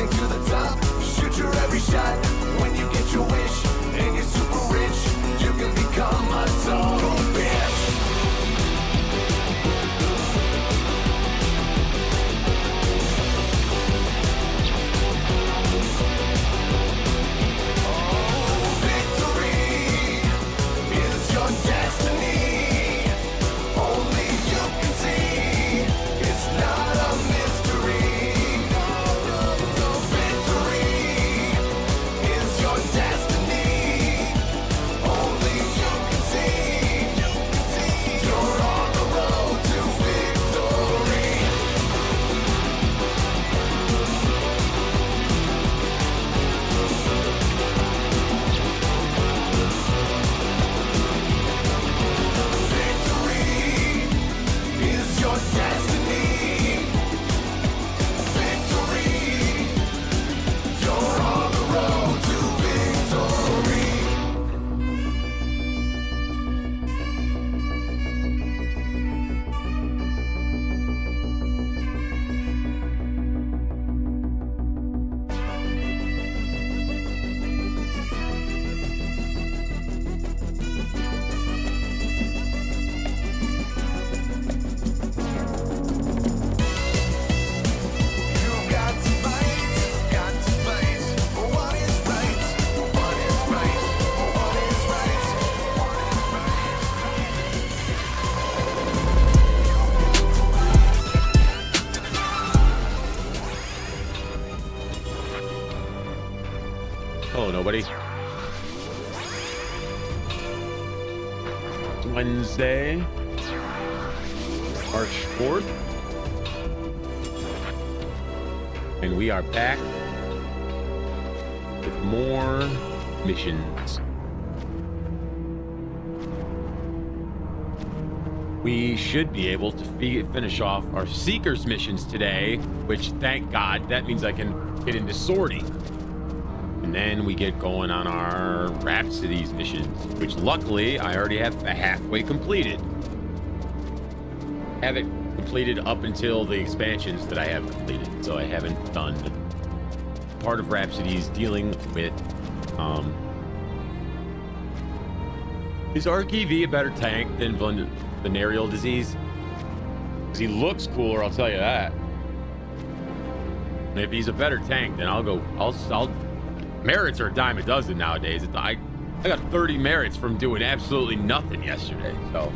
rising to the top. Shoot your every shot. When you get your wish and you're super rich, you can become a total bitch. Hello, nobody. It's Wednesday, March 4th. And we are back with more missions. We should be able to finish off our Seekers missions today, which, thank God, that means I can get into sorting. And then we get going on our Rhapsodies missions, which luckily I already have halfway completed. Have it completed up until the expansions that I have completed, so I haven't done part of Rhapsodies dealing with is RKV a better tank than venereal disease? Because he looks cooler, I'll tell you that. And if he's a better tank, then I'll merits are a dime a dozen nowadays. I got 30 merits from doing absolutely nothing yesterday. So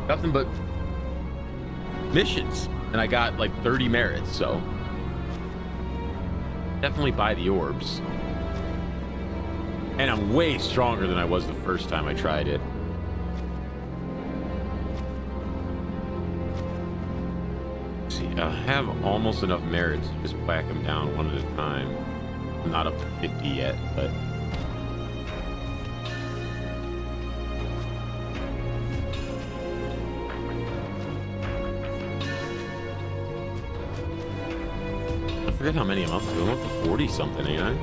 nothing but missions, and I got like 30 merits. So definitely buy the orbs. And I'm way stronger than I was the first time I tried it. Let's see, I have almost enough merits to just whack them down one at a time. I'm not up to 50 yet, but I forget how many I'm up to. I'm up to 40 something, ain't I?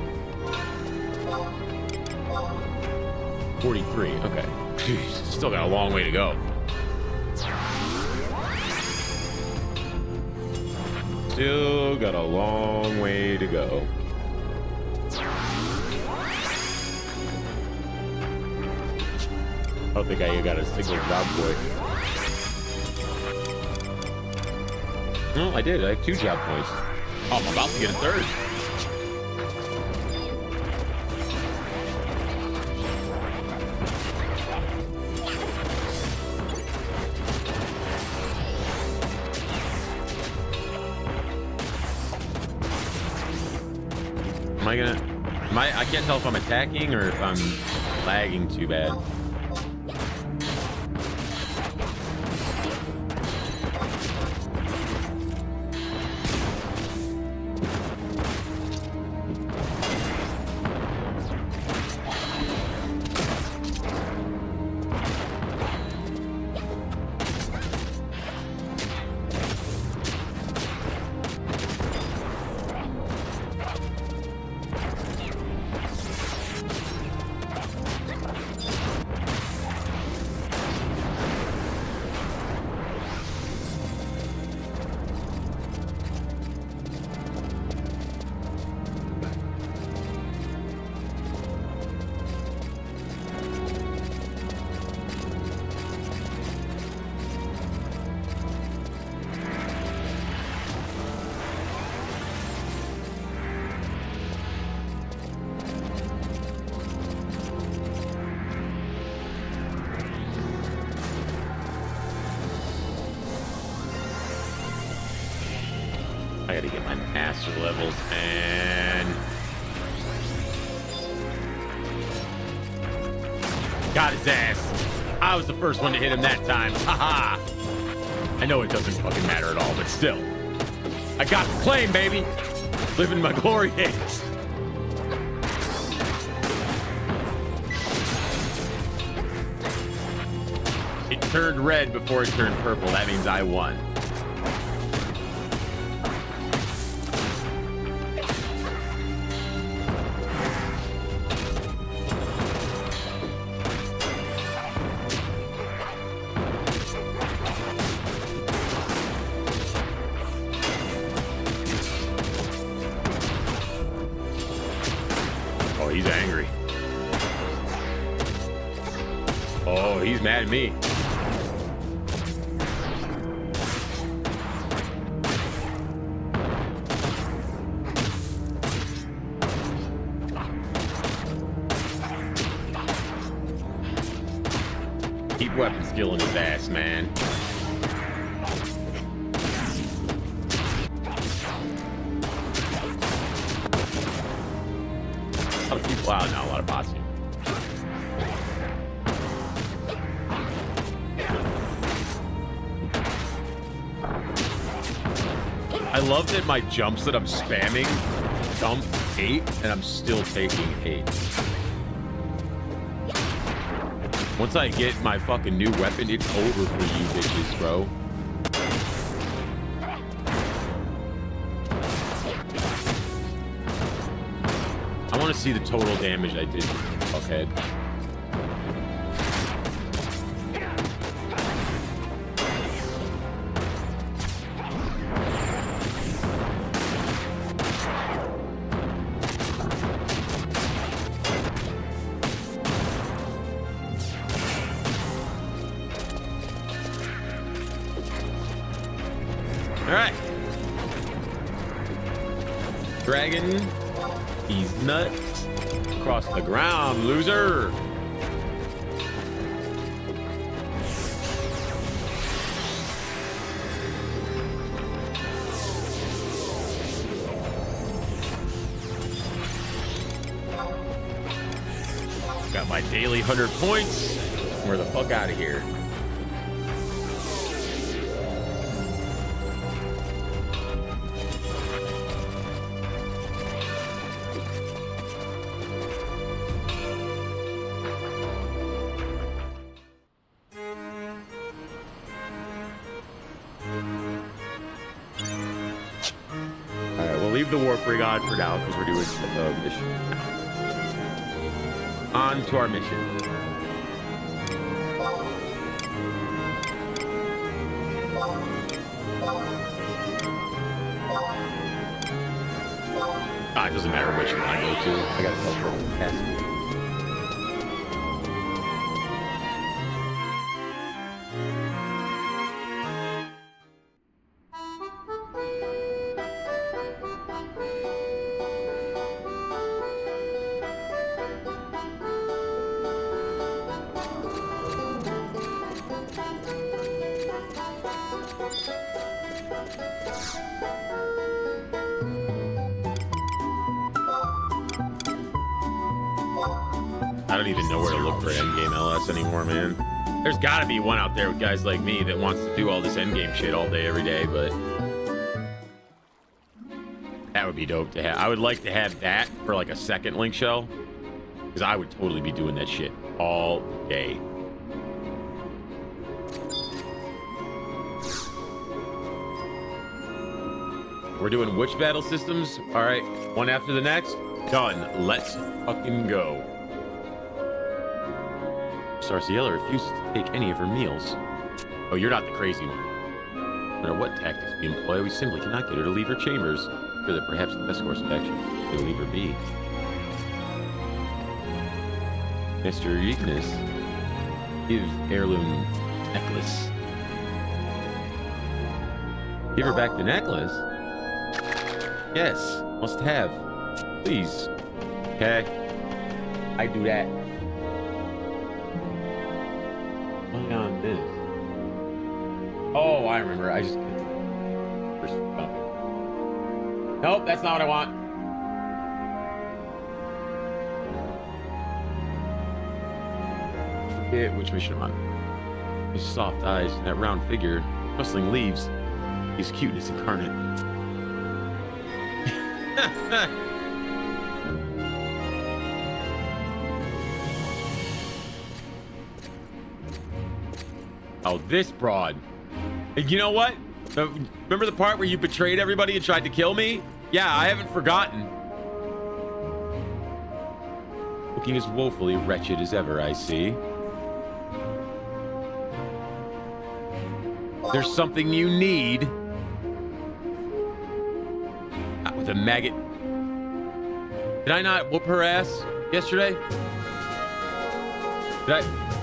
43, okay. Jeez, still got a long way to go. Still got a long way to go. I don't think I got a single job point. No, I did. I have 2 job points. Oh, I'm about to get a 3rd. I can't tell if I'm attacking or if I'm lagging too bad. I gotta get my master levels, and got his ass. I was the first one to hit him that time. Haha. I know it doesn't fucking matter at all, but still. I got the claim, baby. Living my glory days. It turned red before it turned purple. That means I won. Oh, he's angry. Oh, he's mad at me. Keep weapon skilling his ass, man. A lot of people out now, a lot of bots here. I love that my jumps that I'm spamming jump 8 and I'm still taking 8. Once I get my fucking new weapon, it's over for you bitches, bro. I want to see the total damage I did. Okay. All right. Dragon. He's nuts. Across the ground, loser. Got my daily 100 points. We're the fuck out of here. Leave the warp rig on for now because we're doing a mission. On to our mission. Ah, it doesn't matter which one I go to. I gotta tell her. I don't even know where to look for endgame LS anymore, man. There's gotta be one out there with guys like me that wants to do all this endgame shit all day, every day, but that would be dope to have. I would like to have that for like a second link shell, because I would totally be doing that shit all day. We're doing which battle systems? All right, one after the next. Done. Let's fucking go. Sarciella refuses to take any of her meals. Oh, you're not the crazy one. No matter what tactics we employ, we simply cannot get her to leave her chambers. Sure that perhaps the best course of action is to leave her be. Mr. Ignis, give heirloom necklace. Give her back the necklace? Yes, must have. Please. Okay. I do that. Why on this? Oh, I remember. I just... Nope, that's not what I want. Forget which mission I'm on. His soft eyes and that round figure, rustling leaves. His cuteness incarnate. Oh, this broad. And you know what? Remember the part where you betrayed everybody and tried to kill me? Yeah, I haven't forgotten. Looking as woefully wretched as ever, I see. There's something you need. With a maggot. Did I not whoop her ass yesterday?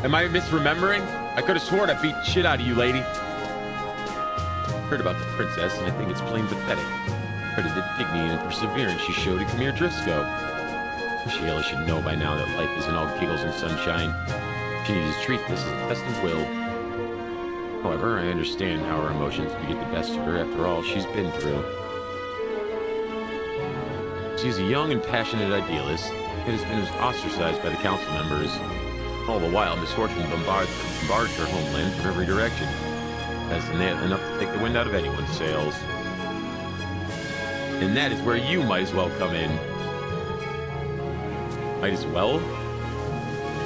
Am I misremembering? I could have sworn I beat shit out of you, lady. Heard about the princess, and I think it's plain pathetic. Credit the dignity and perseverance she showed at Khmer Driscoll. Michelle should know by now that life isn't all giggles and sunshine. She needs to treat this as a test of will. However, I understand how her emotions would get the best of her after all she's been through. She is a young and passionate idealist, yet has been ostracized by the council members. All the while, misfortune bombards her homeland from every direction. That's enough to take the wind out of anyone's sails. And that is where you might as well come in. Might as well?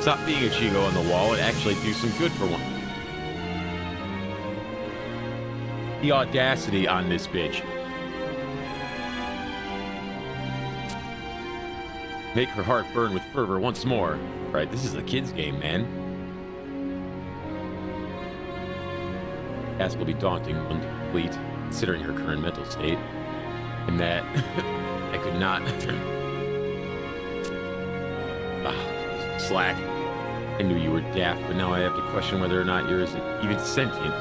Stop being a Chigo on the wall and actually do some good for one. The audacity on this bitch. Make her heart burn with fervor once more. Right, this is a kid's game, man. Task will be daunting when complete, considering her current mental state. And that I could not slack. I knew you were daft, but now I have to question whether or not you're even sentient.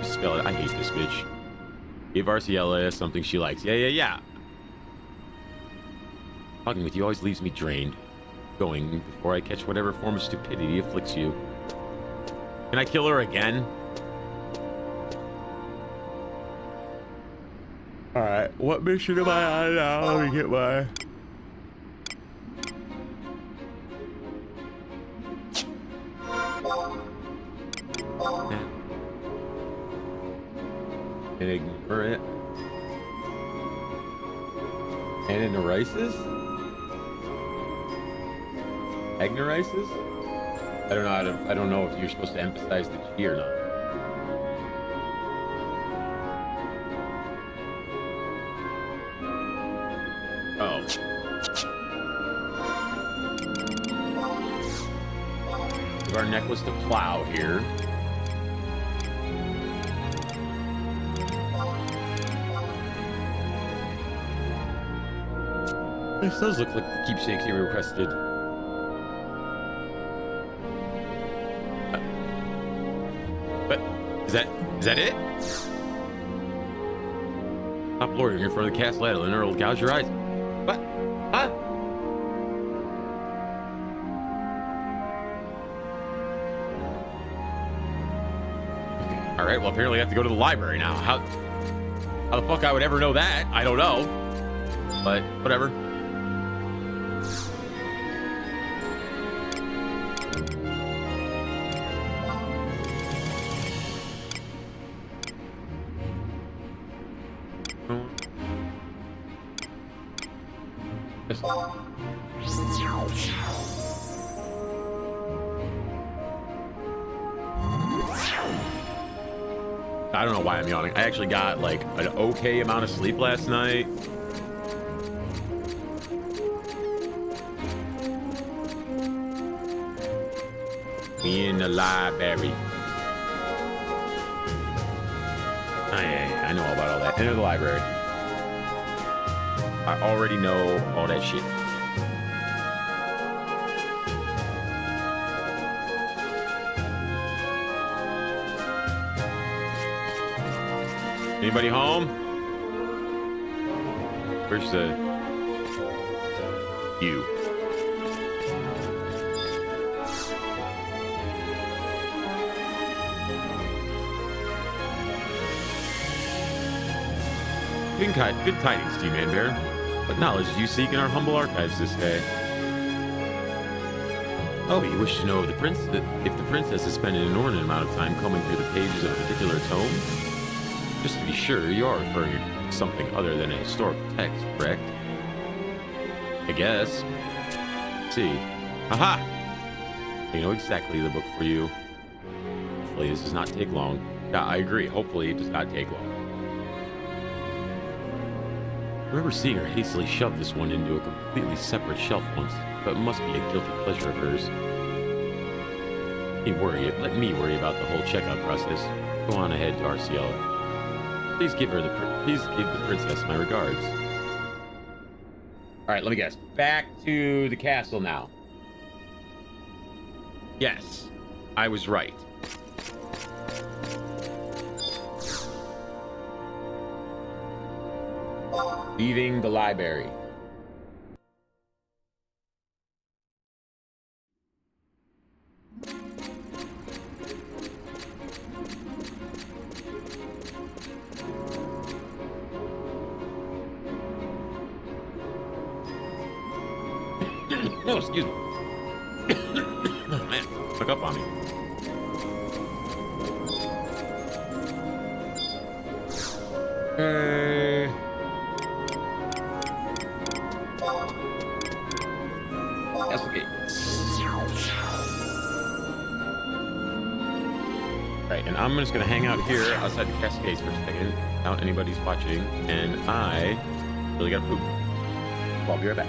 Spell it. I hate this bitch. Give Arciela something she likes. Yeah. Talking with you always leaves me drained. Going before I catch whatever form of stupidity afflicts you. Can I kill her again? Alright, what mission am I on now? Let me get my... And ignore it. And in the races? Agnorisis? I don't know. I don't know if you're supposed to emphasize the G or not. Oh. Give our necklace to Plow here. This does look like the keepsake he requested. But is that it? Stop loitering in front of the castle Adoulin or it'll gouge your eyes. What? Huh? All right. Well, apparently I have to go to the library now. How the fuck I would ever know that? I don't know. But whatever. I don't know why I'm yawning. I actually got like an okay amount of sleep last night. In the library. Oh, yeah, I know all about all that. Enter the library. I already know all that shit. Anybody home? Where's the... You. Good tidings to you, man bear. What knowledge do you seek in our humble archives this day? Oh, you wish to know if the princess has spent an inordinate amount of time combing through the pages of a particular tome? Just to be sure, you are referring to something other than a historical text, correct? I guess. Let's see. Aha! I know exactly the book for you. Hopefully this does not take long. Yeah, I agree. Hopefully it does not take long. I remember seeing her hastily shove this one into a completely separate shelf once, but it must be a guilty pleasure of hers. Let me worry about the whole checkout process. Go on ahead to RCL. Please give the princess my regards. All right, let me guess. Back to the castle now. Yes, I was right. Leaving the library. Oh, excuse me. Oh, man, stuck up on me. That's okay. Right, and I'm just gonna hang out here outside the cascades for a second, without anybody's watching, and I really gotta poop. I'll be right back.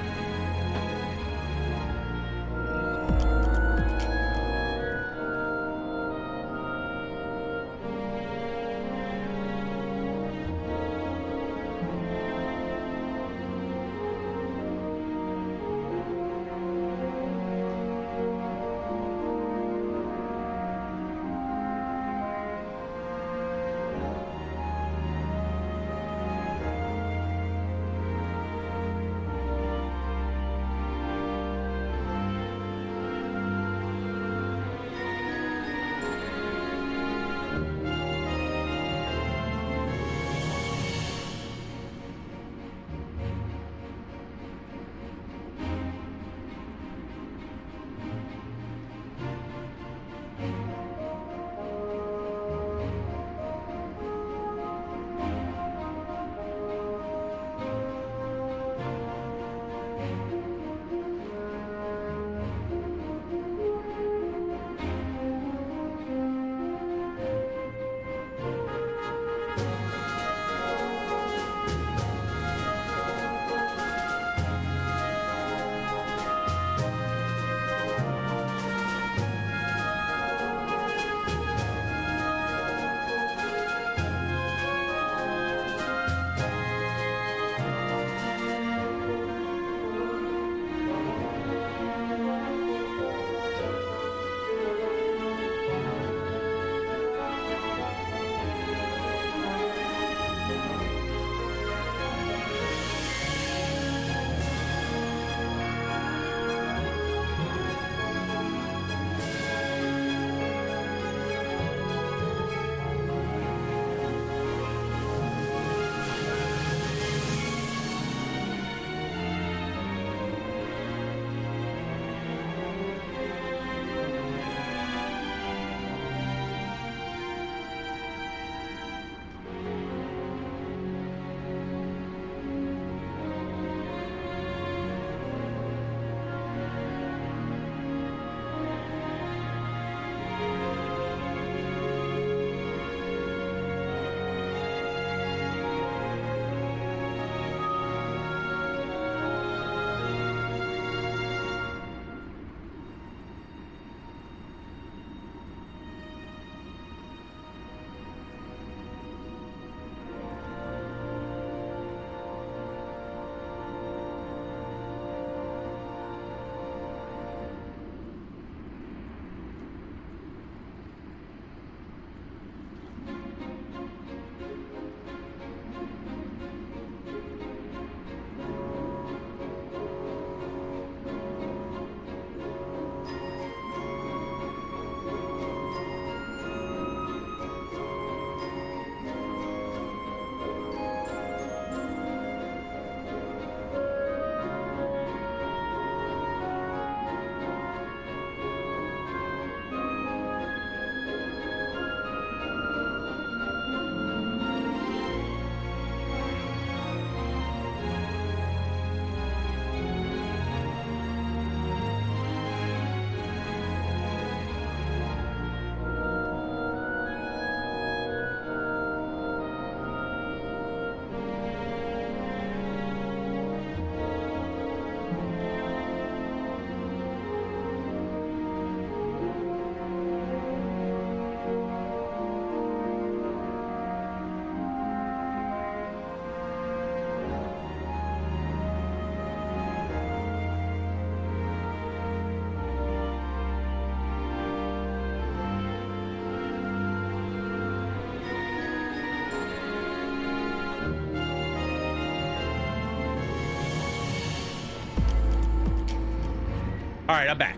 All right, I'm back.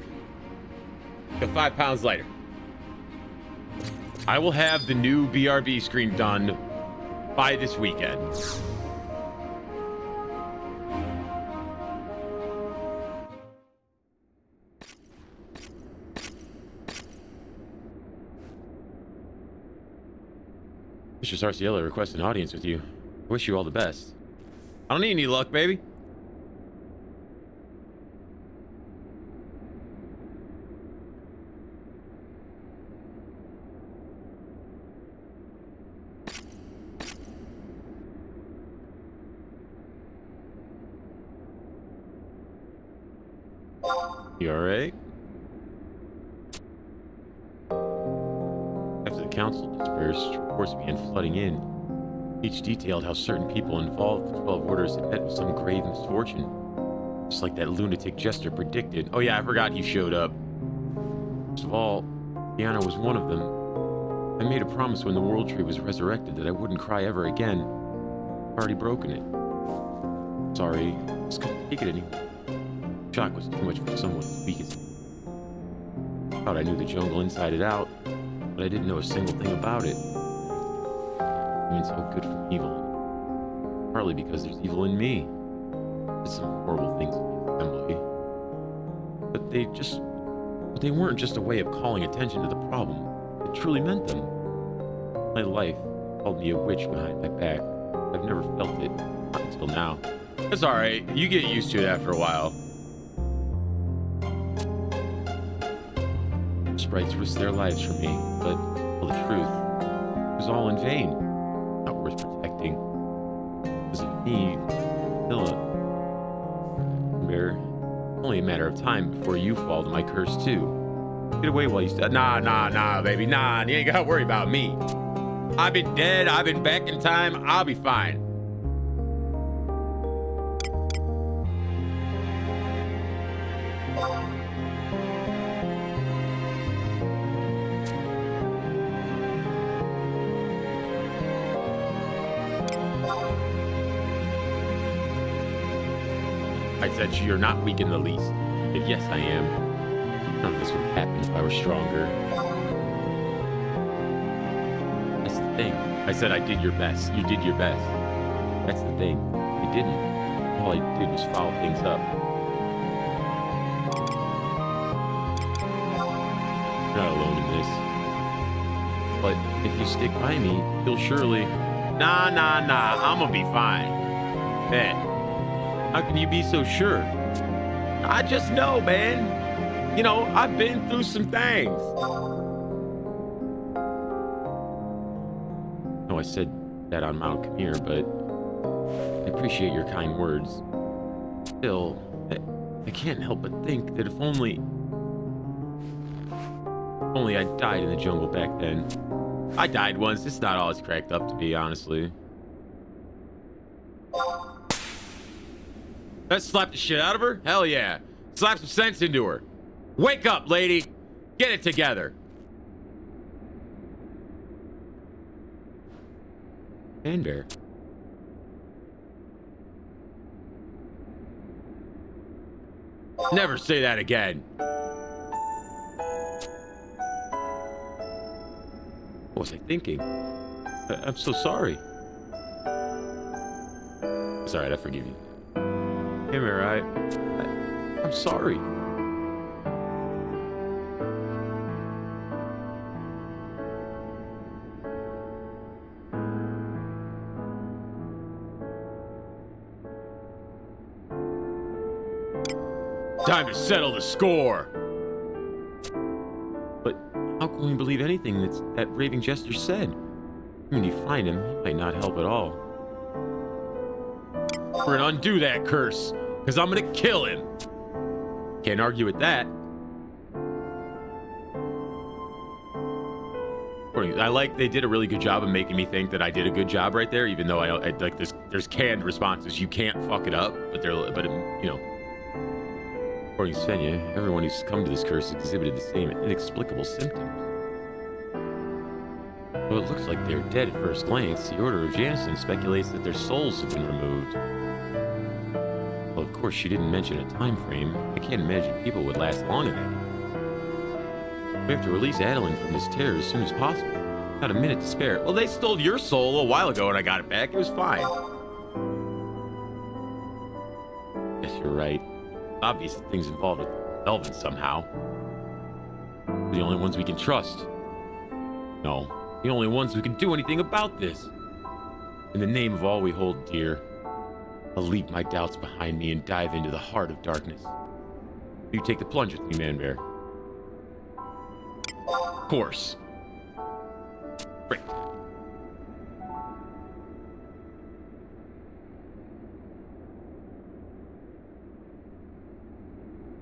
Got 5 pounds lighter. I will have the new BRB screen done by this weekend. Mr. Sarciello requests an audience with you. I wish you all the best. I don't need any luck, baby. You alright? After the council dispersed, reports began flooding in. Each detailed how certain people involved in the 12 orders had met with some grave misfortune. Just like that lunatic jester predicted. Oh yeah, I forgot he showed up. First of all, Diana was one of them. I made a promise when the World Tree was resurrected that I wouldn't cry ever again. I've already broken it. Sorry, I just couldn't take it anymore. The shock was too much for someone as weak as me. I thought I knew the jungle inside and out, but I didn't know a single thing about it. It means so good from evil. Partly because there's evil in me. There's some horrible things in the assembly. But they weren't just a way of calling attention to the problem. It truly meant them. My life called me a witch behind my back. I've never felt it, not until now. It's alright, you get used to it after a while. Sprites risked their lives for me, but, well, the truth, it was all in vain. Not worth protecting. Because of me, Hilla. Bear, only a matter of time before you fall to my curse too. Get away while you still. Nah, baby, nah. You ain't gotta worry about me. I've been dead. I've been back in time. I'll be fine. I said you're not weak in the least. And yes, I am. None of this would happen if I were stronger. That's the thing. I said I did your best. You did your best. That's the thing. You didn't. All I did was foul things up. You're not alone in this. But if you stick by me, you'll surely... Nah. I'm gonna be fine. Bet. How can you be so sure? I just know, man. You know, I've been through some things. No, I said that on Mount Khmer, but I appreciate your kind words. Still, I can't help but think that if only I died in the jungle back then. I died once. It's not all it's cracked up to be, honestly. Let's slap the shit out of her? Hell yeah. Slap some sense into her. Wake up, lady. Get it together. And bear. Never say that again. What was I thinking? I'm so sorry. It's alright, I forgive you. Am I right? I'm sorry. Time to settle the score. But how can we believe anything that raving jester said? When you find him, he might not help at all. We're gonna undo that curse, because I'm gonna kill him. Can't argue with that. I like they did a really good job of making me think that I did a good job right there, even though I like there's canned responses. You can't fuck it up, but you know. According to Svenja, everyone who's come to this curse exhibited the same inexplicable symptoms. Though it looks like they're dead at first glance, the Order of Jansen speculates that their souls have been removed. Well, of course, she didn't mention a time frame. I can't imagine people would last long in that. We have to release Adoulin from this terror as soon as possible. Not a minute to spare. Well, they stole your soul a little while ago and I got it back. It was fine. Yes, you're right. Obvious that things involved with Elvin somehow. They're the only ones we can trust. No, the only ones who can do anything about this. In the name of all we hold dear, I'll leave my doubts behind me and dive into the heart of darkness. You take the plunge with me, Man Bear. Of course. Great.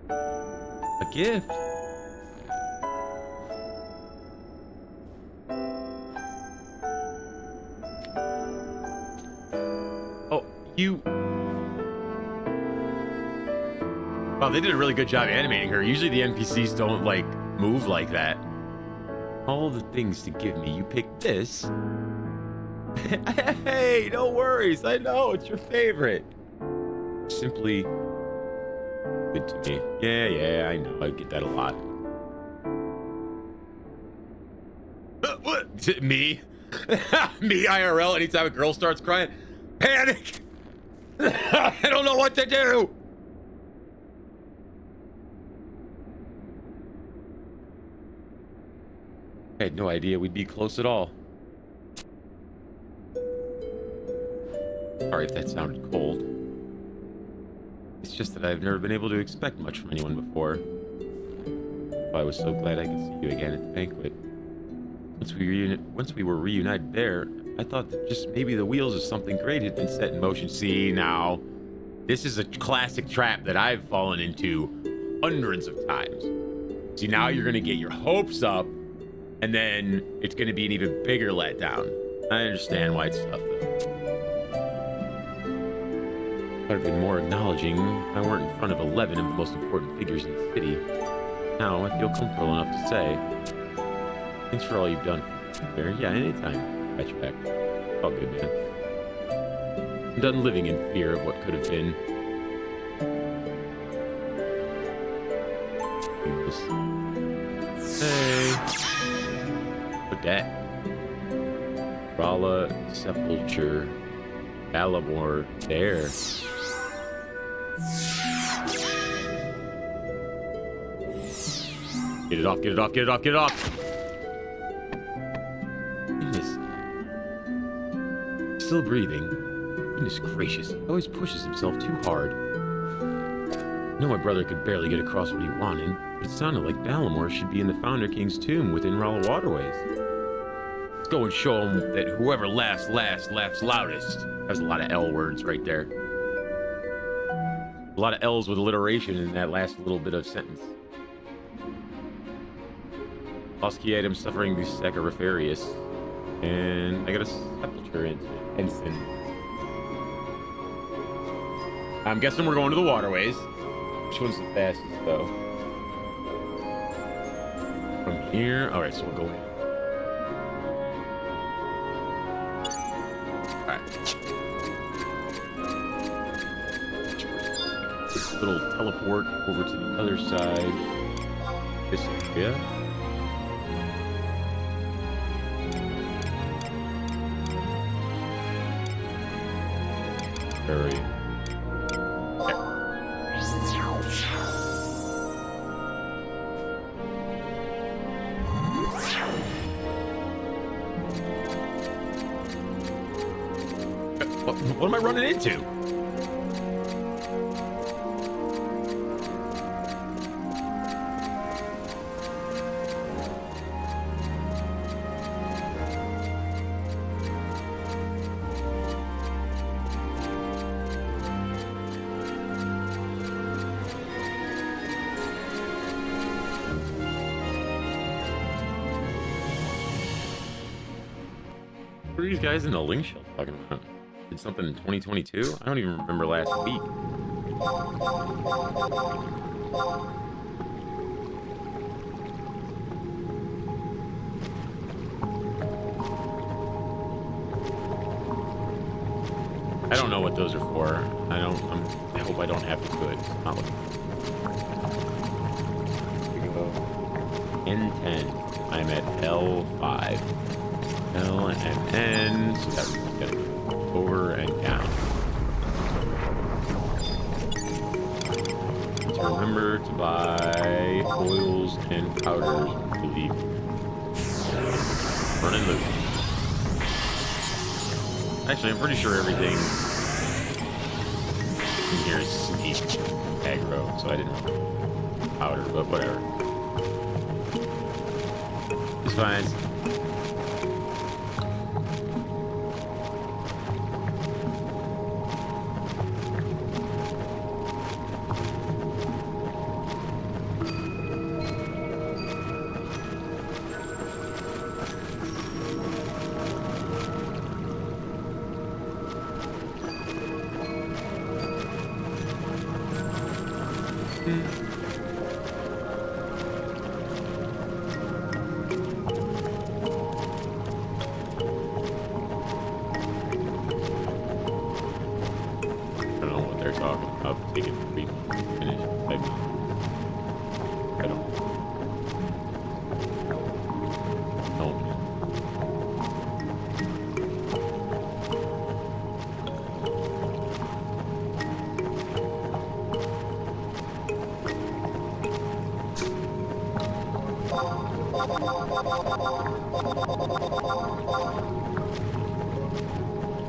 A gift. Oh, you... Wow, they did a really good job animating her. Usually the NPCs don't, like, move like that. All the things to give me. You picked this. Hey, no worries. I know, it's your favorite. Simply good to me. Yeah, I know. I get that a lot. What? Me? Me, IRL, anytime a girl starts crying? Panic! I don't know what to do! I had no idea we'd be close at all. Sorry if that sounded cold. It's just that I've never been able to expect much from anyone before. I was so glad I could see you again at the banquet. Once we were reunited there, I thought that just maybe the wheels of something great had been set in motion. See, now, this is a classic trap that I've fallen into hundreds of times. See, now you're going to get your hopes up, and then it's going to be an even bigger letdown. I understand why it's tough, though. I'd have been more acknowledging if I weren't in front of 11 of the most important figures in the city. Now I feel comfortable enough to say, thanks for all you've done for me. There, yeah, anytime. Got your back. All good, man. I'm done living in fear of what could have been. Hey. Look at that. Rala Sepulture. Balamor there. Get it off, get it off, get it off, get it off! Goodness. Still breathing. Goodness gracious, he always pushes himself too hard. I know my brother could barely get across what he wanted, but it sounded like Balamor should be in the Founder King's tomb within Rala Waterways. Let's go and show him that whoever laughs loudest. Has a lot of L words right there. A lot of L's with alliteration in that last little bit of sentence. Lost key item suffering the Saccharifarius. And I got a sepulture ensign. I'm guessing we're going to the waterways. Which one's the fastest though? From here? Alright, so we'll go in. Little teleport over to the other side. This area. Very. Okay. What am I running into? What are these guys in the link shell talking about? Did something in 2022? I don't even remember last week. I don't know what those are for. I hope I don't have to do it. Not looking. Here we go. N10. I'm at L5. L and N. So that's gonna go over and down. So remember to buy oils and powders to leave. Running loose. Actually, I'm pretty sure everything in here is sneak aggro, so I didn't powder, but whatever. It's fine.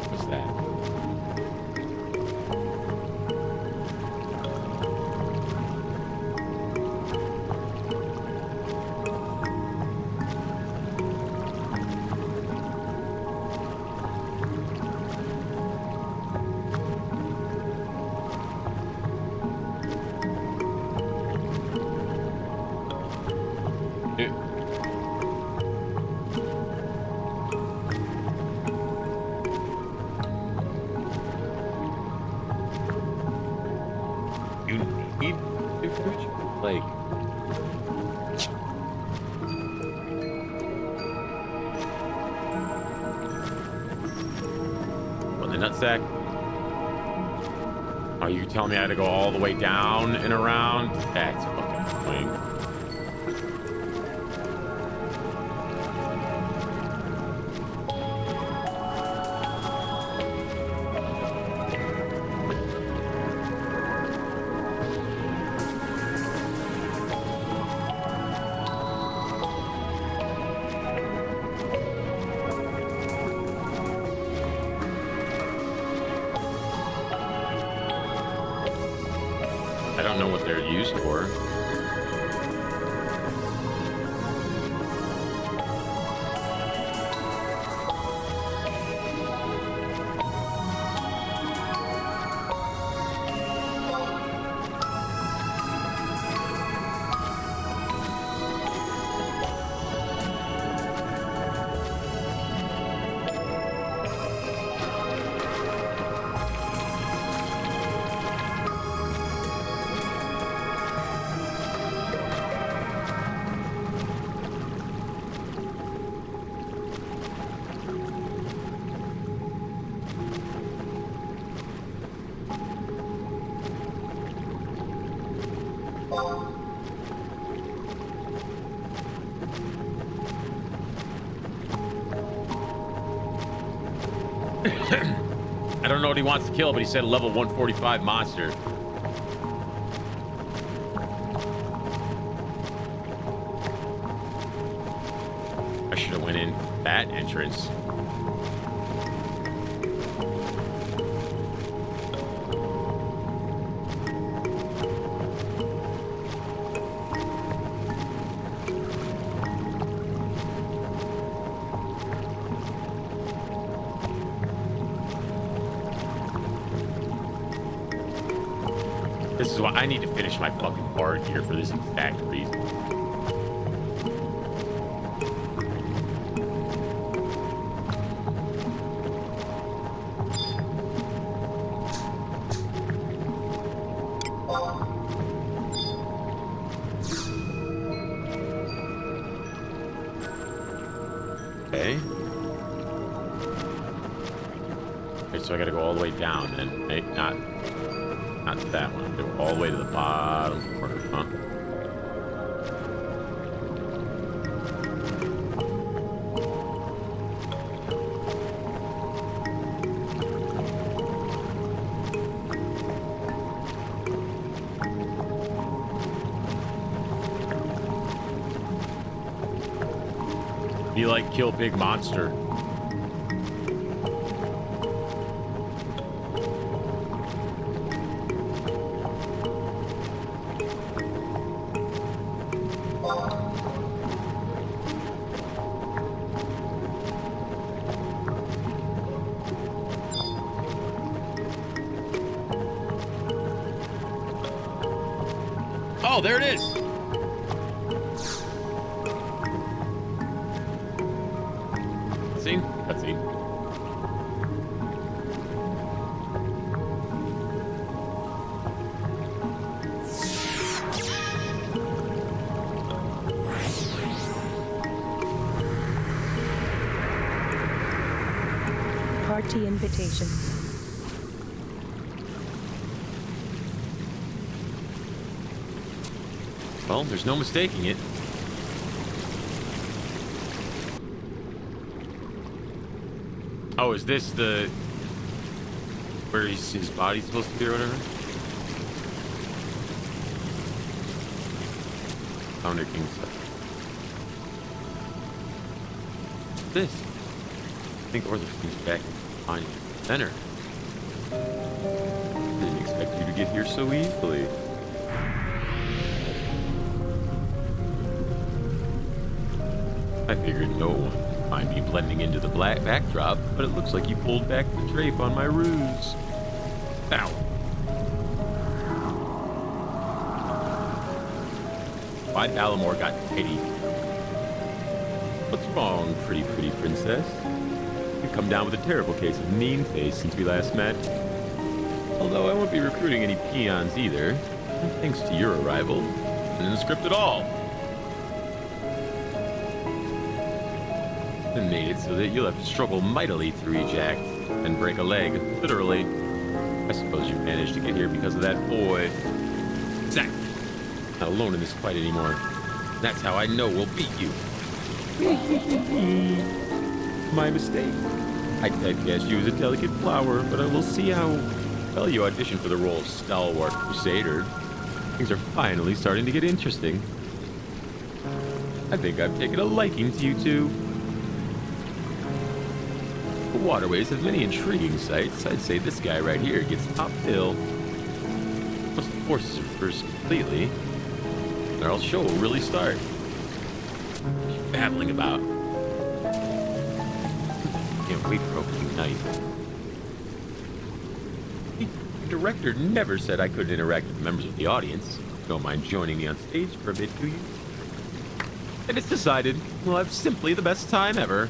What's that? Nutsack. Oh, you telling me I had to go all the way down and around? That's fucking annoying. I don't know what they're used for. I don't know what he wants to kill, but he said level 145 monster. I should have went in that entrance. This is why I need to finish my fucking bard here for this exact reason. Okay. Okay, so so I gotta go all the way down then, right? Not that one. Go all the way to the bottom corner, huh? Be like kill big monster. Oh, there it is. Cutscene? Cutscene. Party invitation. Well, there's no mistaking it. Oh, is this the... where his body's supposed to be or whatever? Founder King stuff. What's this? I think Ortho's back on center. Didn't expect you to get here so easily. I figured no one would find me blending into the black backdrop, but it looks like you pulled back the drape on my ruse. Ow. Why Balamore got pity? What's wrong, pretty princess? You've come down with a terrible case of mean face since we last met. Although I won't be recruiting any peons either, thanks to your arrival. And in the script at all. And made it so that you'll have to struggle mightily through each act and break a leg, literally. I suppose you managed to get here because of that boy. Zach, not alone in this fight anymore. That's how I know we'll beat you. My mistake. I typecast you as a delicate flower, but I will see how well you audition for the role of stalwart crusader. Things are finally starting to get interesting. I think I've taken a liking to you two. The waterways have many intriguing sights. I'd say this guy right here gets top bill. Once the forces are reversed completely, then our show will really start. What are you babbling about? Can't wait for opening night. The director never said I couldn't interact with members of the audience. Don't mind joining me on stage for a bit, do you? And it's decided we'll have simply the best time ever.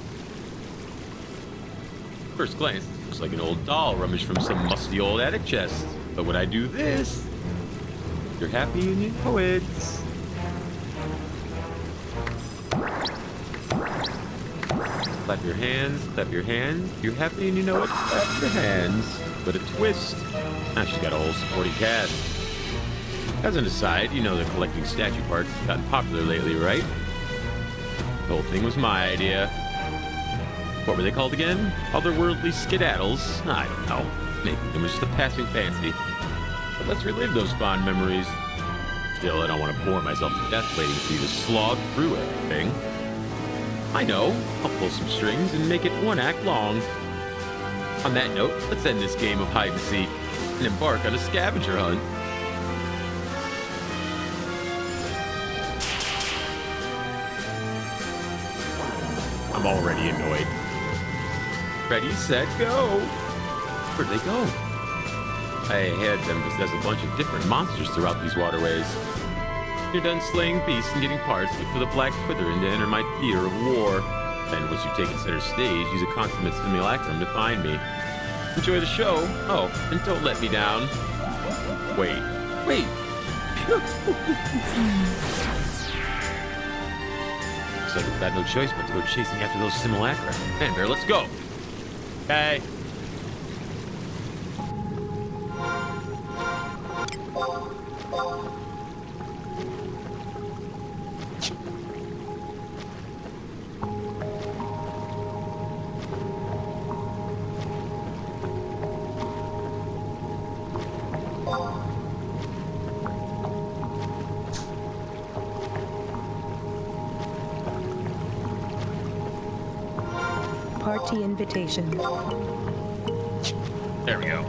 First glance, it looks like an old doll rummaged from some musty old attic chest. But when I do this, you're happy and you know it. Clap your hands, clap your hands. You're happy and you know it. Clap your hands. But a twist. Now she's got a whole supporting cast. As an aside, you know that collecting statue parts has gotten popular lately, right? The whole thing was my idea. What were they called again? Otherworldly skedaddles? I don't know. Maybe it was just a passing fancy. But let's relive those fond memories. Still, I don't want to bore myself to death waiting for you to slog through everything. I know. I'll pull some strings and make it one act long. On that note, let's end this game of hide and seek and embark on a scavenger hunt. I'm already annoyed. Ready, set, go! Where'd they go? I had them possess a bunch of different monsters throughout these waterways. You're done slaying beasts and getting parts, look for the Black Quithrin to enter my theater of war. Then once you've taken center stage, use a consummate simulacrum to find me. Enjoy the show. Oh, and don't let me down. Wait. Looks like we've got no choice but to go chasing after those simulacra. Man, Bear, let's go. Okay. Party invitation. There we go.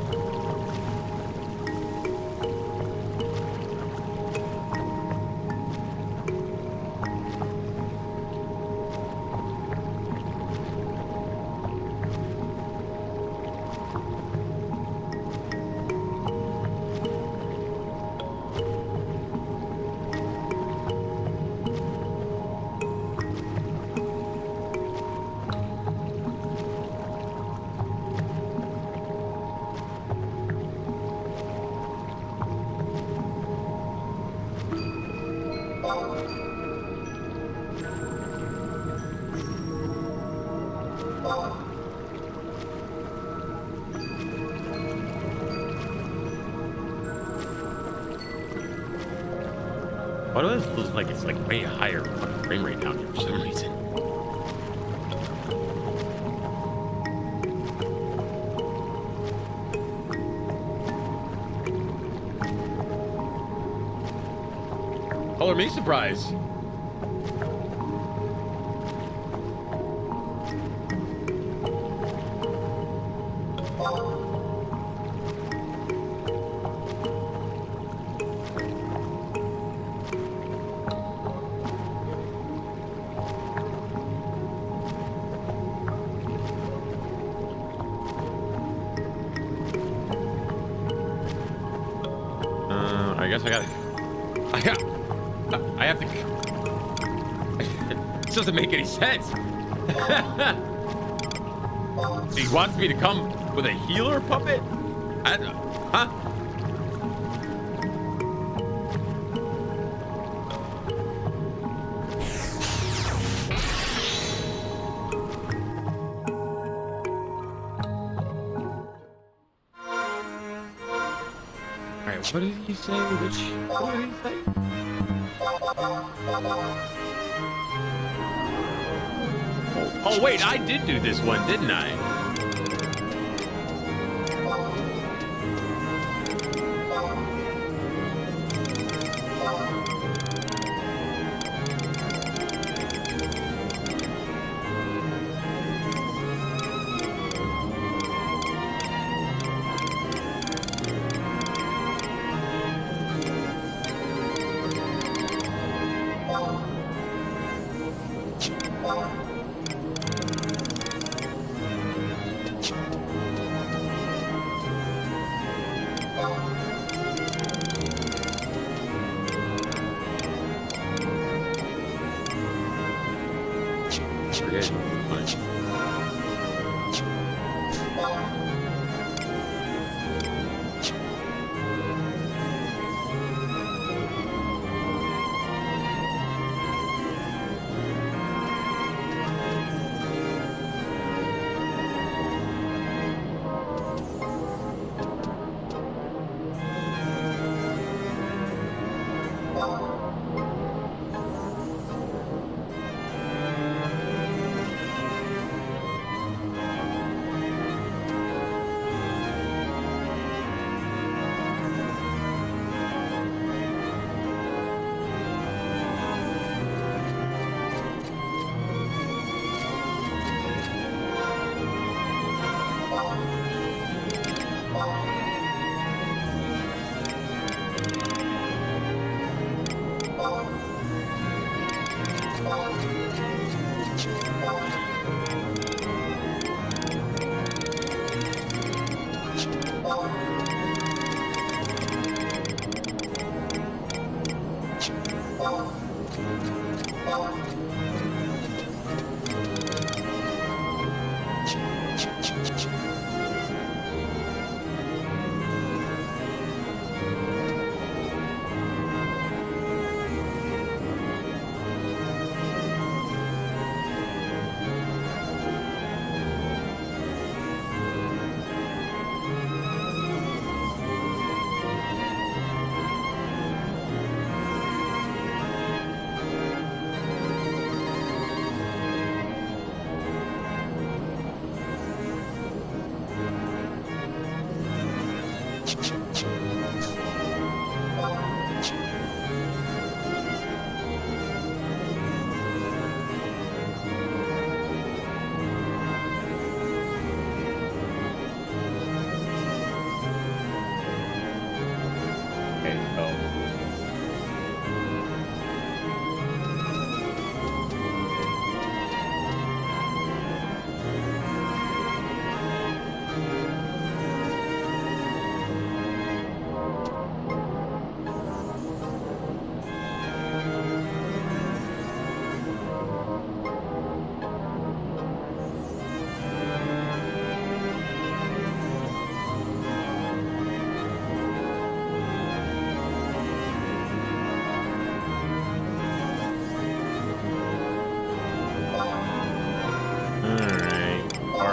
Why does it look like it's like way higher fucking frame rate down here for some reason? Color me surprised. I guess I have to. This doesn't make any sense. He wants me to come with a healer puppet? Huh? What did he say? What did he say? Oh, wait, I did do this one, didn't I?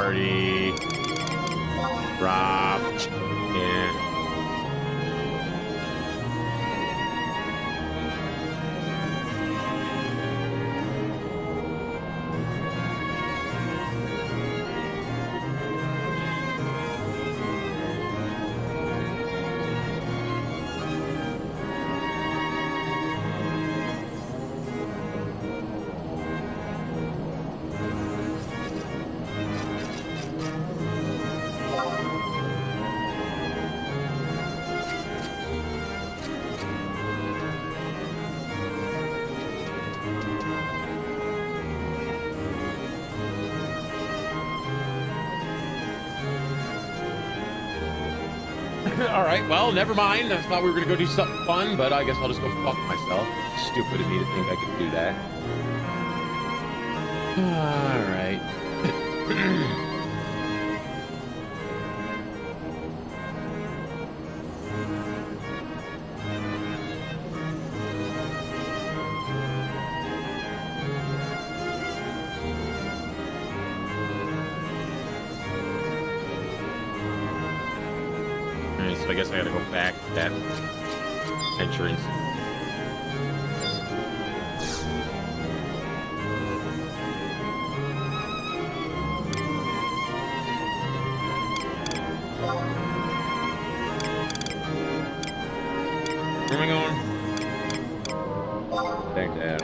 party. Rob. Yeah. All right, well, never mind. I thought we were going to go do something fun, but I guess I'll just go fuck myself. Stupid of me to think I could do that. All right. So I guess I gotta go back to that entrance. Where am I going? Back down.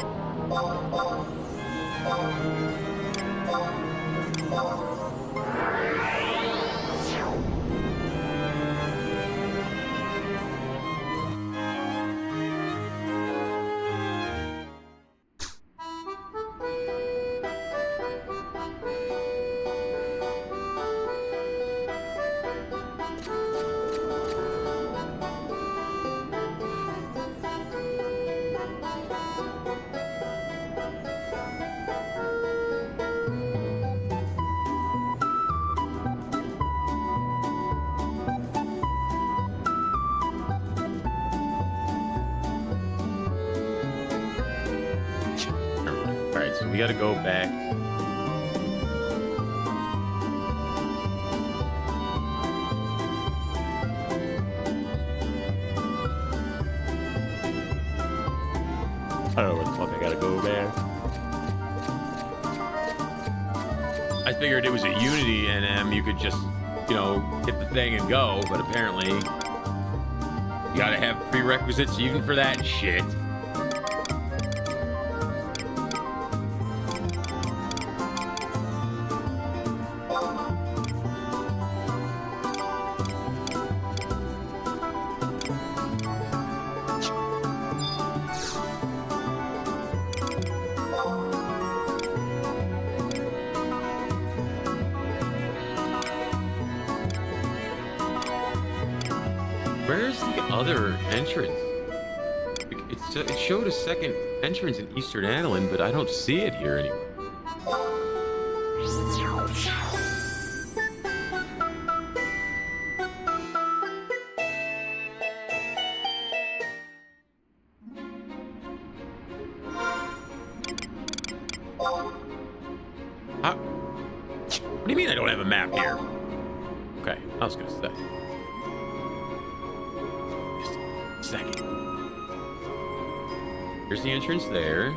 So we gotta go back. I don't know where the fuck I gotta go, man. I figured it was a Unity NM, you could just, you know, hit the thing and go, but apparently you gotta have prerequisites even for that shit. Where's the other entrance? It showed a second entrance in Eastern Adoulin, but I don't see it here anymore. What do you mean I don't have a map here? Okay, I was gonna say. Second. Here's the entrance there.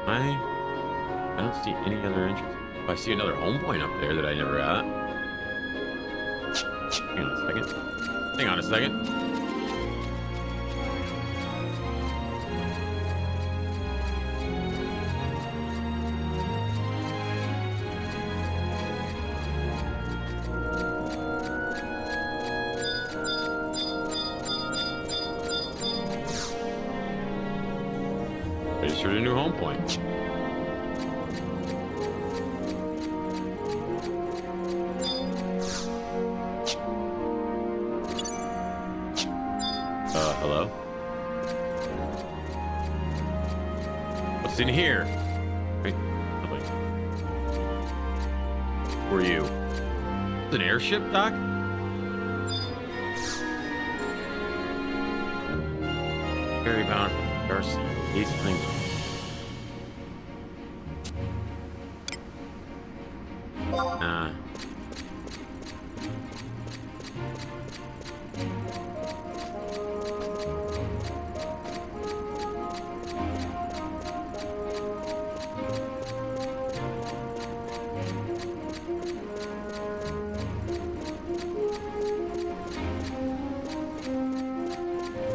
I don't see any other entrance. Oh, I see another home point up there that I never got. Hang on a second. Hang on a second. Registered a new home point. Hello? What's in here? Wait, wait. Who are you? It's an airship, Doc? Ferry bound from Darcy, East England. Nah.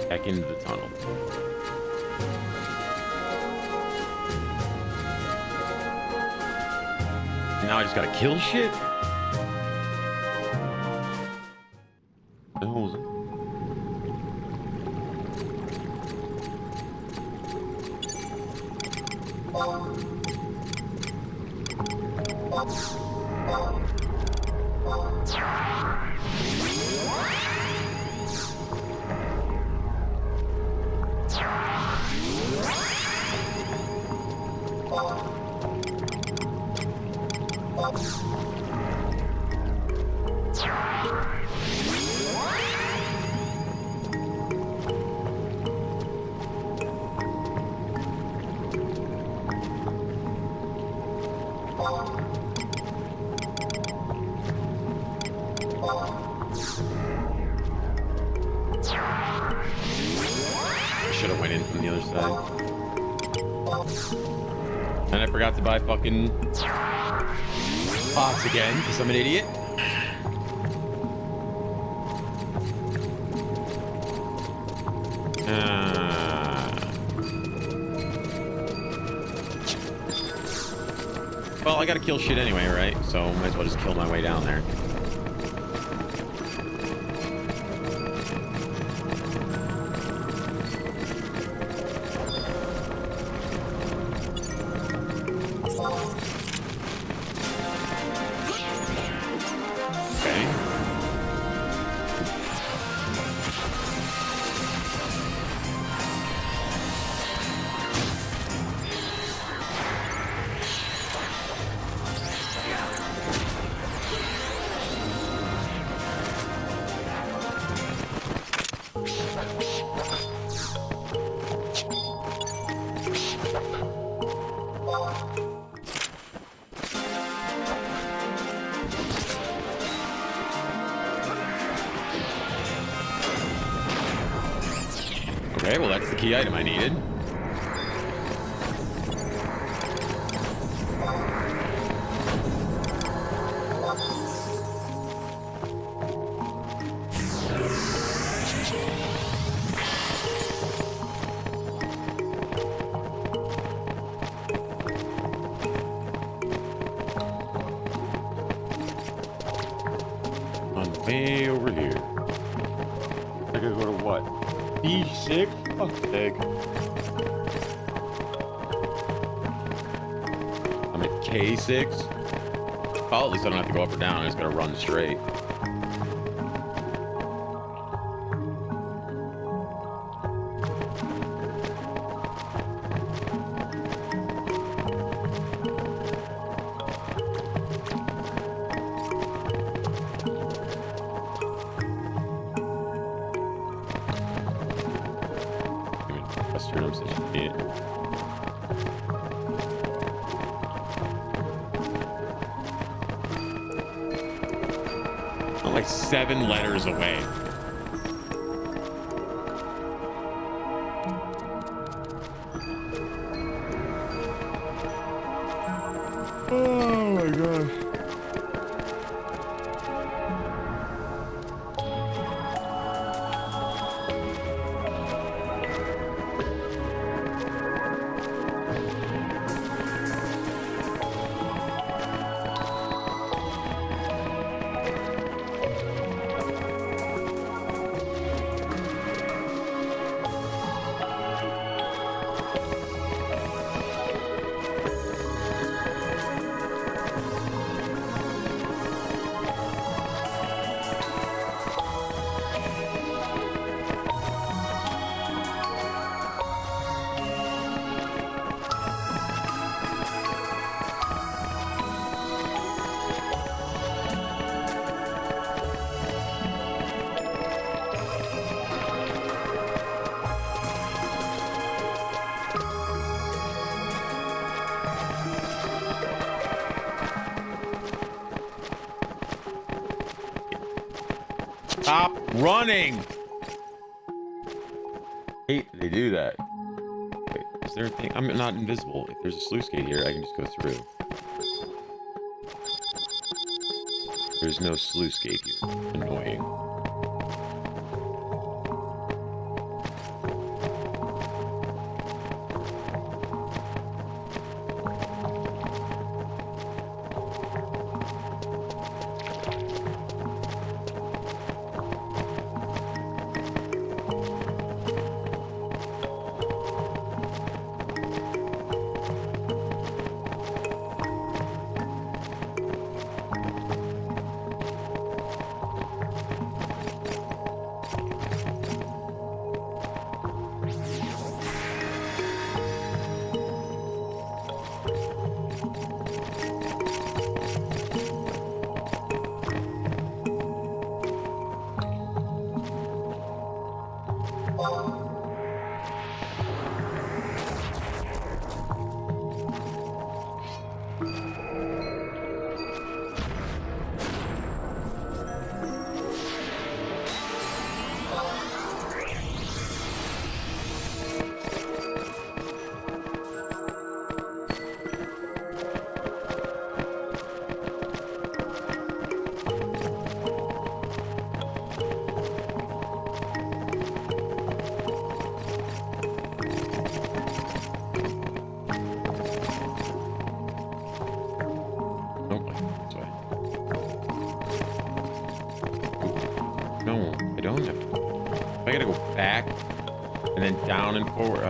Back into the tunnel. Now I just gotta kill shit? The hell's it? Should have went in from the other side. And I forgot to buy fucking pots again because I'm an idiot. Well, I gotta kill shit anyway, right? So might as well just kill my way down there. Okay, well that's the key item I needed. On the way over here. I gotta go to what? B6? Fuck big. I'm at K6. Oh, at least I don't have to go up or down. I just gotta run straight. I'm like 7 letters away. Oh my gosh. Stop running! Hate they do that. Wait, is there a thing? I'm not invisible. If there's a sluice gate here, I can just go through. There's no sluice gate here. Annoying. Down and forward.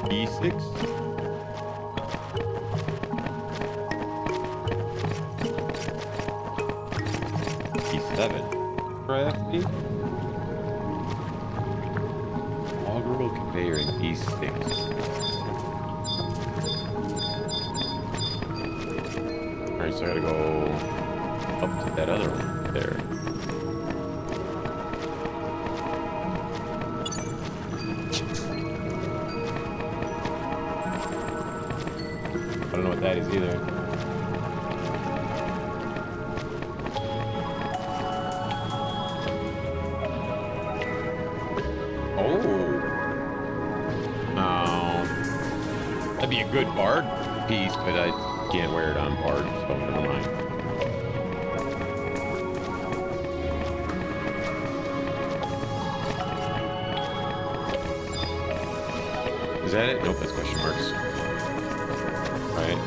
E6. E7. For FB. Augural conveyor and E6. Alright, so I gotta go up to that other one there. I don't know what that is either. Oh. No. That'd be a good bard piece, but I can't wear it on bard, so never mind. Is that it? Nope, that's question marks. Right.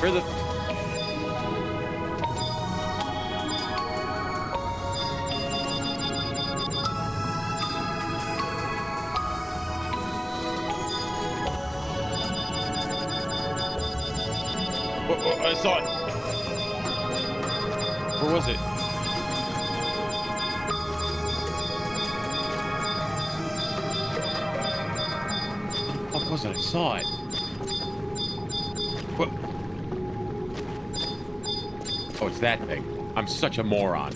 Where the... Oh, I saw it. Where was it? What was it? I saw it. What? Oh, it's that thing. I'm such a moron.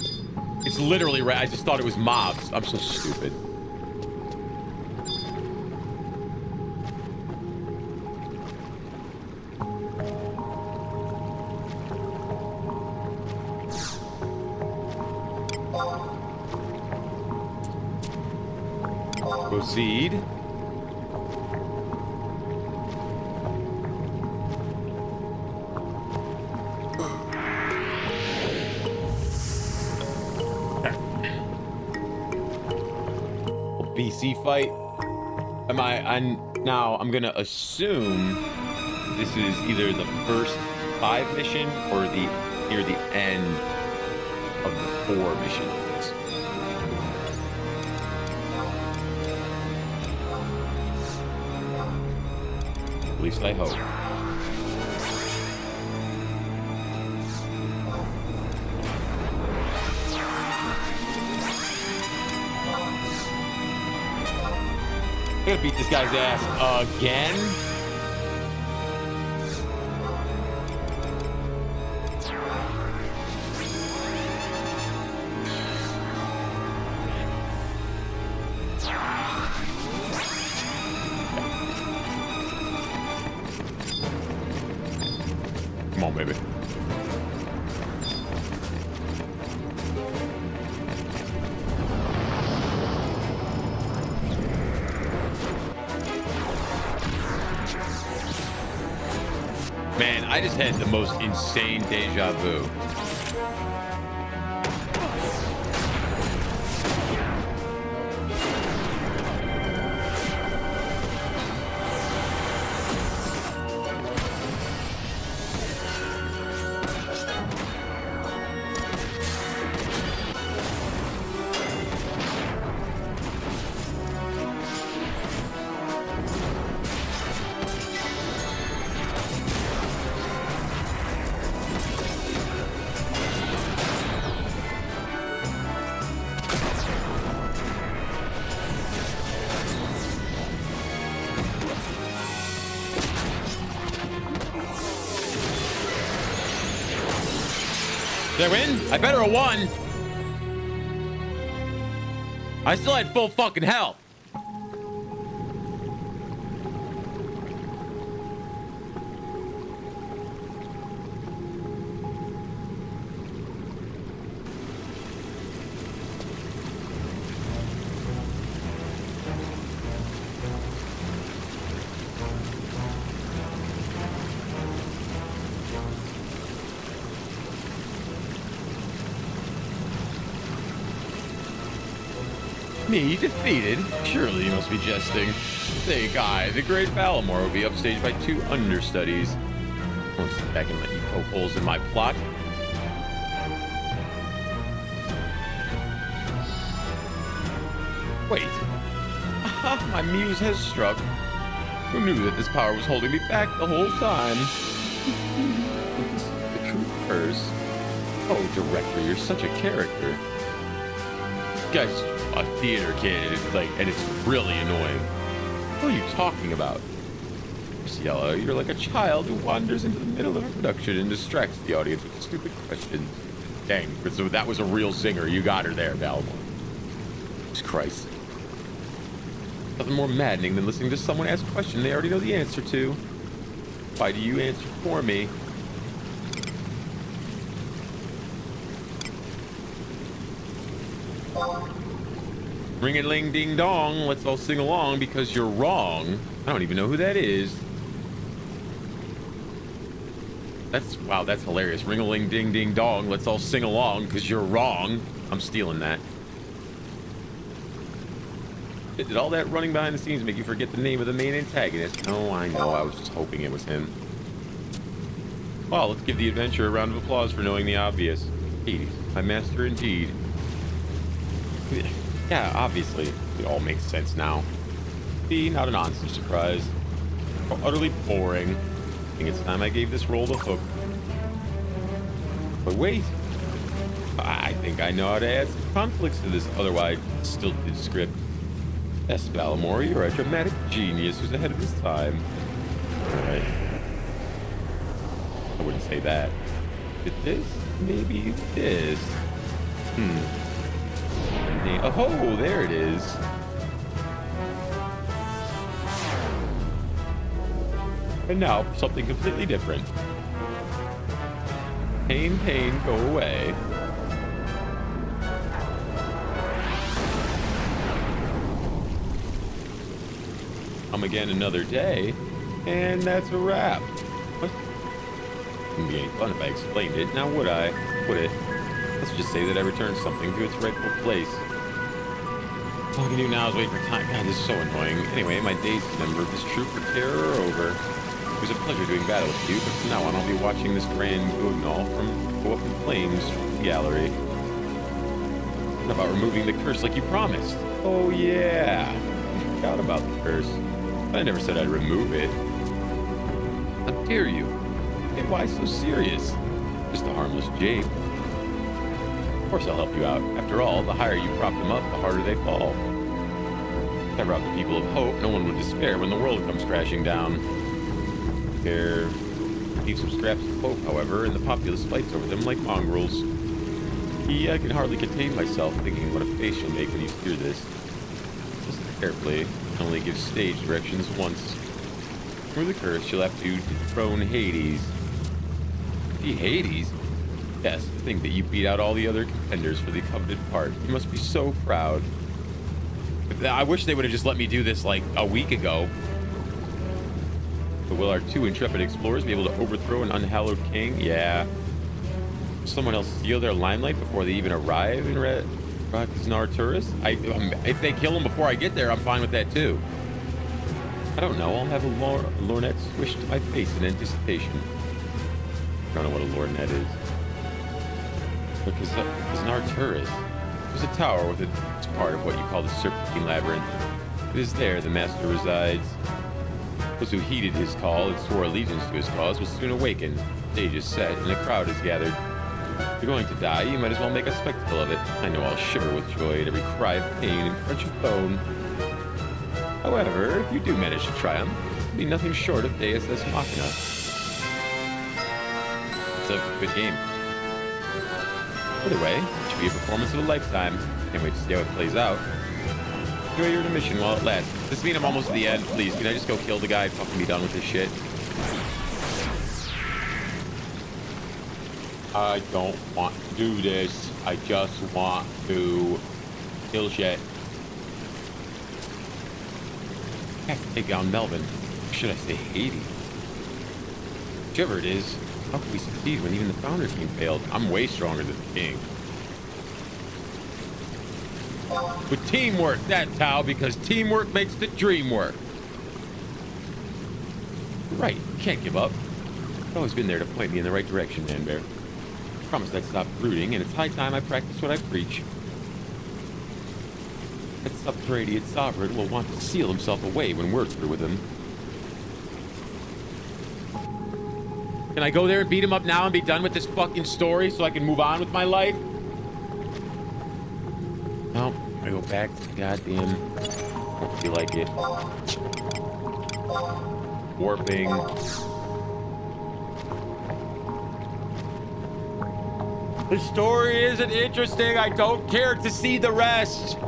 It's literally right. I just thought it was mobs. I'm so stupid. Proceed. BC fight. Now I'm gonna assume this is either the first 5 mission or near the end of the 4 missions. At least I hope. gonna beat this guy's ass again. Come on, baby. Man, I just had the most insane deja vu. Did I win? I better have won. I still had full fucking health. Me defeated? Surely you must be jesting. Think I, the great Valamor, will be upstaged by 2 understudies. I won't sit back and let you poke holes in my plot. Wait. Aha, my muse has struck. Who knew that this power was holding me back the whole time? This is the true curse. Oh, Director, you're such a character. Guy's a theater kid, and it's really annoying. What are you talking about? Yellow, you're like a child who wanders into the middle of a production and distracts the audience with stupid questions. Dang, so that was a real singer. You got her there, Valamor. Jesus Christ. Nothing more maddening than listening to someone ask a question they already know the answer to. Why do you answer for me? Ring-a-ling-ding-dong, let's all sing along because you're wrong. I don't even know who that is. Wow, that's hilarious. Ring-a-ling-ding-ding-dong, let's all sing along because you're wrong. I'm stealing that. Did all that running behind the scenes make you forget the name of the main antagonist? Oh, I know. I was just hoping it was him. Well, let's give the adventure a round of applause for knowing the obvious. Hades, my master indeed. Yeah, obviously, it all makes sense now. See, not a nonsense surprise. Oh, utterly boring. I think it's time I gave this role the hook. But wait. I think I know how to add some conflicts to this otherwise stilted script. Yes, Valamor, you're a dramatic genius who's ahead of his time. Alright. I wouldn't say that. Did this? Maybe this. Oh, there it is. And now, something completely different. Pain, pain, go away. Come again another day, and that's a wrap. What? Wouldn't be any fun if I explained it, now would I? Would it? Let's just say that I returned something to its rightful place. All I can do now is wait for time. God, this is so annoying. Anyway, my days as a member of this troop for terror are over. It was a pleasure doing battle with you, but from now on I'll be watching this grand Odin from go up in flames from the gallery. What about removing the curse like you promised? Oh yeah, I forgot about the curse. But I never said I'd remove it. How dare you? Hey, why so serious? Just a harmless jape. Of course I'll help you out. After all, the higher you prop them up, the harder they fall. If I robbed the people of hope, no one would despair when the world comes crashing down. There leave some scraps of hope, however, and the populace fights over them like mongrels. I can hardly contain myself thinking what a face you'll make when you hear this. Listen carefully. You can only give stage directions once. For the curse, you'll have to dethrone Hades. Hades? Yes, to think that you beat out all the other contenders for the coveted part. You must be so proud. I wish they would have just let me do this like a week ago. But will our two intrepid explorers be able to overthrow an unhallowed king? Yeah. Will someone else steal their limelight before they even arrive in Arturus? If they kill him before I get there, I'm fine with that too. I don't know. I'll have a lorgnette swished to my face in anticipation. I don't know what a lorgnette is. Look, is an Arturus. There's a tower with it's part of what you call the Serpentine Labyrinth. It is there the master resides. Those who heeded his call and swore allegiance to his cause will soon awaken. The stage is set and a crowd is gathered. If you're going to die, you might as well make a spectacle of it. I know I'll shiver with joy at every cry of pain and crunch of bone. However, if you do manage to triumph, it'll be nothing short of Deus Ex Machina. It's a good game. Either way, it should be a performance of a lifetime. Can't wait to see how it plays out. Enjoy your intermission while it lasts. Does this mean I'm almost at the end? Please, can I just go kill the guy and fucking be done with this shit? I don't want to do this. I just want to kill shit. I have to take down Melvin. Or should I say Hades? Whichever it is, how can we succeed when even the founder team failed? I'm way stronger than the king. With teamwork, that's how, because teamwork makes the dream work. You're right, you can't give up. You've always been there to point me in the right direction, Man Bear. I promised I'd stop brooding, and it's high time I practice what I preach. That subterranean sovereign will want to seal himself away when we're through with him. Can I go there and beat him up now and be done with this fucking story so I can move on with my life? No, I go back to the goddamn... Don't feel like it. Warping. The story isn't interesting. I don't care to see the rest.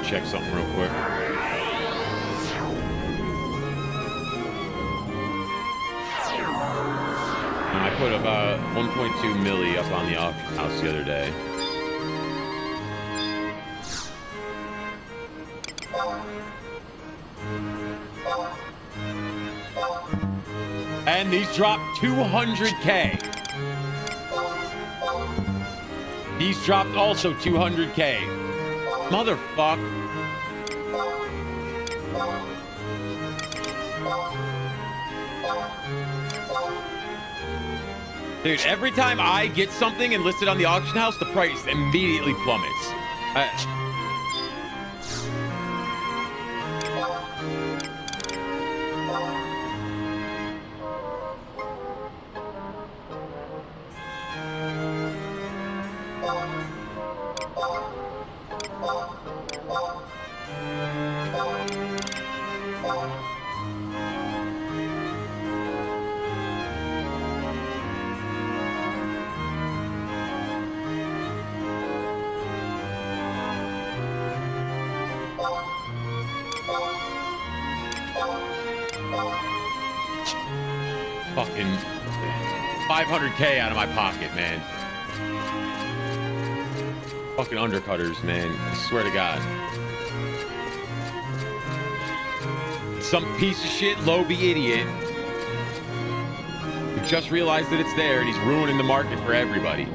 Check something real quick. I put about 1.2 milli up on the auction house the other day. And these dropped 200K. These dropped also 200K. Motherfuck. Dude, every time I get something and list it on the auction house, the price immediately plummets. Fucking 500K out of my pocket, man. Fucking undercutters, man. I swear to God. Some piece of shit, Loby idiot, who just realized that it's there and he's ruining the market for everybody.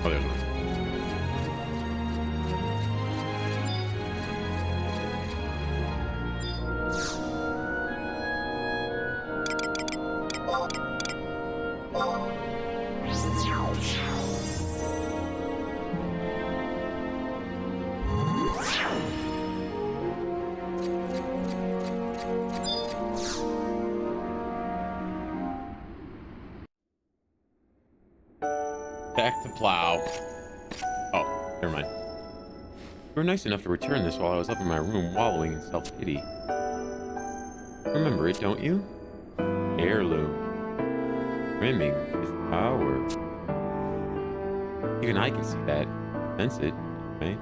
Oh, there's one. Back to plow. Oh, never mind. You were nice enough to return this while I was up in my room wallowing in self-pity. Remember it, don't you? Heirloom. Brimming with power. Even I can see that. Sense it, right?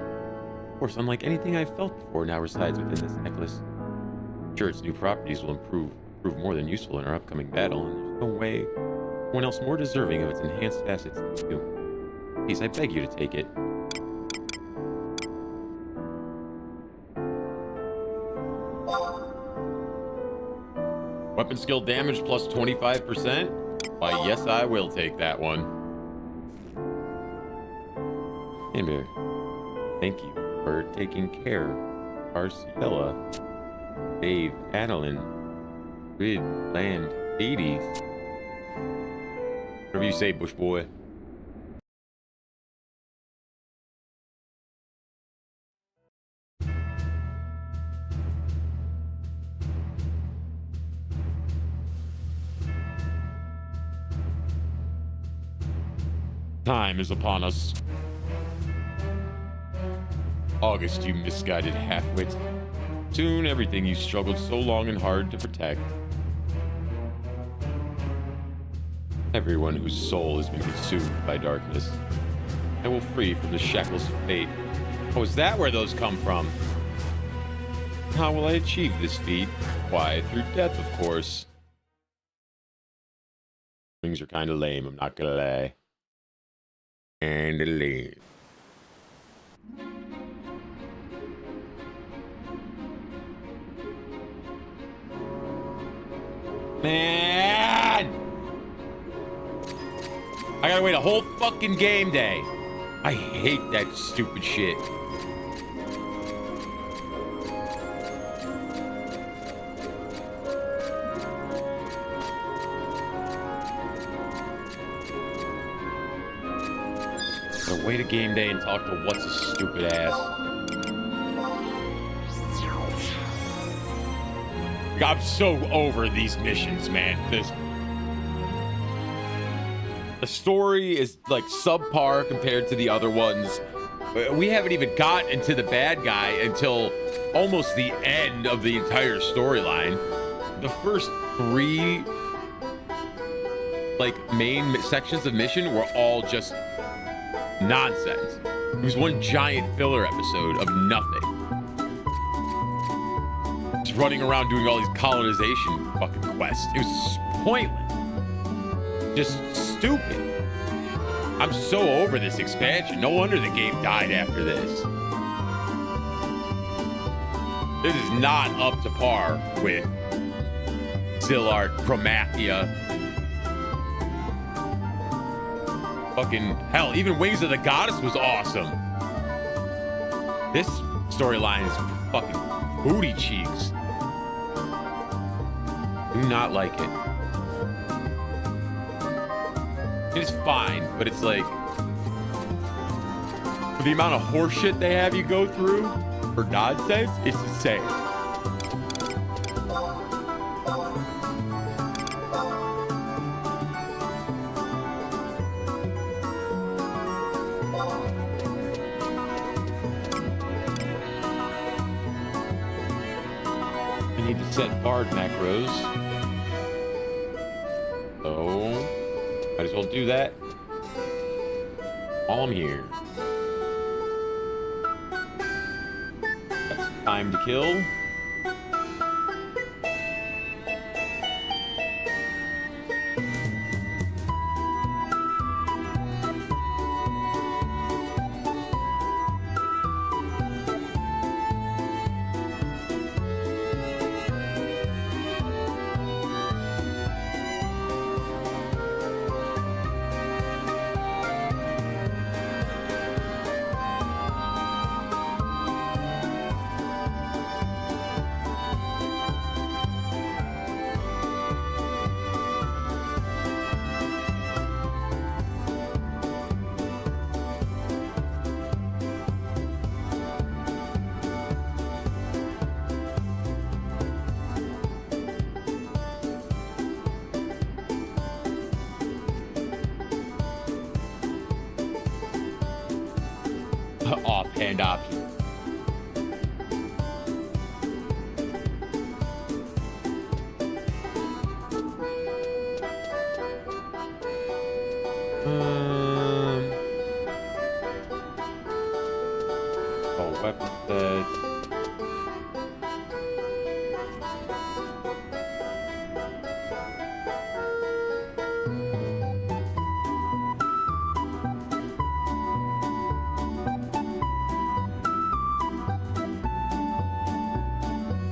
Of course, unlike anything I've felt before, now resides within this necklace. Sure, its new properties will prove more than useful in our upcoming battle, and there's no way anyone else more deserving of its enhanced facets than you. Please, I beg you to take it. Weapon skill damage plus 25%? Why, yes, I will take that one. Amber, thank you for taking care of Arciella, Dave, Adeline, Grid, Land, Hades. Whatever you say, Bush boy. Time is upon us. August, you misguided half-wit. Soon everything you struggled so long and hard to protect. Everyone whose soul has been consumed by darkness, I will free from the shackles of fate. Oh, is that where those come from? How will I achieve this feat? Why, through death, of course. Things are kind of lame, I'm not gonna lie. And lame. Man! I gotta wait a whole fucking game day. I hate that stupid shit. Gotta wait a game day and talk to what's a stupid ass. I'm so over these missions, man. The story is like subpar compared to the other ones. We haven't even gotten to the bad guy until almost the end of the entire storyline. The first 3 like main sections of mission were all just nonsense. It was one giant filler episode of nothing. Just running around doing all these colonization fucking quests. It was pointless. Just stupid. I'm so over this expansion. No wonder the game died after this. This is not up to par with Zillard, Chromathia. Fucking hell, even Wings of the Goddess was awesome. This storyline is fucking booty cheeks. Do not like it. It's fine, but it's like for the amount of horseshit they have you go through, for God's sakes, it's insane. set guard macros. So, might as well do that while I'm here. Got some time to kill. Offhand option. Oh, weapon sets.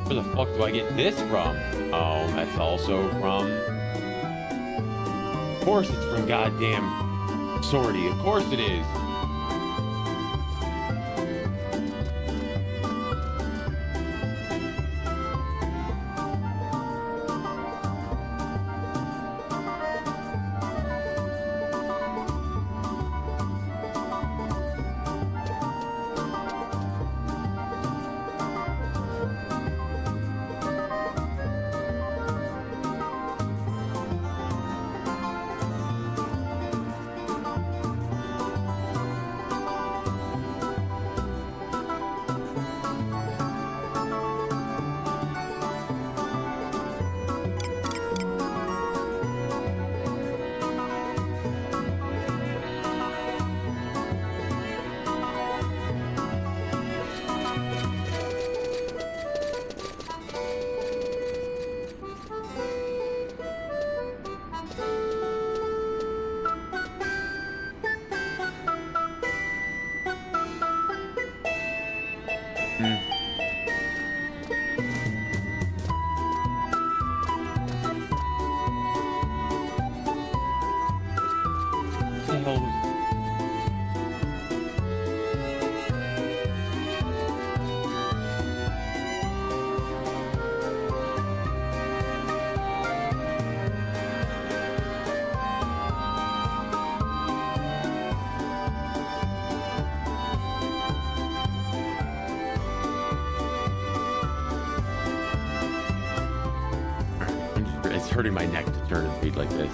Where the fuck do I get this from? Oh, that's also from... Of course it's from goddamn Sortie. Of course it is. It's hurting my neck to turn and read like this.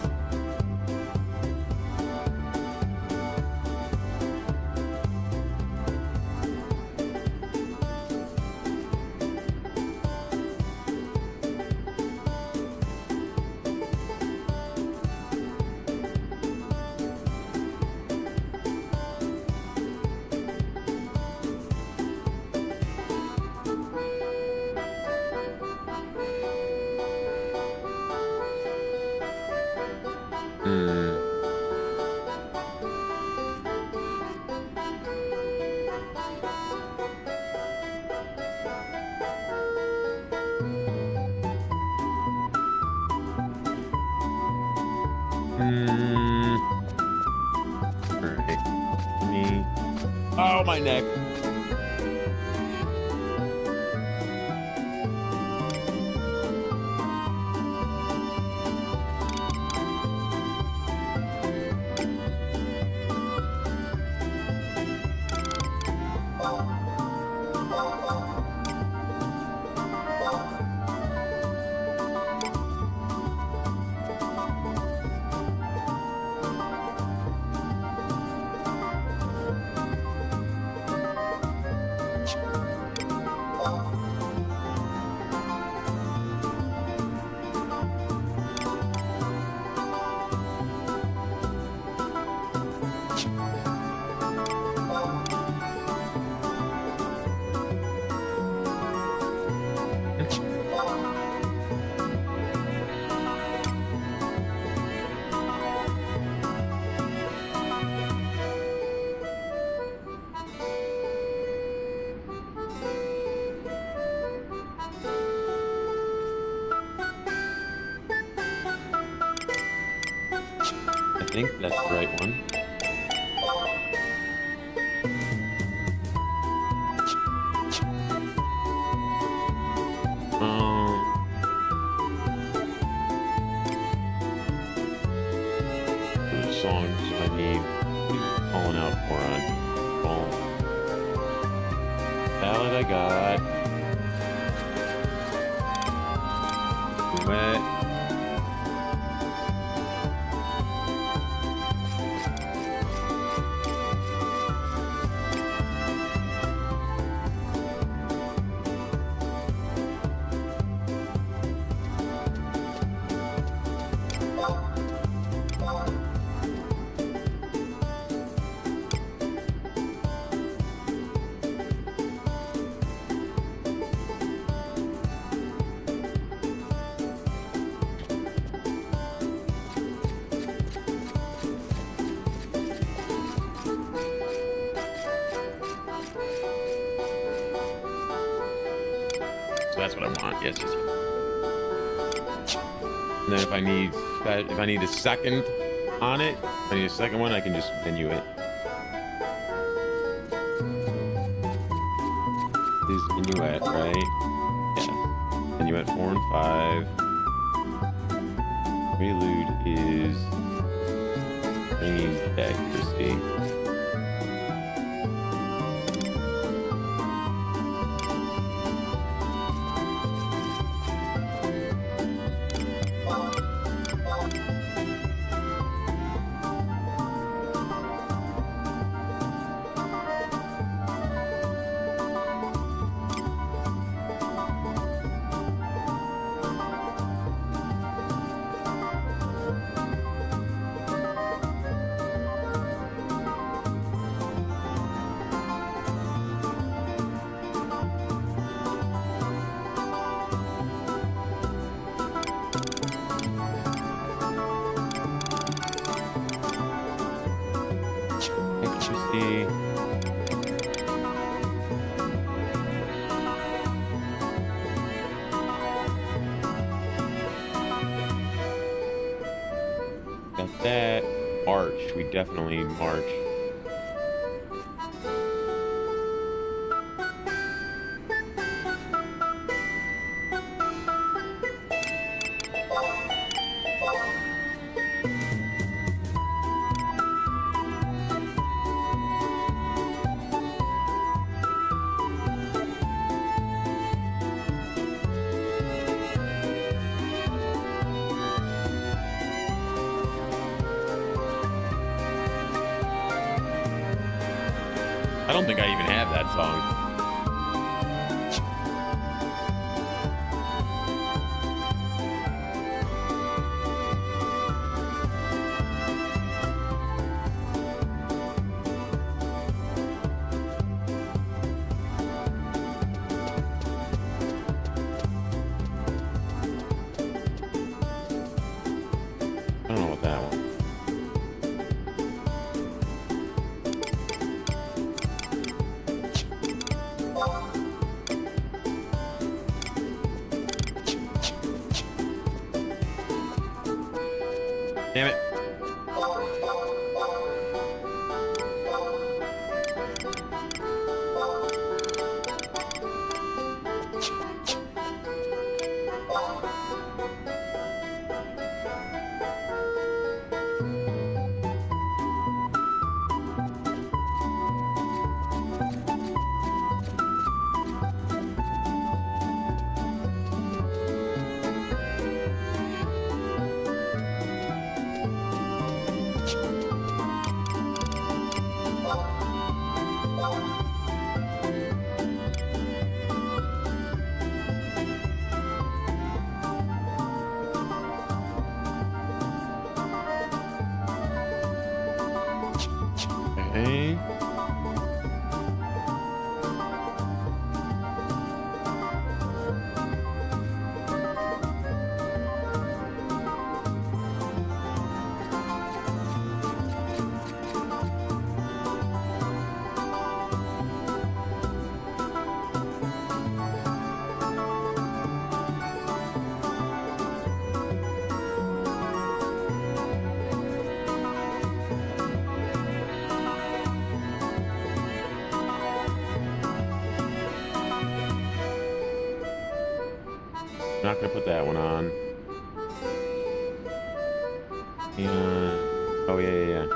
Oh, my neck. think that's the right one. The songs I need calling out for on phone. Ballad I got. Wet. So that's what I want. Yes, yes, yes. And then if I need a second on it, if I need a second one, I can just menu it. Is minuet, right? Yeah. Minuet 4 and 5. Prelude is range accuracy. Got that. March. We definitely need March. I don't think I even have that song. I don't know what that one. Damn it. Okay. Not gonna put that one on. And oh yeah.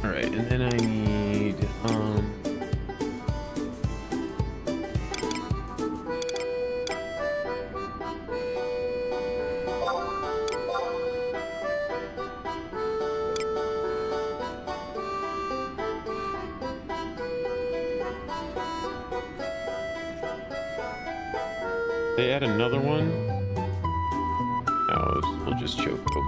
Alright, and then I need, they add another one? No, we'll just choke those.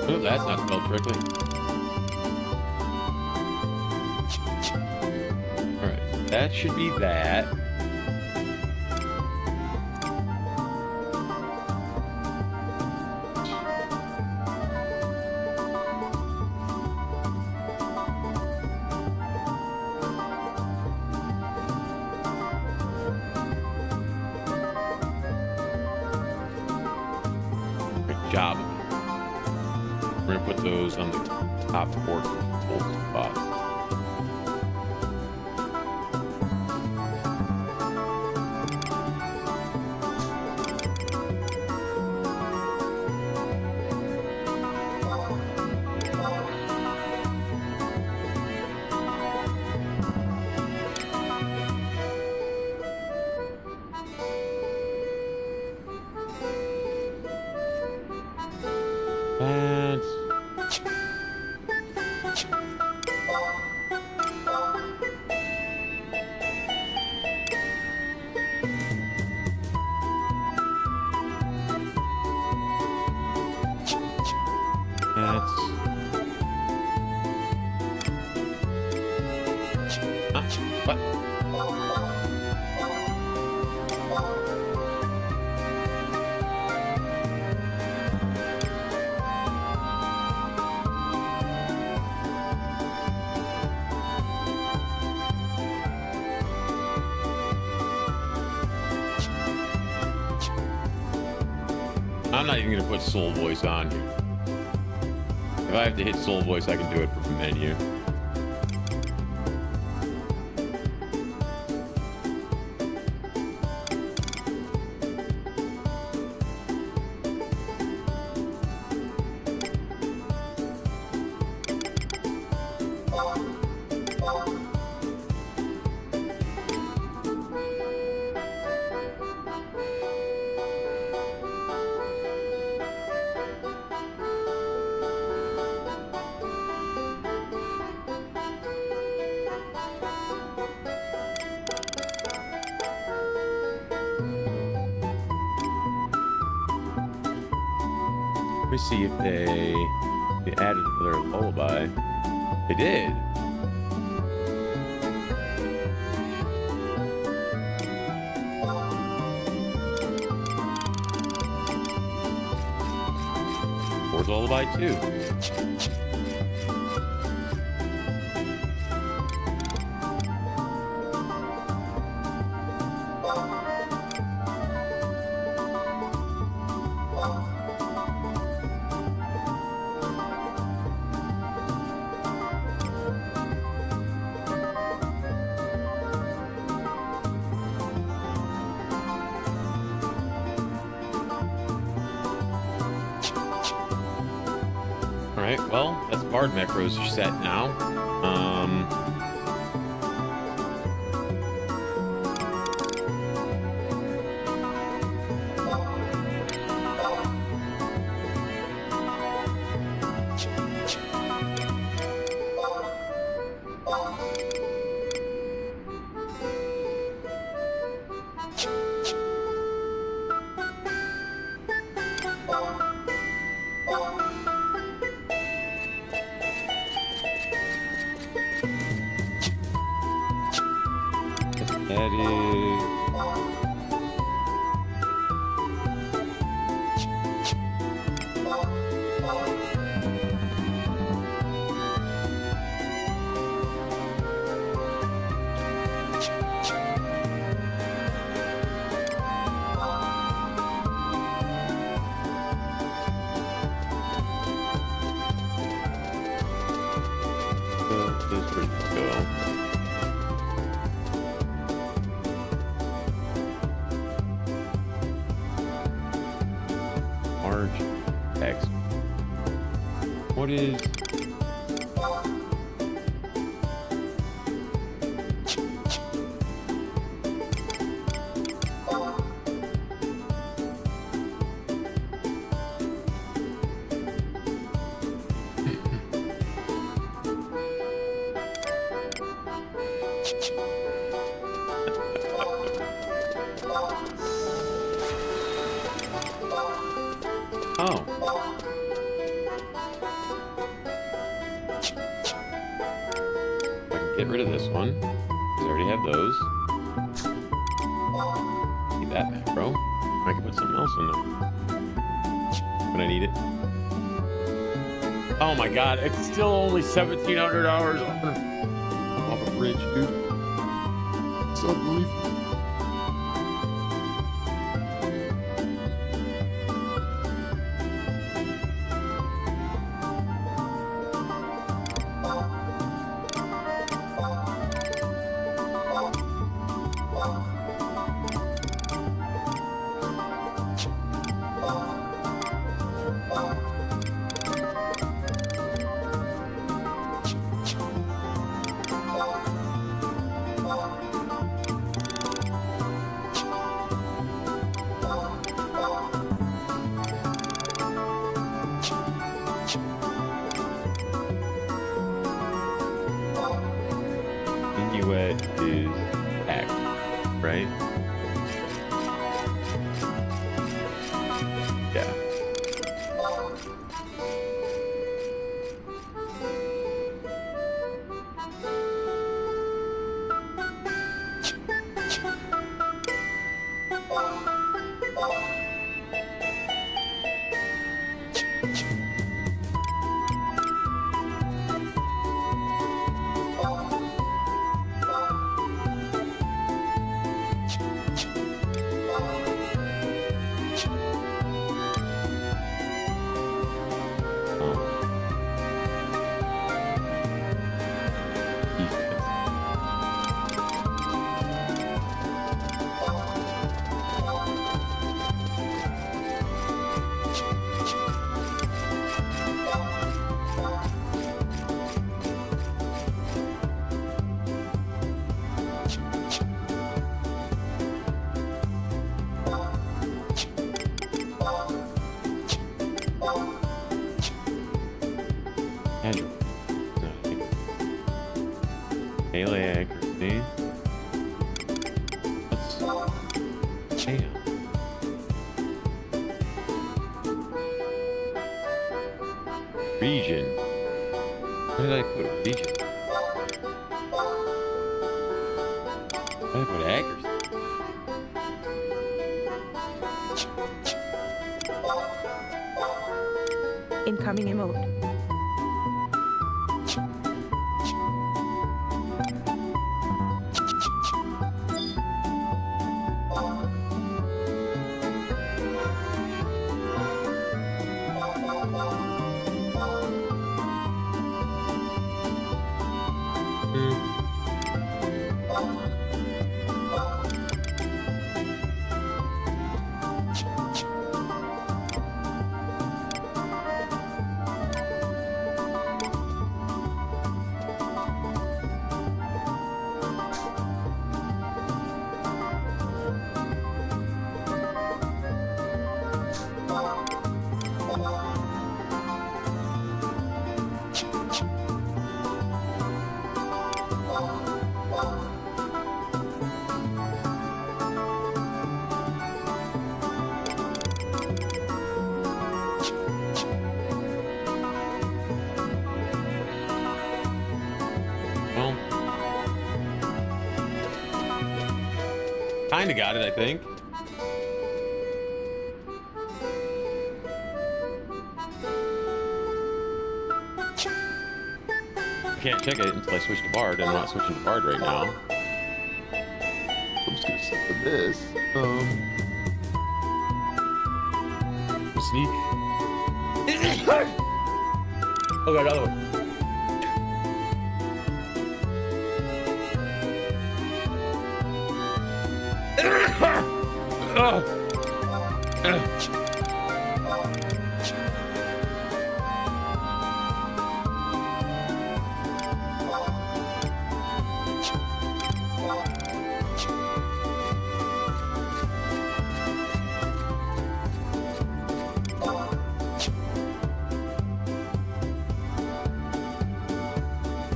Oh, that's not spelled correctly. Alright, that should be that. Great job. We're gonna put those on the top four spots. What? I'm not even gonna put soul voice on here. If I have to hit soul voice, I can do it from the menu. Let me see if they added another lullaby. They did. Or lullaby too. right, well, that's Bard macros are set now. That is... This is pretty cool. Large text. What is... Oh. I can get rid of this one, because I already have those. Need that macro. I can put something else in there when I need it. Oh my god, it's still only 1,700 hours off a bridge, dude. It's unbelievable. Inuit is act, right? Yeah. Agile. Melee accuracy. Let's... Damn. Region. Where did I put a region? Where did I put accuracy? Incoming emote. Kind of got it, I think. I can't check it until I switch to Bard, and I'm not switching to Bard right now. I'm just gonna sit for this. Sneak. Oh, got another one.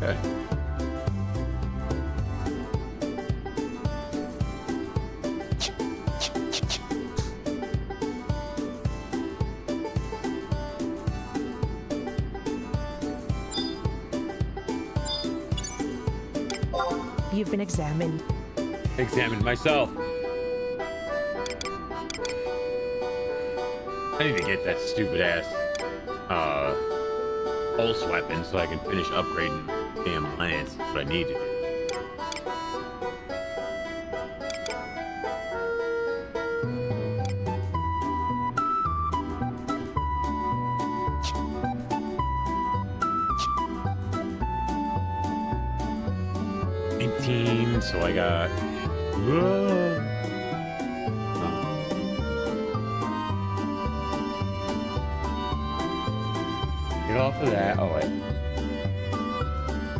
Okay. You've been examined. Examined myself. I need to get that stupid ass pulse weapon so I can finish upgrading damn lance. That's what I need to do. So I got get off of that. Oh wait,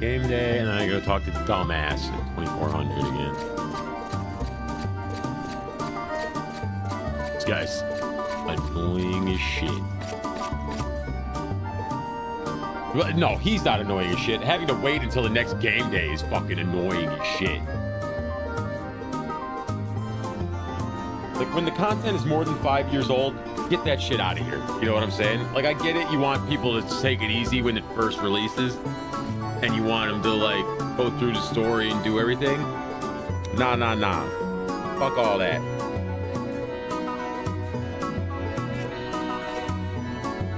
game day, and then I go talk to dumbass at 2400 again. This guy's annoying as shit. No, he's not annoying as shit. Having to wait until the next game day is fucking annoying as shit. Like, when the content is more than 5 years old, get that shit out of here. You know what I'm saying? Like, I get it. You want people to take it easy when it first releases. And you want them to, like, go through the story and do everything. Nah. Fuck all that.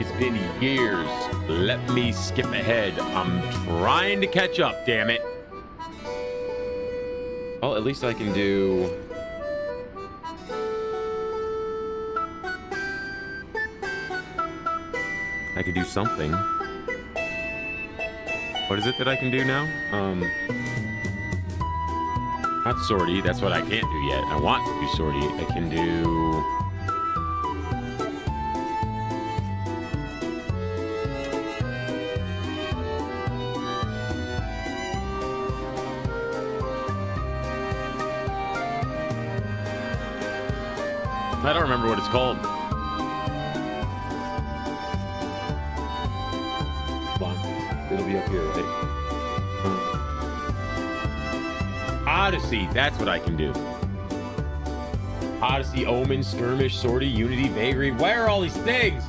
It's been years. Let me skip ahead. I'm trying to catch up, damn it. Well, at least I can do... I could do something. What is it that I can do now? Not sortie. That's what I can't do yet. I want to do sortie. I can do... I don't remember what it's called. It'll be up here, right? Odyssey, that's what I can do. Odyssey, Omen, Skirmish, Sortie, Unity, Vagary. Where are all these things?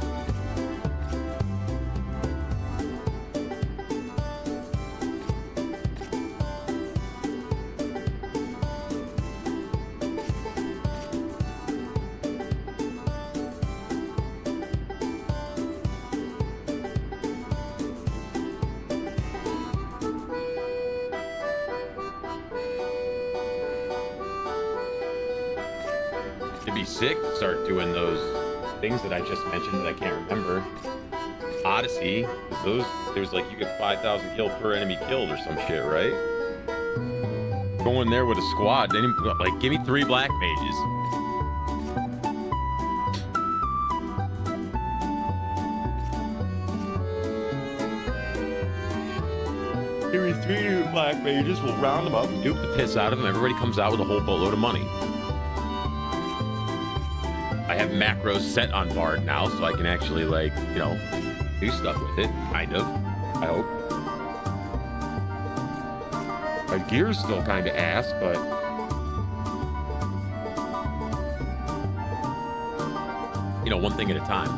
It'd be sick to start doing those things that I just mentioned that I can't remember. Odyssey, those, there's like, you get 5,000 kill per enemy killed or some shit, right? Go in there with a squad, then like, give me 3 black mages. Give me 3 black mages, we'll round them up, dupe the piss out of them, everybody comes out with a whole boatload of money. I have macros set on Bard now, so I can actually, like, you know, do stuff with it, kind of, I hope. My gear's still kind of ass, but... you know, one thing at a time.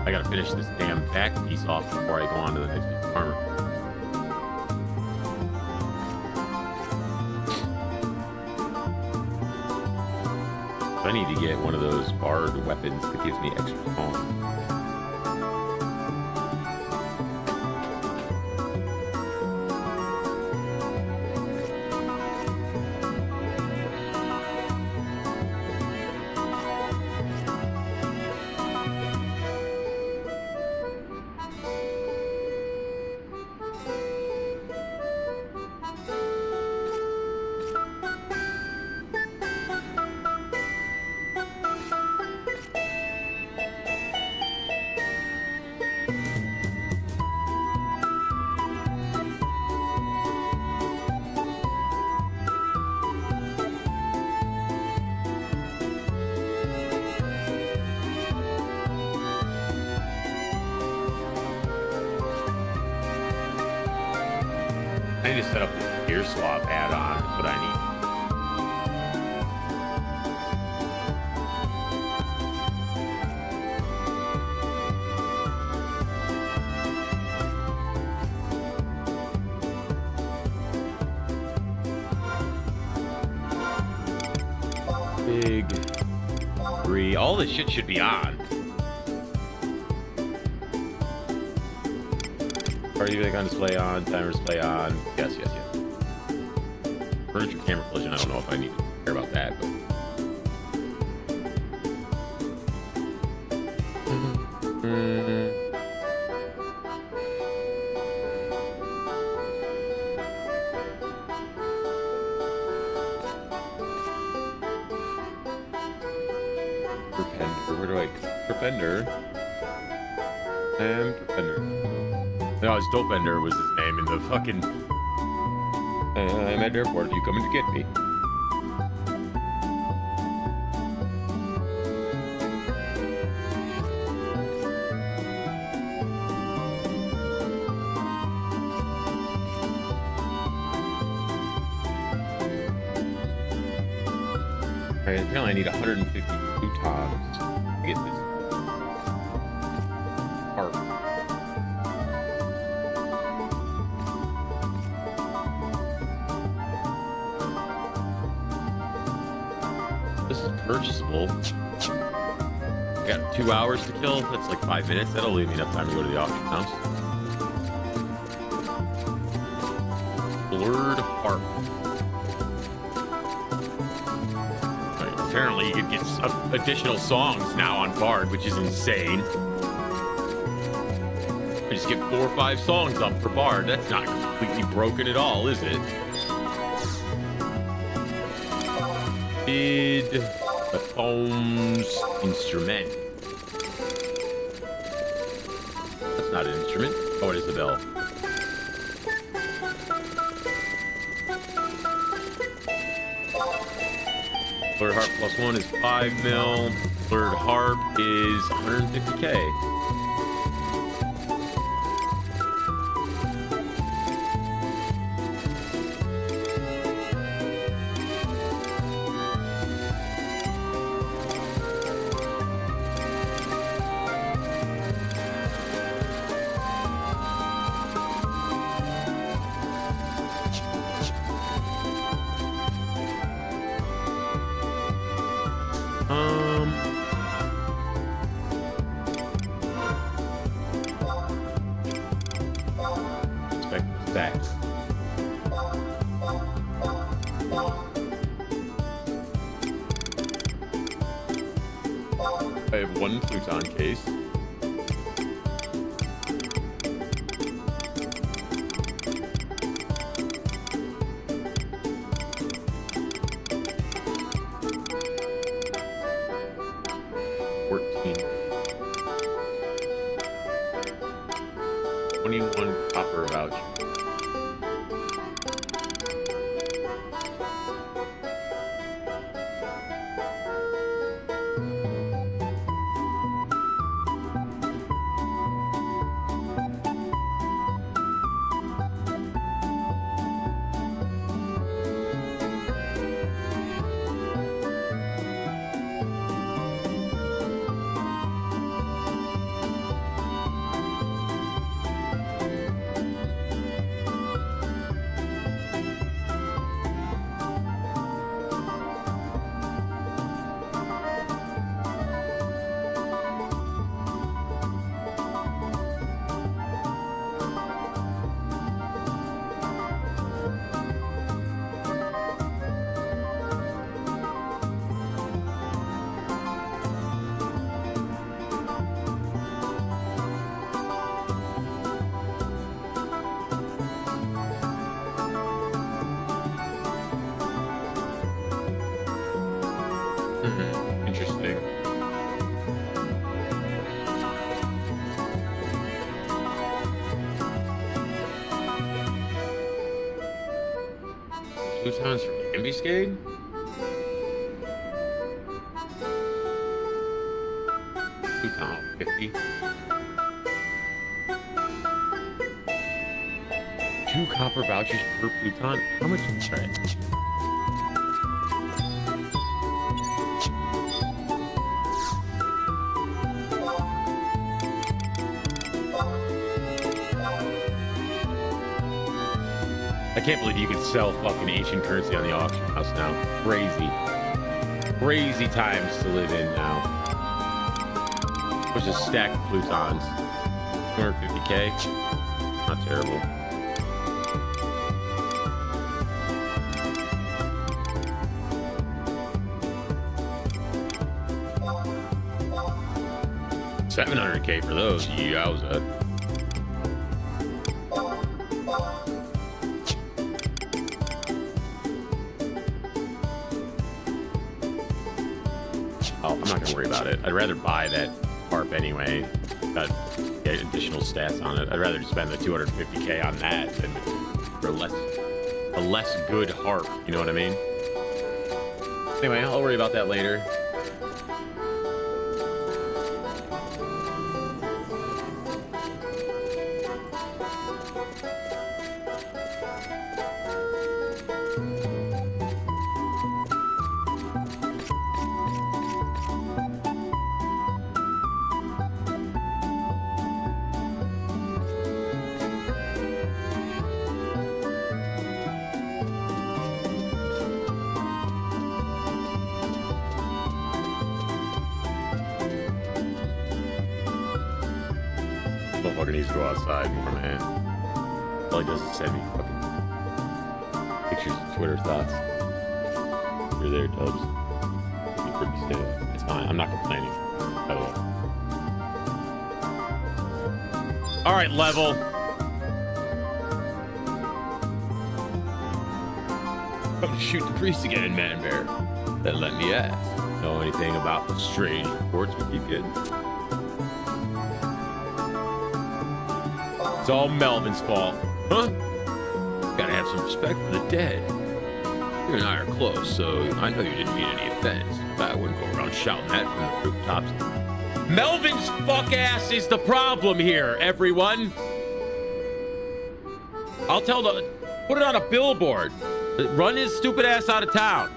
I gotta finish this damn back piece off before I go on to the next piece of armor. I need to get one of those barred weapons that gives me extra song. I need to set up this gear swap add-on. That's what I need. Big 3. All this shit should be on. Party music on display on, timer display on. Yes, yes, yes. Furniture camera collision. I don't know if I need to care about that, but. Where do I? Perpender. And Perpender. No, it's Dopender was his name in the fucking. I'm at the airport. Are you coming to get me? Alright, apparently I need 150 plutons to get this part. This is purchasable. I got 2 hours to kill. That's like 5 minutes. That'll leave me enough time to go to the auction house. Blurred Harp. Apparently you can get additional songs now on Bard, which is insane. I just get 4 or 5 songs up for Bard. That's not completely broken at all, is it? Bid the phone's instrument. That's not an instrument. Oh, it is the bell. Blurred Harp +1 is 5 mil. Blurred Harp is 150K. I have 1 Pluton case. $21 copper voucher. Plutons from Ambuscade? Pluton 50. 2 copper vouchers per Pluton? How much is that? I can't believe you can sell fucking ancient currency on the auction house now. Crazy. Crazy times to live in now. There's a stack of Plutons. 250k. Not terrible. $700k for those. Yowza. Oh, I'm not gonna worry about it. I'd rather buy that harp anyway. Get additional stats on it. I'd rather spend the 250k on that than for a less good harp. You know what I mean? Anyway, I'll worry about that later. Motherfucker needs to go outside more, man. All he does is send me fucking pictures of Twitter thoughts. You're there, Dubs. You pretty stale. It's fine. I'm not complaining. By the way. All right, level. Come to shoot the priest again, Man Bear. Then let me ask. Know anything about the strange reports we keep getting? It's all Melvin's fault. Huh? Gotta have some respect for the dead. You and I are close, so I know you didn't mean any offense. But I wouldn't go around shouting that from the rooftops. Melvin's fuck ass is the problem here, everyone. I'll tell the... Put it on a billboard. Run his stupid ass out of town.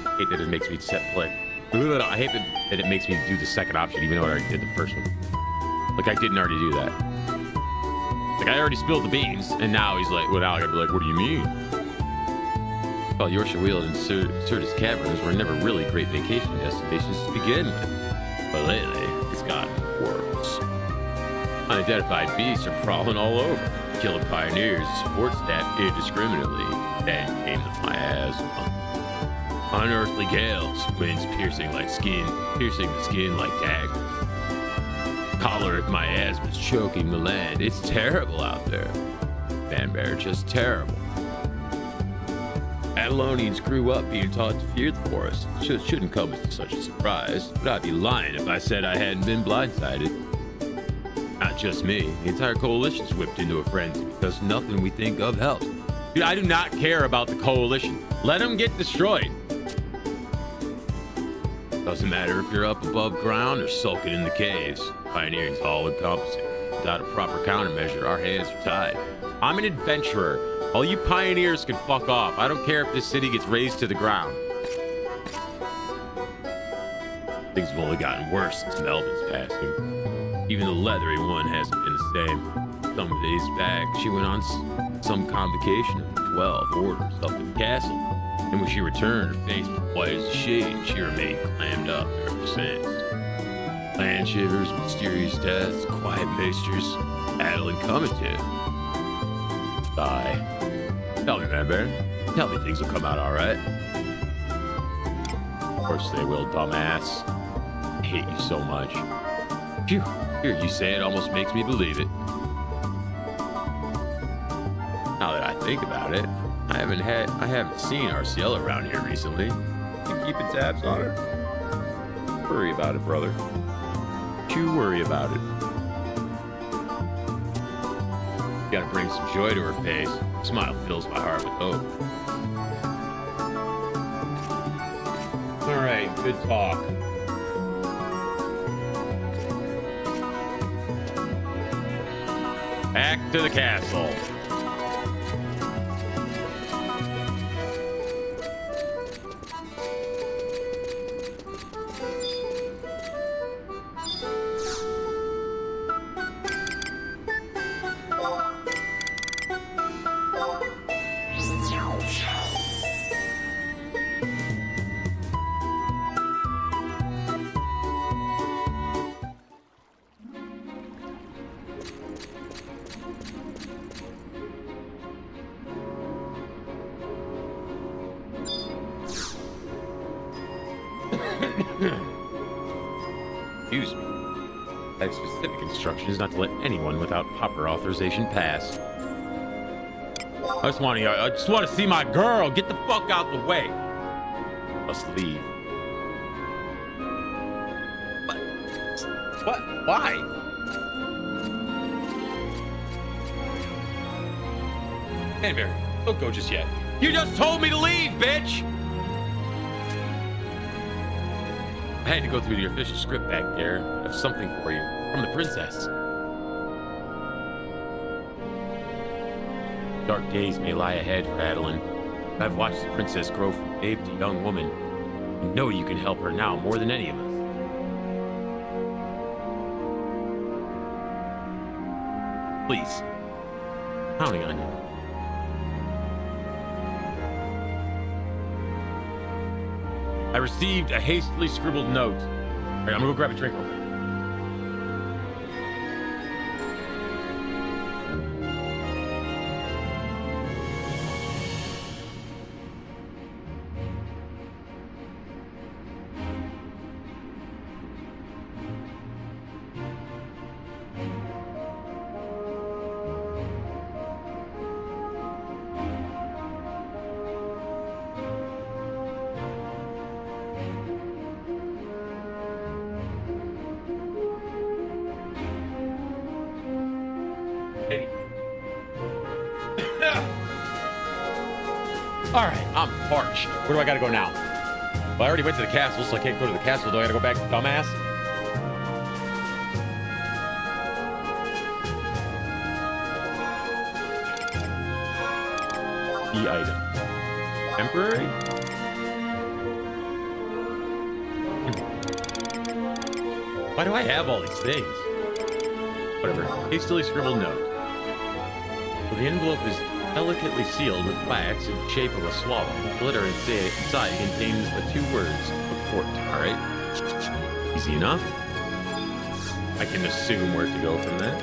I hate that it makes me set play. I hate that it makes me do the second option, even though I already did the first one. Like, I didn't already do that. Like, I already spilled the beans, and now he's like, well, now I gotta be like, what do you mean? Well, Yorkshire Weald and Sirtis Caverns were never really great vacation destinations to begin with. But lately, it's gotten worse. Unidentified beasts are crawling all over, killing pioneers and support staff indiscriminately. Then came my asthma. Unearthly gales, winds piercing the skin like daggers. Choleric miasmas choking the land. It's terrible out there. Man Bear, just terrible. Adelonians grew up being taught to fear the forest. Shouldn't come as such a surprise, but I'd be lying if I said I hadn't been blindsided. Not just me. The entire coalition's whipped into a frenzy because nothing we think of helps. Dude, I do not care about the coalition. Let them get destroyed. Doesn't matter if you're up above ground or sulking in the caves. Pioneering's all-encompassing. Without a proper countermeasure, our hands are tied. I'm an adventurer. All you pioneers can fuck off. I don't care if this city gets razed to the ground. Things have only gotten worse since Melvin's passing. Even the leathery one hasn't been the same. Some days back, she went on some convocation of the 12 orders up at the castle. And when she returned, her face was white as a sheet, and she remained clammed up ever since. Land shivers, mysterious deaths, quiet maesters, Adoulin coming to. Sigh. Tell me, Man Bear. Tell me things will come out all right. Of course they will, dumbass. I hate you so much. Phew. Hear you say it almost makes me believe it. Now that I think about it, I haven't seen RCL around here recently. You keeping tabs on her? Worry about it, brother. You worry about it. Gotta bring some joy to her face. Smile fills my heart with hope. All right, good talk. Back to the castle. Excuse me. I have specific instructions not to let anyone without proper authorization pass. I just want to see my girl. Get the fuck out the way. Must leave. What? Why? Danbury, don't go just yet. You just told me to leave, bitch! I had to go through the official script back there. I have something for you from the princess. Dark days may lie ahead for Adoulin. I've watched the princess grow from babe to young woman. I know you can help her now more than any of us. Please, counting on you. I received a hastily scribbled note. All right, I'm gonna go grab a drink real quick. All right, I'm parched. Where do I gotta go now? Well, I already went to the castle, so I can't go to the castle. Do I gotta go back, dumbass? Key item. Temporary? Why do I have all these things? Whatever. Hastily scribbled note. Well, the envelope is delicately sealed with wax in the shape of a swallow. The letter inside contains the 2 words, "report." All right. Easy enough. I can assume where to go from there.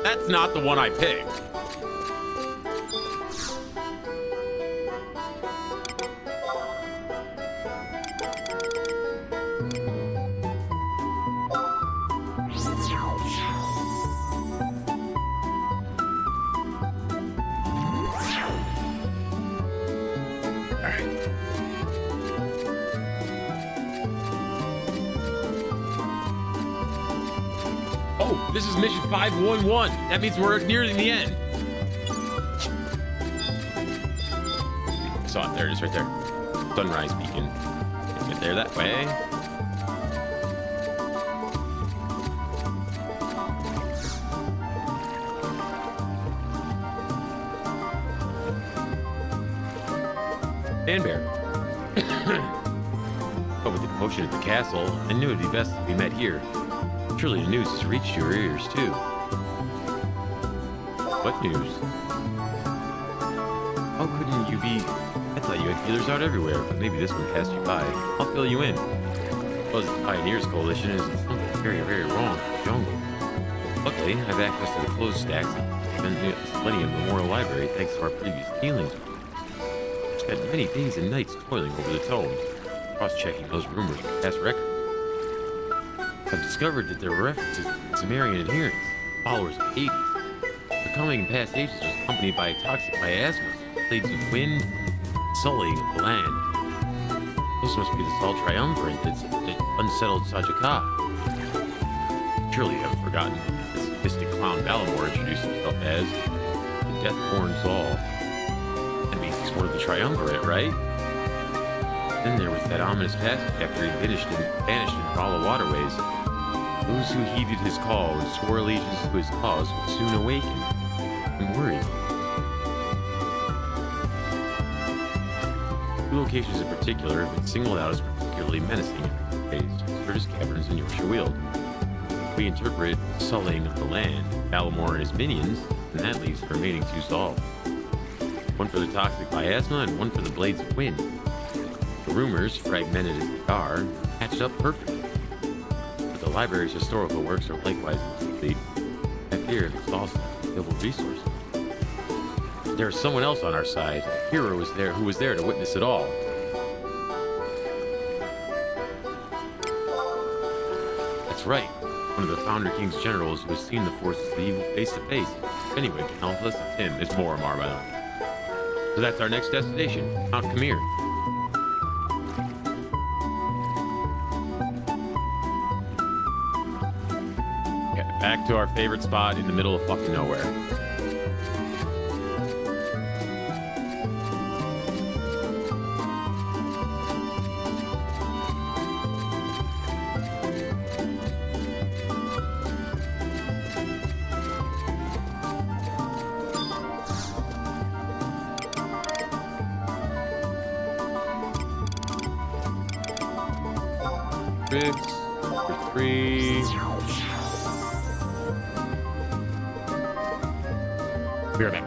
That's not the one I picked. Oh, this is mission 511. That means we're nearing the end. I saw it. There it is right there. Sunrise beacon. Get there that way. Danbury. But with the commotion at the castle, I knew it'd be best if we met here. Surely the news has reached your ears, too. What news? How couldn't you be... I thought you had feelers out everywhere, but maybe this one passed you by. I'll fill you in. Well, the Pioneers Coalition is something very, very wrong in the jungle. Luckily, I have access to the closed stacks and plenty of Memorial Library thanks to our previous dealings. I've spent many days and nights toiling over the tome. cross-checking those rumors with past records, I've discovered that there were references to Sumerian adherents, followers of Hades. Their coming in past ages was accompanied by toxic miasmas, blades of wind, sullying of the land. This must be the Sol Triumvirate that's unsettled Sajika. Surely you haven't forgotten this mystic clown Balamor introduced himself as the Deathborn Sol. That means he's one of the Triumvirate, right? Then there was that ominous passage after he vanished into all the waterways. Those who heeded his call and swore allegiance to his cause would soon awaken. I'm worried. Two locations in particular have been singled out as particularly menacing in days: Curtis Caverns and Yorsha Weald. We interpret sullying of the land, Balamor and his minions, and that leaves the remaining two solved. One for the toxic miasma and one for the blades of wind. The rumors, fragmented as they are, matched up perfectly. But the library's historical works are likewise incomplete. I fear it's also a valuable resource. There is someone else on our side. A hero was there who was there to witness it all. That's right. One of the Founder King's generals who has seen the forces of evil face to face. If anyone can help us, it's him. It's Moramar, by the way. So that's our next destination, Mount Khmer. Back to our favorite spot in the middle of fucking nowhere. Ribs, number 3. Be right back.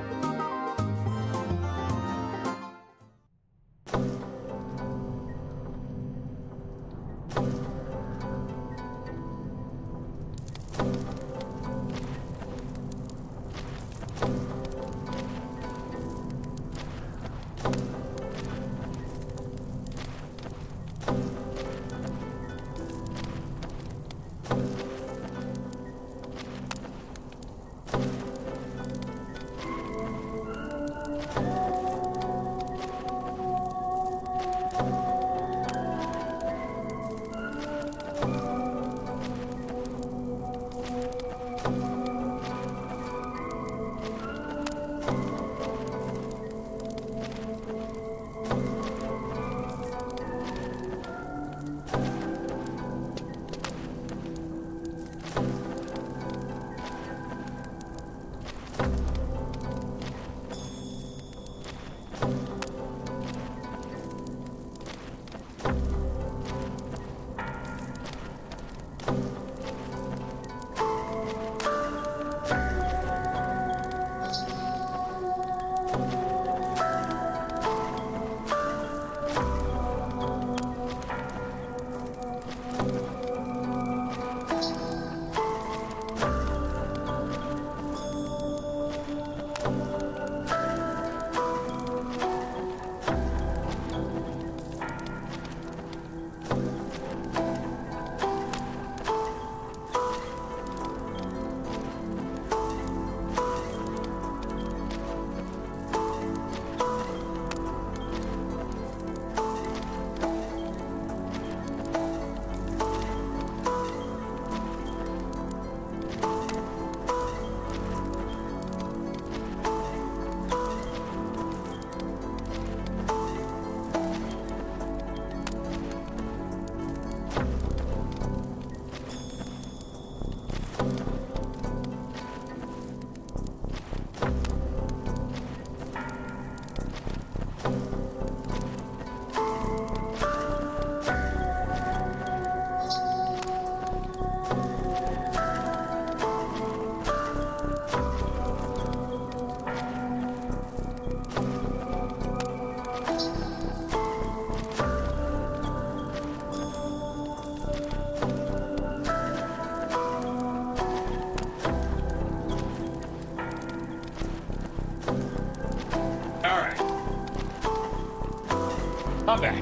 I'm back.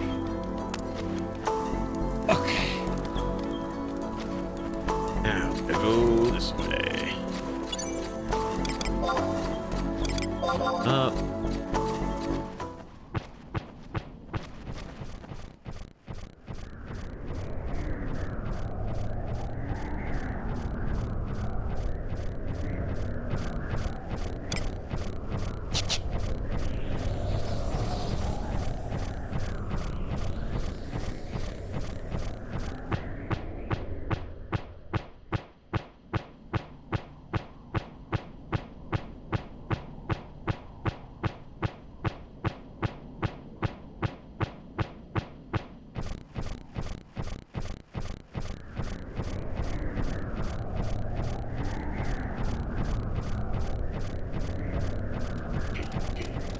this way.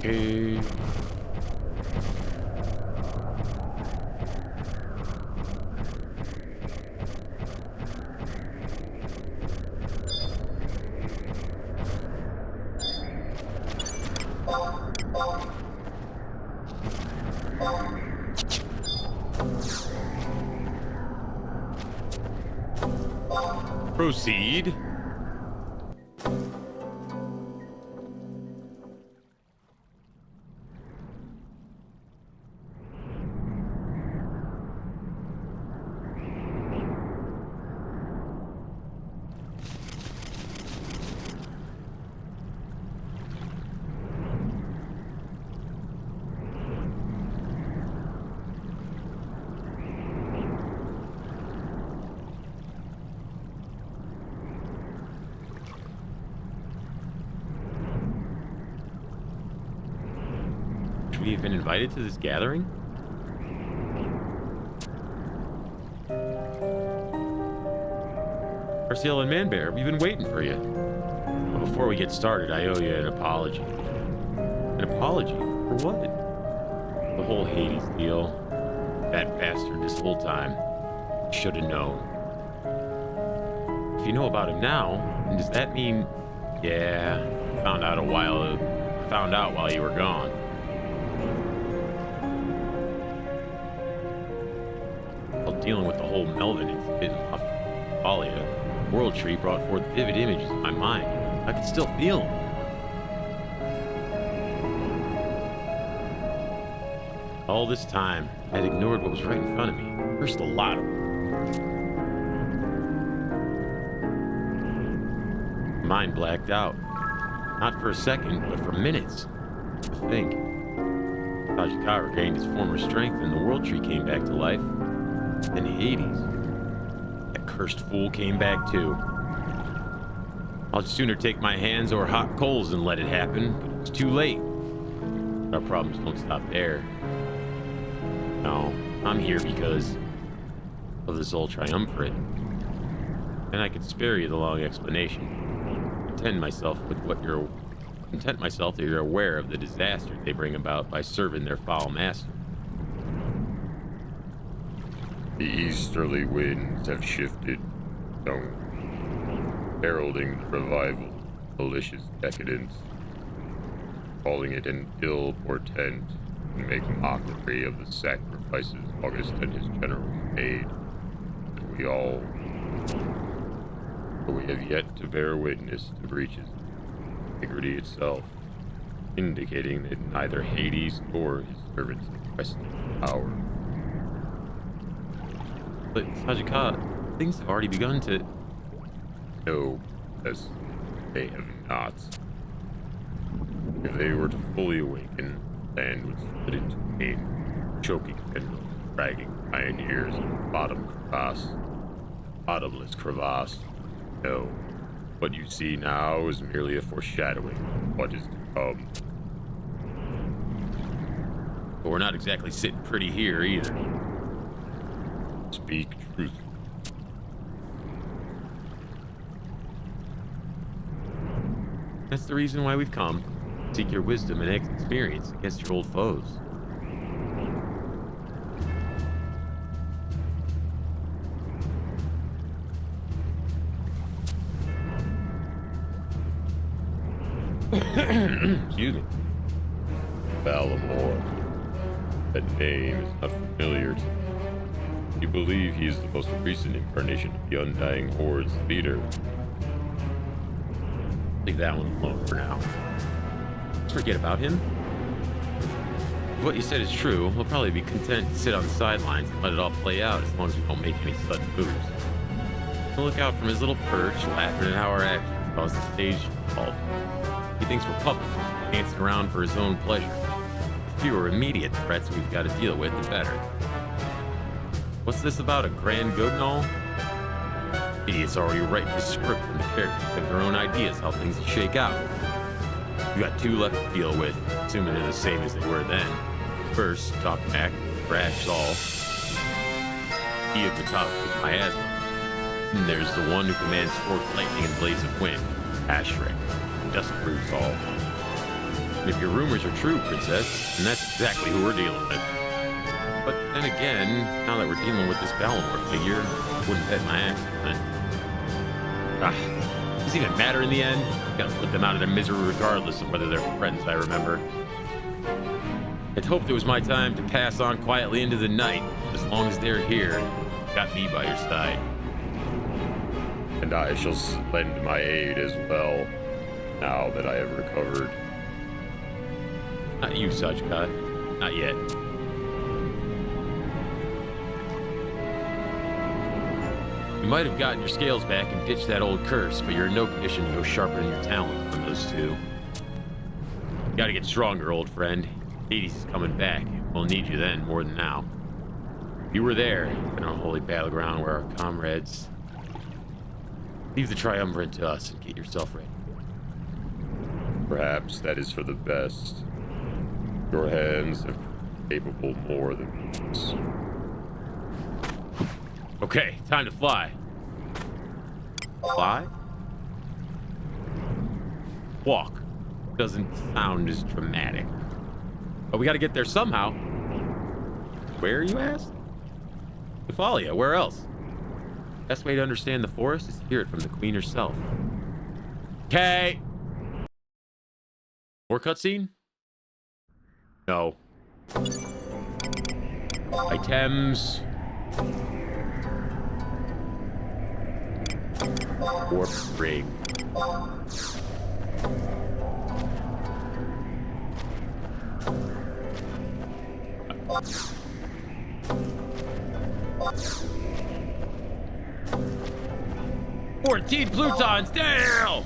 Okay. Proceed. We've been invited to this gathering? Arcel and Manbear, we've been waiting for you. Well, before we get started, I owe you an apology. An apology? For what? The whole Hades deal. That bastard this whole time. Should have known. If you know about him now, then does that mean... Yeah, found out while you were gone. Dealing with the whole Melvin incident in Thalia, World Tree brought forth vivid images in my mind. I could still feel them. All this time, I'd ignored what was right in front of me. Cursed a lot of them. Mind blacked out. Not for a second, but for minutes. To think. Tajika regained his former strength and the World Tree came back to life. Then Hades. That cursed fool came back too. I'll sooner take my hands over hot coals than let it happen, but it's too late. Our problems don't stop there. No, I'm here because of this old triumvirate. And I could spare you the long explanation. Content myself that you're aware of the disaster they bring about by serving their foul master. The easterly winds have shifted tone, heralding the revival of malicious decadence, calling it an ill portent, and make mockery of the sacrifices August and his generals made. But we have yet to bear witness to breaches of integrity itself, indicating that neither Hades nor his servants have questioned power. But, Tajika, things have already begun to... No, as they have not. If they were to fully awaken, land would split into pain, choking generals, dragging pioneers in the bottomless crevasse. No, what you see now is merely a foreshadowing of what is to come. But we're not exactly sitting pretty here either. Speak truth. That's the reason why we've come. Seek your wisdom and experience against your old foes. Excuse me. Valamore. That name is not familiar to me. You believe he is the most recent incarnation of the Undying Horde's leader. Leave that one alone for now. Let's forget about him. If what you said is true, we'll probably be content to sit on the sidelines and let it all play out as long as we don't make any sudden moves. He'll look out from his little perch, laughing at how our actions cause the stage to fall. He thinks we're puppets, dancing around for his own pleasure. The fewer immediate threats we've got to deal with, the better. What's this about a grand good and all? Idiots already writing the script and the characters have their own ideas how things will shake out. We got two left to deal with, assuming they're the same as they were then. First, Talk Back, Crash Saul. He of the top with miasma. And there's the one who commands forked lightning and blades of wind, Ashrick, Dust Brews all. And if your rumors are true, Princess, then that's exactly who we're dealing with. But then again, now that we're dealing with this Ballamore figure, I wouldn't bet my axe on it. Does it even matter in the end? Gotta put them out of their misery regardless of whether they're friends, I remember. I'd hoped it was my time to pass on quietly into the night. As long as they're here, got me by your side. And I shall lend my aid as well, now that I have recovered. Not you, Sajka. Not yet. You might have gotten your scales back and ditched that old curse, but you're in no condition to go sharpening your talent on those two. You gotta get stronger, old friend. Hades is coming back. We'll need you then more than now. You were there in our holy battleground where our comrades... Leave the triumvirate to us and get yourself ready. Perhaps that is for the best. Your hands are capable more than this. Okay, time to fly. Fly? Walk. Doesn't sound as dramatic. But we gotta get there somehow. Where, you ask? Nephalia, where else? Best way to understand the forest is to hear it from the queen herself. Okay. More cutscene? No. Items. Warp rig. "14 plutons down!"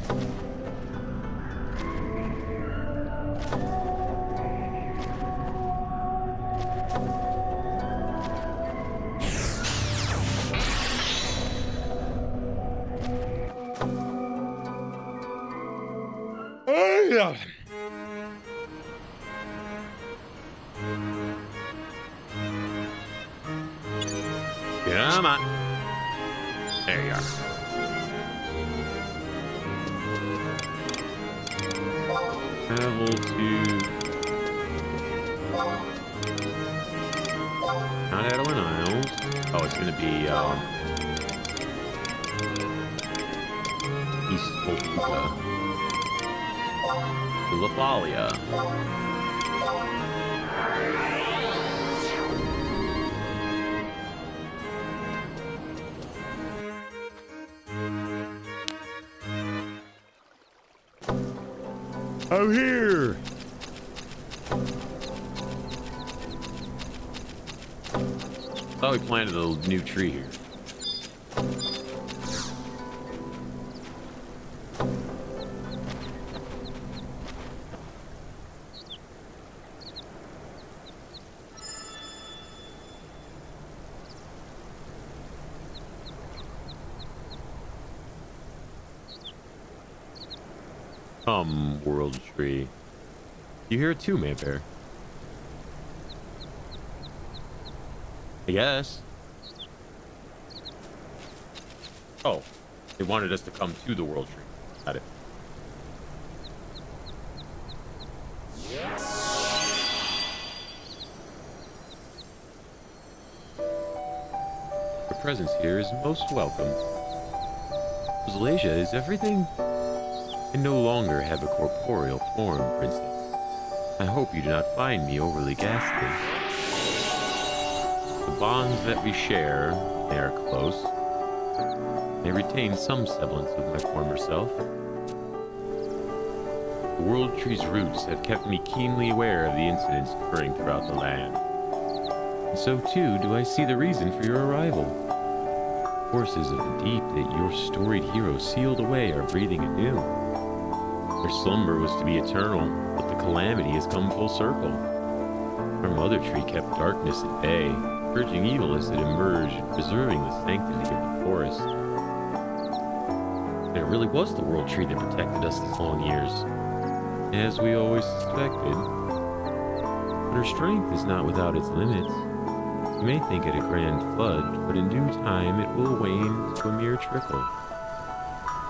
Come on. There you are. Travel to... Not Adoulin Isles. Oh, it's gonna be, East Toluca. To Nephalia. I'm here! Thought we planted a new tree here. World tree. You hear it too, Mayfair? I guess. Oh, they wanted us to come to the world tree. Got it. Your presence here is most welcome. Zalasia, is everything... I no longer have a corporeal form, Princess. I hope you do not find me overly ghastly. The bonds that we share, they are close. They retain some semblance of my former self. World Tree's roots have kept me keenly aware of the incidents occurring throughout the land. And so too do I see the reason for your arrival. Forces of the deep that your storied hero sealed away are breathing anew. Their slumber was to be eternal, but the calamity has come full circle. Our mother tree kept darkness at bay, purging evil as it emerged and preserving the sanctity of the forest. And it really was the world tree that protected us these long years, as we always suspected. But her strength is not without its limits. You may think it a grand flood, but in due time it will wane to a mere trickle.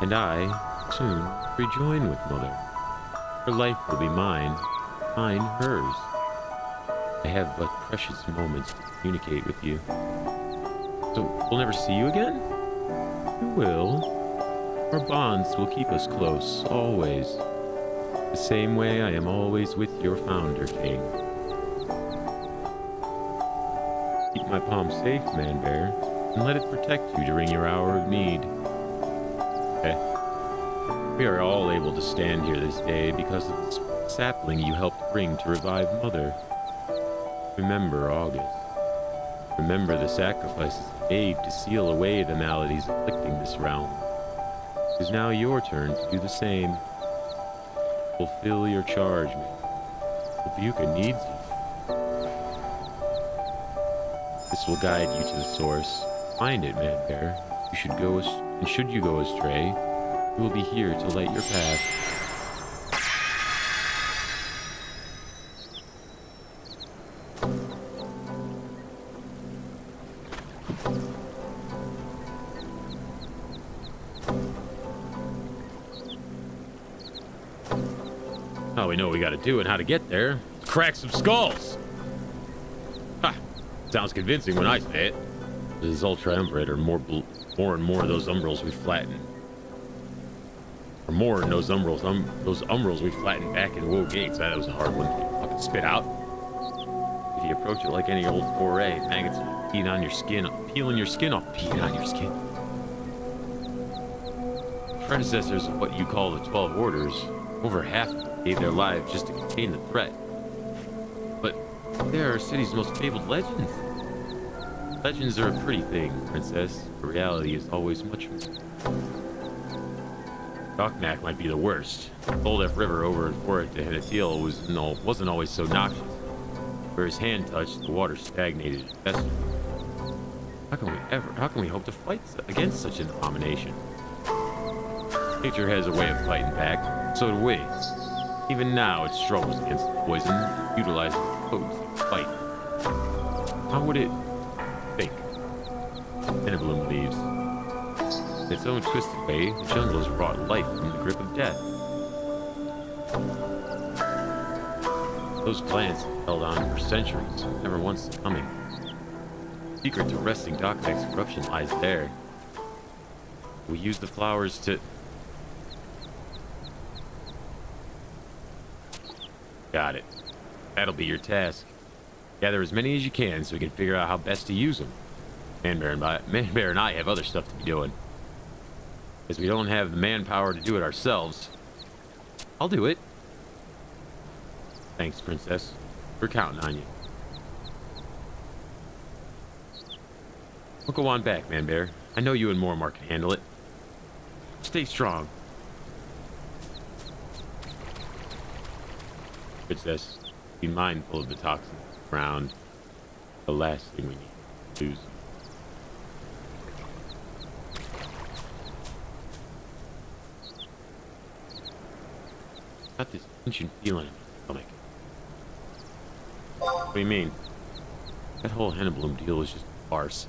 And I, soon, rejoin with Mother. Her life will be mine hers. I have but precious moments to communicate with you. So, we'll never see you again? We will. Our bonds will keep us close, always. The same way I am always with your founder, King. Keep my palm safe, Man-Bear, and let it protect you during your hour of need. We are all able to stand here this day because of the sapling you helped bring to revive Mother. Remember August. Remember the sacrifices made to seal away the maladies afflicting this realm. It is now your turn to do the same. Fulfill your charge, man. Rebuka needs you. This will guide you to the source. Find it, Man-Bear. Should you go astray, we will be here to light your path. Oh, we know what we gotta do and how to get there. Crack some skulls! Ha! Sounds convincing when I say it. This Triumvirate are more and more of those umbrals we flattened. Or more than those umbrals we flattened back in Woe Gates. That was a hard one to fucking spit out. If you approach it like any old foray, maggots will peeing on your skin, peeling your skin off, peeing on your skin. Predecessors of what you call the 12 Orders, over half gave their lives just to contain the threat. But they are our city's most fabled legends. Legends are a pretty thing, Princess. The reality is always much more. Dokmak might be the worst. Old F River over in Forest to Henatiel wasn't always so noxious. Where his hand touched, the water stagnated and festered. How can we hope to fight against such an abomination? Nature has a way of fighting back, so do we. Even now it struggles against the poison, utilizing potency to fight. How would it think? Tenebloom leaves. In its own twisted way, the jungle has brought life from the grip of death. Those plants have held on for centuries, never once succumbing. The secret to arresting Dokmak's corruption lies there. We use the flowers to... Got it. That'll be your task. Gather as many as you can so we can figure out how best to use them. Man-Bear and I have other stuff to be doing. As we don't have the manpower to do it ourselves, I'll do it. Thanks, Princess. We're counting on you. We'll go on back, Man-Bear. I know you and Mormar can handle it. Stay strong. Princess, be mindful of the toxins around. The last thing we need to lose. Got this tension feeling in my stomach. What do you mean? That whole Hennebloom deal is just a farce.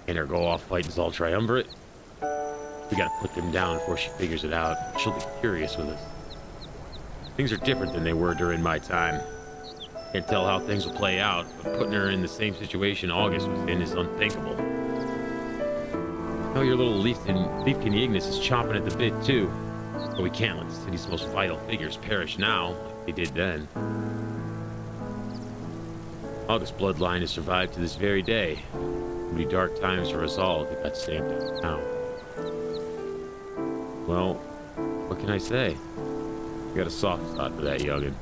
Can't her go off fighting Zal Triumvirate? We gotta put them down before she figures it out. She'll be furious with us. Things are different than they were during my time. Can't tell how things will play out, but putting her in the same situation August was in is unthinkable. Now your little Leafkin Ignis is chomping at the bit too. But we can't let the city's most vital figures perish now, like they did then. August's bloodline has survived to this very day. It'll be dark times for us all if it got stamped out now. Well, what can I say? I got a soft spot for that youngin'.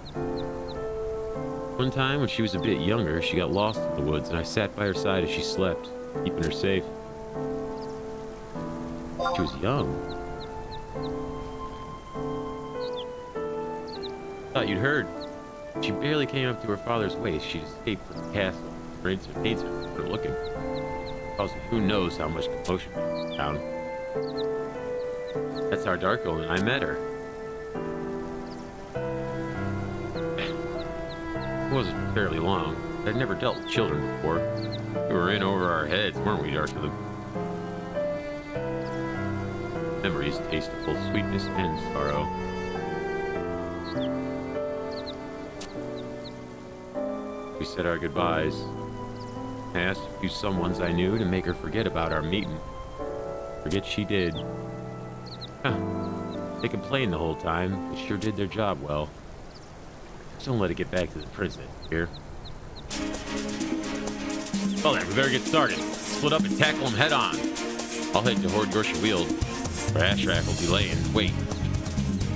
One time, when she was a bit younger, she got lost in the woods, and I sat by her side as she slept, keeping her safe. She was young. Thought you'd heard. She barely came up to her father's waist. She'd escaped from the castle. Prince or needs her for looking. Causing who knows how much commotion in this town. That's our Darko, and I met her. It wasn't fairly long. I'd never dealt with children before. We were in over our heads, weren't we, Darko? Memories taste of both sweetness and sorrow. We said our goodbyes. I asked a few someones I knew to make her forget about our meeting. Forget she did. Huh. They complained the whole time. They sure did their job well. Just don't let it get back to the princess here. Well then, we better get started. Split up and tackle them head on. I'll head to Horde Yorsha Weald, where Ashrak will be laying. Wait.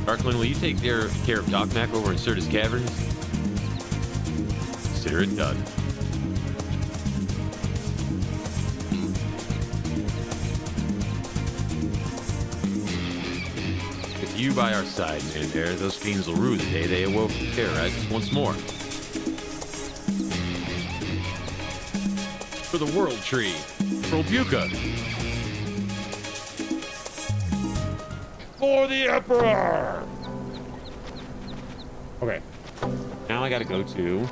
Darkling, will you take care of Docmac over in Sirtis Caverns? Consider it done. With you by our side, Nandair, those fiends will rue the day they awoke and terrorize us once more. For the World Tree, for Olbuka. For the Emperor! Okay. Now I gotta go to...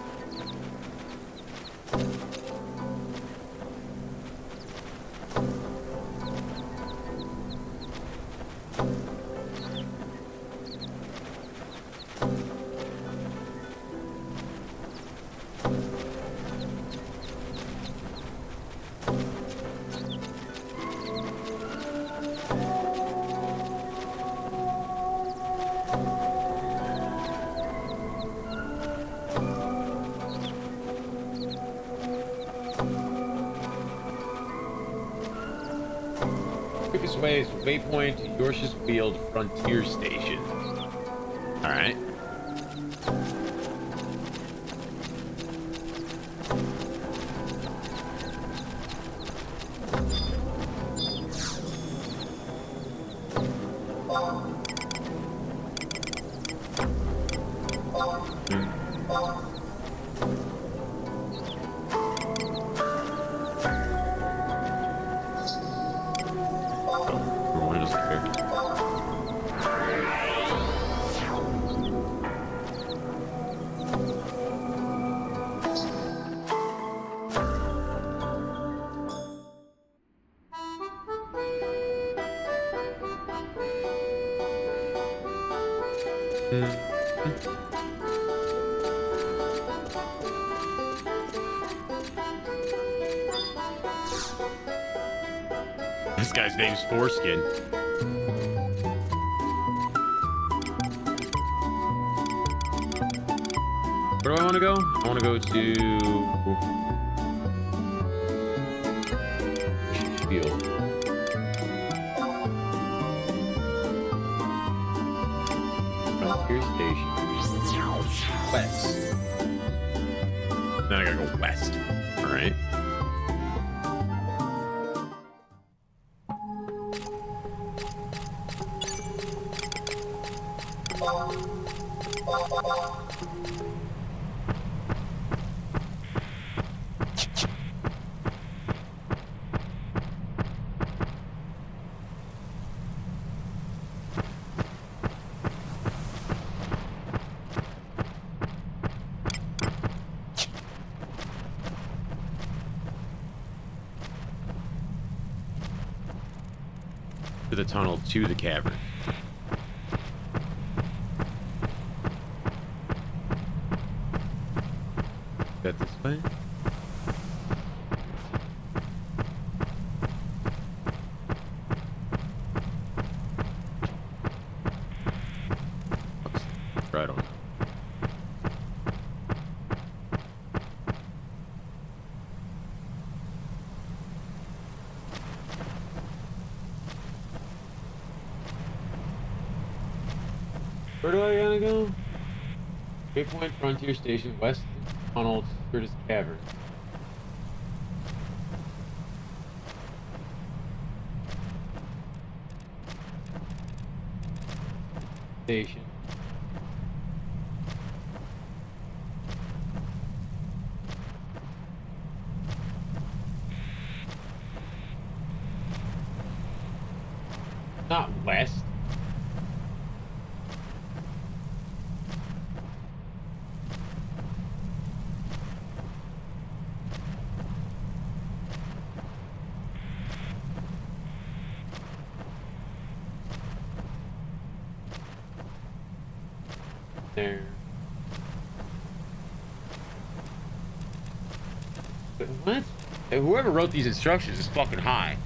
quickest way is from Waypoint to Yorsha's Field Frontier Station. Alright. This guy's name's Foreskin. Where do I want to go? I want to go to... Field. Frontier Station. West. Then I gotta go west. Alright. To the tunnel to the cavern. Is that this way? Right on. Where do I gotta go? Waypoint Frontier Station, west tunnel, Curtis Cavern. Station. Not west. There. But what? Hey, whoever wrote these instructions is fucking high.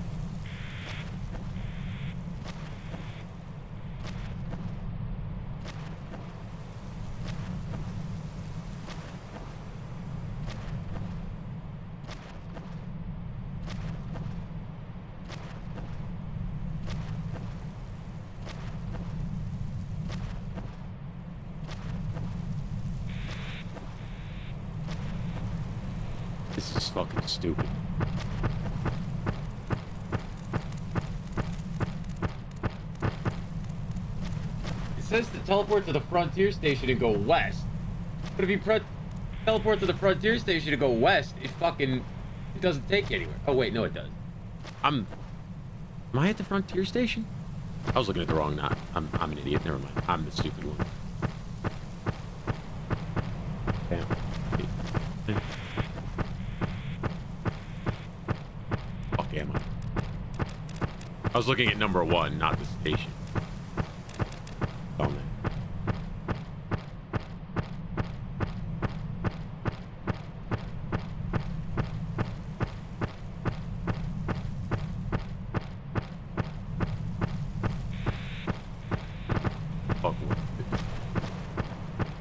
This is fucking stupid. It says to teleport to the frontier station and go west. But if you teleport to the frontier station to go west, it doesn't take you anywhere. Oh wait, no it does. Am I at the frontier station? I was looking at the wrong knot. I'm an idiot. Never mind. I'm the stupid one. Damn. Fuck am I? I was looking at number 1, not the station. Oh man. Fuck.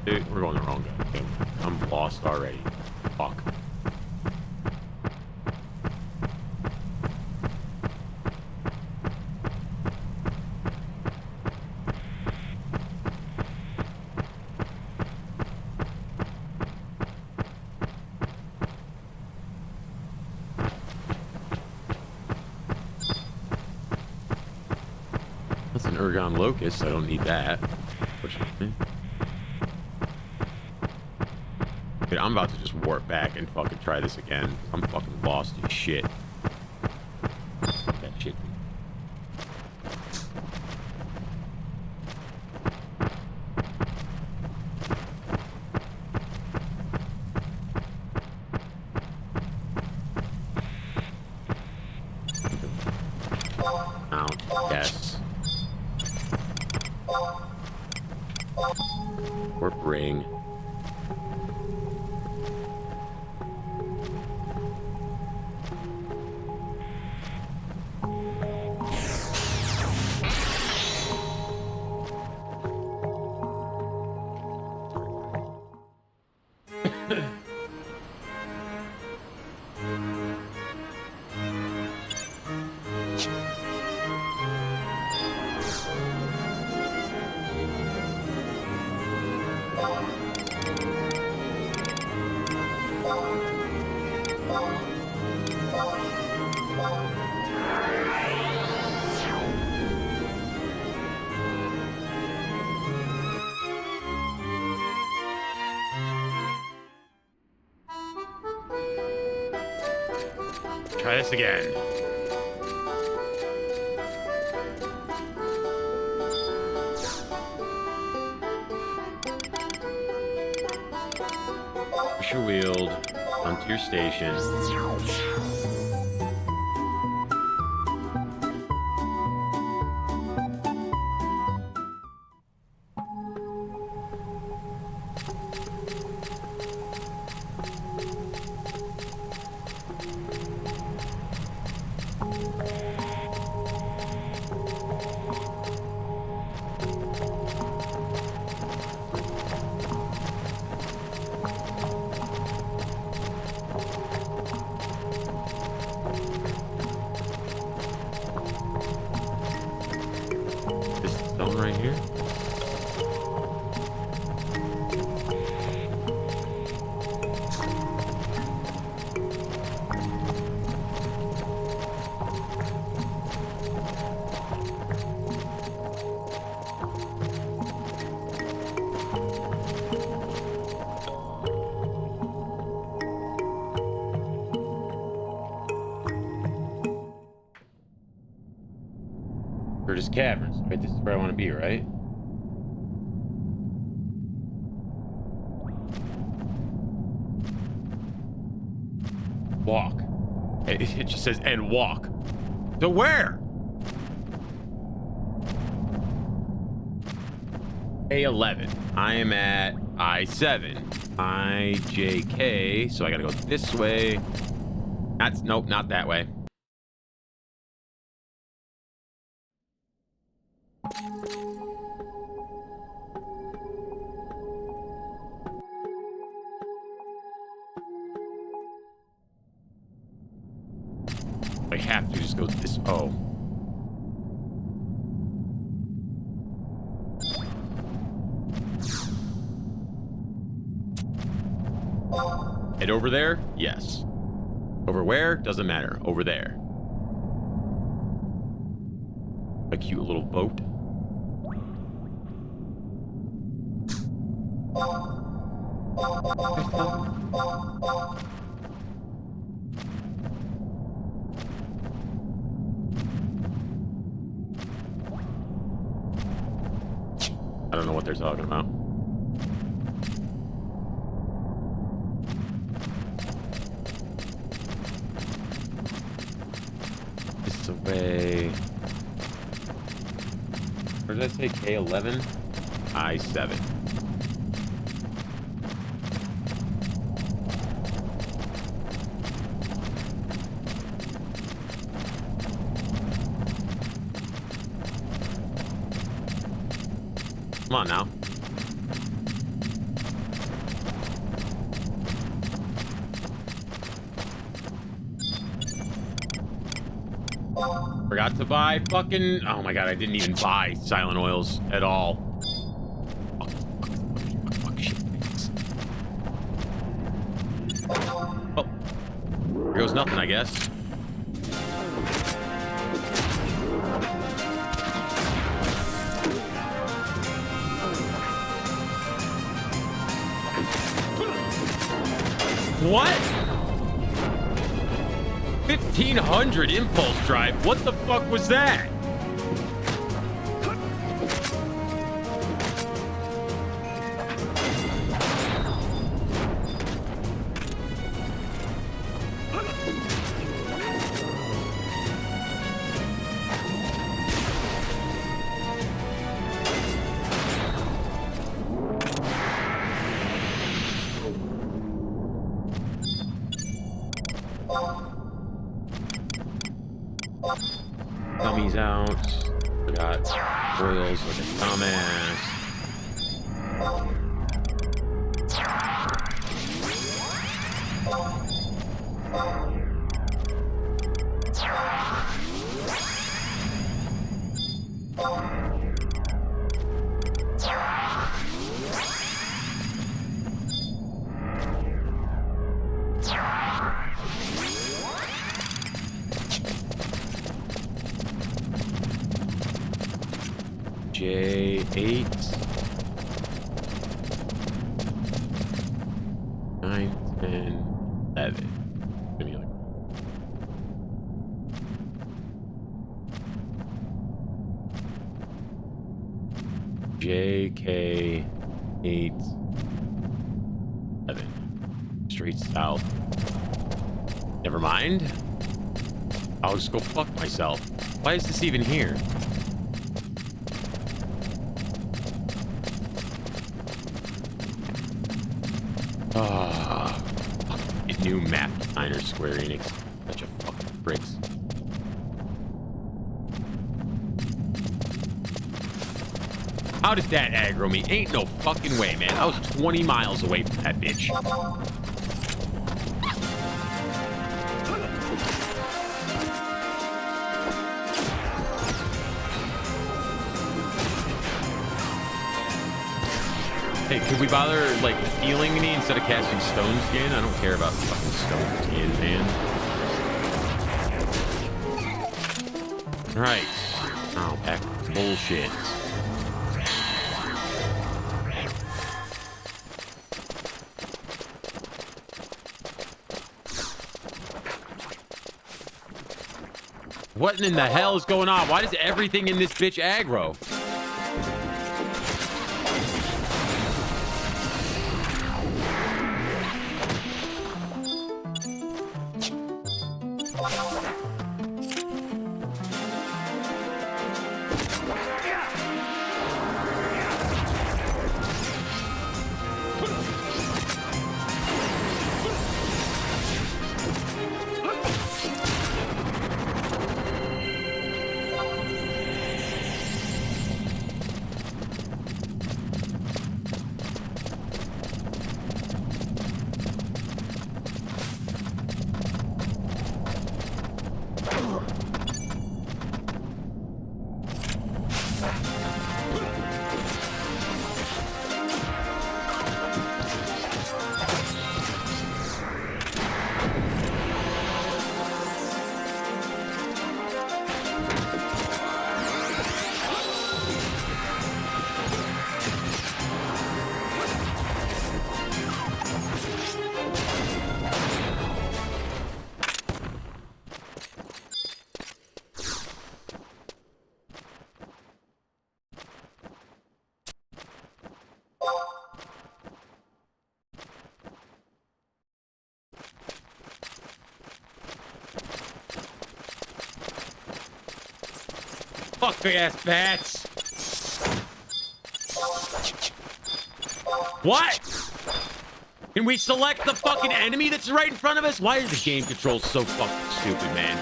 Dude, we're going the wrong guy. I'm lost already. Fuck. That's an Ergon Locust. I don't need that. Unfortunately. Dude, I'm about to just warp back and fucking try this again. I'm fucking lost as shit. Fuck that shit. Mount. Yes. Warp ring. Try this again. Pressure wheeled onto your station. Right here. Curtis Caverns. Right, this is where I want to be, right? Walk. It just says, and walk. To where? A11. I am at I7. IJK. So I gotta go this way. Nope, not that way. I have to just go this. Oh. Head over there? Yes. Over where? Doesn't matter. Over there. A cute little boat. I don't know what they're talking about. This way. Where did I say? K11? I7. Come on now. Forgot to buy fucking... Oh my god, I didn't even buy silent oils at all. Fuck, shit. Oh. Here goes nothing, I guess. What? 1500 impulse drive. What the fuck was that? Dummies out. Forgot oils like a dumbass. J8 9 10 11. Give me like JK 8 11. Straight south. Never mind. I'll just go fuck myself. Why is this even here? Ah, fucking new map designer, Square Enix. Such a fucking pricks. How did that aggro me? Ain't no fucking way, man. I was 20 miles away from that bitch. Hey, could we bother, like, healing me instead of casting Stone Skin? I don't care about fucking Stone Skin, man. Alright. Oh, back to bullshit. What in the hell is going on? Why does everything in this bitch aggro? Fuck big ass bats. What? Can we select the fucking enemy that's right in front of us? Why is the game controls so fucking stupid, man?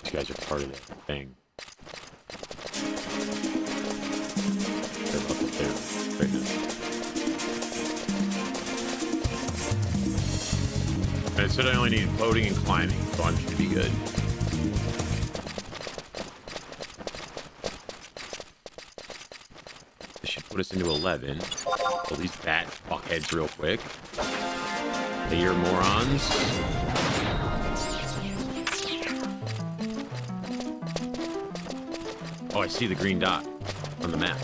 You guys are part of that thing. They're up there right now. And it said I only need floating and climbing, so I should be good. This should put us into 11. Pull these bat fuckheads real quick. Layer morons. Oh, I see the green dot on the map.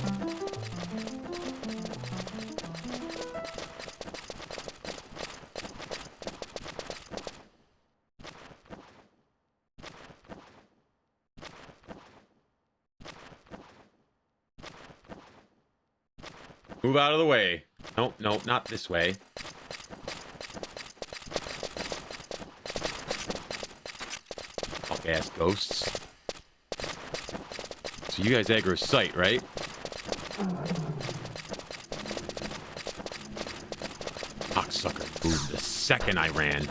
Move out of the way. Nope, nope, not this way. Fuck-ass ghosts. So you guys aggro sight, right? Cocksucker moved the second I ran.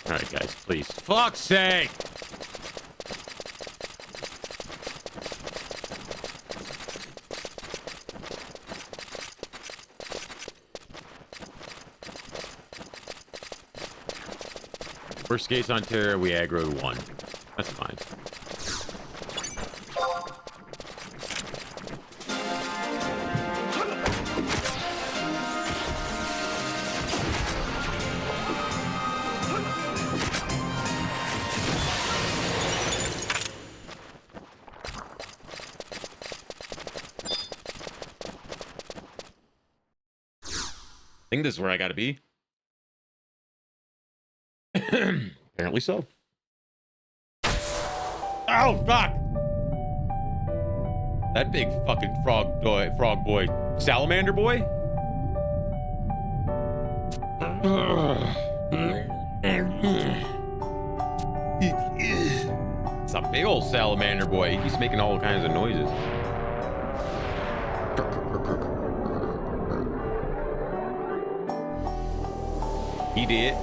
Alright, guys, please. Fuck's sake! Worst case on Terra, we aggro to 1. That's fine. I think this is where I gotta be. Apparently so. Oh, fuck! That big fucking frog boy, salamander boy? It's a big old salamander boy. He's making all kinds of noises. He did.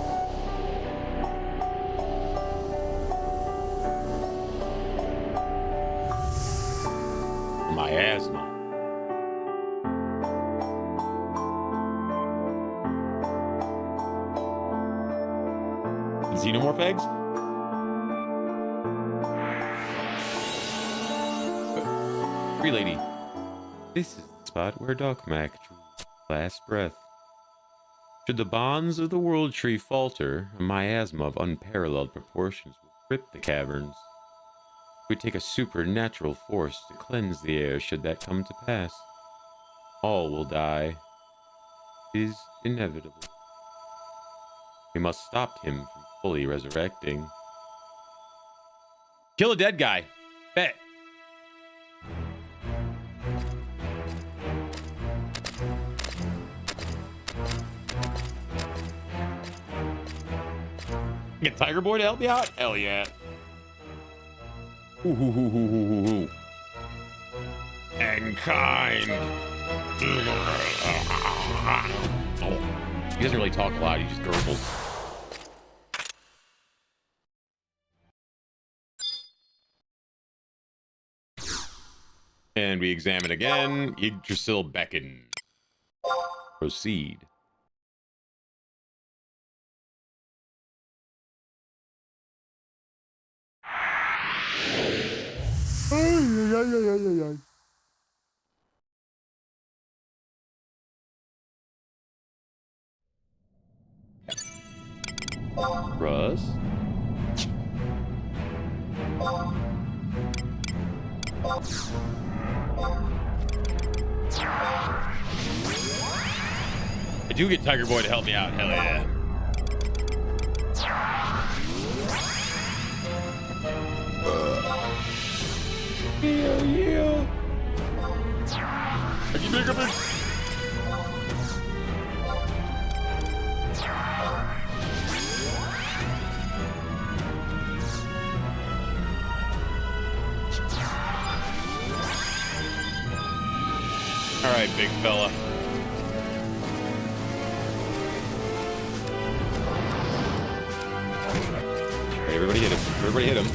Xenomorph eggs? Free lady. This is the spot where Dokmak drew his last breath. Should the bonds of the world tree falter, a miasma of unparalleled proportions will grip the caverns. It would take a supernatural force to cleanse the air should that come to pass. All will die. It is inevitable. We must stop him from fully resurrecting. Kill a dead guy. Bet. Get Tiger Boy to help me out? Hell yeah. Ooh, ooh, ooh, ooh, ooh, ooh. And kind. Oh, he doesn't really talk a lot, he just gurgles. And we examine again. Yggdrasil beckon. Proceed. Russ. I do get Tiger Boy to help me out. Hell yeah. Yeah, yeah. I keep making it. All right, big fella. Okay, everybody hit him. Everybody hit him.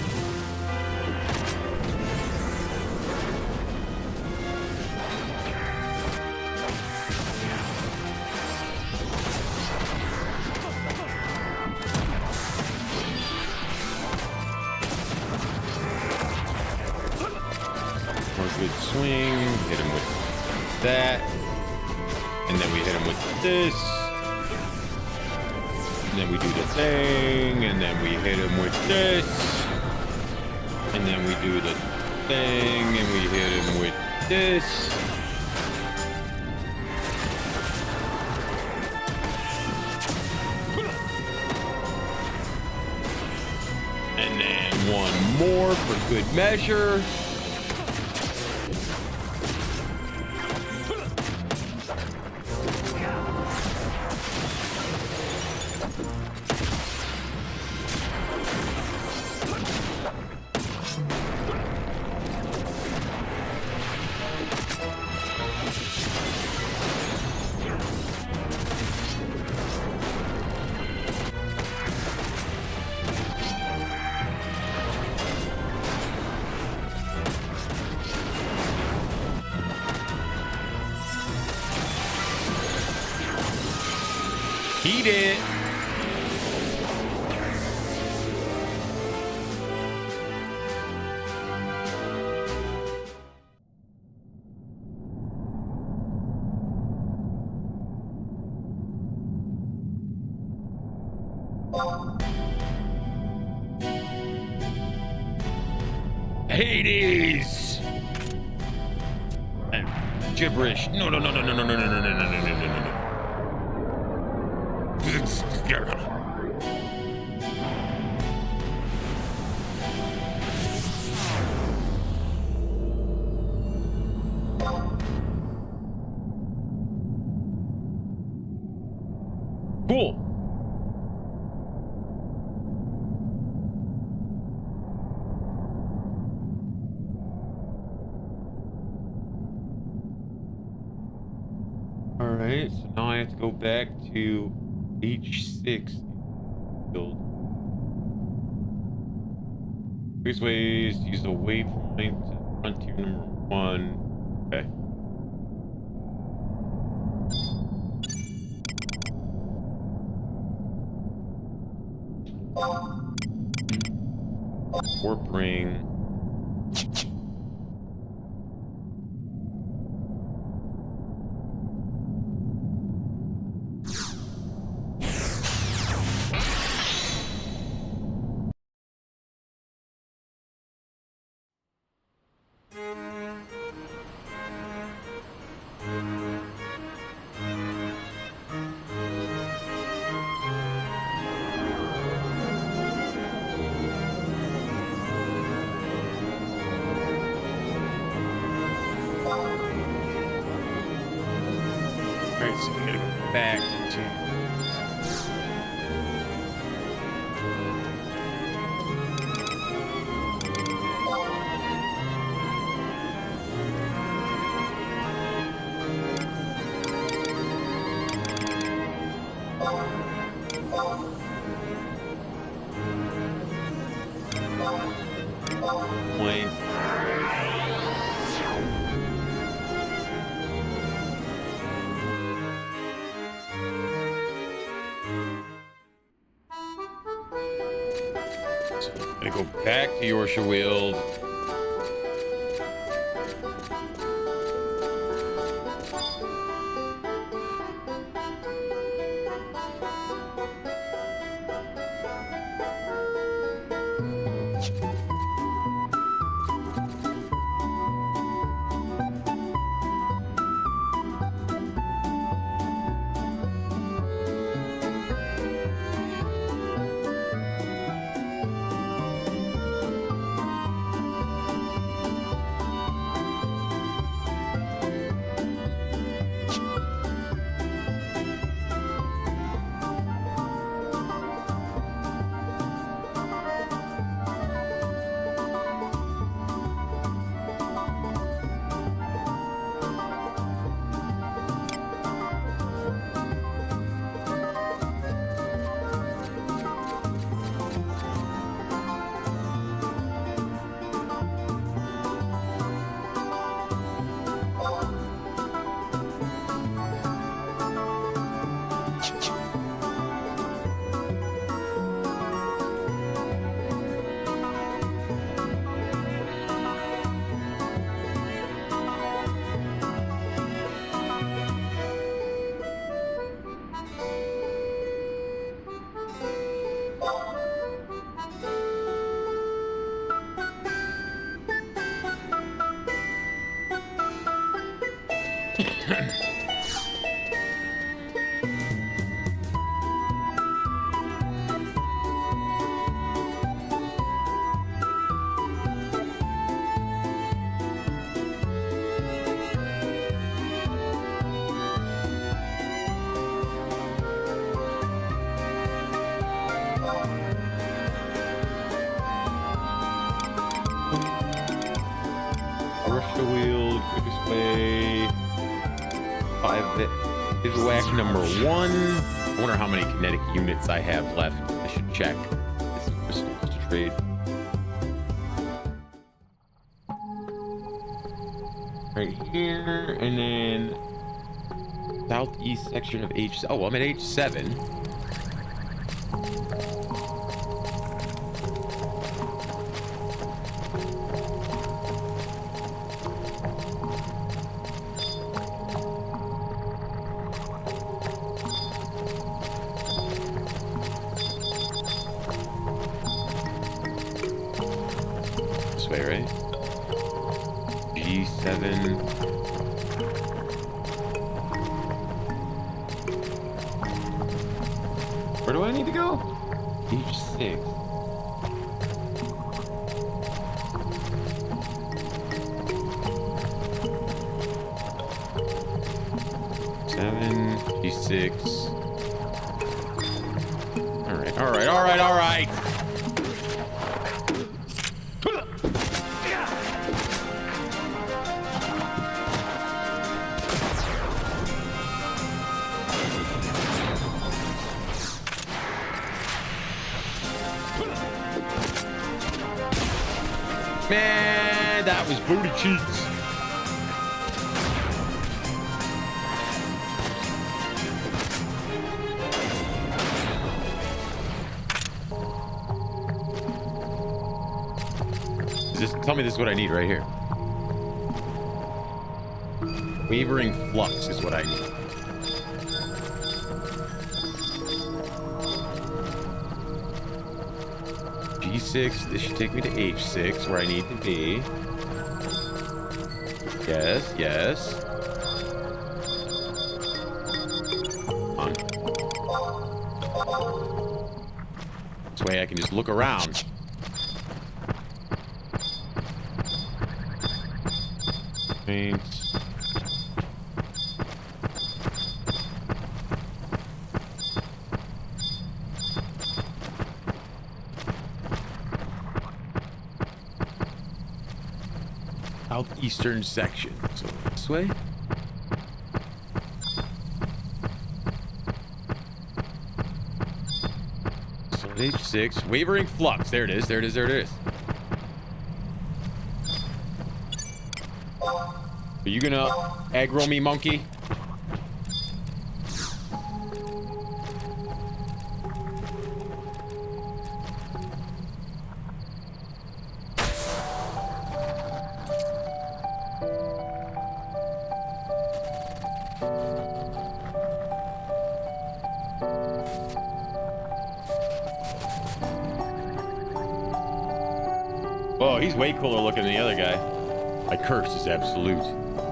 Good swing, hit him with that, and then we hit him with this, and then we do the thing, and then we hit him with this, and then we do the thing, and we hit him with this. And then one more for good measure. He did. Hades. And gibberish. No. Cool. All right, so now I have to go back to H6 build. Various ways to use the waypoint to frontier number 1. Okay. Warp ring. Alright, so we gotta go back to... Point. Gonna go back to Yorkshire Weald. Yorkshire Weald, quickest way. 5 bivouac number 1. I wonder how many kinetic units I have left. I should check. This is crystals to trade. Right here, and then southeast section of H. Oh, I'm at H7. This way, right? G7. Where do I need to go? H6. G6. All right, all right, all right, all right. Man, that was booty cheeks. this? Tell me this is what I need right here. Wavering flux is what I need. G6. This should take me to H6, where I need to be. Yes, yes. On. This way I can just look around. Paints. Southeastern section. So this way. So at H6. Wavering flux. There it is. There it is. There it is. Are you gonna aggro me, monkey? Oh, he's way cooler looking than the other guy. My curse is absolute.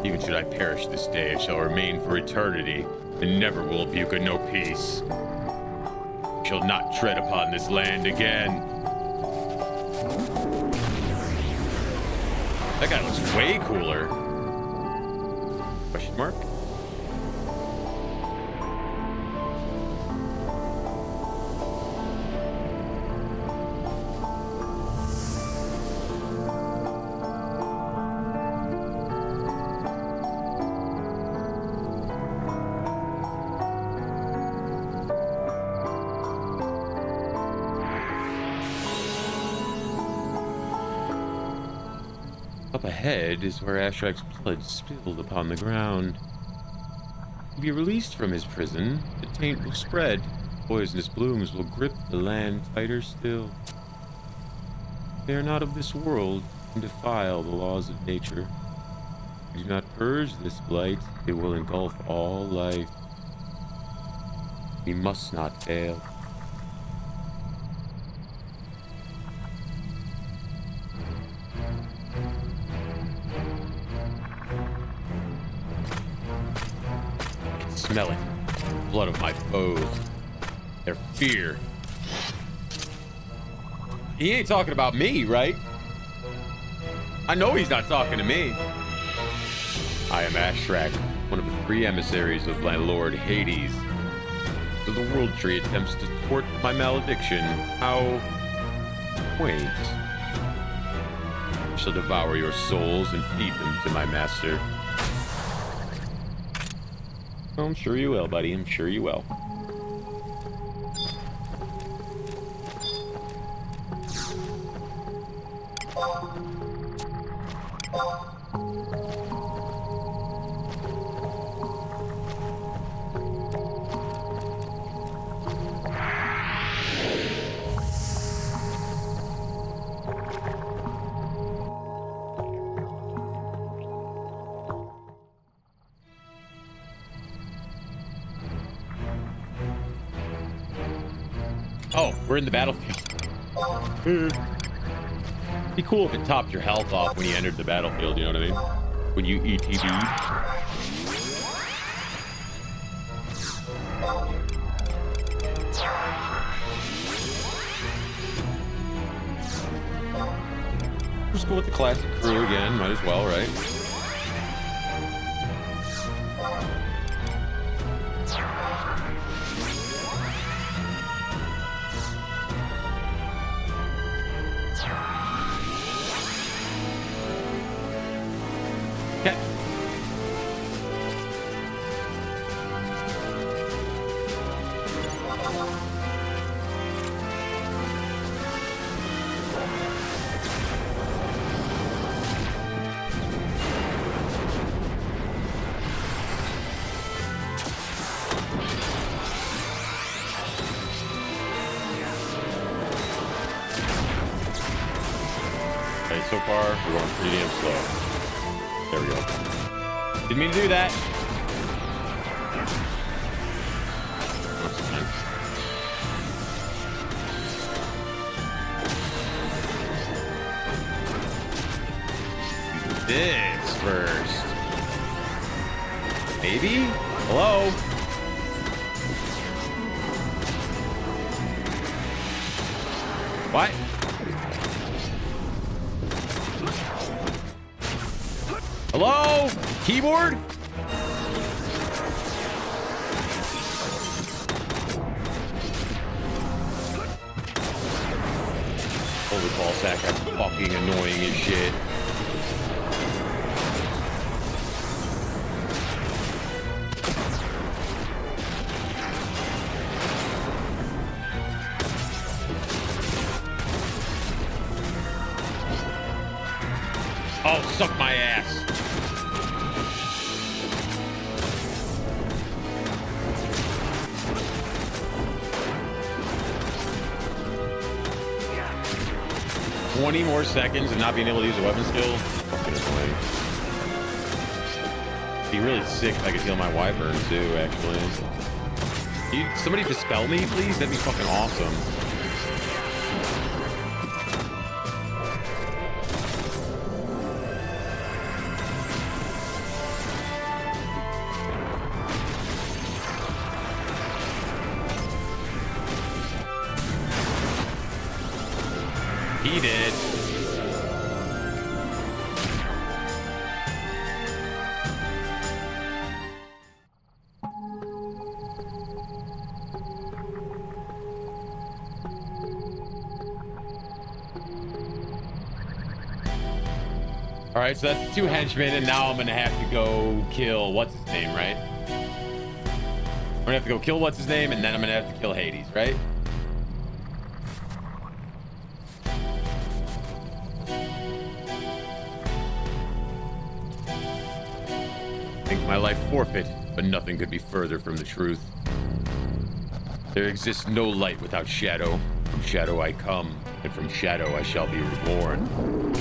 Even should I perish this day, I shall remain for eternity, and never will Buka know peace. I shall not tread upon this land again. That guy looks way cooler. Question mark? Up ahead is where Ashrak's blood spilled upon the ground. To be released from his prison, the taint will spread. Poisonous blooms will grip the land tighter still. They are not of this world and defile the laws of nature. If we do not purge this blight, it will engulf all life. We must not fail. Smell it. Blood of my foes. Their fear. He ain't talking about me, right? I know he's not talking to me. I am Ashrak, one of the 3 emissaries of my lord Hades. So the world tree attempts to thwart my malediction. How quaint. I shall devour your souls and feed them to my master. Oh, I'm sure you will, buddy. I'm sure you will. Oh, we're in the battlefield. Be cool if it topped your health off when you entered the battlefield, you know what I mean? When you ETB'd. Just go with the classic crew again, might as well, right? Okay. so far. We're going pretty damn slow. There we go. Didn't mean to do that. That's fine. Do this first. Maybe? Hello? What? Hello? Keyboard? Holy ball sack, that's fucking annoying as shit. Oh, suck my ass. Yeah. 20 more seconds of not being able to use a weapon skill. Fucking annoying. It'd be really sick if I could heal my wyvern too, actually. Can you, somebody dispel me, please? That'd be fucking awesome. He did. All right, so that's 2 henchmen, and now I'm gonna have to go kill what's his name, right? I'm gonna have to go kill what's his name, and then I'm gonna have to kill Hades, right? My life forfeit, but nothing could be further from the truth. There exists no light without shadow. From shadow I come, and from shadow I shall be reborn.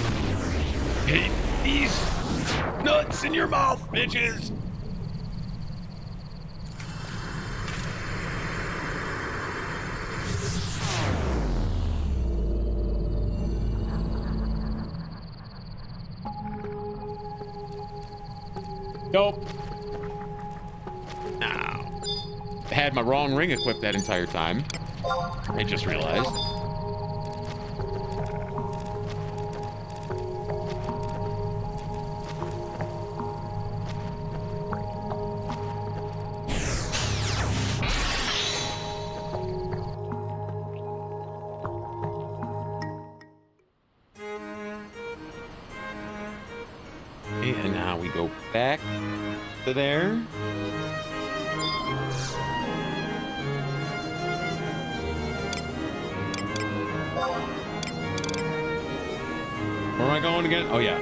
Get these nuts in your mouth, bitches! Nope. Now, I had my wrong ring equipped that entire time. I just realized. And now we go back to there. Where am I going again? Oh yeah,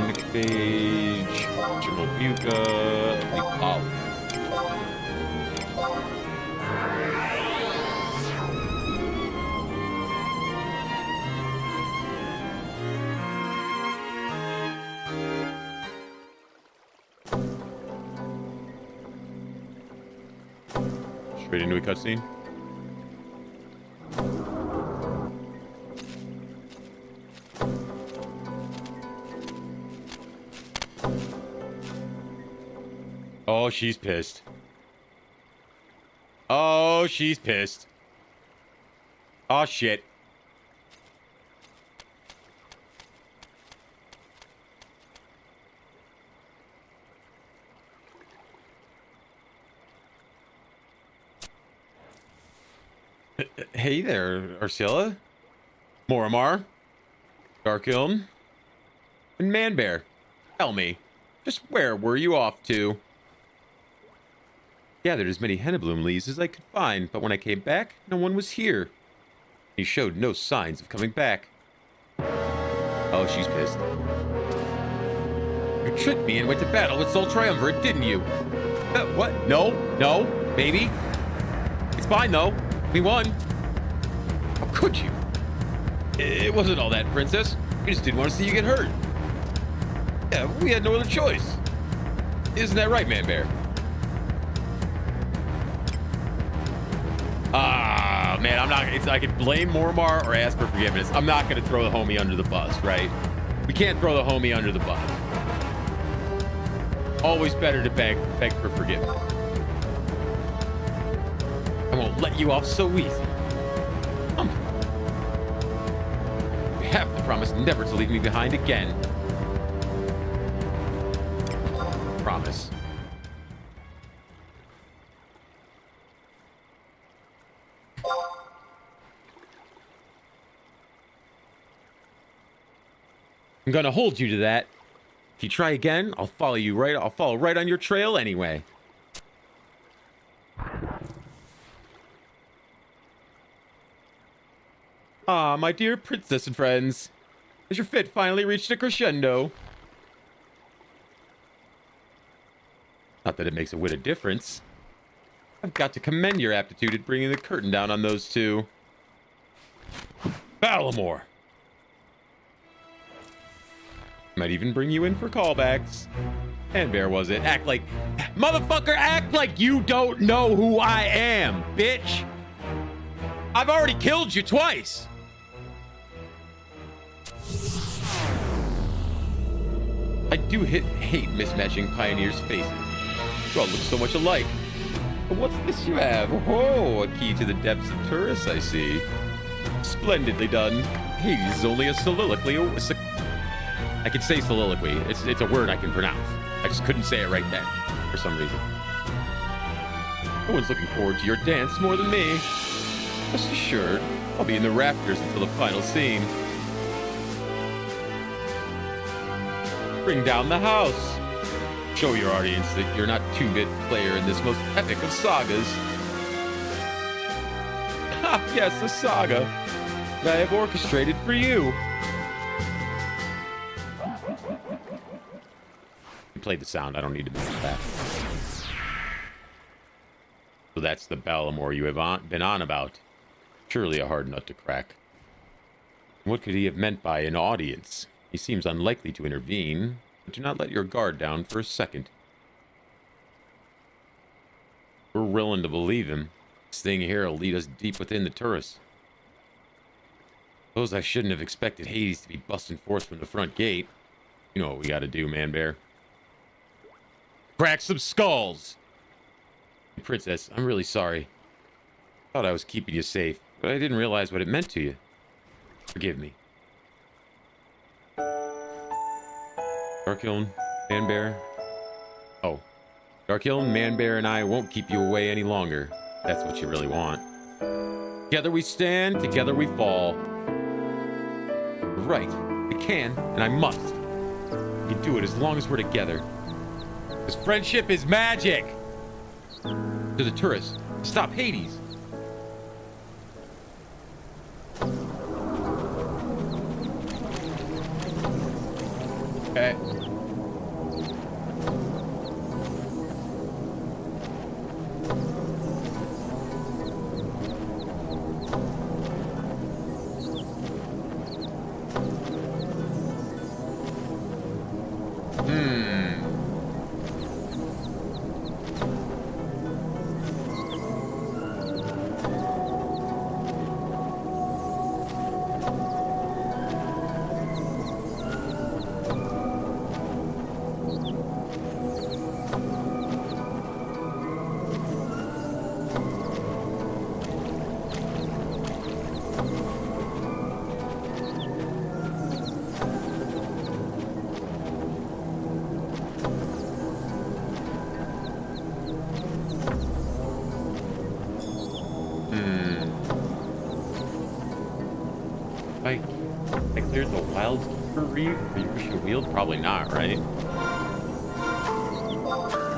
Nick Page, Chimabuka, oh. Straight into a cutscene. Oh, she's pissed. Oh, she's pissed. Oh, shit. Hey there, Ursula, Moramar, Darkilm, and Manbear. Tell me, just where were you off to? Gathered as many Hennebloom leaves as I could find, but when I came back, no one was here. He showed no signs of coming back. Oh, she's pissed. You tricked me and went to battle with Sol Triumvirate, didn't you? What? No, baby. It's fine, though. We won. How could you? It wasn't all that, Princess. We just didn't want to see you get hurt. Yeah, we had no other choice. Isn't that right, Man Bear? Ah, man, I'm not. I could blame Mormar or ask for forgiveness. I'm not going to throw the homie under the bus, right? We can't throw the homie under the bus. Always better to beg for forgiveness. I won't let you off so easy. You have to promise never to leave me behind again. Promise. I'm gonna hold you to that. If you try again, I'll follow you right. I'll follow right on your trail anyway. Ah, my dear princess and friends, has your fit finally reached a crescendo? Not that it makes a whit of difference. I've got to commend your aptitude at bringing the curtain down on those two. Balamore! Might even bring you in for callbacks. And Bear was it. Motherfucker, act like you don't know who I am, bitch! I've already killed you twice! I do hate mismatching pioneers' faces. You all look so much alike. But what's this you have? Oh, a key to the depths of Turris, I see. Splendidly done. Hades is only a soliloquy. I can say soliloquy. It's a word I can pronounce. I just couldn't say it right then, for some reason. No one's looking forward to your dance more than me. Rest assured, I'll be in the rafters until the final scene. Bring down the house. Show your audience that you're not 2-bit player in this most epic of sagas. Ah, yes, a saga that I have orchestrated for you. You played the sound. I don't need to mention that. So that's the Balamore you have been on about. Surely a hard nut to crack. What could he have meant by an audience? He seems unlikely to intervene, but do not let your guard down for a second. We're willing to believe him. This thing here will lead us deep within the Turris. Suppose I shouldn't have expected Hades to be busting forth from the front gate. You know what we gotta do, Man Bear. Crack some skulls! Princess, I'm really sorry. Thought I was keeping you safe, but I didn't realize what it meant to you. Forgive me. Darkiln, Man Bear. Oh. Darkiln, Man Bear, and I won't keep you away any longer. That's what you really want. Together we stand, together we fall. Right. I can, and I must. We can do it as long as we're together. Because friendship is magic! To the Turris. Stop Hades! Okay. I cleared the wild reef for you should wield? Probably not, right?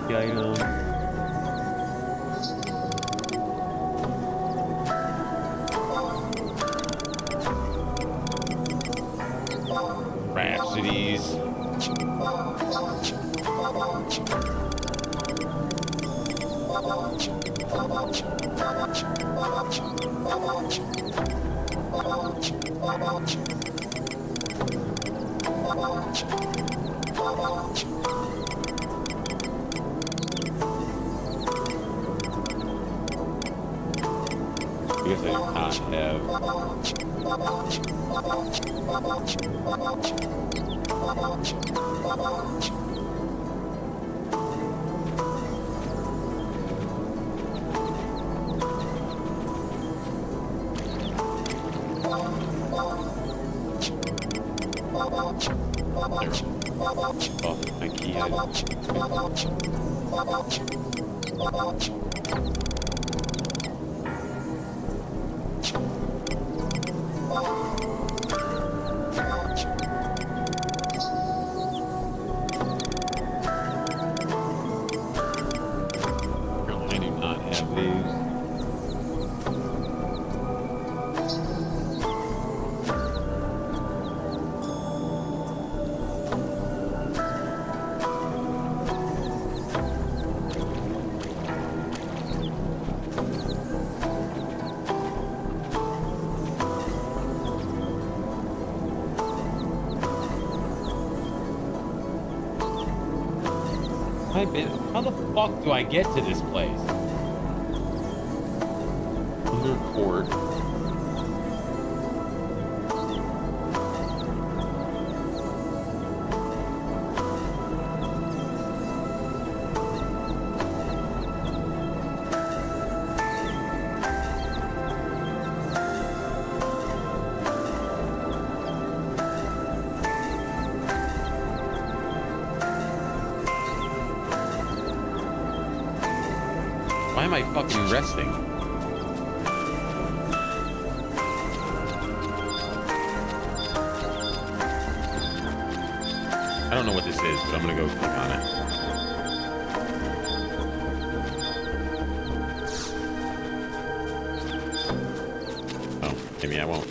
The item. Rhapsodies. I guess I do not have. Oh, my key item. I do not have these. How the fuck do I get to this place? Under court. Why am I fucking resting? I don't know what this is, but I'm gonna go click on it. Oh, maybe I won't.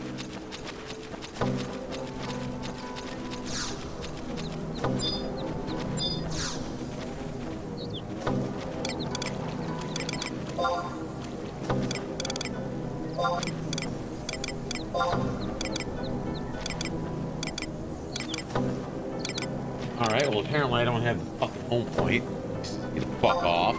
Alright, well apparently I don't have the fucking home point. Get the fuck off.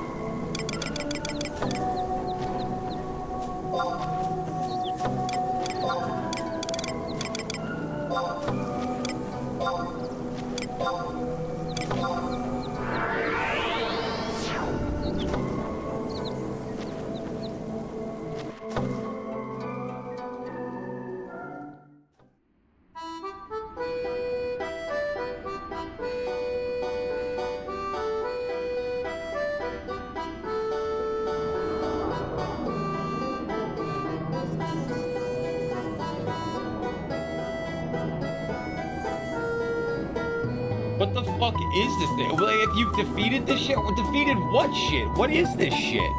What the fuck is this thing? Like, if you've defeated this shit, defeated what shit? What is this shit?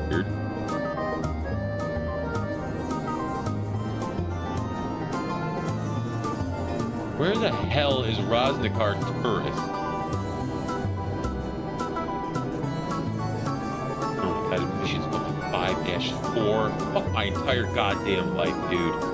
Weird. Where the hell is Rosnikar Tourist? Oh, that mission's going to 5-4. Fuck my entire goddamn life, dude.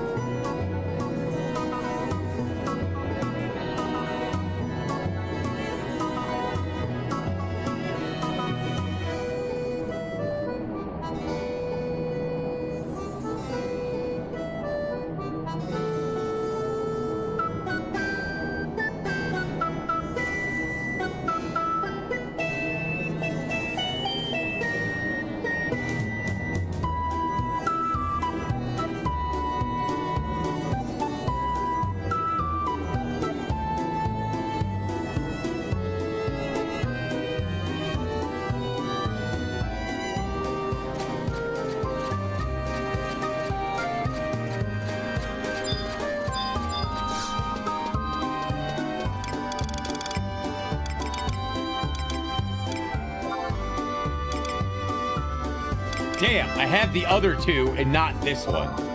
damn, I have the other two and not this one.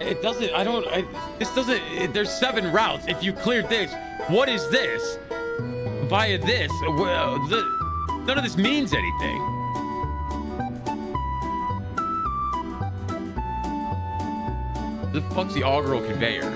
It doesn't, this doesn't, there's 7 routes. If you cleared this, what is this? Via this, none of this means anything. The fuck's the augural conveyor?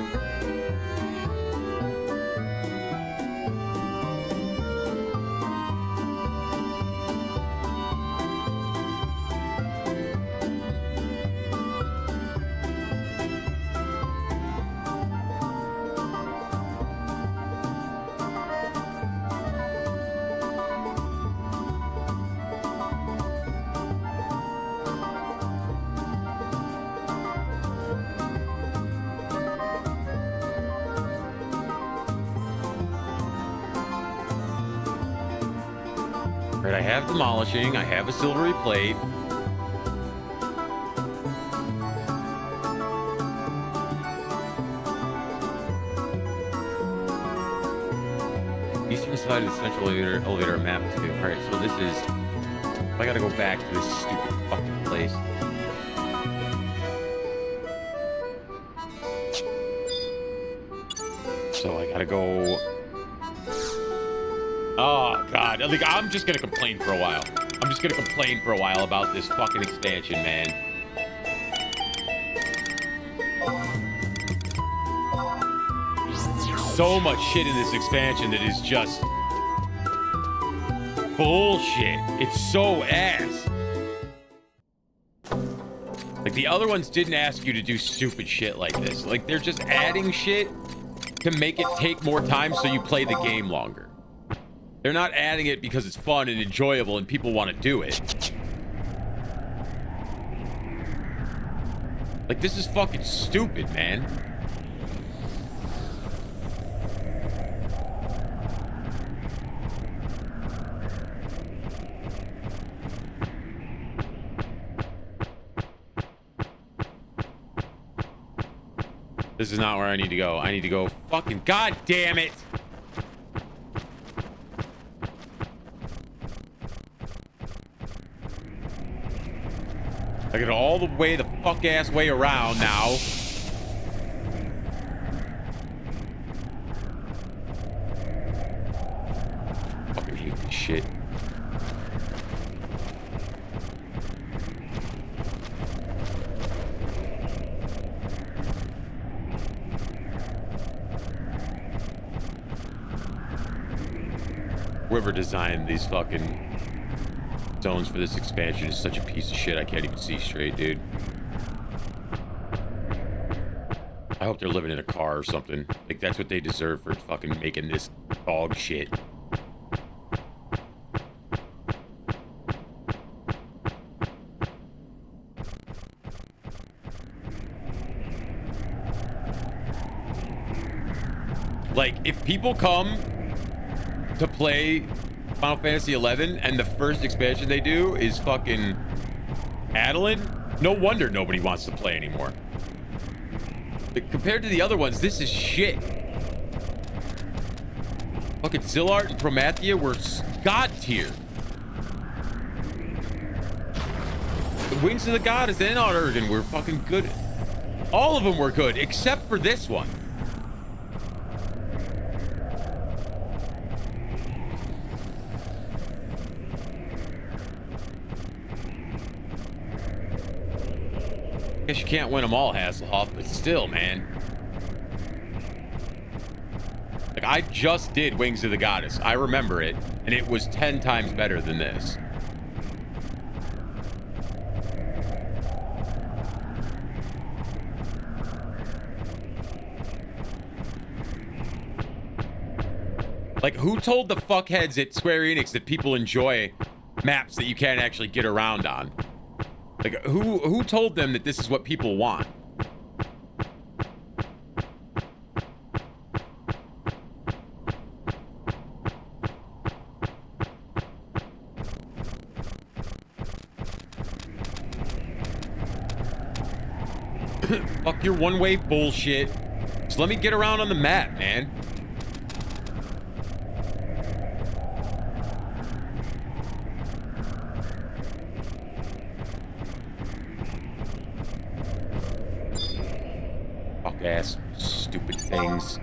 Right, I have demolishing, I have a silvery plate. Eastern side of the central elevator map too. Alright, so this is, I gotta go back to this stupid fucking place. So I gotta go. Oh, God. Like, I'm just gonna complain for a while. I'm just gonna complain for a while about this fucking expansion, man. So much shit in this expansion that is just bullshit. It's so ass. Like, the other ones didn't ask you to do stupid shit like this. Like, they're just adding shit to make it take more time so you play the game longer. They're not adding it because it's fun and enjoyable and people want to do it. Like, this is fucking stupid, man. This is not where I need to go. I need to go fucking... God damn it! I get all the way the fuck ass way around now. Fucking hate this shit. Whoever designed these fucking zones for this expansion is such a piece of shit. I can't even see straight, dude. I hope they're living in a car or something. Like, that's what they deserve for fucking making this dog shit. Like, if people come to play Final Fantasy 11 and the first expansion they do is fucking Adoulin, no wonder nobody wants to play anymore. Like, compared to the other ones, this is shit. Fucking Zillart and Promathia were god tier. The Wings of the Goddess and Odin were fucking good. All of them were good except for this one. Guess you can't win them all, Hasselhoff, but still, man. Like, I just did Wings of the Goddess. I remember it, and it was 10 times better than this. Like, who told the fuckheads at Square Enix that people enjoy maps that you can't actually get around on? Like, who told them that this is what people want? Fuck your one-way bullshit. Just let me get around on the map, man. Fuck-ass stupid things.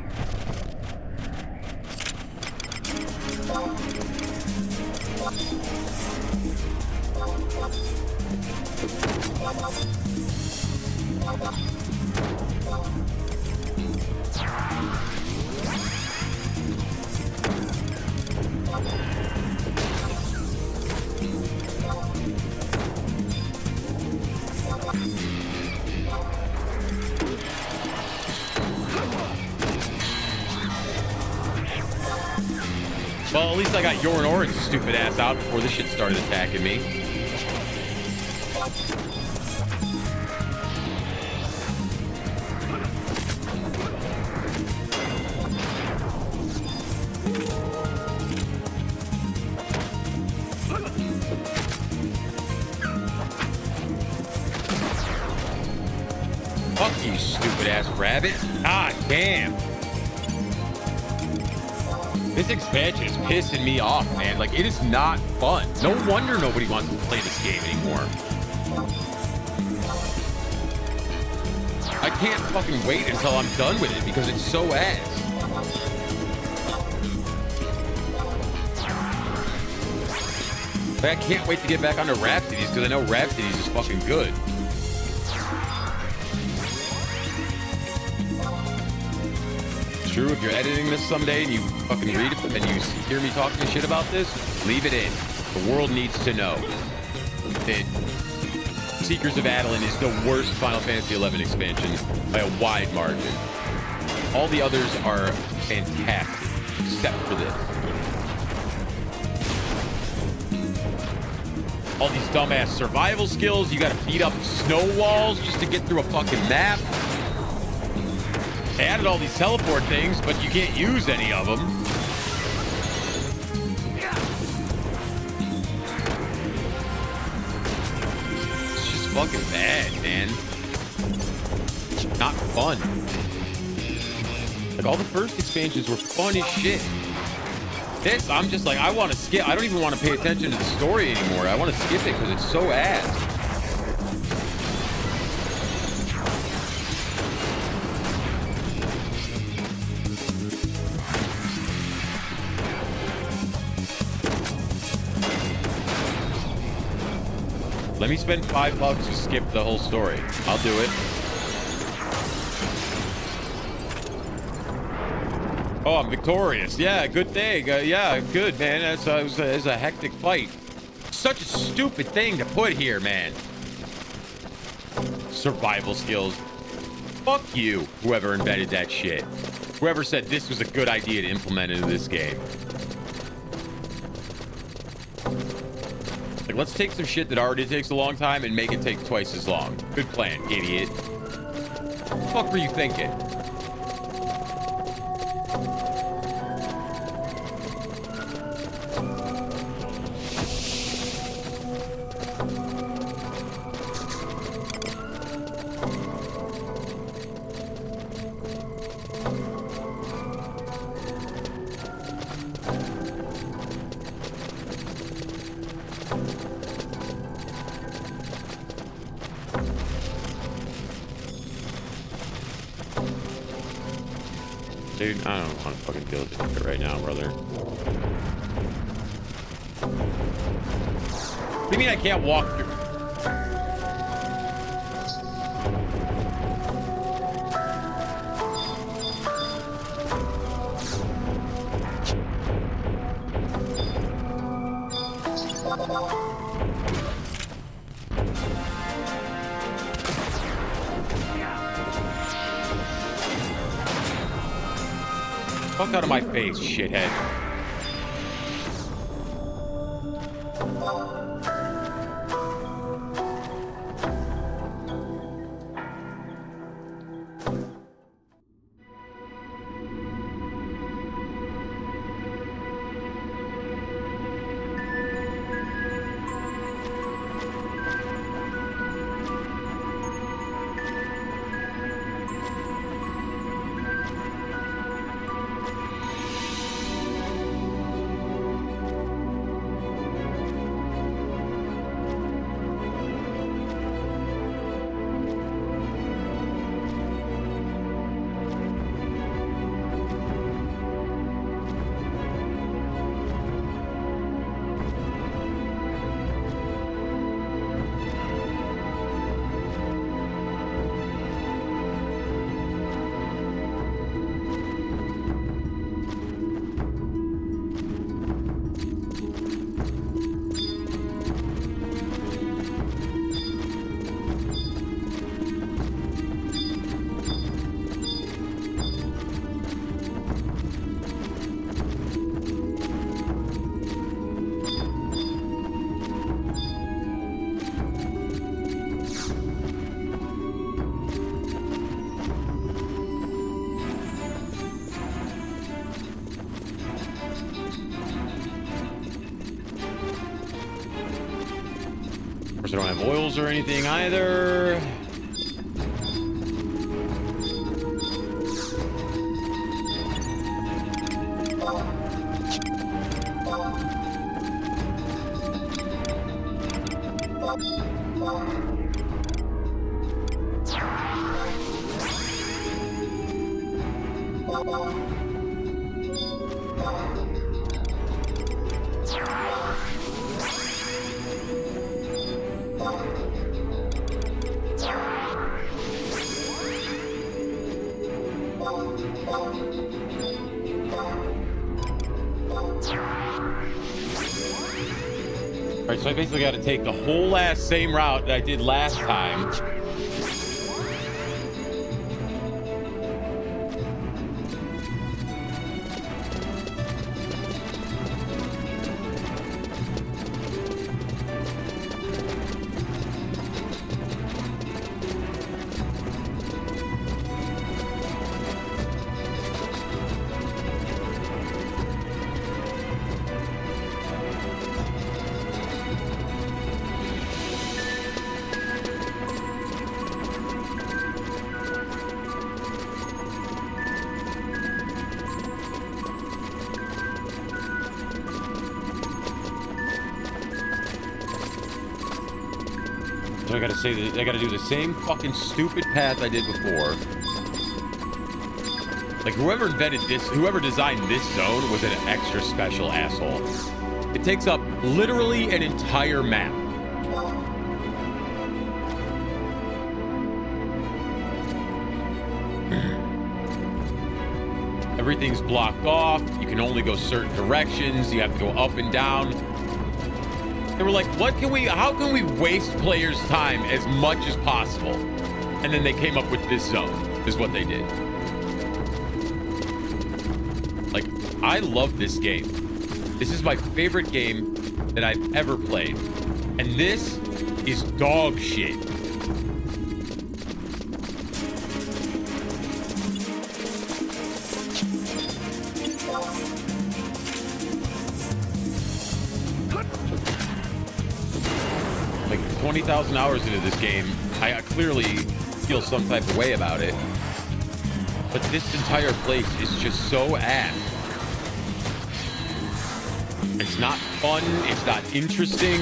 Well, at least I got Yorn Orin's stupid ass out before this shit started attacking me. Fuck you, stupid ass rabbit. God damn. This expansion is pissing me off, man. Like, it is not fun. No wonder nobody wants to play this game anymore. I can't fucking wait until I'm done with it because it's so ass. Like, I can't wait to get back onto Rhapsodies because I know Rhapsodies is fucking good. True, if you're editing this someday and you fucking read it and you hear me talking shit about this, leave it in. The world needs to know that Seekers of Adoulin is the worst Final Fantasy XI expansion by a wide margin. All the others are fantastic, except for this. All these dumbass survival skills, you gotta beat up snow walls just to get through a fucking map. They added all these teleport things, but you can't use any of them. It's just fucking bad, man. Not fun. Like, all the first expansions were fun as shit. This, I'm just like, I want to skip. I don't even want to pay attention to the story anymore. I want to skip it because it's so ass. Let me spend $5 to skip the whole story. I'll do it. Oh, I'm victorious. Yeah, good thing. Yeah, good, man. It was a hectic fight. Such a stupid thing to put here, man. Survival skills. Fuck you, whoever invented that shit. Whoever said this was a good idea to implement into this game. Like, let's take some shit that already takes a long time and make it take twice as long. Good plan, idiot. What the fuck were you thinking? Dude, I don't want to fucking deal with this shit right now, brother. What do you mean I can't walk through? Fuck out of my face, shithead. Of course, I don't have oils or anything either. All right, so I basically got to take the whole same route that I did last time. So I gotta say that I gotta do the same fucking stupid path I did before. Like whoever invented this, whoever designed this zone was an extra special asshole. It takes up literally an entire map. Everything's blocked off. You can only go certain directions. You have to go up and down. And we're like, how can we waste players' time as much as possible? And then they came up with this zone, is what they did. Like, I love this game. This is my favorite game that I've ever played. And this is dog shit. Like 20,000 hours into this game, I clearly feel some type of way about it. But this entire place is just so ass. It's not fun. It's not interesting.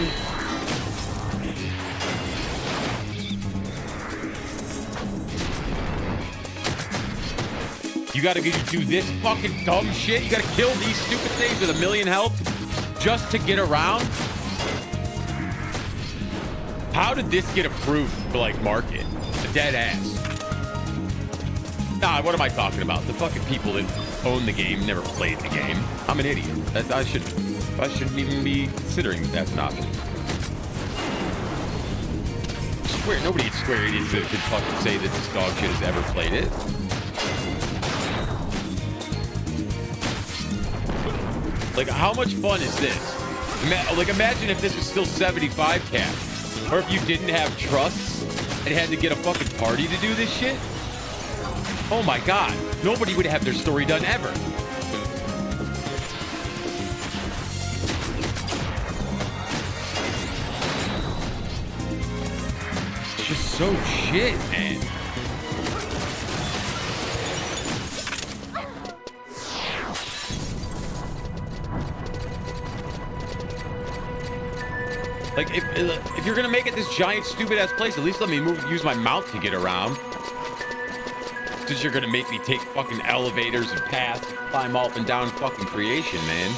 You gotta do this fucking dumb shit. You gotta kill these stupid things with 1,000,000 health just to get around. How did this get approved for like market? A dead ass. Nah, what am I talking about? The fucking people that own the game never played the game. I'm an idiot. I shouldn't even be considering that's an option. Square, nobody at Square Idiots that could fucking say that this dog shit has ever played it. Like, how much fun is this? Like, imagine if this was still 75 cap. Or if you didn't have trusts and had to get a fucking party to do this shit. Oh my god. Nobody would have their story done ever. It's just so shit, man. Like, if you're gonna make it this giant, stupid-ass place, at least let me use my mount to get around. Since you're gonna make me take fucking elevators and paths, climb up and down fucking creation, man.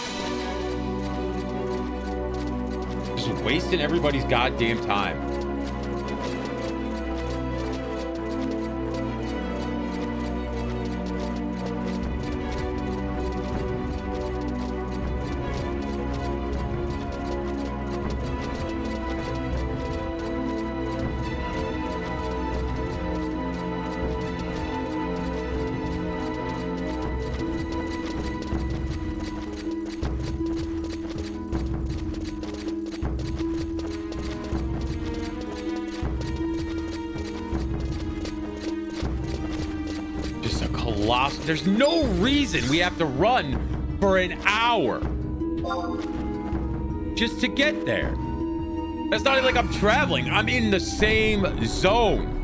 Just wasting everybody's goddamn time. There's no reason we have to run for an hour just to get there. That's not like I'm traveling. I'm in the same zone.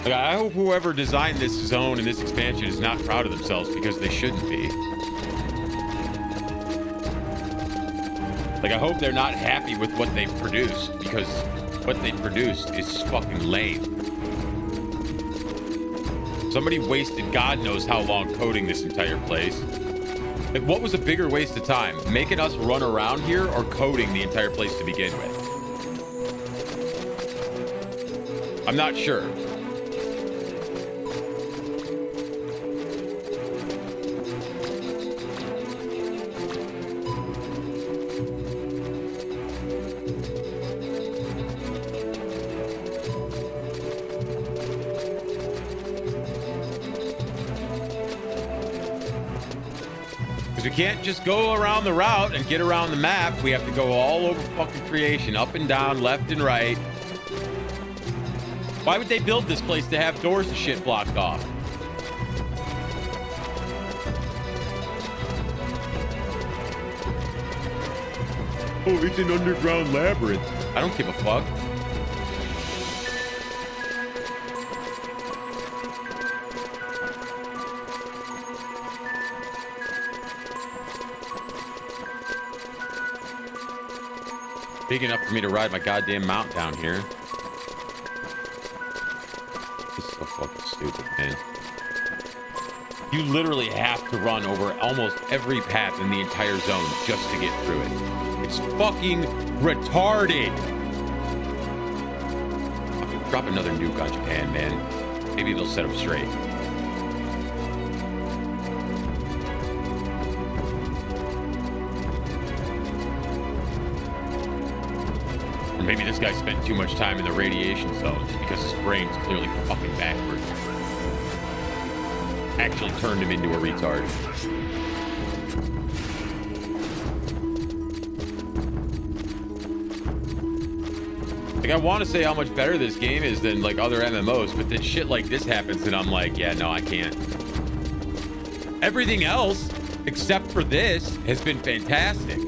Like, I hope whoever designed this zone and this expansion is not proud of themselves, because they shouldn't be. Like, I hope they're not happy with what they've produced, because what they produced is fucking lame. Somebody wasted God knows how long coding this entire place. Like, what was a bigger waste of time? Making us run around here or coding the entire place to begin with? I'm not sure. We can't just go around the route and get around the map. We have to go all over fucking creation, up and down, left and right. Why would they build this place to have doors and shit blocked off? Oh, it's an underground labyrinth. I don't give a fuck. Big enough for me to ride my goddamn mount down here. This is so fucking stupid, man. You literally have to run over almost every path in the entire zone just to get through it. It's fucking retarded. Drop another nuke on Japan, man. Maybe it'll set them straight. Maybe this guy spent too much time in the radiation zones because his brain's clearly fucking backwards. Actually turned him into a retard. Like, I want to say how much better this game is than like other MMOs, but then shit like this happens and I'm like, yeah, no, I can't. Everything else, except for this, has been fantastic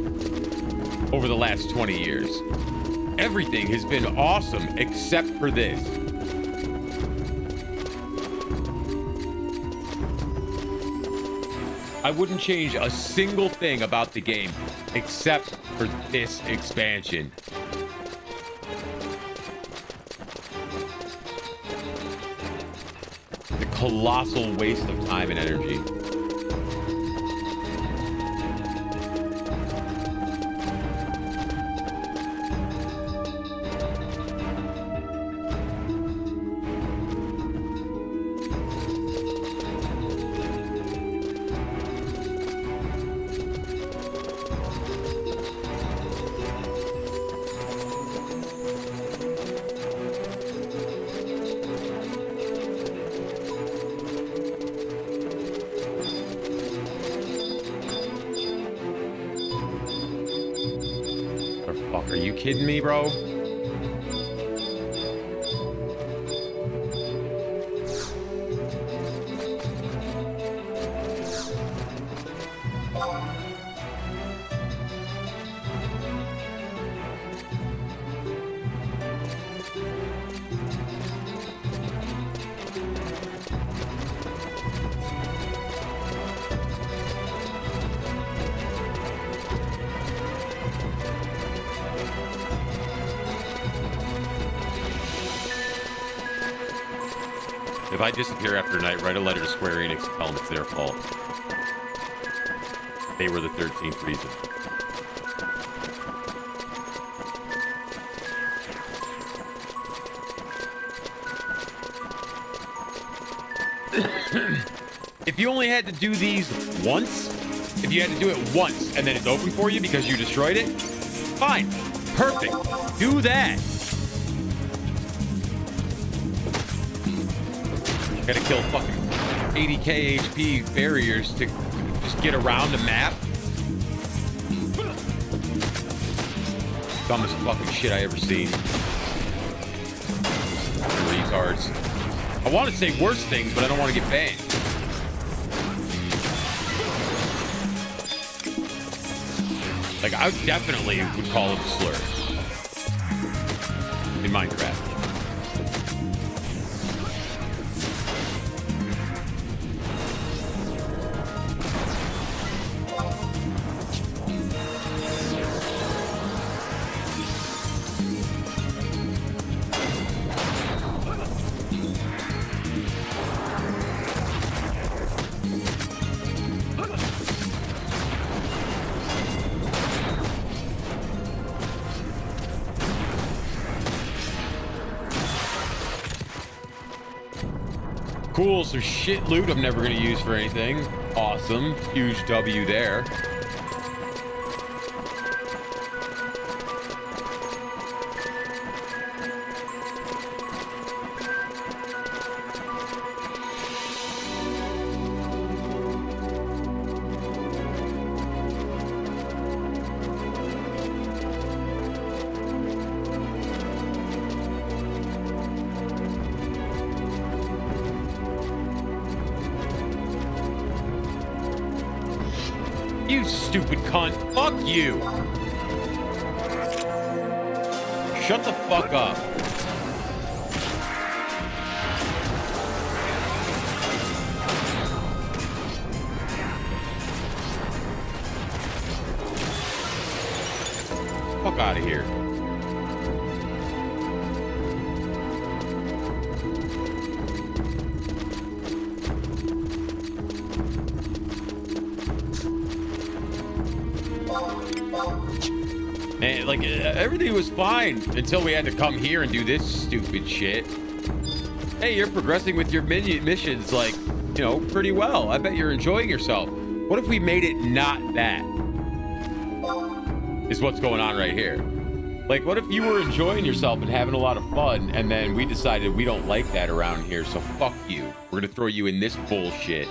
over the last 20 years. Everything has been awesome except for this. I wouldn't change a single thing about the game except for this expansion. The colossal waste of time and energy. Are you kidding me, bro? If I disappear after night, write a letter to Square Enix and tell them it's their fault. They were the 13th reason. If you only had to do these once, if you had to do it once and then it's open for you because you destroyed it, fine. Perfect. Do that. Gotta kill fucking 80k HP barriers to just get around the map. Dumbest fucking shit I ever seen. Retards. I want to say worse things, but I don't want to get banned. Like, I definitely would call it a slur in Minecraft. Cool, some shit loot I'm never gonna use for anything. Awesome, huge W there. You stupid cunt. Fuck you. Shut the fuck up. Fuck out of here. And like everything was fine until we had to come here and do this stupid shit. Hey, you're progressing with your missions, like, you know, pretty well. I bet you're enjoying yourself. What if we made it not that? Is what's going on right here. Like, what if you were enjoying yourself and having a lot of fun, and then we decided we don't like that around here, so fuck you. We're gonna throw you in this bullshit.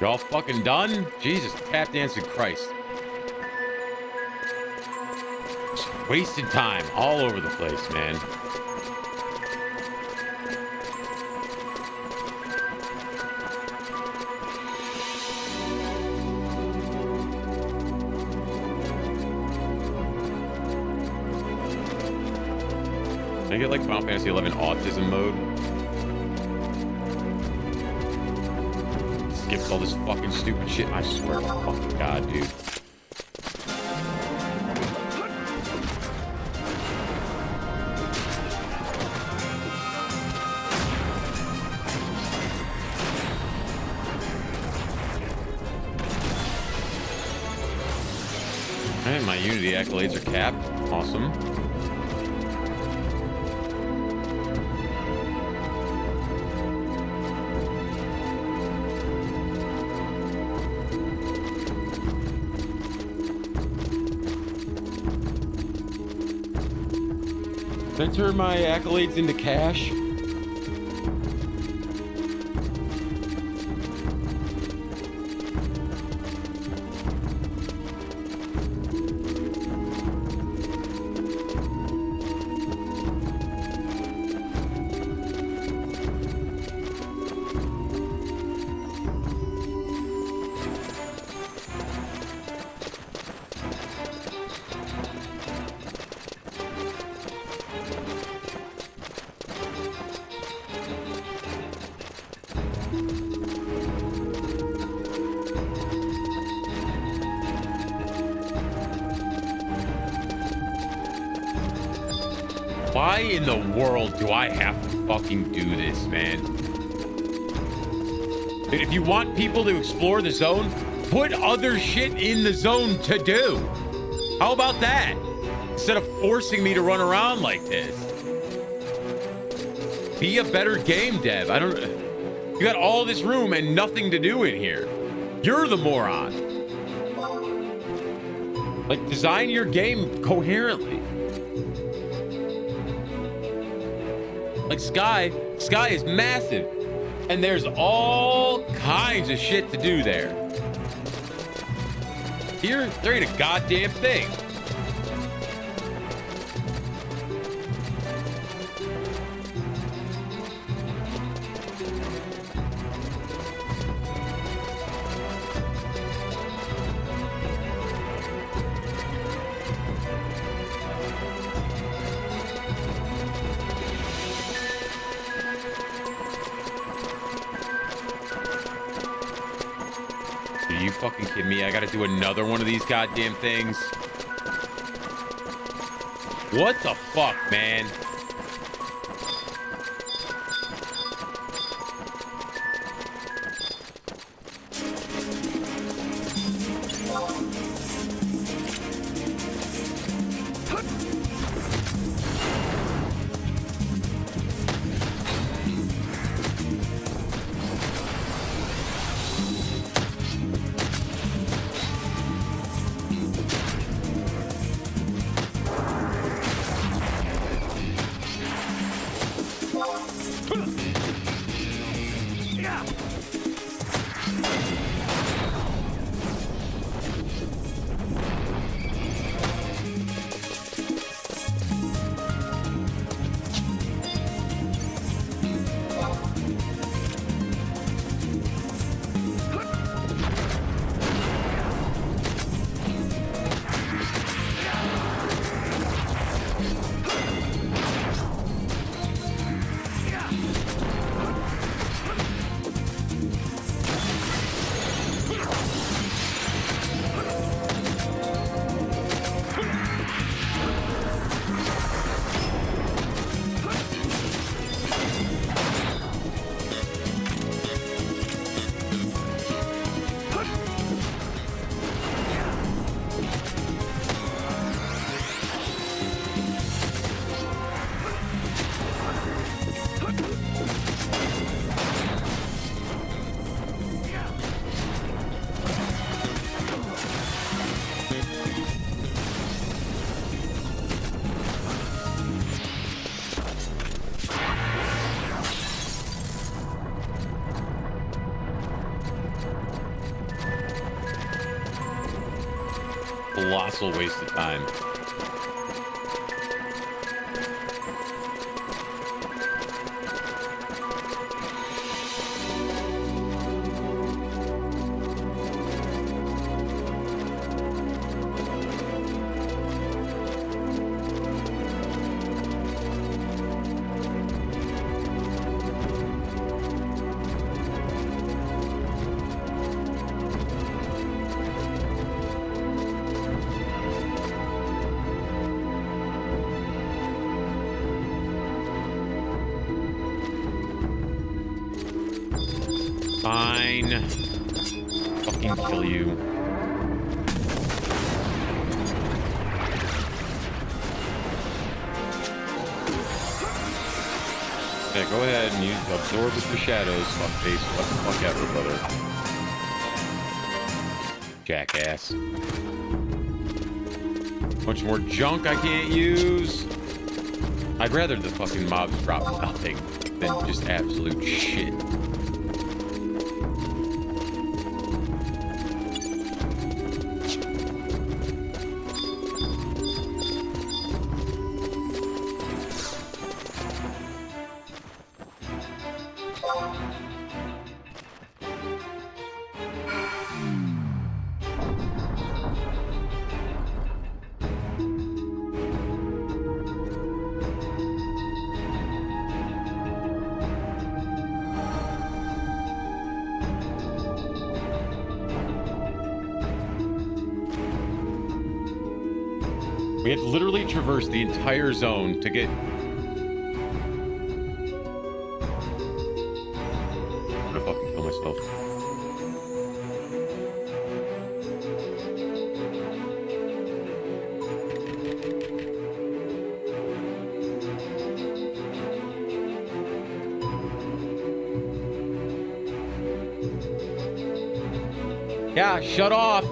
Y'all fucking done? Jesus, tap dancing Christ. Just wasted time all over the place, man. Can I get like Final Fantasy 11 autism mode? Skips all this fucking stupid shit. I swear to fucking God, dude. Alright, my Unity accolades are capped. Awesome. Enter my accolades into cash. Why in the world do I have to fucking do this, man? And if you want people to explore the zone, put other shit in the zone to do. How about that? Instead of forcing me to run around like this. Be a better game dev. You got all this room and nothing to do in here. You're the moron. Like, design your game coherently. Like Sky is massive, and there's all kinds of shit to do there. Here, there ain't a goddamn thing. Are you fucking kidding me? I gotta do another one of these goddamn things. What the fuck, man? colossal waste of time. Fine. Fucking kill you. Yeah, go ahead and use absorb with the shadows. Fuckface. What the fuck ever, brother. Jackass. Much more junk I can't use. I'd rather the fucking mobs drop nothing than just absolute shit. We had to literally traverse the entire zone to get... I'm gonna fucking kill myself. Yeah, shut off!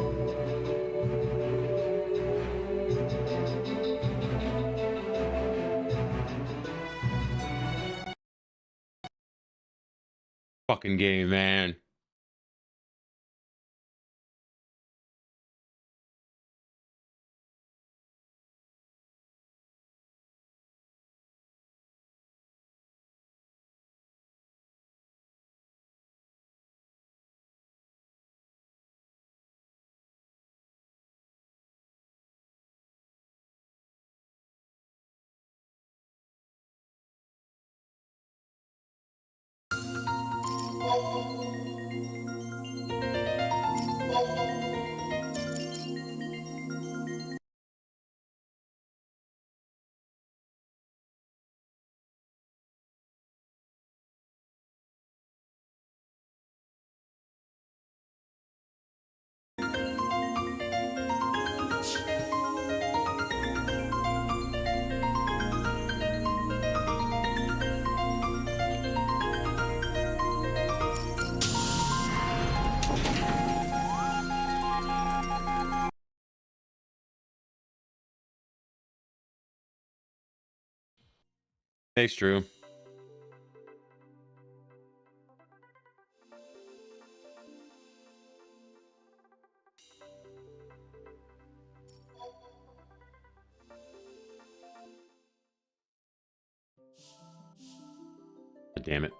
Fucking game, man. Thanks, Drew. Damn it.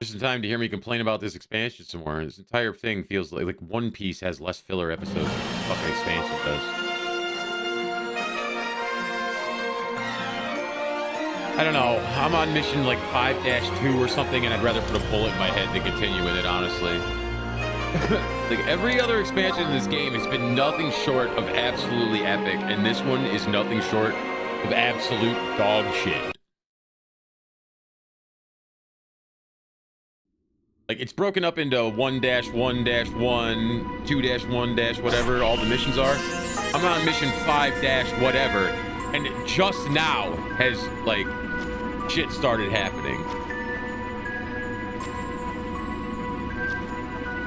Just in time to hear me complain about this expansion some more. This entire thing feels like One Piece has less filler episodes than the fucking expansion does. I don't know. I'm on mission like 5-2 or something, and I'd rather put a bullet in my head than continue with it, honestly. Like, every other expansion in this game has been nothing short of absolutely epic, and this one is nothing short of absolute dog shit. Like, it's broken up into 1-1-1, 2-1- whatever all the missions are. I'm on mission 5- whatever, and just now has, like, shit started happening.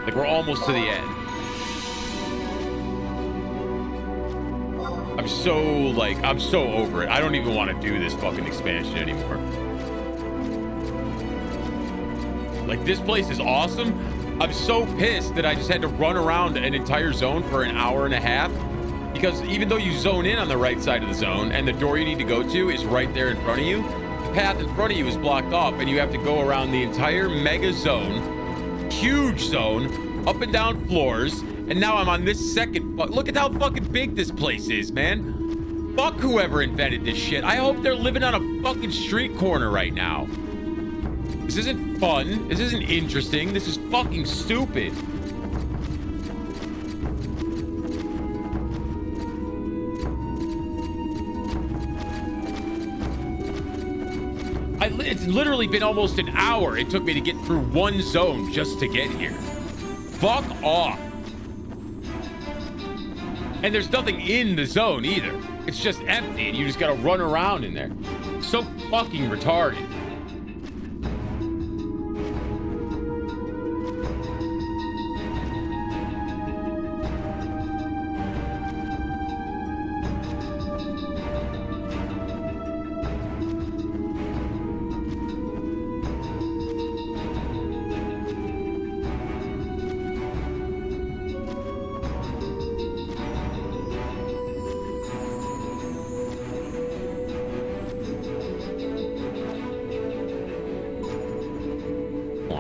Like, we're almost to the end. I'm so over it. I don't even want to do this fucking expansion anymore. Like, this place is awesome. I'm so pissed that I just had to run around an entire zone for an hour and a half. Because even though you zone in on the right side of the zone and the door you need to go to is right there in front of you, the path in front of you is blocked off and you have to go around the entire mega zone, huge zone, up and down floors. And now I'm on this second. Look at how fucking big this place is, man. Fuck whoever invented this shit. I hope they're living on a fucking street corner right now. This isn't fun. This isn't interesting. This is fucking stupid. It's literally been almost an hour it took me to get through one zone just to get here. Fuck off. And there's nothing in the zone either. It's just empty and you just gotta run around in there. So fucking retarded.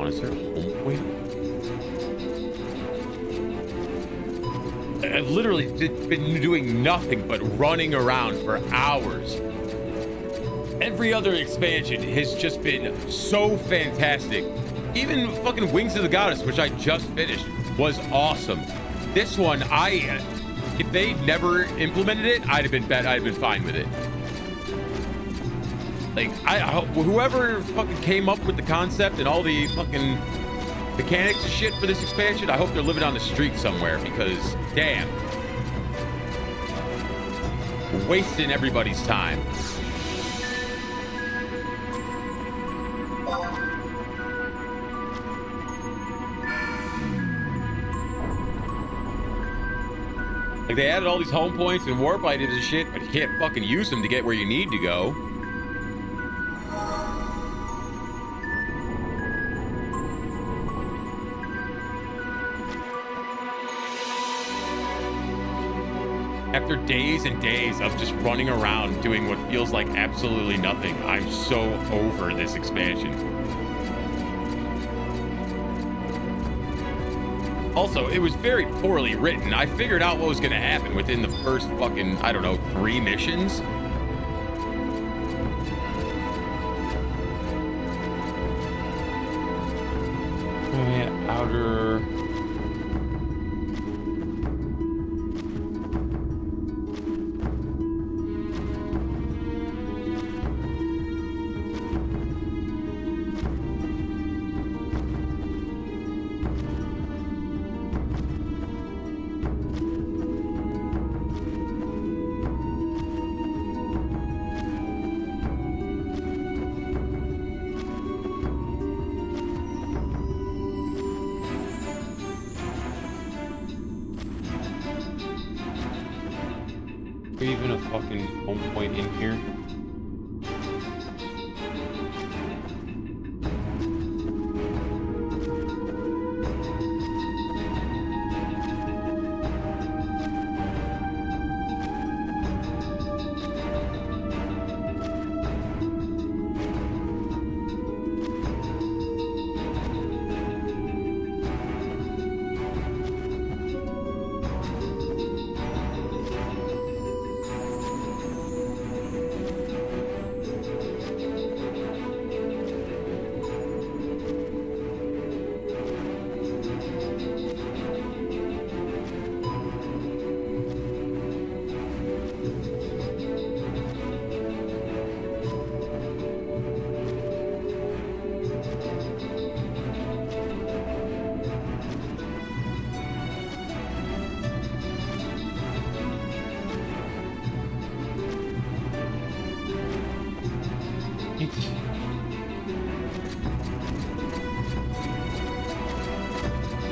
Is there a home point? I've literally been doing nothing but running around for hours. Every other expansion has just been so fantastic. Even fucking Wings of the Goddess, which I just finished, was awesome. This one, if they never implemented it, I'd have been fine with it. Like, whoever fucking came up with the concept and all the fucking mechanics and shit for this expansion, I hope they're living on the street somewhere because, damn. Wasting everybody's time. Like, they added all these home points and warp items and shit, but you can't fucking use them to get where you need to go. After days and days of just running around doing what feels like absolutely nothing, I'm so over this expansion. Also, it was very poorly written. I figured out what was going to happen within the first fucking, I don't know, 3 missions. Outer... even a fucking home point in here?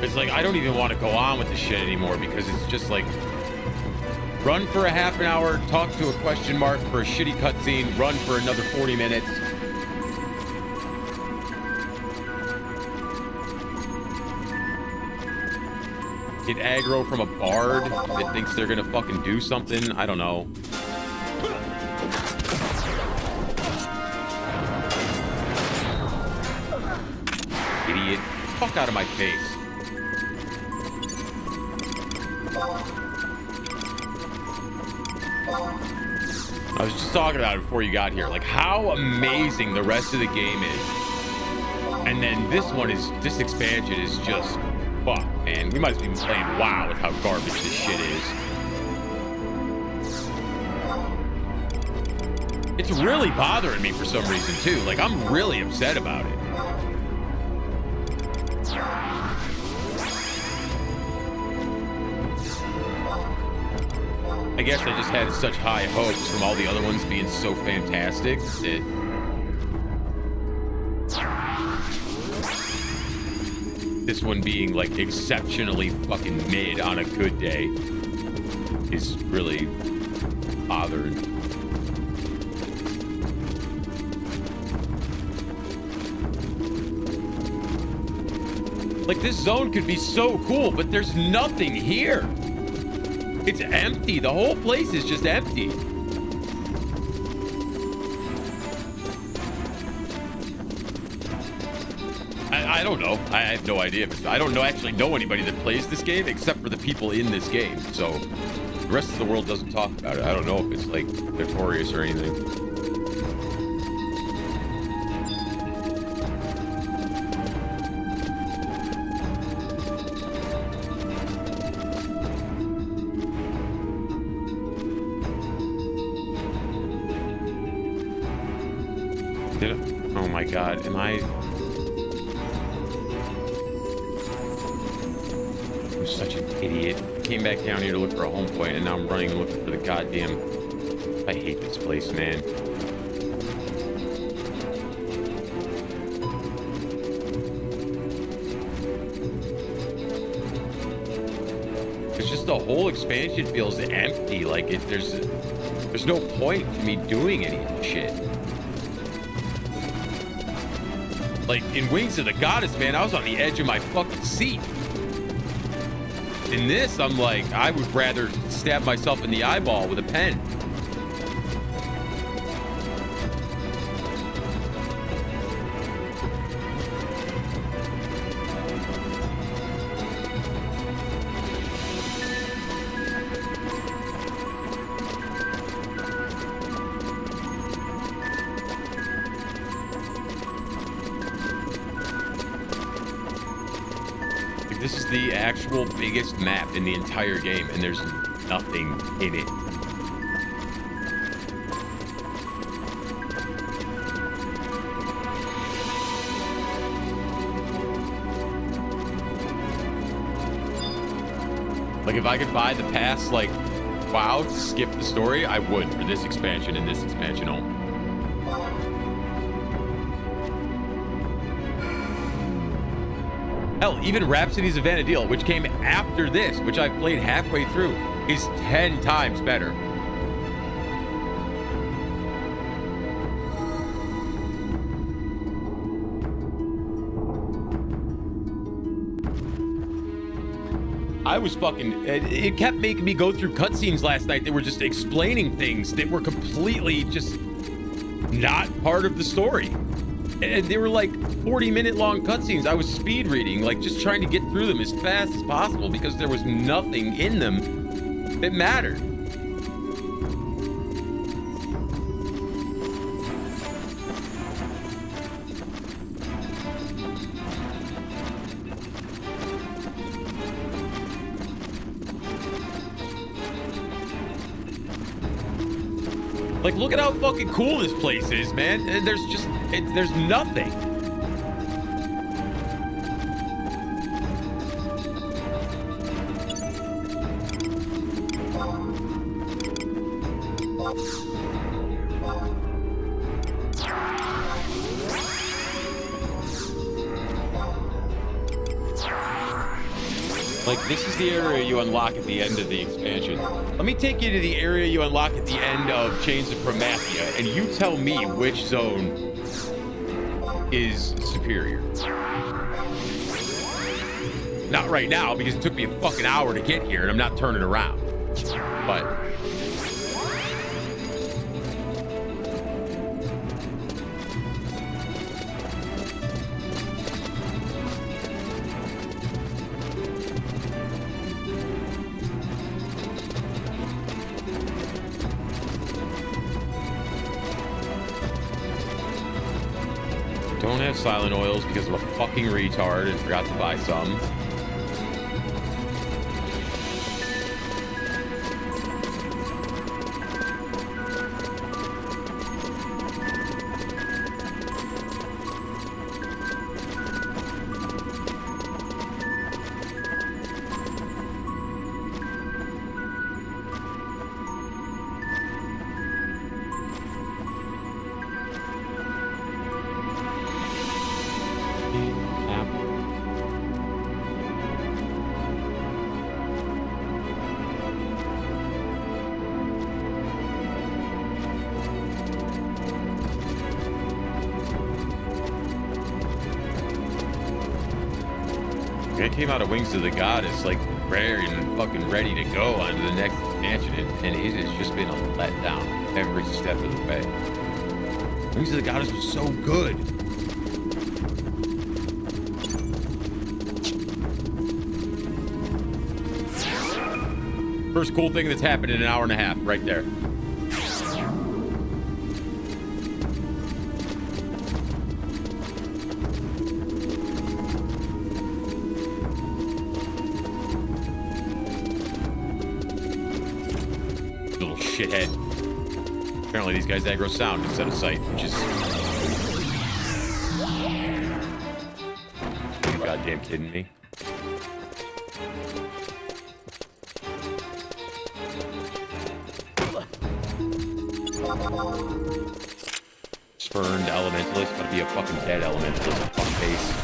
It's like, I don't even want to go on with the shit anymore because it's just like, run for a half an hour, talk to a question mark for a shitty cutscene, run for another 40 minutes. Get aggro from a bard that thinks they're gonna fucking do something. I don't know. Idiot. Fuck out of my face. I was just talking about it before you got here. Like, how amazing the rest of the game is. And then this expansion is just, fuck, man. We might as well be playing WoW with how garbage this shit is. It's really bothering me for some reason, too. Like, I'm really upset about it. I guess I just had such high hopes from all the other ones being so fantastic that this one being like exceptionally fucking mid on a good day is really bothering. Like, this zone could be so cool, but there's nothing here. It's empty. The whole place is just empty. I don't know. I have no idea. I don't actually know anybody that plays this game except for the people in this game. So the rest of the world doesn't talk about it. I don't know if it's like notorious or anything. Oh my god, am I... I'm such an idiot. Came back down here to look for a home point, and now I'm running looking for the goddamn... I hate this place, man. It's just the whole expansion feels empty. Like, there's no point to me doing any of the shit. Like, in Wings of the Goddess, man, I was on the edge of my fucking seat. In this, I'm like, I would rather stab myself in the eyeball with a pen. This is the actual biggest map in the entire game, and there's nothing in it. Like, if I could buy the pass, like, WoW, to skip the story, I would for this expansion and this expansion only. Hell, even Rhapsodies of Vana'diel, which came after this, which I've played halfway through, is 10 times better. I was fucking... It kept making me go through cutscenes last night that were just explaining things that were completely just not part of the story. And they were like 40-minute long cutscenes. I was speed reading, like just trying to get through them as fast as possible because there was nothing in them that mattered. Like, look at how fucking cool this place is, man. And there's just, there's nothing. Like, this is the area you unlock at the end of the expansion. Let me take you to the area you unlock at the end of Chains of Promathia, and you tell me which zone is superior. Not right now, because it took me a fucking hour to get here, and I'm not turning around. But... don't have silent oils because I'm a fucking retard and forgot to buy some. It came out of Wings of the Goddess like rare and fucking ready to go on to the next expansion, and it has just been a letdown every step of the way. Wings of the Goddess was so good. First cool thing that's happened in an hour and a half, right there. Shithead. Apparently these guys aggro sound instead of sight, which is... Are you goddamn kidding me? Spurned elementalist, but be a fucking dead elementalist. Fuck face.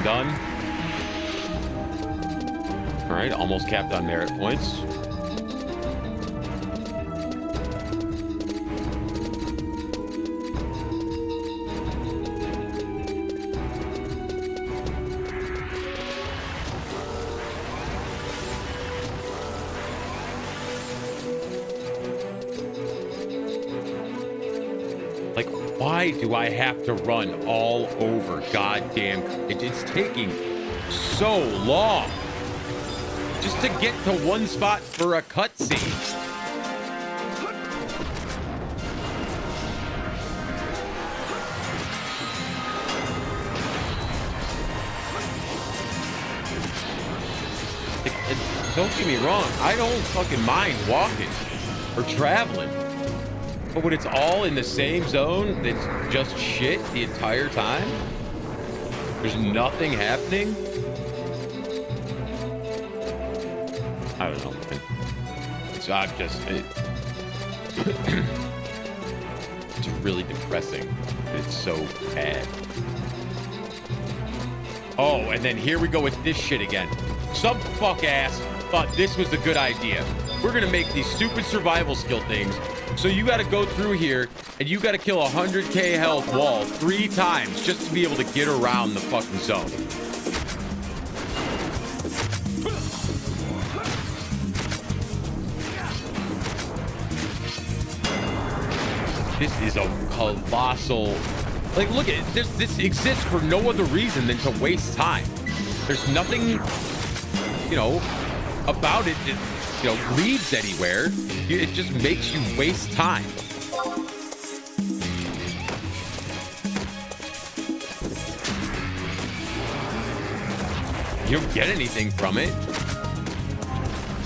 Done. All right, almost capped on merit points. Like, why do I have to run all over goddamn? It's taking so long just to get to one spot for a cutscene. Don't get me wrong, I don't fucking mind walking or traveling. But when it's all in the same zone, that's just shit the entire time, there's nothing happening. I don't know, man. So I'm just... it's really depressing. It's so bad. Oh, and then here we go with this shit again. Some fuck ass thought this was a good idea. We're gonna make these stupid survival skill things. So you gotta go through here and you gotta kill 100k health wall 3 times just to be able to get around the fucking zone. This is a colossal... Like, look at it. This exists for no other reason than to waste time. There's nothing, you know, about it that, you know, leads anywhere. It just makes you waste time. You don't get anything from it.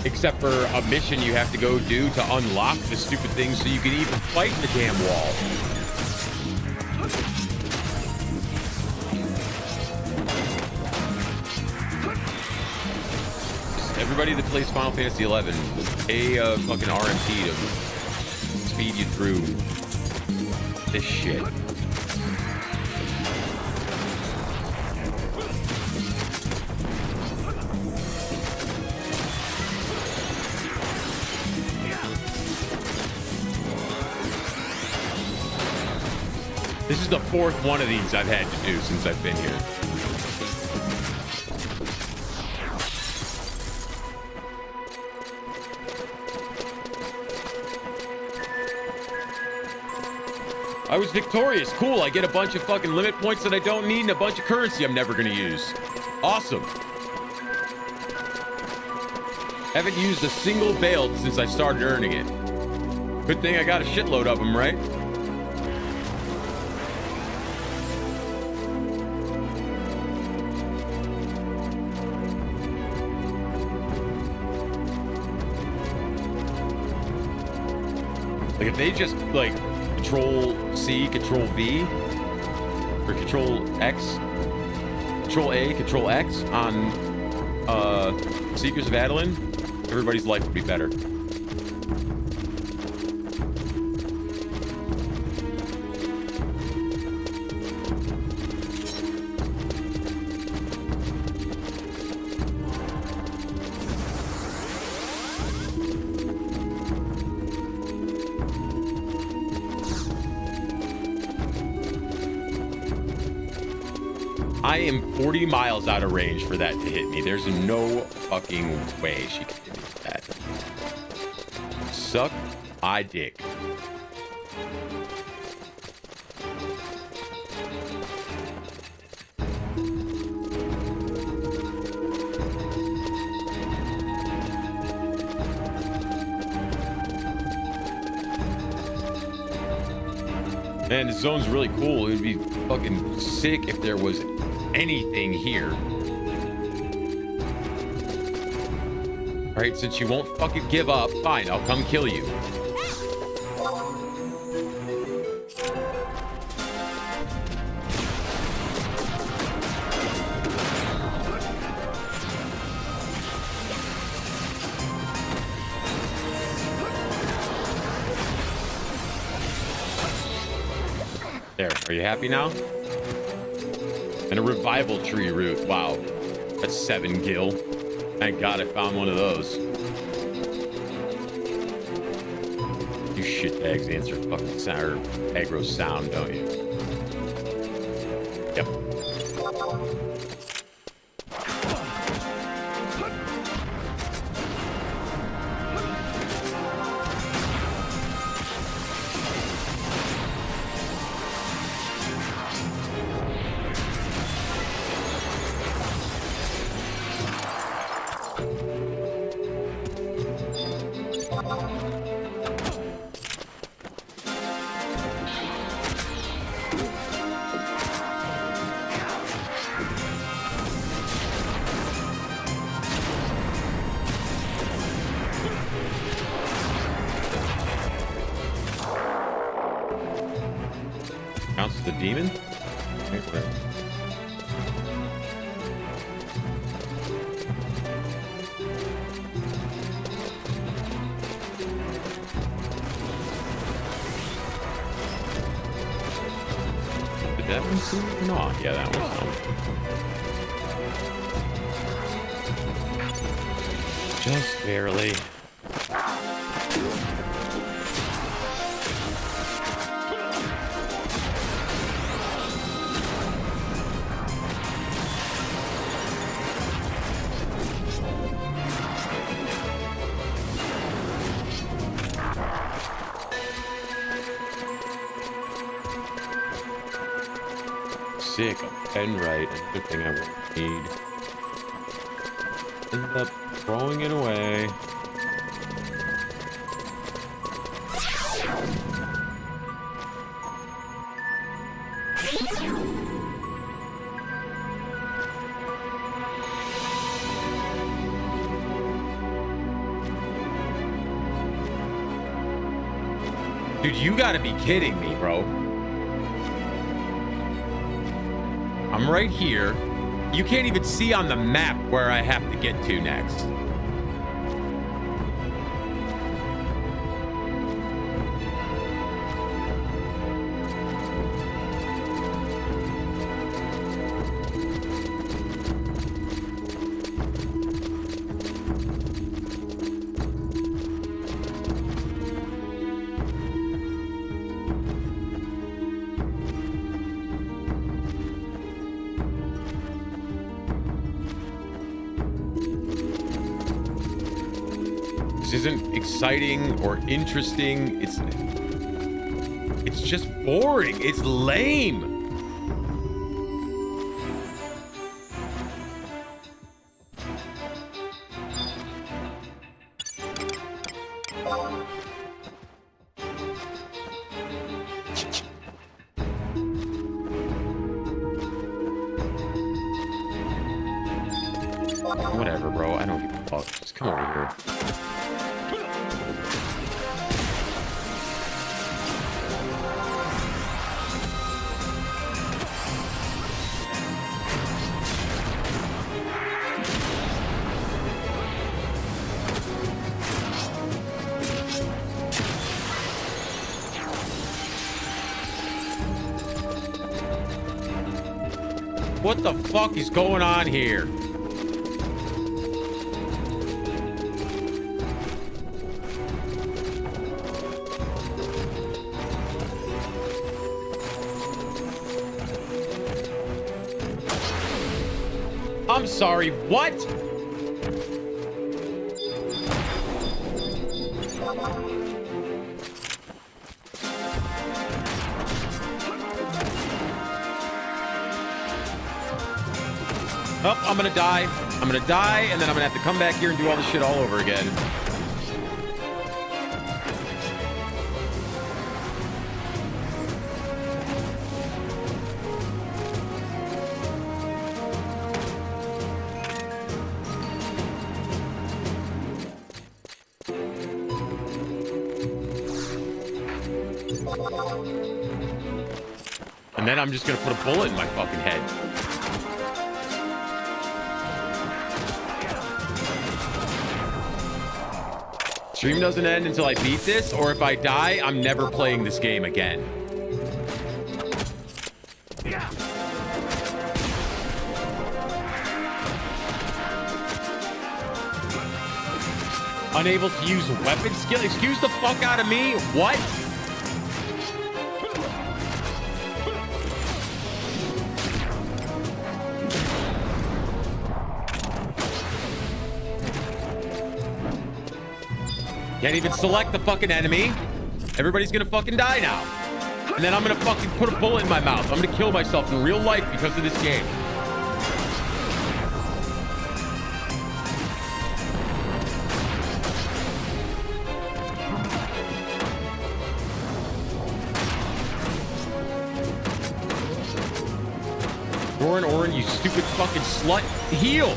Except for a mission you have to go do to unlock the stupid thing so you can even fight the damn wall. Everybody that plays Final Fantasy 11, pay a fucking RMT to speed you through this shit. This is the fourth one of these I've had to do since I've been here. I was victorious. Cool. I get a bunch of fucking limit points that I don't need and a bunch of currency I'm never going to use. Awesome. Haven't used a single bale since I started earning it. Good thing I got a shitload of them, right? Like if they just like Control C, Control V, or Control X, Control A, Control X on Seekers of Adoulin, everybody's life would be better. I am 40 miles out of range for that to hit me. There's no fucking way she can hit me with that. Suck my dick. Man, this zone's really cool. It would be fucking sick if there was anything here. All right, since you won't fucking give up, fine, I'll come kill you. There, are you happy now? And a revival tree root. Wow, that's 7 gil. Thank God I found one of those. You shitbags answer fucking sound or aggro sound, don't you? Yep. Counts as the demon? Okay, whatever. Did that one see it or not? Yeah, that one's on. Just barely. Sick, a pen right, another thing I won't need. End up throwing it away. Dude, you gotta be kidding me, bro. I'm right here. You can't even see on the map where I have to get to next. Isn't exciting or interesting. It's just boring. It's lame. Whatever, bro. I don't give a fuck. Just come over here. What the fuck is going on here? I'm sorry, what? Oh, I'm gonna die. I'm gonna die, and then I'm gonna have to come back here and do all this shit all over again. And then I'm just gonna put a bullet in my fucking head. Stream doesn't end until I beat this, or if I die, I'm never playing this game again. Unable to use weapon skill? Excuse the fuck out of me? What? Can't even select the fucking enemy. Everybody's gonna fucking die now. And then I'm gonna fucking put a bullet in my mouth. I'm gonna kill myself in real life because of this game. Orin, you stupid fucking slut. Heal!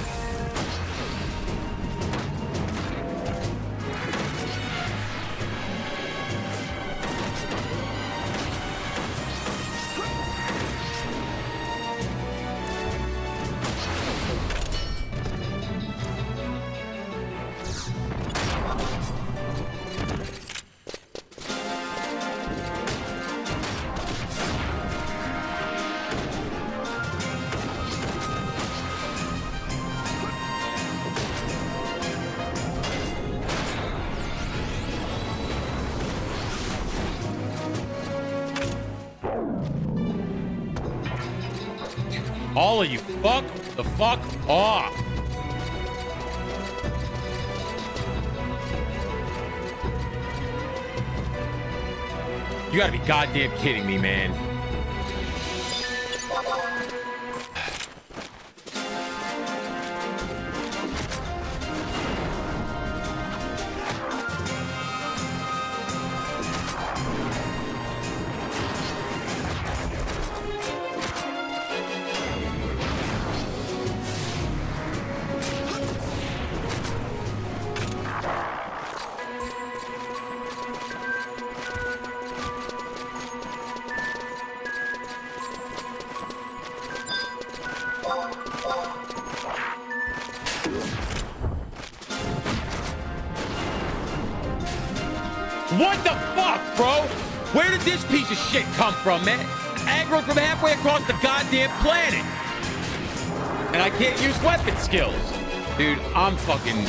All of you, fuck the fuck off. You gotta be goddamn kidding me, man. What the fuck, bro? Where did this piece of shit come from, man? Aggro from halfway across the goddamn planet. And I can't use weapon skills. Dude, I'm fucking...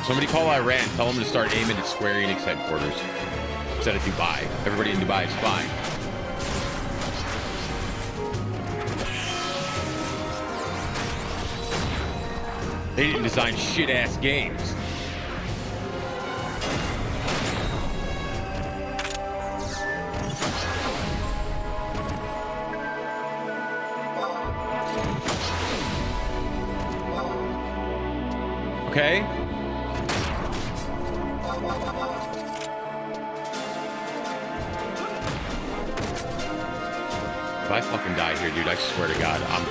Somebody call Iran. Tell them to start aiming at Square Enix headquarters instead of Dubai. Everybody in Dubai is fine. They didn't design shit-ass games. Okay. If I fucking die here, dude, I swear to God, I'm...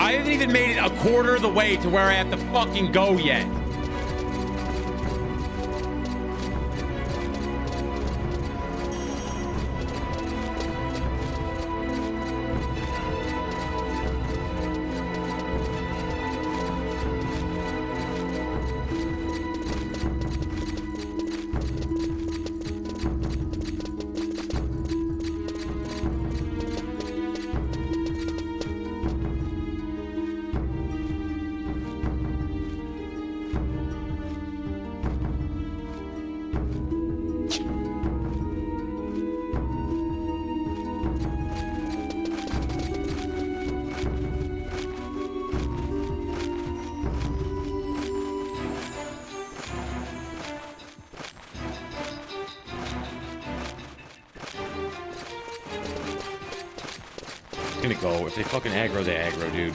I haven't even made it a quarter of the way to where I have to fucking go yet. Gonna go. If they fucking aggro, they aggro, dude.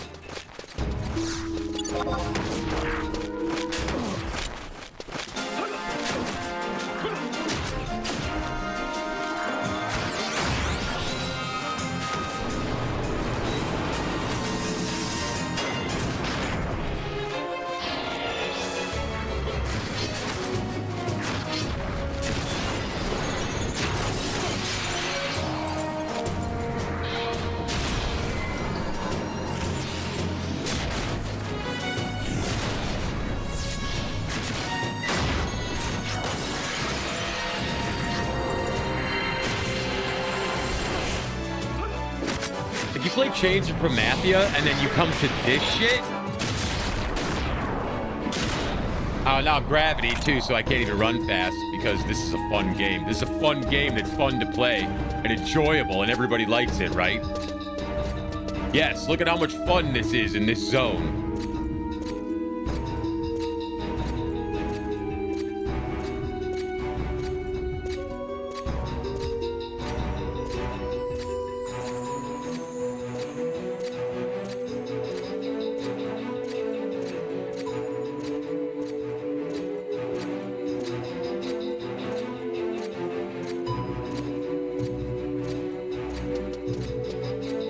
You play Chains of Promathia, and then you come to this shit? Oh, now Gravity, too, so I can't even run fast, because this is a fun game. This is a fun game that's fun to play, and enjoyable, and everybody likes it, right? Yes, look at how much fun this is in this zone.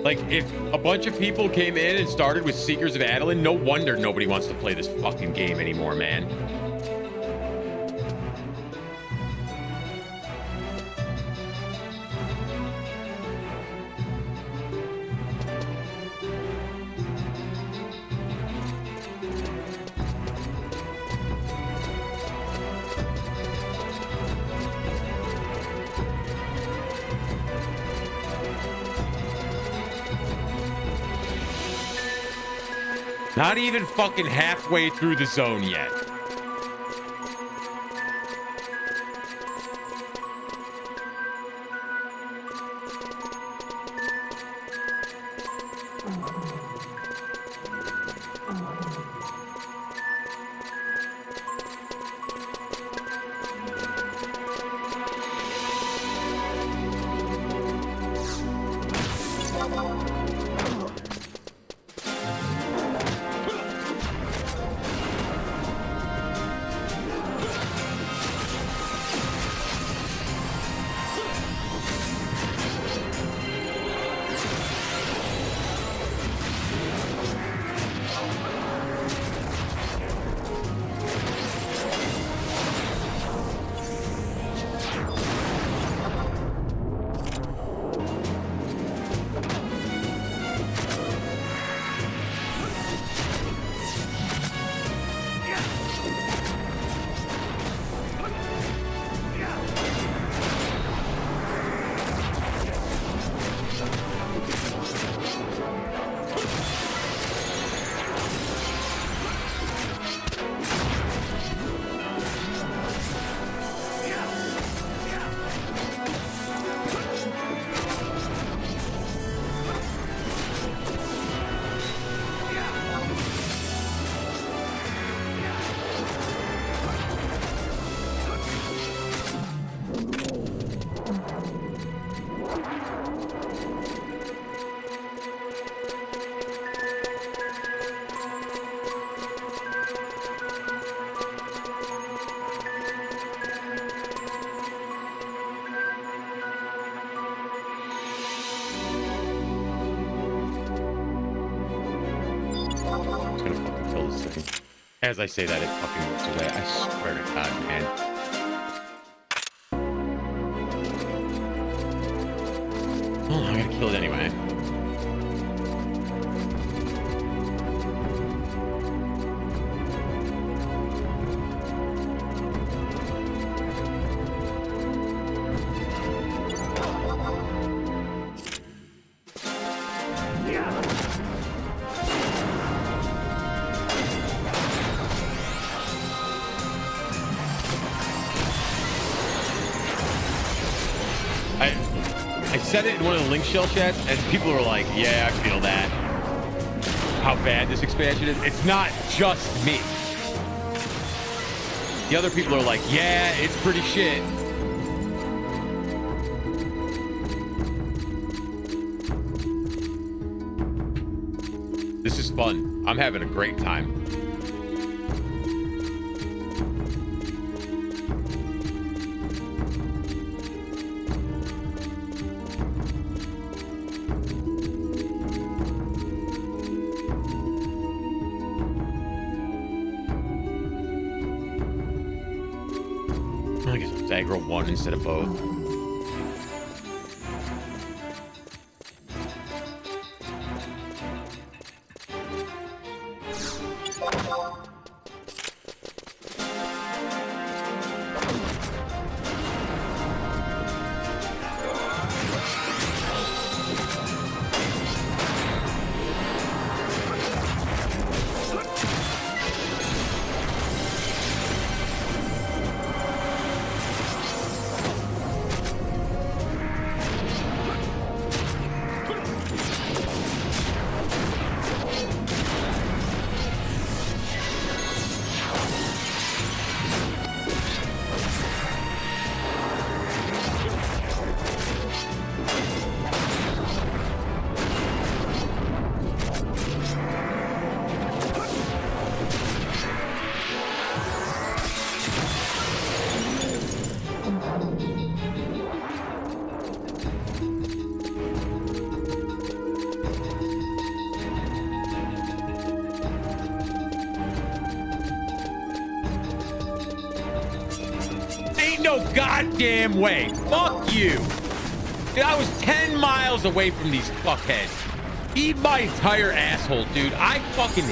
Like, if a bunch of people came in and started with Seekers of Adoulin, no wonder nobody wants to play this fucking game anymore, man. Not even fucking halfway through the zone yet. As I say that, it fucking moves away. I swear to God, man. Oh, I gotta kill it anyway. I said it in one of the link shell chats, and people were like, yeah, I feel that. How bad this expansion is. It's not just me. The other people are like, yeah, it's pretty shit. This is fun. I'm having a great time. I guess I'll aggro one instead of both. No goddamn way. Fuck you. Dude, I was 10 miles away from these fuckheads. Eat my entire asshole, dude. I fucking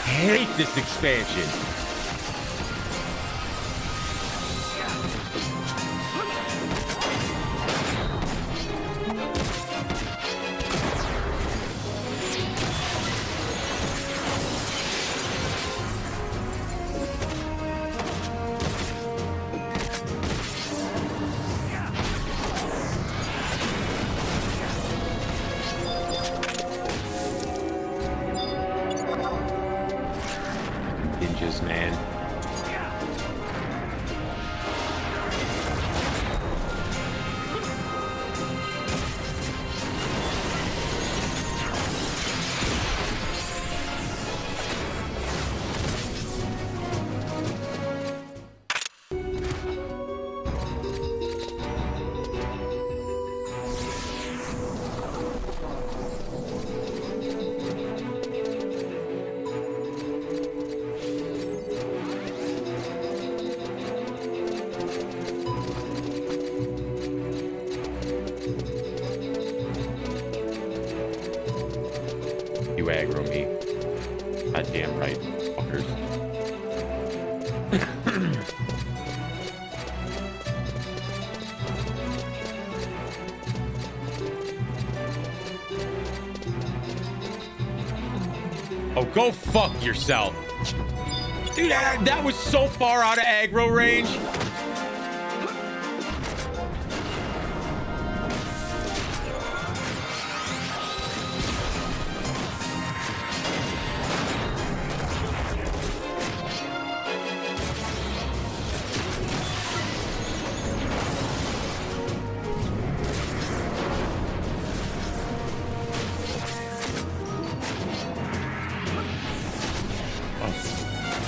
hate this expansion. You aggro me. God damn right, fuckers. Oh, go fuck yourself. Dude, that was so far out of aggro range.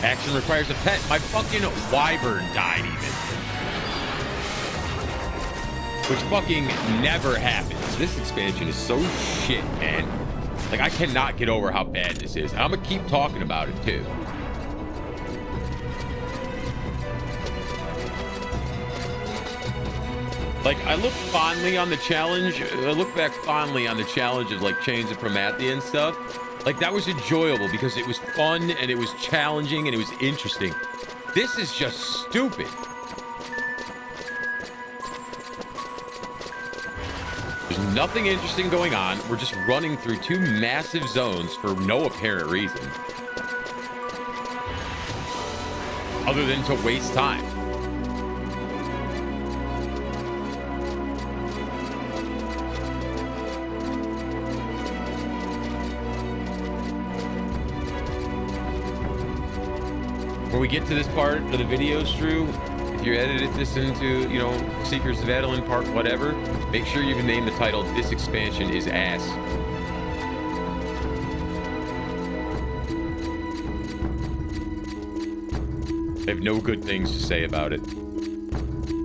Action requires a pet. My fucking wyvern died even. Which fucking never happens. This expansion is so shit, man. Like, I cannot get over how bad this is. I'm gonna keep talking about it, too. Like, I look fondly on the challenge. I look back fondly on the challenge of, like, Chains of Promathia and stuff. Like, that was enjoyable because it was fun and it was challenging and it was interesting. This is just stupid. There's nothing interesting going on. We're just running through two massive zones for no apparent reason. Other than to waste time. When we get to this part of the video, Drew, if you edited this into, you know, Seekers of Adoulin part whatever, make sure you can name the title, This Expansion is Ass. I have no good things to say about it.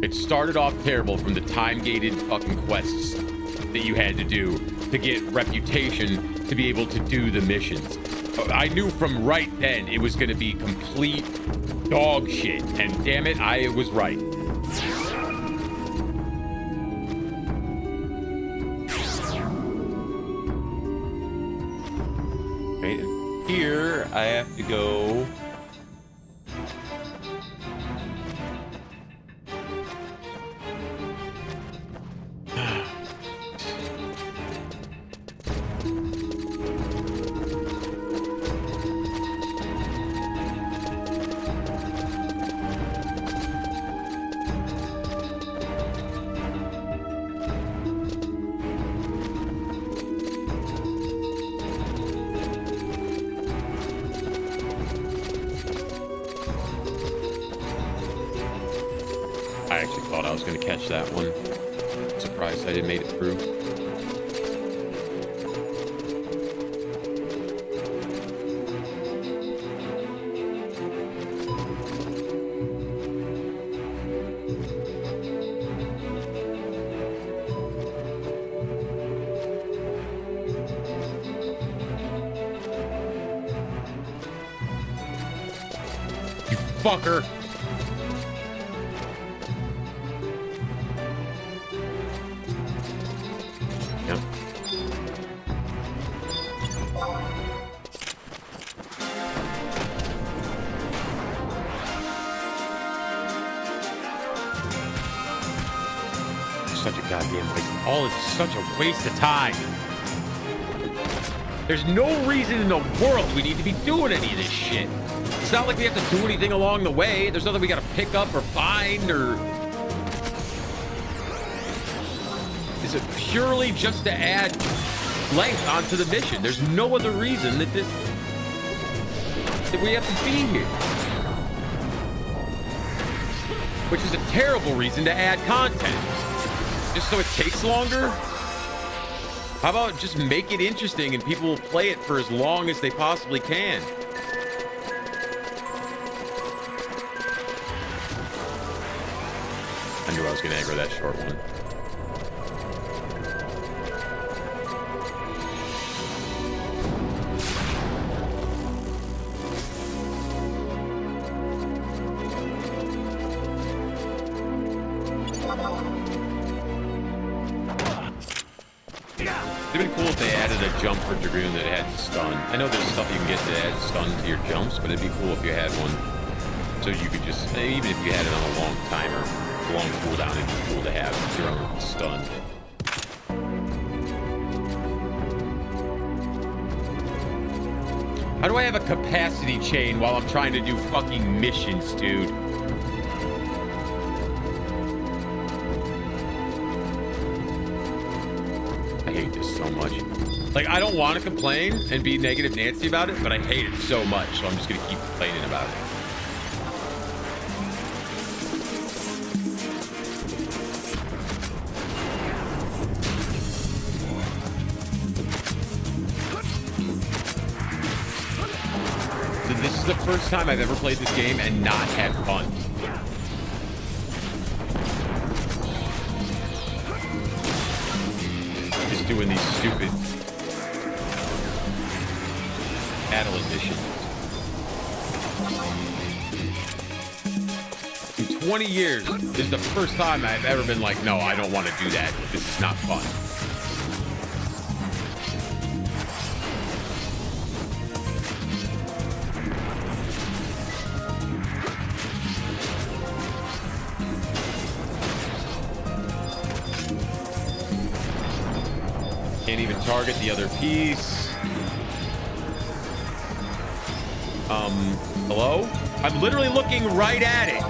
It started off terrible from the time-gated fucking quests that you had to do to get reputation to be able to do the missions. I knew from right then it was going to be complete dog shit, and damn it, I was right. Right, and here I have to go. I actually thought I was going to catch that one. Surprised I didn't make it through. You fucker! Yep. Such a goddamn waste. All is such a waste of time. There's no reason in the world we need to be doing any of this shit. It's not like we have to do anything along the way. There's nothing we gotta pick up or find or... Is it purely just to add length onto the mission? There's no other reason that we have to be here. Which is a terrible reason to add content. Just so it takes longer? How about just make it interesting and people will play it for as long as they possibly can? I knew I was gonna aggro that short one. It'd been cool if they added a jump for Dragoon that had stun. I know there's stuff you can get that adds stun to your jumps, but it'd be cool if you had one. So you could just, even if you had it on a long timer, a long cooldown, it'd be cool to have your own stun. How do I have a capacity chain while I'm trying to do fucking missions, dude? I hate this so much. Like, I don't want to complain and be negative Nancy about it, but I hate it so much, so I'm just gonna keep complaining about it. This is the first time I've ever played this game and not had fun. Just doing these stupid Adoulin missions. In 20 years, this is the first time I've ever been like, no, I don't want to do that. This is not fun. Can't even target the other piece. Hello? I'm literally looking right at it.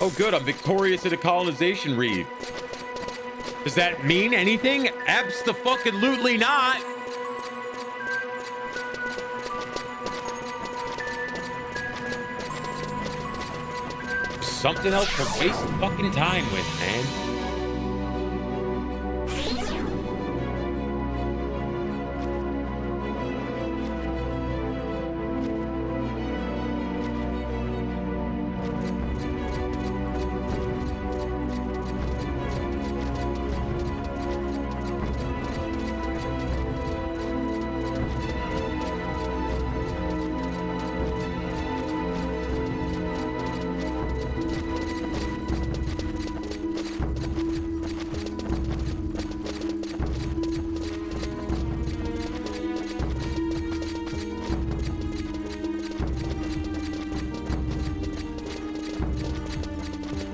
Oh, good. I'm victorious at a colonization read. Does that mean anything? Abso-fucking-lutely not. Something else to waste fucking time with, man.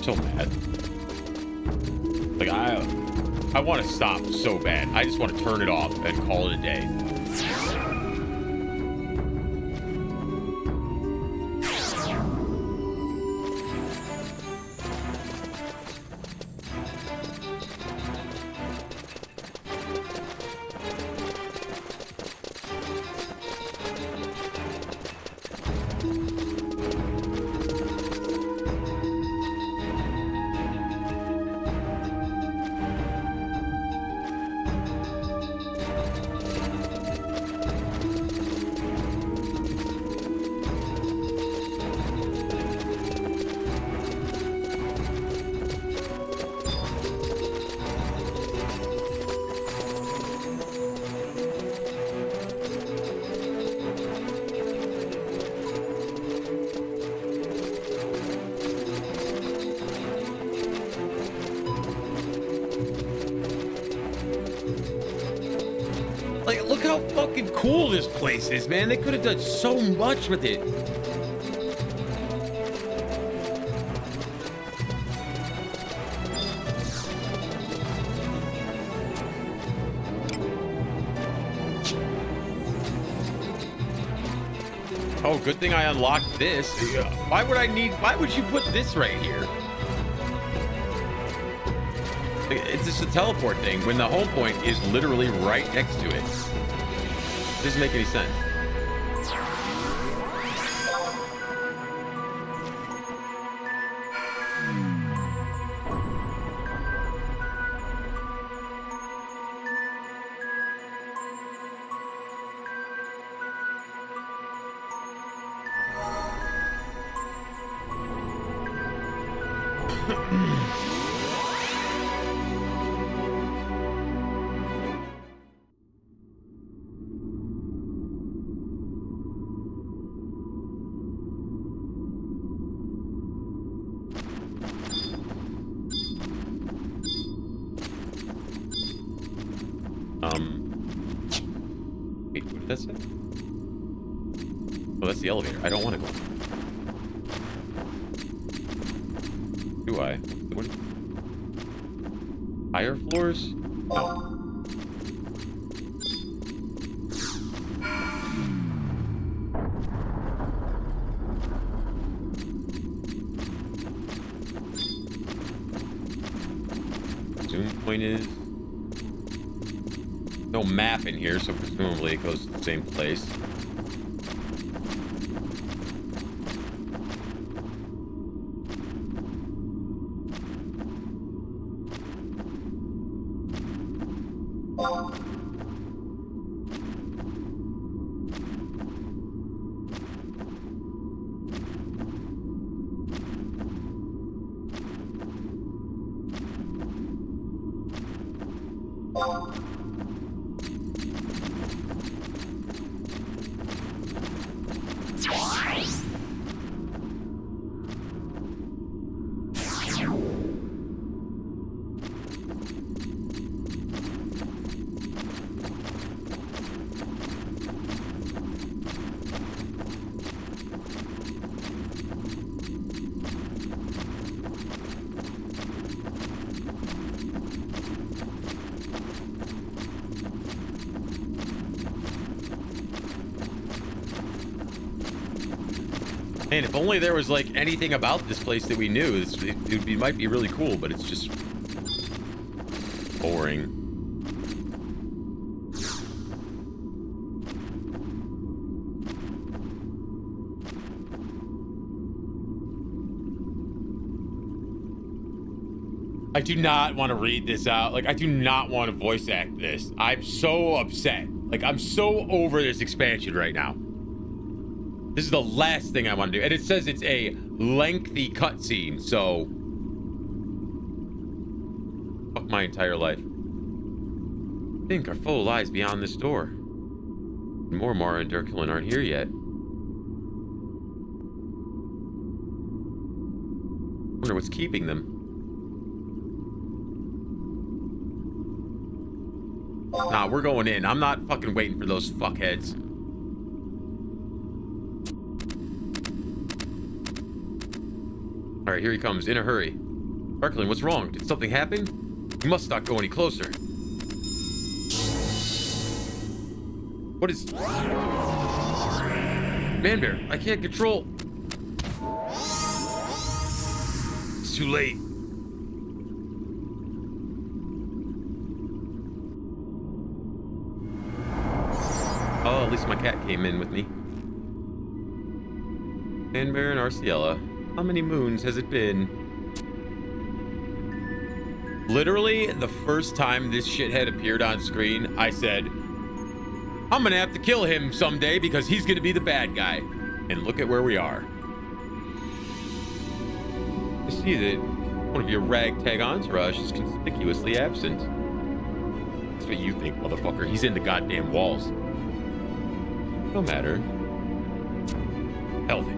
So mad. Like, I want to stop so bad. I just want to turn it off and call it a day. Like, look how fucking cool this place is, man. They could have done so much with it. Oh, good thing I unlocked this. Why would you put this right here? It's just a teleport thing when the home point is literally right next to it. Doesn't make any sense. Wait, what did that say? Oh, that's the elevator. I don't want to go. Do I? What? Higher floors? No. Zoom point is no map in here, so presumably it goes to the same place. Man, if only there was like anything about this place that we knew, it might be really cool, but it's just boring. I do not want to read this out. Like, I do not want to voice act this. I'm so upset. Like, I'm so over this expansion right now. This is the last thing I want to do. And it says it's a lengthy cutscene, so... Fuck my entire life. I think our foe lies beyond this door. Mormar and Adoulin aren't here yet. Wonder what's keeping them. Nah, we're going in. I'm not fucking waiting for those fuckheads. All right, here he comes, in a hurry. Adoulin, what's wrong? Did something happen? You must not go any closer. What is... Manbear, I can't control... It's too late. Oh, at least my cat came in with me. Manbear and Arciella. How many moons has it been? Literally, the first time this shithead appeared on screen, I said, I'm gonna have to kill him someday because he's gonna be the bad guy. And look at where we are. I see that one of your ragtag entourage is conspicuously absent. That's what you think, motherfucker. He's in the goddamn walls. No matter. Healthy.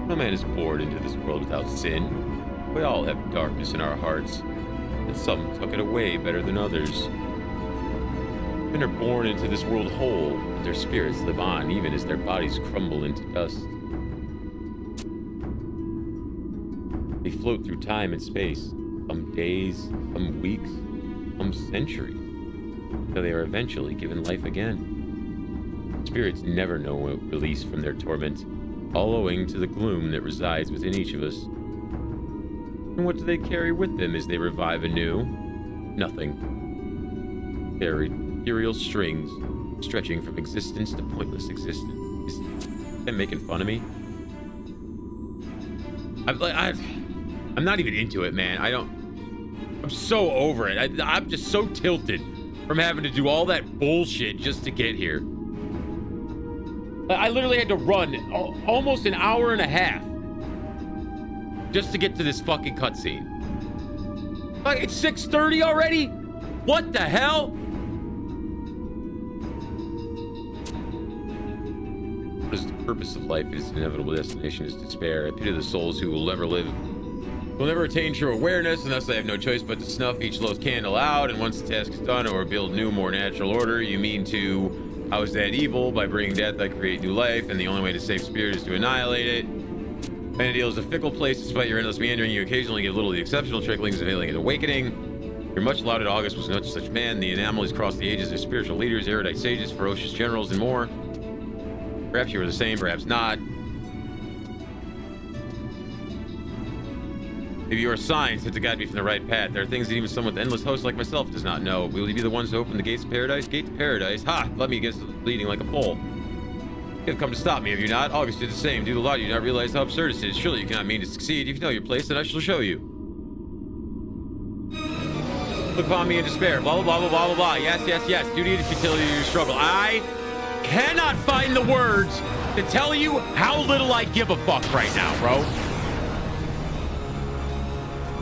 No man is born into this world without sin. We all have darkness in our hearts, and some tuck it away better than others. Men are born into this world whole, but their spirits live on even as their bodies crumble into dust. They float through time and space, some days, some weeks, some centuries, until they are eventually given life again. Spirits never know release from their torment, all owing to the gloom that resides within each of us. And what do they carry with them as they revive anew? Nothing. They are ethereal strings, stretching from existence to pointless existence. Is that making fun of me? I'm not even into it, man. I'm so over it. I'm just so tilted from having to do all that bullshit just to get here. I literally had to run almost an hour and a half just to get to this fucking cutscene. Like, it's 6:30 already? What the hell? What is the purpose of life? Its inevitable destination is despair. I pity the souls who will never live, will never attain true awareness unless they have no choice but to snuff each lost candle out. And once the task is done, or build new, more natural order. You mean to house that evil? By bringing death, I create new life, and the only way to save spirit is to annihilate it. Vanadil is a fickle place. Despite your endless meandering, you occasionally get little of the exceptional tricklings of alien awakening. Your much lauded August was no such man. The anomalies crossed the ages of spiritual leaders, erudite sages, ferocious generals, and more. Perhaps you were the same, perhaps not. Maybe you are a sign sent to guide me from the right path. There are things that even someone with endless hosts like myself does not know. Will you be the ones to open the gates of paradise? Gate to paradise? Ha! Let me against bleeding like a foal. You have come to stop me, have you not? August did the same. Due to law, you do not realize how absurd it is. Surely you cannot mean to succeed. If you know your place, then I shall show you. Look upon me in despair. Blah, blah, blah, blah, blah, blah, blah. Yes, yes, yes. Duty to futility to your struggle. I cannot find the words to tell you how little I give a fuck right now, bro.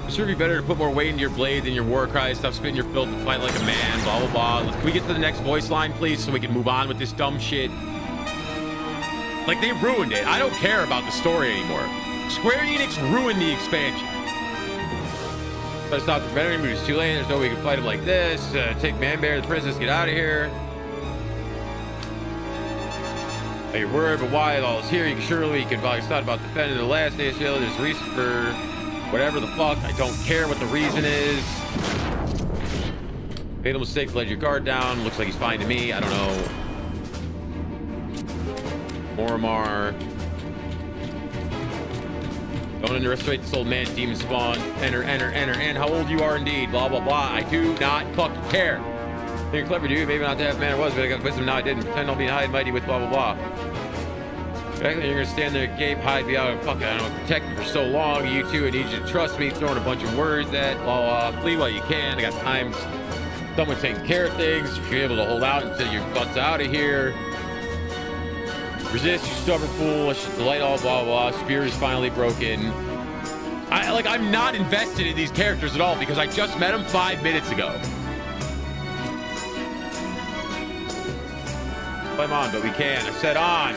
It serve you better to put more weight into your blade than your war cries. Stop spitting your filth and fight like a man. Blah, blah, blah. Can we get to the next voice line, please, so we can move on with this dumb shit? Like, they ruined it. I don't care about the story anymore. Square Enix ruined the expansion. But it's not the veteran, but it's too late. There's no way we can fight him like this. Take Man-Bear to the princess, get out of here. You're worried, but why all is here? You can surely it's not about defending the last day of Shield. There's a reason for whatever the fuck. I don't care what the reason is. Fatal mistake, let your guard down. Looks like he's fine to me. I don't know. Moramar. Don't underestimate this old man, demon spawn. Enter, and how old you are indeed. Blah, blah, blah. I do not fucking care. You're clever, dude. Maybe not the half man I was, but I got wisdom now. I didn't. Pretend I'll be high and mighty with blah, blah, blah. You're gonna stand there, gape, hide, be out, and fucking, I don't know, protect me for so long. You two, I need you to trust me. Throwing a bunch of words at, blah, blah, flee while you can. I got time. Someone taking care of things. You're able to hold out until your butt's out of here. Resist, you stubborn fool. Let's just delight all, blah, blah. Spear is finally broken. I'm not invested in these characters at all because I just met them 5 minutes ago. I'm on, but we can. I said on.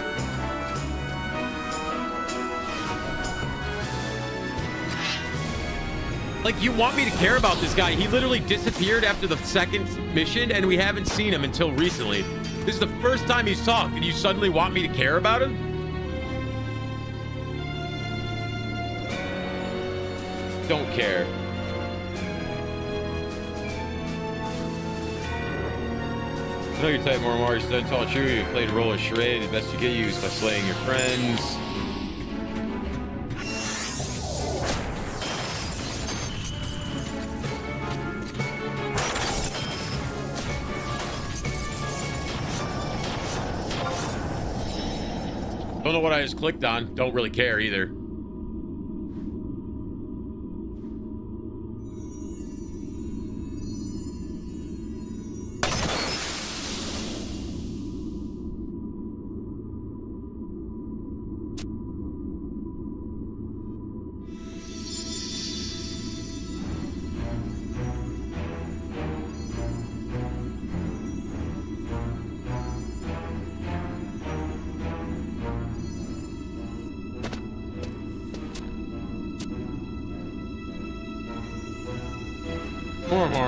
Like, you want me to care about this guy? He literally disappeared after the second mission, and we haven't seen him until recently. This is the first time he's talked, and you suddenly want me to care about him? Don't care. I know your type more and more. You stood tall and true. You played a role of charade. The best you get used by slaying your friends. Don't know what I just clicked on. Don't really care either.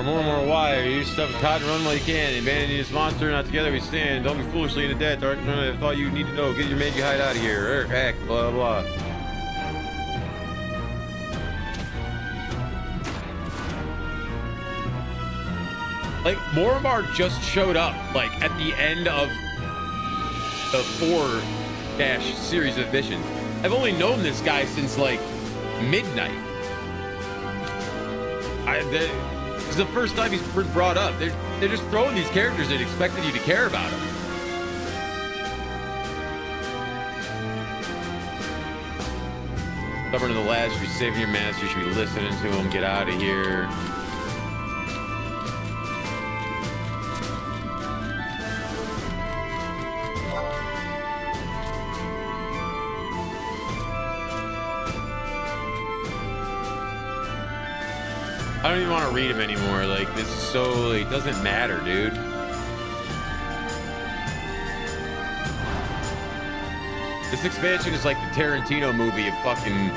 More, why? You stuff cotton, run while you can. Abandon this monster, not together we stand. Don't be foolishly in the death. I thought you need to know. Get your man, you hide out of here. Heck, blah, blah. Like, Moramar just showed up, like, at the end of the 4- series of missions. I've only known this guy since, like, midnight. This is the first time he's brought up. They're just throwing these characters and expecting you to care about them. Stubborn to the last, you should be saving your master. You should be listening to him. Get out of here. I don't even want to read him anymore. Like, this is so, like, it doesn't matter, dude. This expansion is like the Tarantino movie of fucking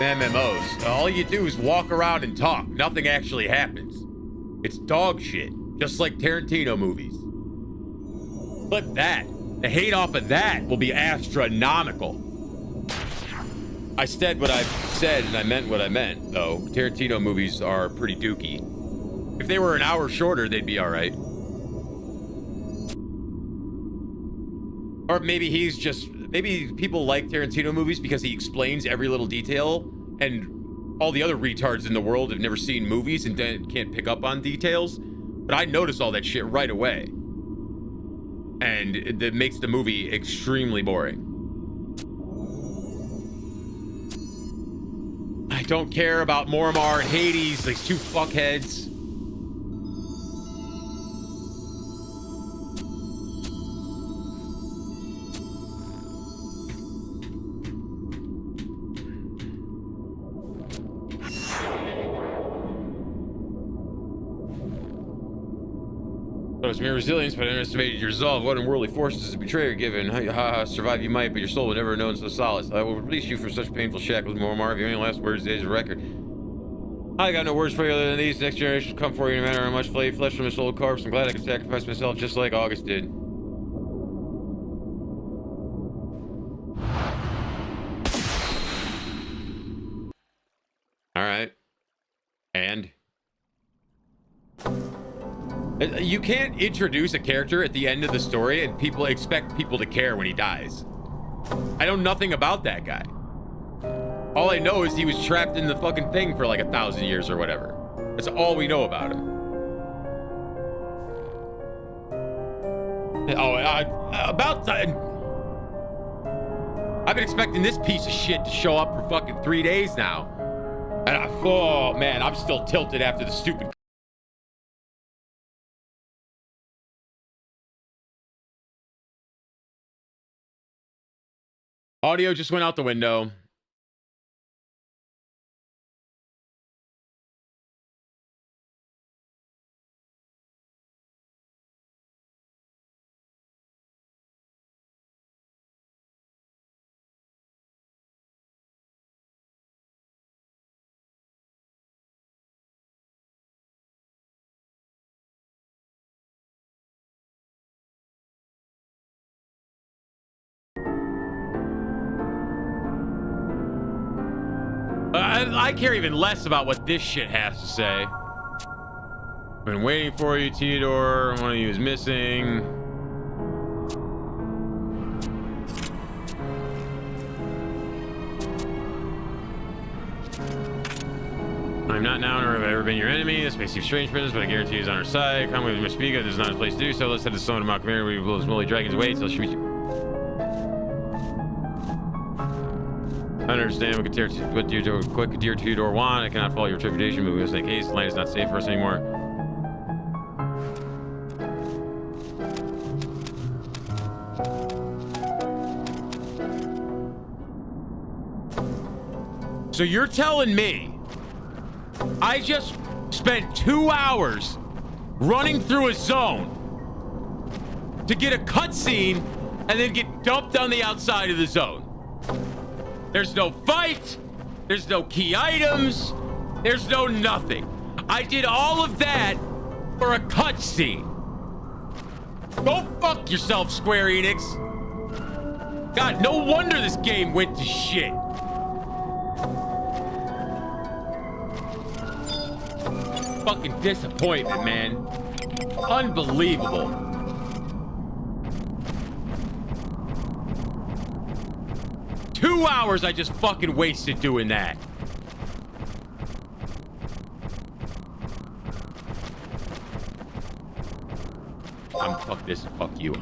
MMOs. All you do is walk around and talk. Nothing actually happens. It's dog shit, just like Tarantino movies. But that, the hate off of that will be astronomical. I said what I said, and I meant what I meant, though. Tarantino movies are pretty dookie. If they were an hour shorter, they'd be all right. Or maybe maybe people like Tarantino movies because he explains every little detail, and all the other retards in the world have never seen movies and can't pick up on details. But I notice all that shit right away. And it makes the movie extremely boring. I don't care about Mormar and Hades, these two fuckheads. It's mere resilience, but I underestimated your resolve. What unworldly forces is a betrayer given? Survive you might, but your soul will never know so solace. I will release you from such painful shackles, Mormar. If you have any last words, today's a record. I got no words for you other than these. Next generation will come for you no matter how much flesh from this old corpse. I'm glad I could sacrifice myself just like August did. Alright. And? You can't introduce a character at the end of the story and expect people to care when he dies. I know nothing about that guy. All I know is he was trapped in the fucking thing for like 1,000 years or whatever. That's all we know about him. About time. I've been expecting this piece of shit to show up for fucking 3 days now. And oh man, I'm still tilted after the stupid. Audio just went out the window. I care even less about what this shit has to say. Been waiting for you, Theodore. One of you is missing. I'm not now nor have I ever been your enemy. This may seem strange for this, but I guarantee he's on our side. Come with Mispiga. This is not his place to do so. Let's head to Stone to Mount Commander. We will slowly dragon's weight. So should we... I understand what dear Theodore want. I cannot follow your trepidation, but we must make haste. The land is not safe for us anymore. So you're telling me I just spent 2 hours running through a zone to get a cutscene and then get dumped on the outside of the zone? There's no fight. There's no key items. There's no nothing. I did all of that for a cutscene. Go fuck yourself, Square Enix. God, no wonder this game went to shit. Fucking disappointment, man. Unbelievable. Two hours I just fucking wasted doing that. Fuck this, fuck you.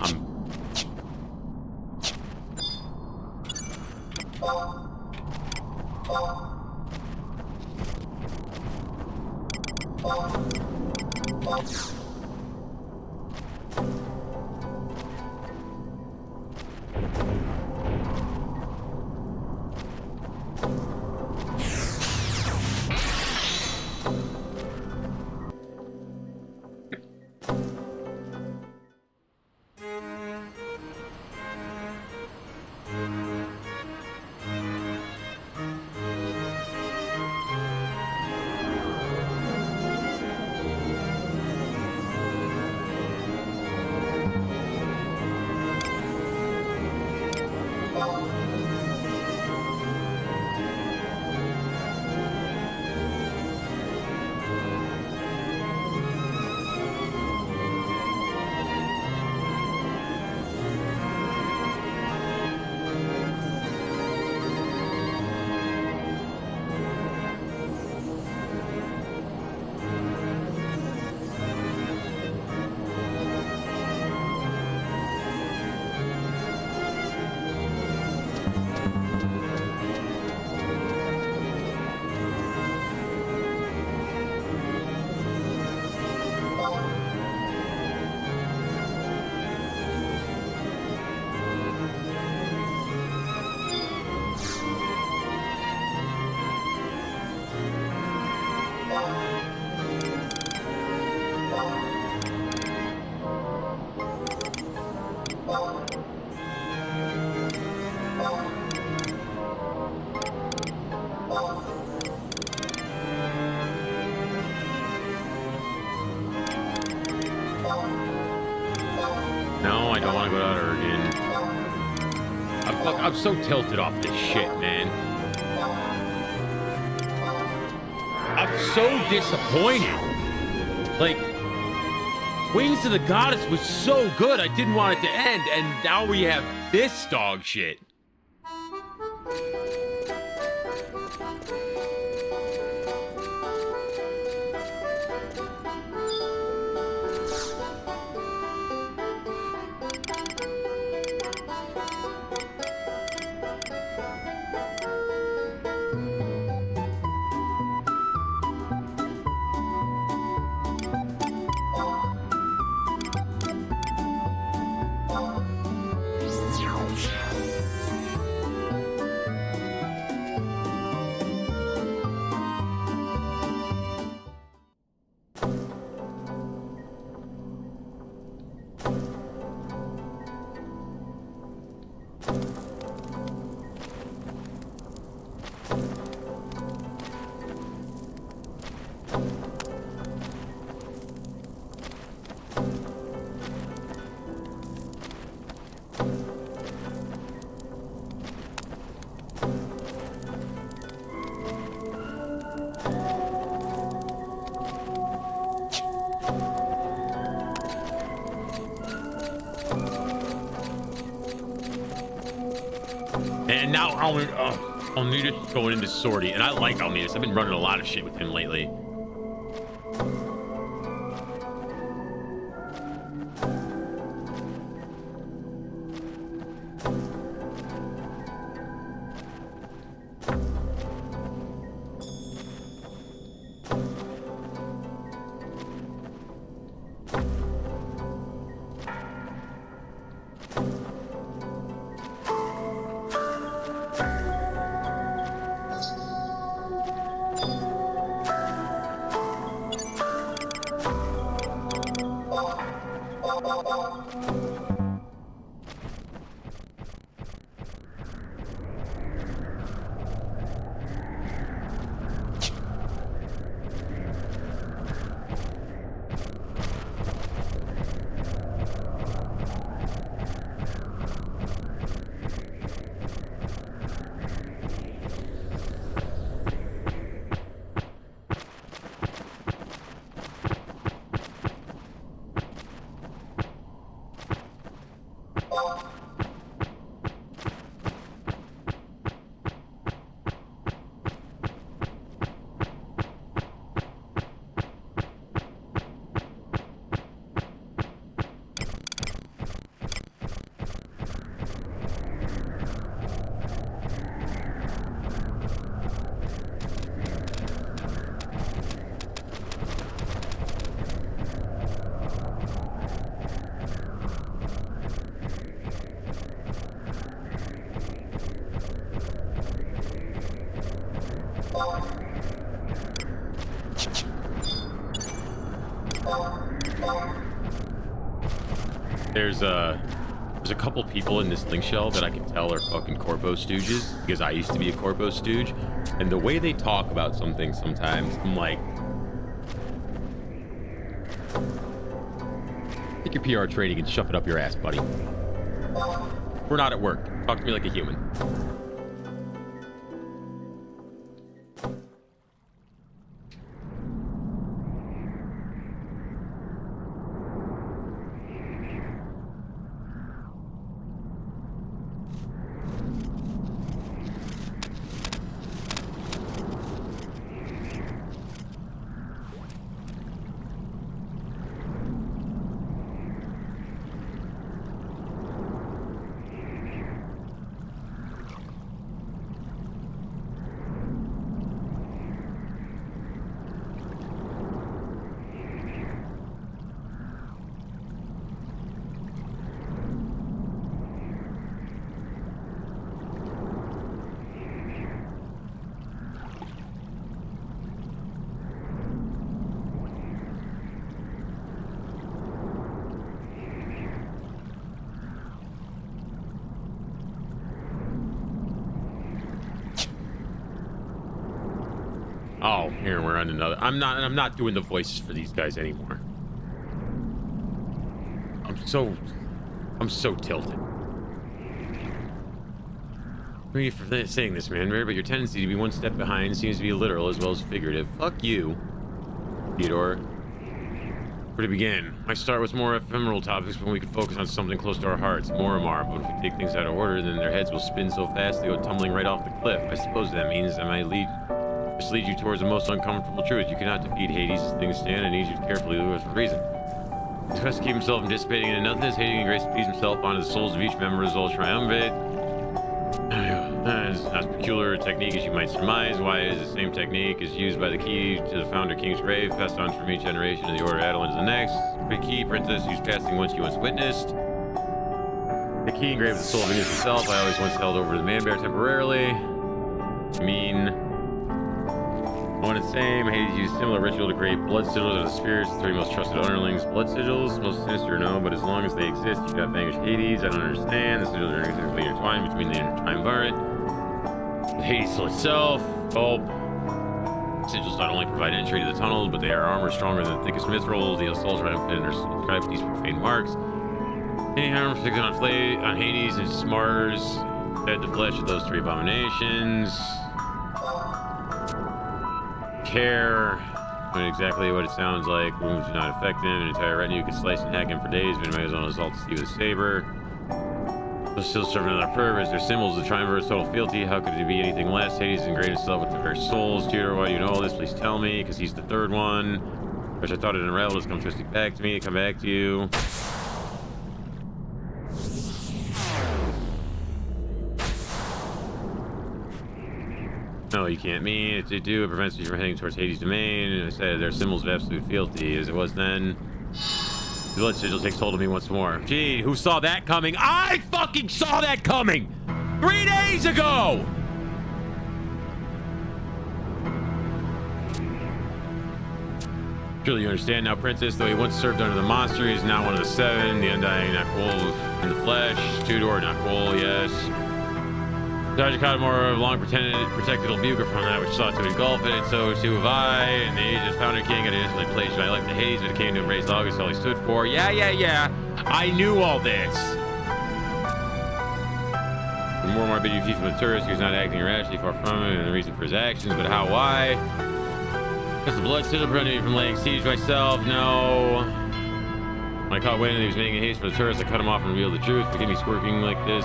want to go to Oregon. I'm so tilted off this shit, man. I'm so disappointed. Like, Wings of the Goddess was so good, I didn't want it to end, and now we have this dog shit. And now Alnidus is going into Sortie, and I like Alnidus. I've been running a lot of shit with him lately. There's a couple people in this link shell that I can tell are fucking Corpo stooges, because I used to be a Corpo stooge, and the way they talk about some things sometimes, I'm like, take your PR training and shove it up your ass, buddy. We're not at work. Talk to me like a human. Oh, here we're on another. I'm not doing the voices for these guys anymore. I'm so I'm so tilted. Thank you for saying this, man, but your tendency to be one step behind seems to be literal as well as figurative. Fuck you, Theodore. Where to begin? My start with more ephemeral topics when we could focus on something close to our hearts, Moramar. But if we take things out of order, then their heads will spin so fast they go tumbling right off the cliff. I suppose that means I might just lead you towards the most uncomfortable truth. You cannot defeat Hades as things stand. I need you to carefully look for a reason. He tries to keep himself from dissipating into nothingness, hating and grace to please himself onto the souls of each member of his old triumvirate. It's not as peculiar a technique as you might surmise. Why it is the same technique is used by the key to the founder king's grave, passed on from each generation of the Order of Adoulin to the next. The key princess whose passing once you once witnessed. The key engraved the soul of Venus himself. I always once held over the man bear temporarily. One and the same. Hades used a similar ritual to create blood sigils of the spirits, the three most trusted underlings. Blood sigils, most sinister, no, but as long as they exist, you cannot vanquish Hades. I don't understand. The sigils are inextricably intertwined between the triumvirate. The Hades soul itself. Oh. Sigils not only provide entry to the tunnel, but they are armor stronger than the thickest mithril. The souls are outfitted and inscribed with these profane marks. Any harm inflicted on Hades and Mars, fed the flesh of those three abominations. Care. Exactly what it sounds like. Wounds do not affect him. An entire retinue could slice and hack him for days, but he might as well assault to see with a saber. They're still serving another purpose. They're symbols of the triumvirate's total fealty. How could it be anything less? Hades engraved himself with their souls. Tudor, why do you know all this? Please tell me, because he's the third one. Which I thought it unraveled. It's come twisting back to me. Come back to you. No, you can't mean it to do. It prevents you from heading towards Hades' domain. And I said they're symbols of absolute fealty, as it was then. The blood sigil takes hold of me once more. Gee, who saw that coming? I fucking saw that coming 3 days ago! Surely you understand now, Princess. Though he once served under the monster, he is now one of the seven. The undying, not cool in the flesh. Tudor, not cool, yes. Tajikadamor have long protected Albuga from that which sought to engulf it, and so too have I. And the age of founder king, I instantly placed my life to Hades, but it came to embrace August, all he stood for. Yeah. I knew all this. The more bid you feed from the tourist, he was not acting rashly, far from it, and the reason for his actions, but how, why? Because the blood still prevented me from laying siege myself. No. When I caught wind and he was making a haste for the tourist, I cut him off and revealed the truth. Forgive me squirking like this.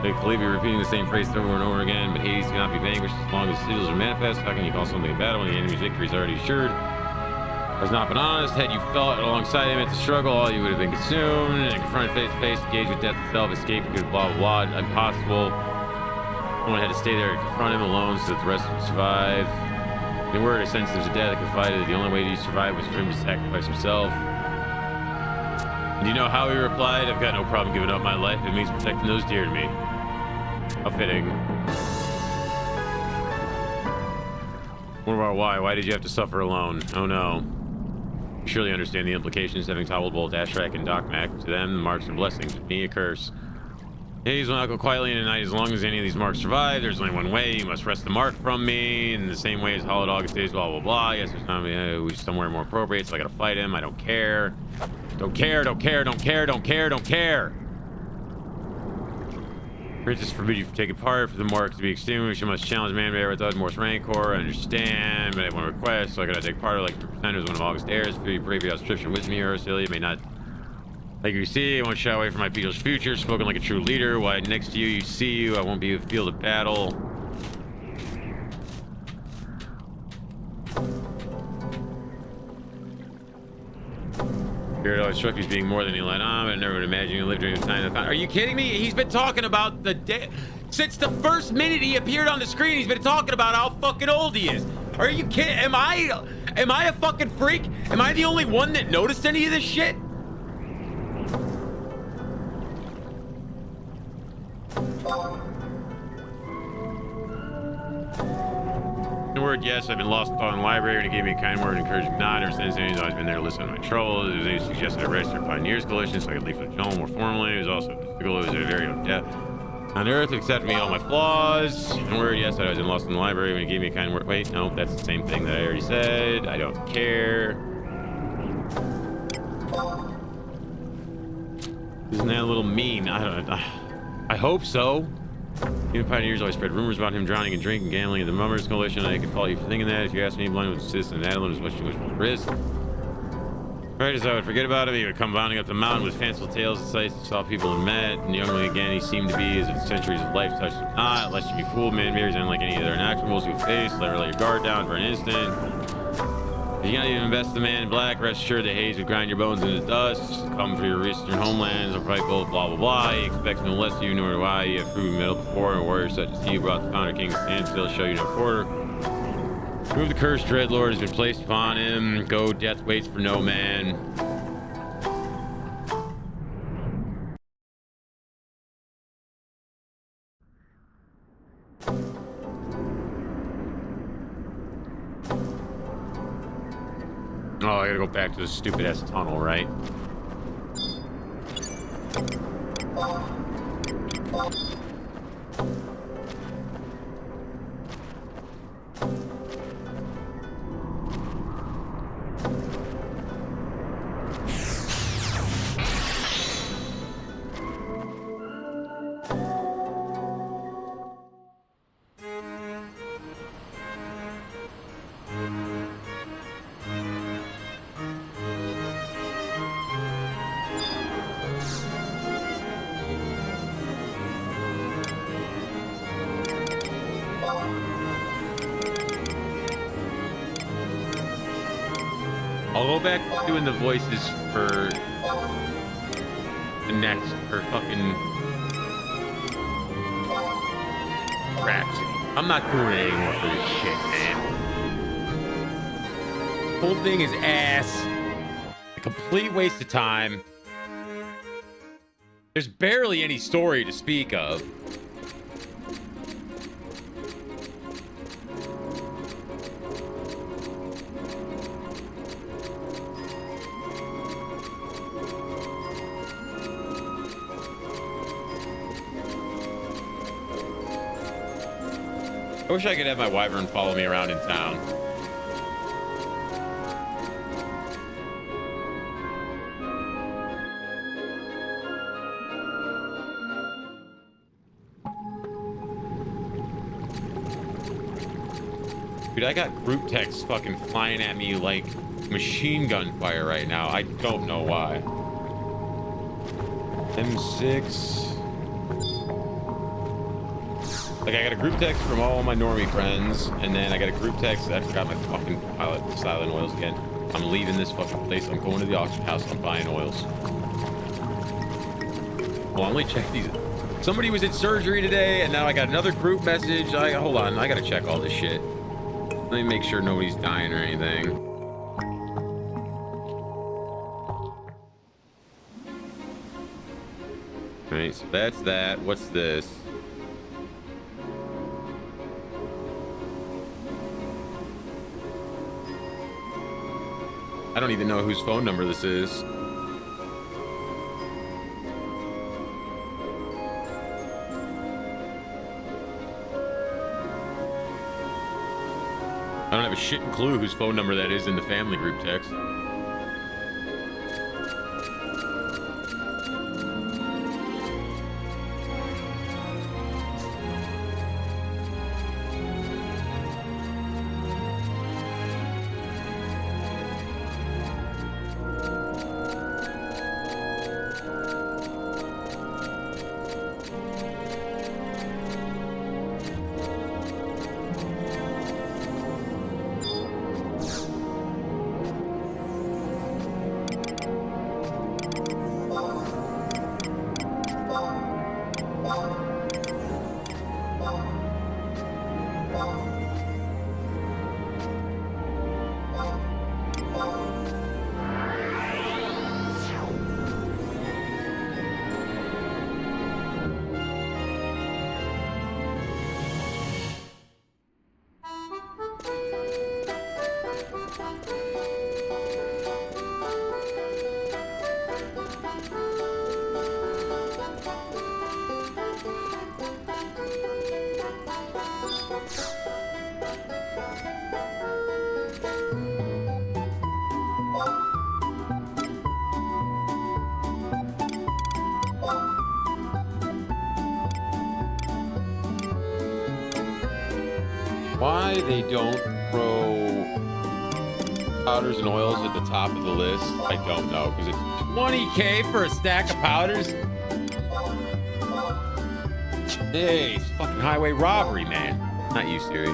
They believe you're repeating the same phrase over and over again, but Hades cannot be vanquished as long as the sigils are manifest. How can you call something a battle when the enemy's victory is already assured? Has not been honest. Had you fought alongside him at the struggle, all you would have been consumed and confronted face to face, engaged with death itself, escape, you could blah blah blah. Impossible. Someone had to stay there and confront him alone so that the rest would survive. In a word, I sentenced him to death. I confided that the only way to survive was for him to sacrifice himself. And you know how he replied? I've got no problem giving up my life. It means protecting those dear to me. How fitting. What about why? Why did you have to suffer alone? Oh no. You surely understand the implications having toppled both Ashrak and Dokmak. To them, the marks are blessings. To me, a curse. Hades will not go quietly in the night as long as any of these marks survive. There's only one way. You must wrest the mark from me in the same way as Hallowed August days, blah, blah, blah. Yes, there's not somewhere more appropriate, so I gotta fight him. I don't care. Don't care. Princess forbid you from taking part. For the mark to be extinguished, you must challenge man-bear with utmost rancor. I understand, but I have one request, so I gotta take part like pretend it was one of August's heirs. If you brave without scripture with me, or silly, it may not. Like you see, I won't shy away from my people's future. Spoken like a true leader. Why next to you, you see you. I won't be in the field of battle. Spirit always struck you as being more than he let on, but I never would imagine you lived during the time of the found. Are you kidding me? He's been talking about the day since the first minute he appeared on the screen. He's been talking about how fucking old he is. Are you kidding? Am I a fucking freak? Am I the only one that noticed any of this shit? Word, yes, I've been lost in the library, and he gave me a kind word, encouraging nod. Ever since then, he's always been there listening to my troubles. He suggested I register a Pioneers Coalition so I could leave for the journal more formally. It was also mystical. It was a very own death on Earth, accept me all my flaws. And word, yes, I was lost in the library when he gave me a kind word. Wait, no, that's the same thing that I already said. I don't care. Isn't that a little mean? I hope so. Even pioneers always spread rumors about him drowning in drink and gambling at the Mummers Coalition. I could fault you for thinking that. If you ask me, blind with citizen Adoulin is what you wish for risk. Right as I would forget about him, he would come bounding up the mountain with fanciful tales and sights he saw people and met. And youngly again, he seemed to be as if centuries of life touched him not. Lest you be fooled, man, behaviors unlike any other inactionables you face. Never let your guard down for an instant. If you can't even invest the man in black, rest assured the haze would grind your bones into dust. Come for your eastern homelands or fight both, blah blah blah. He expects no less of you, nor do I. You have proven metal before, and a warrior such as he brought the founder king to stand still, show you no quarter. Move the cursed dreadlord has been placed upon him. Go, death waits for no man. Oh, I gotta go back to the stupid ass tunnel, right? I'll go back to doing the voices for the next, for fucking Rhapsody. I'm not doing it anymore for this shit, man. The whole thing is ass. A complete waste of time. There's barely any story to speak of. I wish I could have my wyvern follow me around in town. Dude, I got group text fucking flying at me like machine gun fire right now. I don't know why. M6. Like, I got a group text from all my normie friends, and then I got a group text. I forgot my fucking pilot silent oils again. I'm leaving this fucking place. I'm going to the auction house. I'm buying oils. Well, let me check these. Somebody was in surgery today, and now I got another group message. Hold on. I gotta check all this shit. Let me make sure nobody's dying or anything. All right, so that's that. What's this? I don't even know whose phone number this is. I don't have a shit clue whose phone number that is in the family group text. Why they don't throw powders and oils at the top of the list, I don't know. Because it's 20K for a stack of powders? Hey, it's fucking highway robbery, man. Not you, Siri.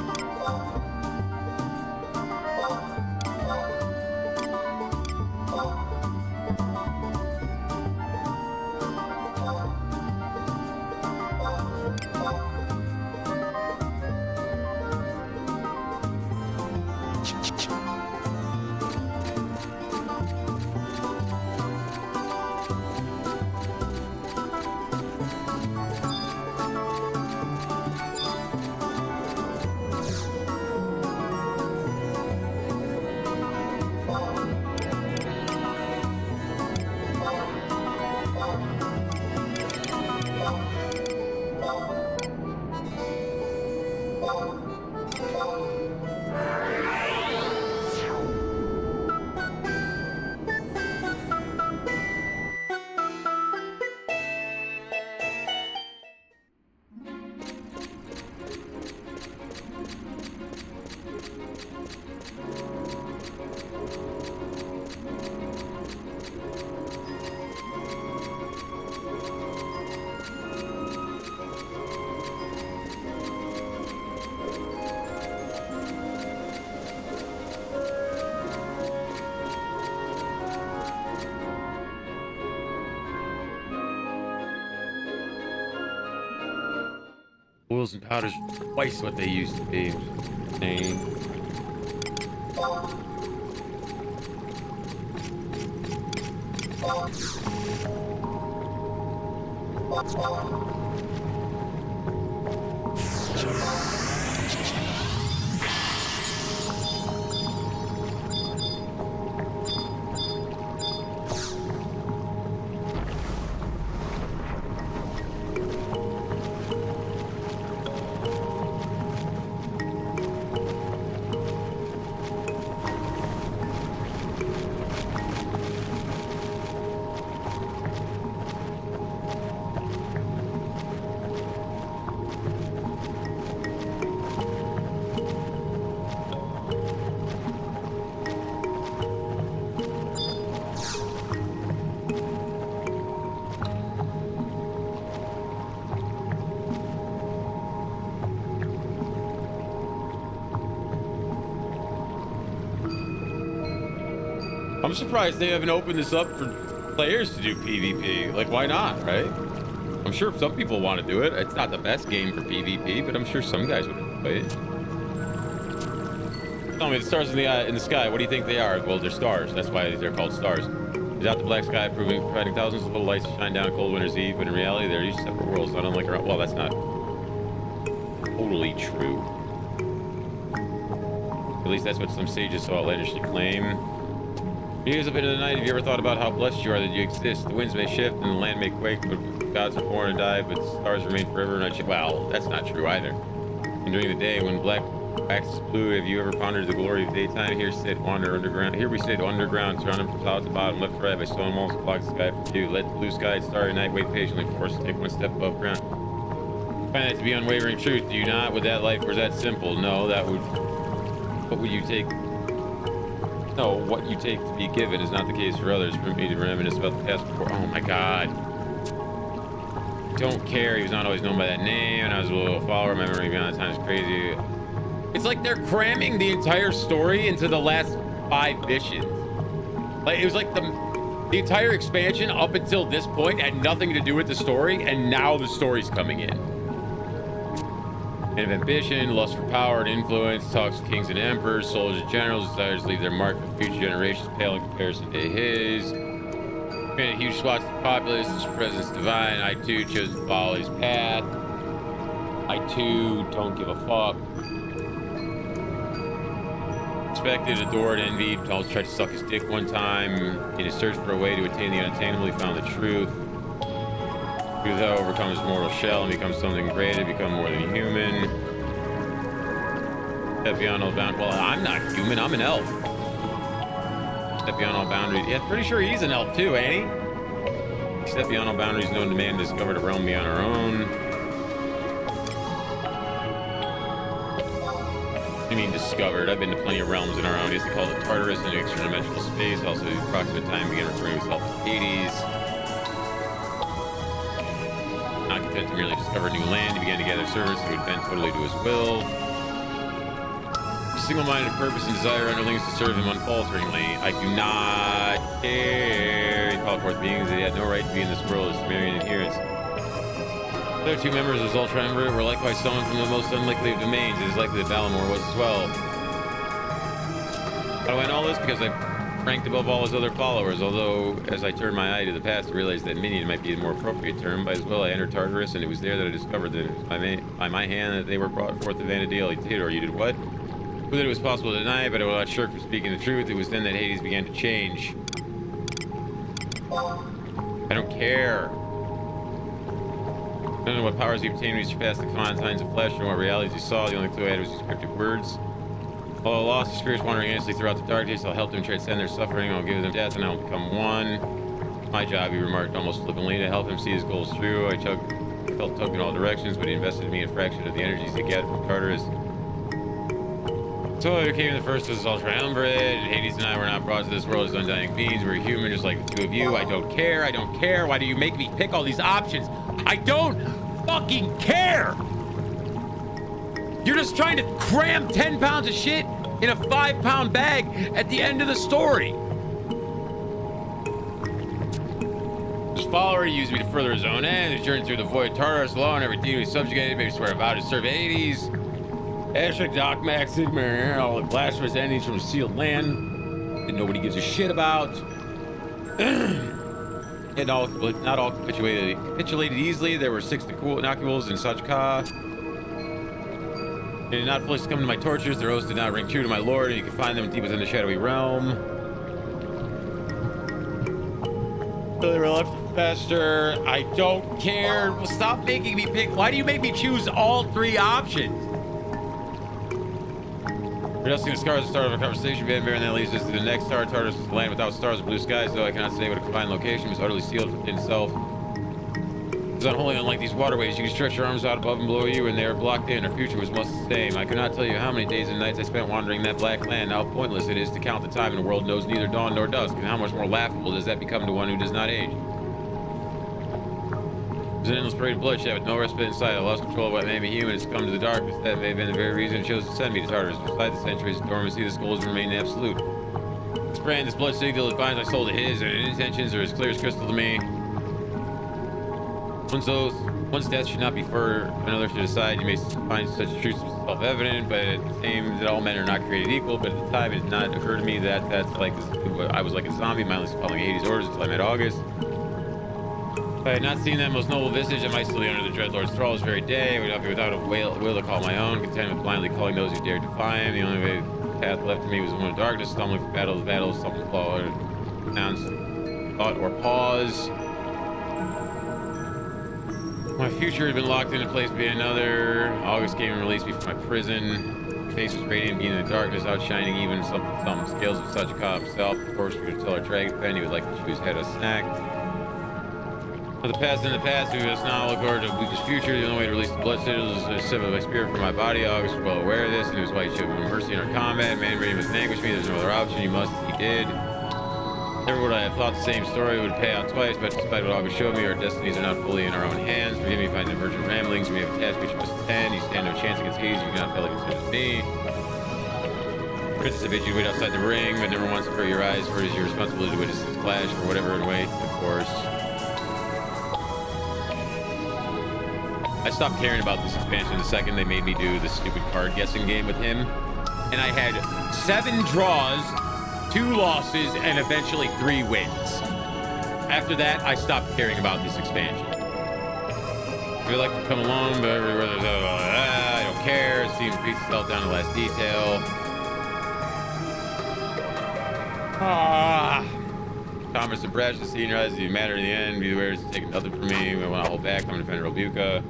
Oils and powders twice what they used to be. Insane. I'm surprised they haven't opened this up for players to do PvP. Like, why not, right? I'm sure some people want to do it. It's not the best game for PvP, but I'm sure some guys would enjoy it. Tell me, the stars in the sky, what do you think they are? Well, they're stars. That's why they're called stars. Is out the black sky, providing thousands of little lights to shine down on cold winter's eve, but in reality, they're each separate worlds, not unlike our... Well, that's not totally true. At least that's what some sages so outlandishly claim. Years of into the night, have you ever thought about how blessed you are that you exist? The winds may shift and the land may quake, but gods are born and die, but stars remain forever. And well, that's not true either. And during the day, when black waxes blue, have you ever pondered the glory of daytime? Here we sit underground, surrounded from top to bottom, left to right by stone walls, block the sky from view. Let the blue sky and starry night wait patiently for us to take one step above ground. Find that to be unwavering truth, do you not? With that life was that simple? No, that would... What would you take? No, what you take to be given is not the case for others. For me to reminisce about the past before. Oh my god. Don't care. He was not always known by that name, and I was a little follower. My memory beyond the time is crazy. It's like they're cramming the entire story into the last 5 missions. Like, it was like the entire expansion up until this point had nothing to do with the story, and now the story's coming in. And ambition, lust for power and influence, talks to kings and emperors, soldiers and generals, desires to leave their mark for future generations, pale in comparison to his. Granted huge swaths of the populace, his presence divine. I too chose to follow his path. I too don't give a fuck. Respected, adored, envied, almost tried to suck his dick one time. In his search for a way to attain the unattainable, he found the truth. Truth, however, overcomes his mortal shell and becomes something greater, become more than human. Step beyond all boundaries. Well, I'm not human, I'm an elf. Step beyond all boundaries. Yeah, pretty sure he's an elf too, ain't he? Step beyond all boundaries known to man, discovered a realm beyond our own. mean discovered. I've been to plenty of realms in our own. They call it Tartarus, an extra-dimensional space. Also, the approximate time began referring to itself as Hades. Not content to merely discover new land, he began to gather servants who would bend totally to his will. Single-minded purpose and desire underlings to serve him unfalteringly. I do not care. He called forth beings that he had no right to be in this world as Sumerian adherents. The other two members of Zul Triumvirate were likewise summoned from the most unlikely of domains. It is likely that Valamor was as well. How do I know this? Because I ranked above all his other followers, although as I turned my eye to the past, I realized that minion might be a more appropriate term. By as well, I entered Tartarus, and it was there that I discovered that it was by my hand that they were brought forth to Vanadil. He did, or you did what? Whether it was possible to deny, but I was not sure for speaking the truth. It was then that Hades began to change. I don't care. I don't know what powers he obtained when he surpassed the confines of flesh and what realities he saw. The only clue I had was his cryptic words. While I lost his spirits wandering aimlessly throughout the darkness, I'll help them transcend their suffering. I'll give them death, and I'll become one. My job, he remarked almost flippantly, to help him see his goals through. I felt tugged in all directions, but he invested in me a fraction of the energies he gathered from Tartarus. So I became the first of Zul Triumvirate, and Hades and I were not brought to this world as undying beings. We're human, just like the two of you. I don't care. I don't care. Why do you make me pick all these options? I don't fucking care. You're just trying to cram 10 pounds of shit in a 5-pound bag at the end of the story. His follower used me to further his own ends. He journeyed through the void Tartarus alone. Every deed he subjugated, made me swear a vow to serve Hades. Ashik, Doc, Max, Sigmar, all the blasphemous endings from a sealed land that nobody gives a shit about. And not all capitulated easily. There were 6 innocules in Sajka. They did not fully succumb to my tortures. Their oaths did not ring true to my lord, and you can find them deep within the shadowy realm. So they were left to fester. I don't care. Well, stop making me pick. Why do you make me choose all 3 options? Adjusting the scars at the start of a conversation, Van Baron then leads us to the next star. Tartarus was a land without stars or blue skies, though I cannot say what a confined location. It was utterly sealed within itself. It was unholy, unlike these waterways. You can stretch your arms out above and below you, and they are blocked in. Our future was much the same. I could not tell you how many days and nights I spent wandering that black land. How pointless it is to count the time in a world knows neither dawn nor dusk, and how much more laughable does that become to one who does not age. It was an endless parade of bloodshed with no respite in sight. I lost control of what made me human and succumbed to the darkness. That may have been the very reason it chose to send me to Tartarus. Beside the centuries of dormancy, this goal has remained absolute. This brand, this blood signal that binds my soul to his, and his intentions are as clear as crystal to me. One's death should not be for another to decide. You may find such truths self-evident, but it seems that all men are not created equal. But at the time, it did not occur to me that I was like a zombie, mindlessly following Hades' orders until I met August. If I had not seen that most noble visage, I might still be under the Dreadlord's thrall this very day. I would not be without a will to call my own, content with blindly calling those who dared defy him. The only path left to me was one of darkness, stumbling from battle to battle, stumbling forward, pronounce thought or pause. My future had been locked in a place beyond another. August came and released me from my prison. Her face was radiant, being in the darkness, outshining even some scales of such a cop himself. Of course, we would tell our dragon pen he would like to chew his head a snack. For the past in the past, we must now look forward to the weakest future. The only way to release the blood sigils is to sever my spirit from my body. August was well aware of this, and he was why he showed me mercy in our combat. Man ready must vanquish me. There's no other option. He must. He did. Never would I have thought the same story would pay out twice, but despite what August showed me, our destinies are not fully in our own hands. Forgive me if I divergent ramblings. We have a task which you must attend. You stand no chance against Hades. You cannot fail against him as me. Princess, I bid you wait outside the ring, but never once avert your eyes, for it is your responsibility to witness this clash, or whatever in way, of course. I stopped caring about this expansion the second they made me do the stupid card guessing game with him. And I had 7 draws, 2 losses, and eventually 3 wins. After that, I stopped caring about this expansion. I feel like to come along, but everywhere there's I don't care. It seems beats itself down to the last detail. Commerce and brash, the senior eyes, the matter in the end. Be aware it's taking nothing from me. We want to hold back. I'm a defender of Buka.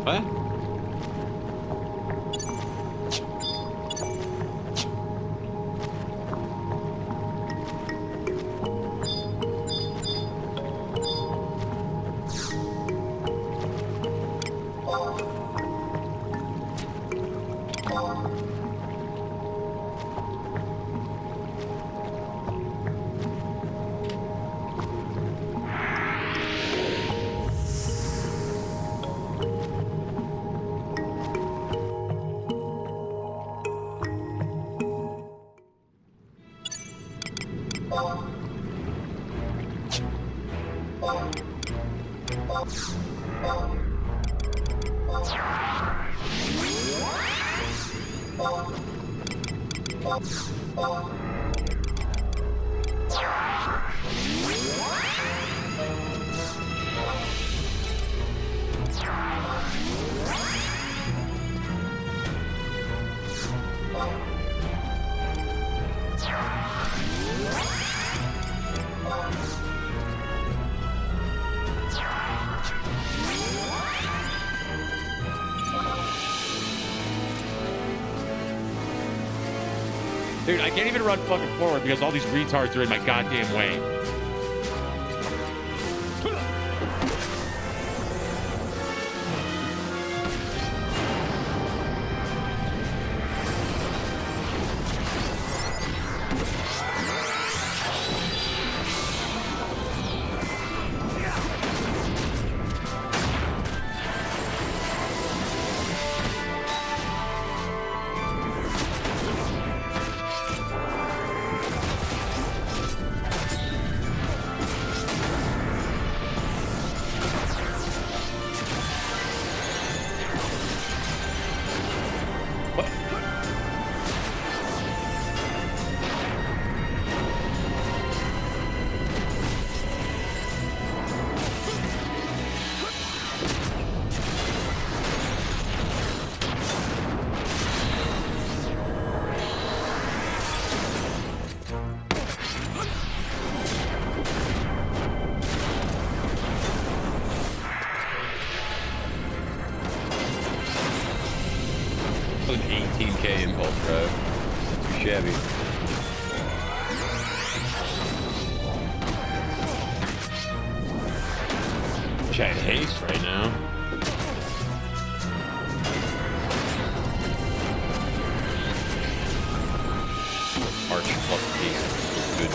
What? Dude, I can't even run fucking forward because all these retards are in my goddamn way. An 18k impulse drive. Too shabby. Wish I had haste right now. Arch plus haste. Good.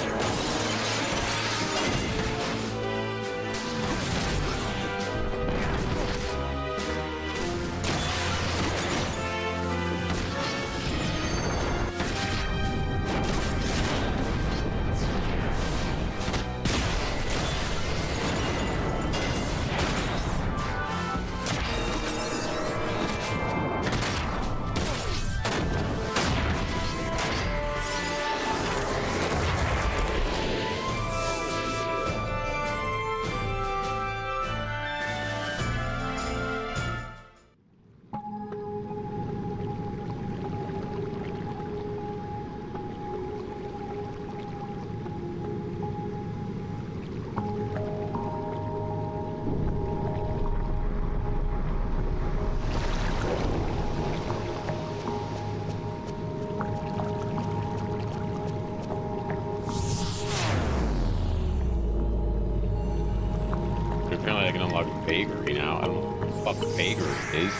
Apparently I can unlock Bakery now. I don't know what the fuck Bakery is.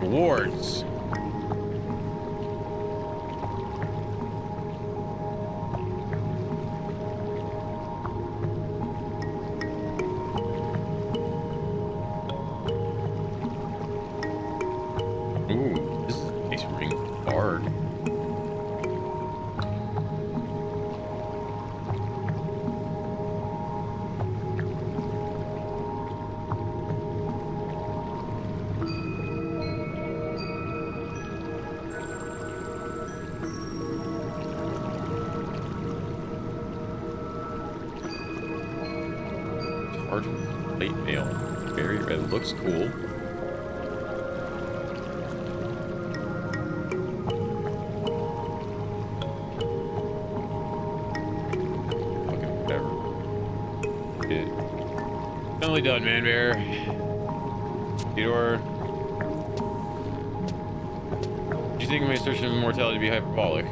Rewards. Ooh, this is a nice ring for Bard. Late mail. Very red. Looks cool. Fucking whatever. Yeah. Finally done, man, bear. Theodore. Do you think my assertion of immortality to be hyperbolic?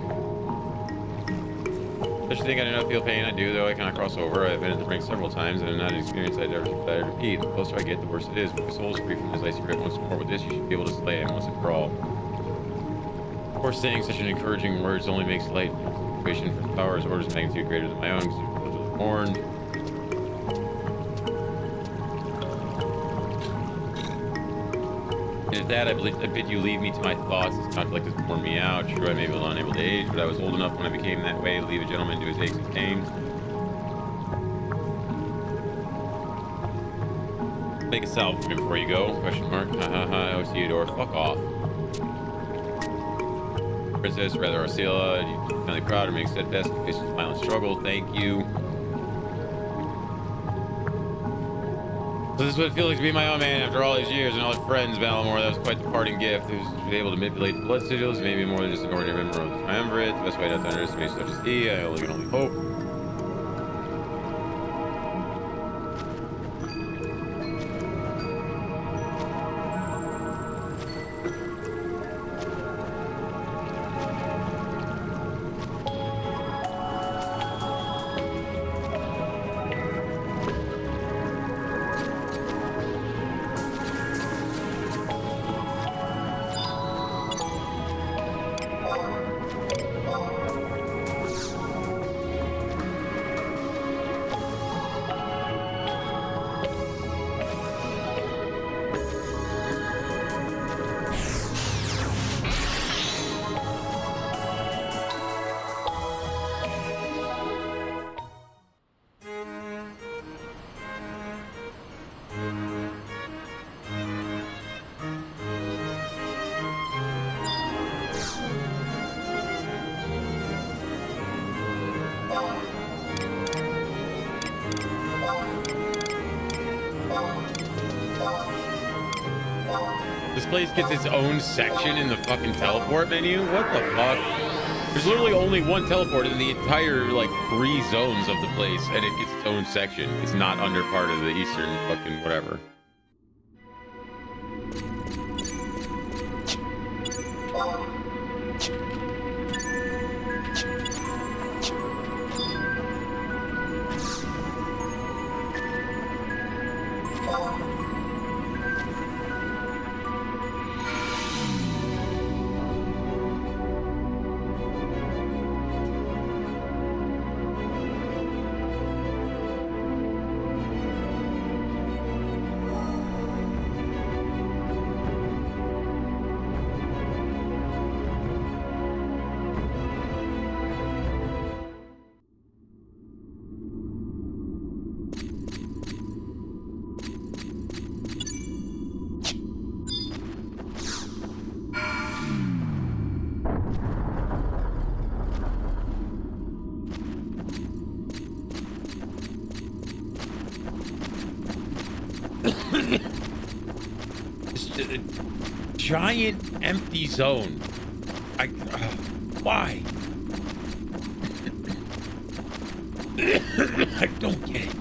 Don't you think I do not feel pain? I do, though I cannot cross over. I've been at the brink several times, and I'm not an experience I'd ever repeat. The closer I get, the worse it is. When my soul is free from this icy grip once more with this, you should be able to slay him once and for all. Of course, saying such an encouraging words only makes light situation for powers orders of magnitude greater than my own, because you're warned. And at that, I bid you leave me to my thoughts. This conflict has worn me out. True, I may be unable to age, but I was old enough when I became that way to leave a gentleman to his aches and pains. Make a salve for him before you go? Question mark. Oh, Theodore, fuck off. Princess, rather Arcela, you finally proud or make steadfast in the face of violent struggle. Thank you. So this is what it feels like to be my own man after all these years and all his friends, Balamore. That was quite the parting gift. He was able to manipulate the blood sigils, maybe more than just an ordinary member of the triumvirate. The best way not to underestimate such as he, I can only hope. This place gets its own section in the fucking teleport menu? What the fuck? There's literally only one teleport in the entire, like, 3 zones of the place, and it gets its own section. It's not under part of the eastern fucking whatever. Giant empty zone. Why? I don't get it.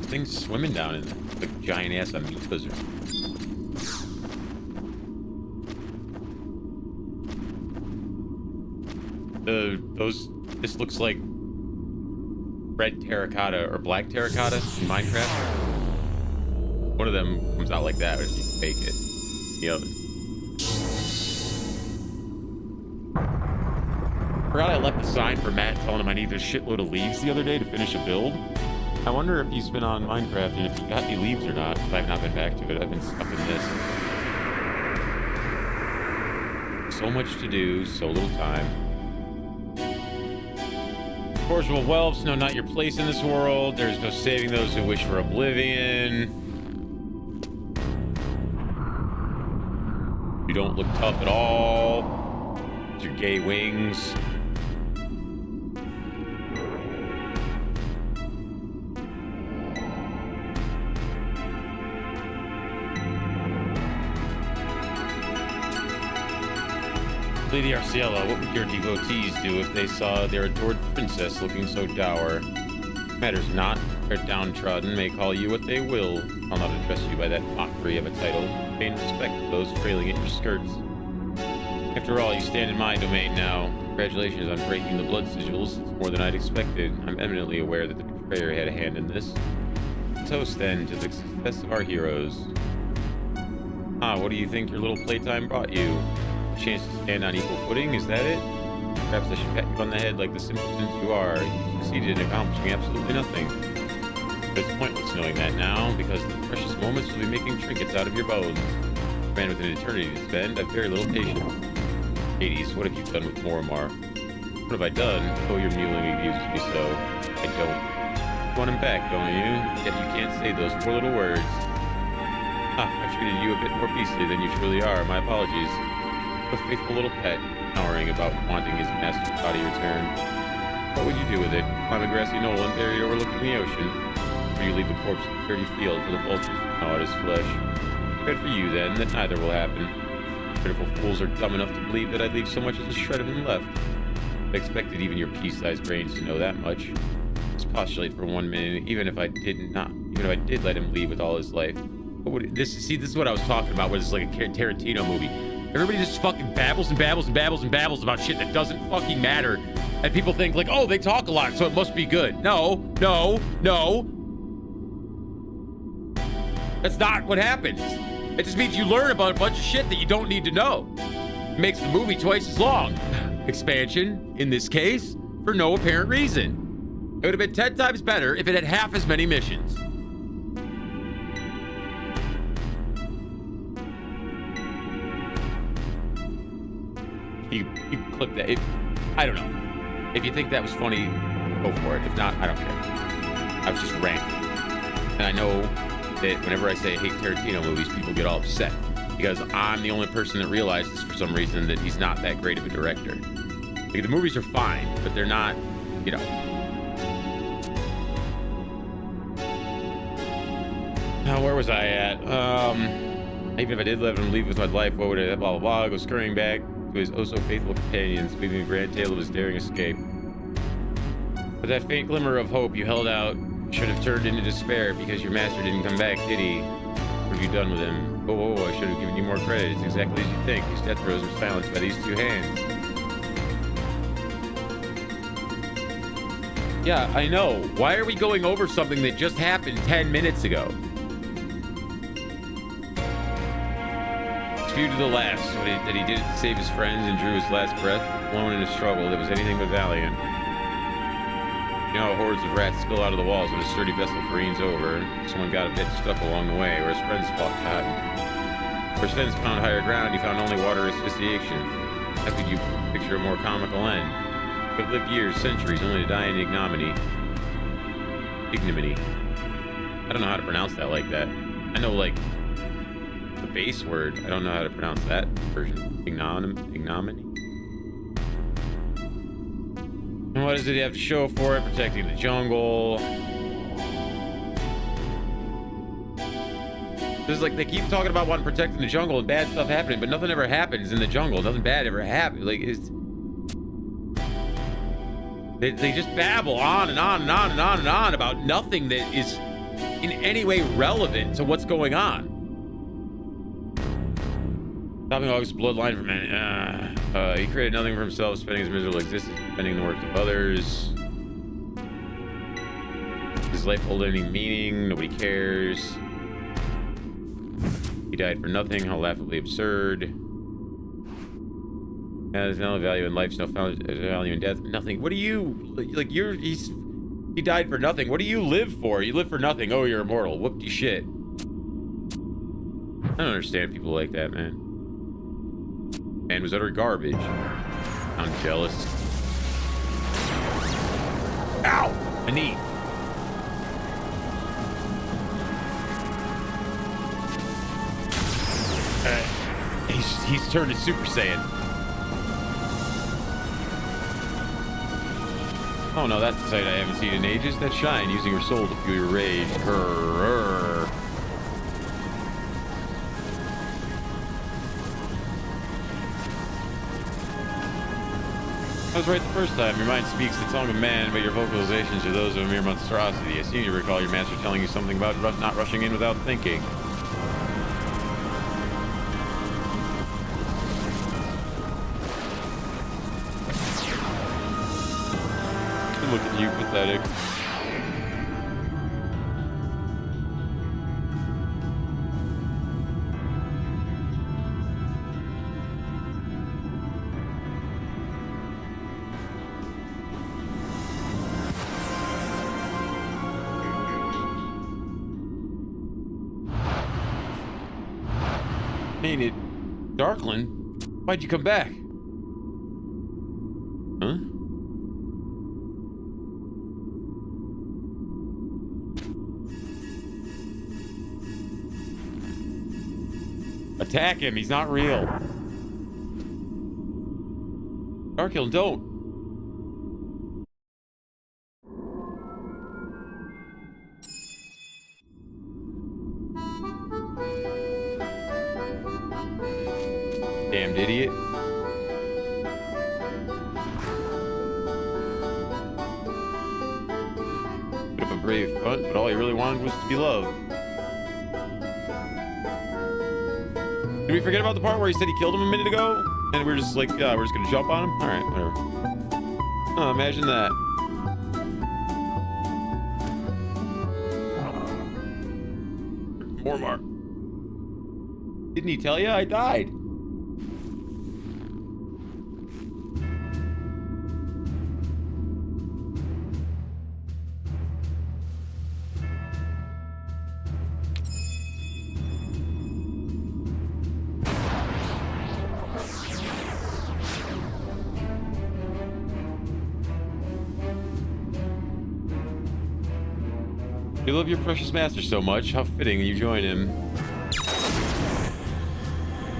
Things swimming down in the giant ass amoebas. This looks like red terracotta or black terracotta in Minecraft. One of them comes out like that if you fake it. The other. Forgot I left the sign for Matt telling him I needed a shitload of leaves the other day to finish a build. I wonder if he's been on Minecraft and if he got any leaves or not. I've not been back to it. I've been stuck in this. So much to do, so little time. Cordial whelps, no, not your place in this world. There's no saving those who wish for oblivion. You don't look tough at all. With your gay wings. Lady Arciella, what would your devotees do if they saw their adored princess looking so dour? Matters not. Their downtrodden may call you what they will. I'll not address you by that mockery of a title. Pay respect for those trailing at your skirts. After all, you stand in my domain now. Congratulations on breaking the blood sigils. It's more than I'd expected. I'm eminently aware that the betrayer had a hand in this. Toast, then, to the success of our heroes. Ah, what do you think your little playtime brought you? Chance to stand on equal footing, is that it? Perhaps I should pat you on the head like the simpletons you are. You succeeded in accomplishing absolutely nothing. But it's pointless knowing that now, because in the precious moments you'll be making trinkets out of your bones. A man with an eternity to spend, I've very little patience. Hades, what have you done with Morimar? What have I done? Oh, you're mewling used to be so. I don't. You want him back, don't you? Yet you can't say those 4 little words. Ah, I've treated you a bit more beastly than you truly are. My apologies. A faithful little pet, cowering about wanting his master's body returned. What would you do with it? Climb a grassy knoll and bury it overlooking the ocean? Or you leave the corpse in a dirty field for the vultures to gnaw at his flesh? Good for you, then, that neither will happen. Pitiful fools are dumb enough to believe that I'd leave so much as a shred of him left. I expected even your pea-sized brains to know that much. Just postulate for 1 minute, even if I did let him leave with all his life. What would this is what I was talking about, where it's like a Tarantino movie. Everybody just fucking babbles and babbles and babbles and babbles about shit that doesn't fucking matter. And people think like, oh, they talk a lot, so it must be good. No. That's not what happens. It just means you learn about a bunch of shit that you don't need to know. It makes the movie twice as long. Expansion, in this case, for no apparent reason. It would have been 10 times better if it had half as many missions. You clip that. I don't know. If you think that was funny, go for it. If not, I don't care. I was just ranting. And I know that whenever I say I hate Tarantino movies, people get all upset. Because I'm the only person that realizes for some reason that he's not that great of a director. Like, the movies are fine, but they're not, you know. Now, where was I at? Even if I did let him leave with my life, what would I, blah, blah, blah, go scurrying back to his oh-so-faithful companions, leaving a grand tale of his daring escape. But that faint glimmer of hope you held out should have turned into despair because your master didn't come back, did he? What have you done with him? Oh, I should have given you more credit. It's exactly as you think. His death throes were silenced by these 2 hands. Yeah, I know. Why are we going over something that just happened 10 minutes ago? Few to the last, that he did it to save his friends and drew his last breath, alone in a struggle that was anything but valiant. You know how hordes of rats spill out of the walls when a sturdy vessel careens over. Someone got a bit stuck along the way, where his friends fought cotton. Where his friends found higher ground, he found only water asphyxiation. How could you picture a more comical end? Could have lived years, centuries, only to die in ignominy. Ignominy. I don't know how to pronounce that like that. I know, like, the base word. I don't know how to pronounce that version. Ignominy. And what does it have to show for it? Protecting the jungle. This is like, they keep talking about wanting protecting the jungle and bad stuff happening, but nothing ever happens in the jungle. Nothing bad ever happens. Like, it's... They just babble on and on and on and on and on about nothing that is in any way relevant to what's going on. Stopping August's bloodline from he created nothing for himself, spending his miserable existence defending the works of others. Does his life hold any meaning? Nobody cares. He died for nothing. How laughably absurd. Yeah, there's no value in life, no value in death. Nothing. What are you like? He's He died for nothing. What do you live for? You live for nothing. Oh, you're immortal. Whoopty shit. I don't understand people like that, man. Man was utter garbage. I'm jealous. Ow! My knee. He's turned to Super Saiyan. Oh no, that's a sight I haven't seen in ages. That Shine using her soul to fuel your rage. Grrr. I was right the first time. Your mind speaks the tongue of man, but your vocalizations are those of a mere monstrosity. I seem to recall your master telling you something about not rushing in without thinking. Look at you, pathetic. Ain't it, Darklin? Why'd you come back? Huh? Attack him, he's not real. Darkhill, don't. Damned idiot. Put up a brave front, but all he really wanted was to be loved. Did we forget about the part where he said he killed him a minute ago? And we're just like, yeah, we're just gonna jump on him? Alright, whatever. Oh, imagine that. Mormar. Didn't he tell you I died? You love your precious master so much. How fitting you join him.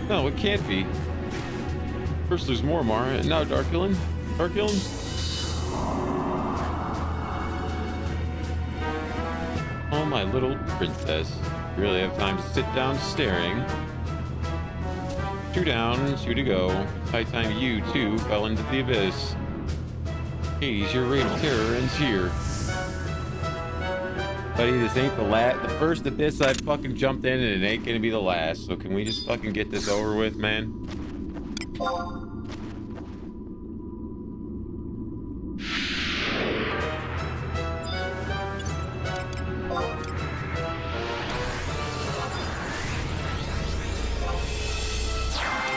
No, it can't be. First there's Mormar, and now Darkillin. Darkillin? Oh, my little princess. You really have time to sit down staring. 2 down, 2 to go. High time you, too, fell into the abyss. Hades, your reign of terror ends here. Buddy, this ain't the first abyss I've fucking jumped in, and it ain't gonna be the last. So can we just fucking get this over with, man?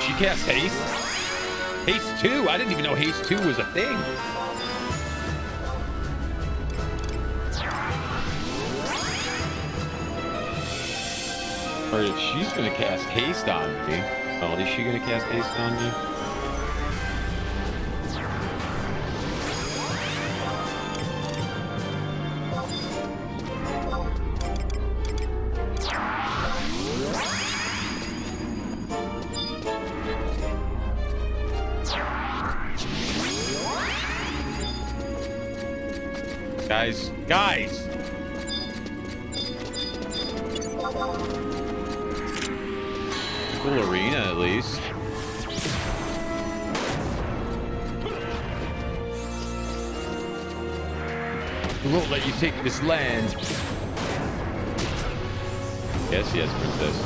She cast haste? Haste 2? I didn't even know haste 2 was a thing. Or if she's gonna cast haste on me. Oh, is she gonna cast haste on me? Guys! Cool arena, at least. We won't let you take this land. Yes, princess.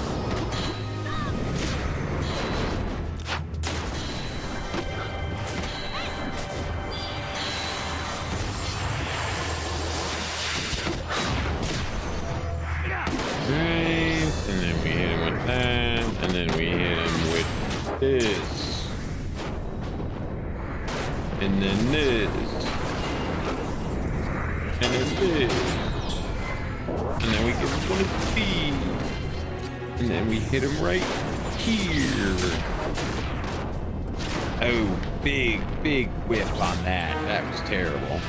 And then we hit him with that, and then we hit him with this, and then this. And there's this. And then we give him one of these. And then we hit him right here. Oh, big whiff on that. That was terrible.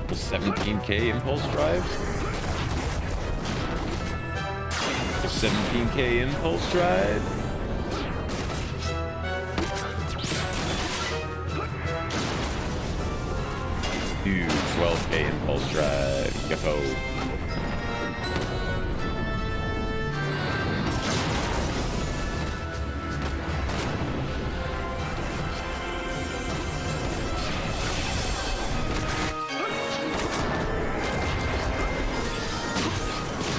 A 17k impulse drive. A 17k impulse drive. Dude, 12k impulse drive. Yuppo.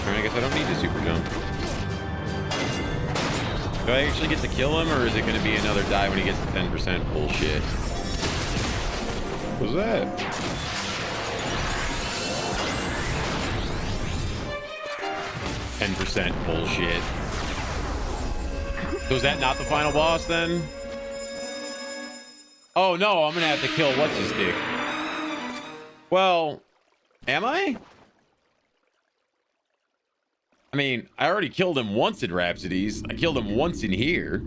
I guess I don't need to super jump. Do I actually get to kill him, or is it going to be another die when he gets to 10% bullshit? What was that? 10% bullshit. So is that not the final boss then? Oh no, I'm going to have to kill what's-his-dick. Well, am I? I mean, I already killed him once in Rhapsodies. I killed him once in here.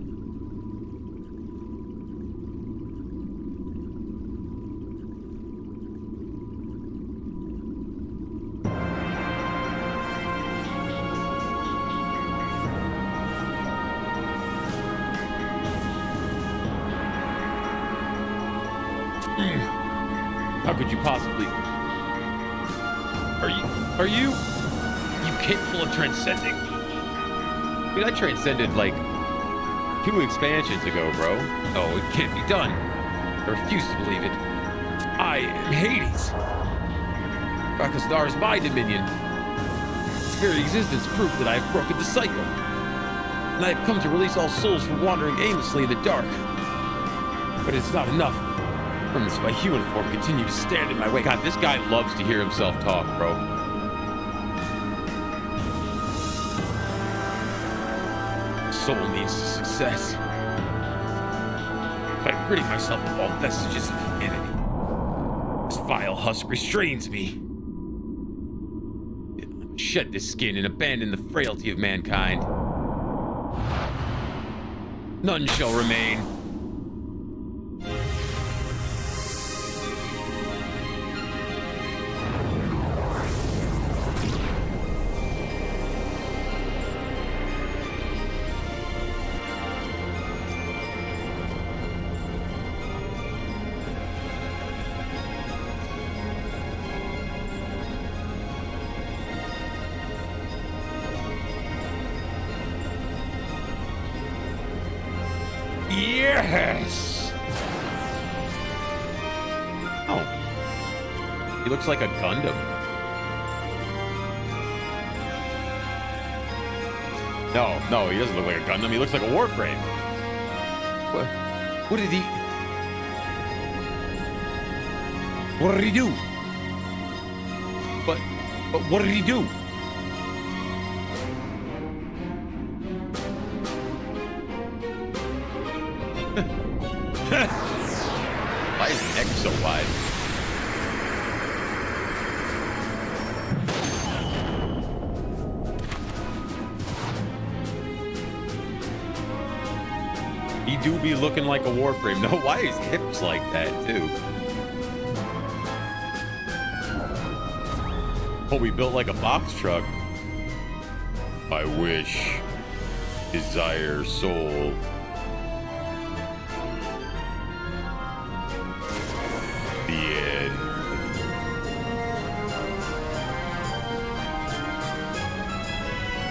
How could you possibly... Are you capable of transcending? I mean, I transcended like 2 expansions ago, bro. Oh, it can't be done. I refuse to believe it. I am Hades. Rakastar is my dominion. Its very existence proof that I have broken the cycle. And I have come to release all souls from wandering aimlessly in the dark. But it's not enough. Remnants of my human form continue to stand in my way. God, this guy loves to hear himself talk, bro. Soul means to success. By ridding myself of all vestiges of humanity, this vile husk restrains me. Shed this skin and abandon the frailty of mankind. None shall remain. Yes! Oh. He looks like a Gundam. No, he doesn't look like a Gundam. He looks like a Warframe. What did he... What did he do? But what did he do? Why is his neck so wide? He do be looking like a Warframe. No, why is his hips like that too? Oh, we built like a box truck. I wish, desire, soul.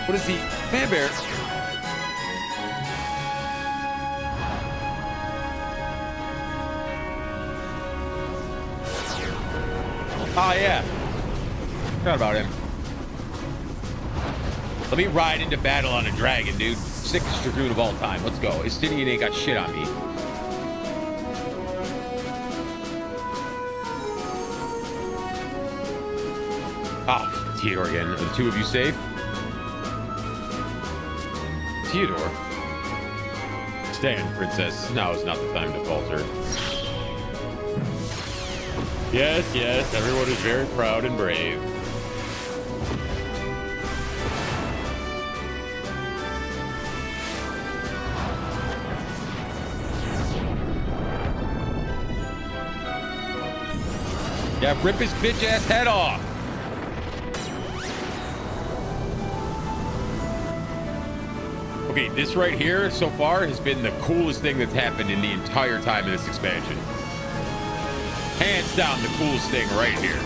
What is he? Man Bear. Oh, yeah. Forgot about him. Let me ride into battle on a dragon, dude. Sickest dragoon of all time. Let's go. Estinian ain't got shit on me. Oh, Theodore again. Are the two of you safe? Theodore? understand, princess. Now is not the time to falter. Yes, yes, everyone is very proud and brave. Yeah, rip his bitch ass head off. Okay, this right here so far has been the coolest thing that's happened in the entire time of this expansion. Hands down, the coolest thing right here.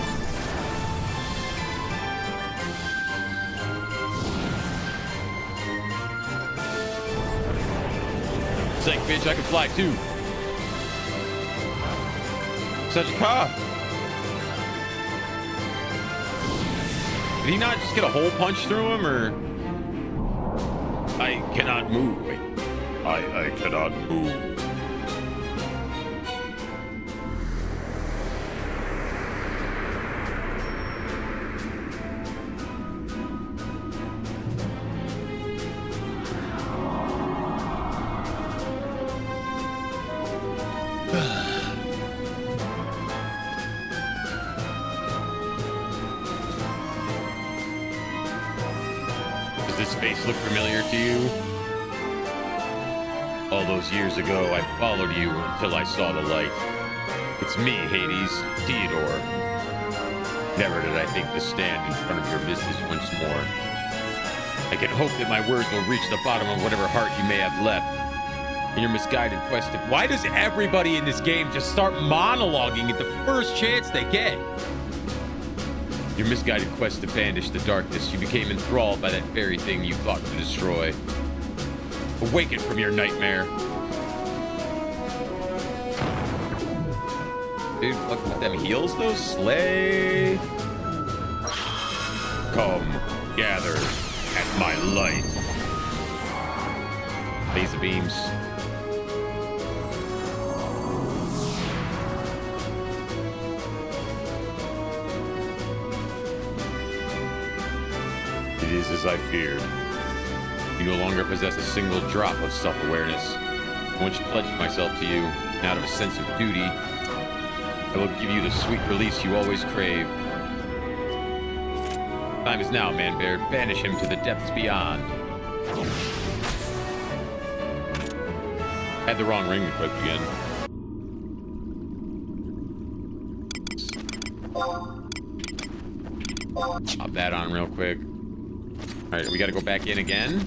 It's like, bitch, I can fly too. Such a cop. Did he not just get a hole punch through him, or? I cannot move. Wait. I cannot move. Does this face look familiar to you? All those years ago, I followed you until I saw the light. It's me, Hades, Theodore. Never did I think to stand in front of your missus once more. I can hope that my words will reach the bottom of whatever heart you may have left. In your misguided quest to... Why does everybody in this game just start monologuing at the first chance they get? Your misguided quest to banish the darkness, you became enthralled by that very thing you thought to destroy. Awaken from your nightmare. Dude, fuck with them heels though? Slay. Come, gather at my light. Laser beams. It is as I feared. You no longer possess a single drop of self-awareness. I once pledged myself to you, and out of a sense of duty, I will give you the sweet release you always craved. Time is now, Man-Bear. Banish him to the depths beyond. Had the wrong ring equipped again. Pop that on real quick. All right, we got to go back in again.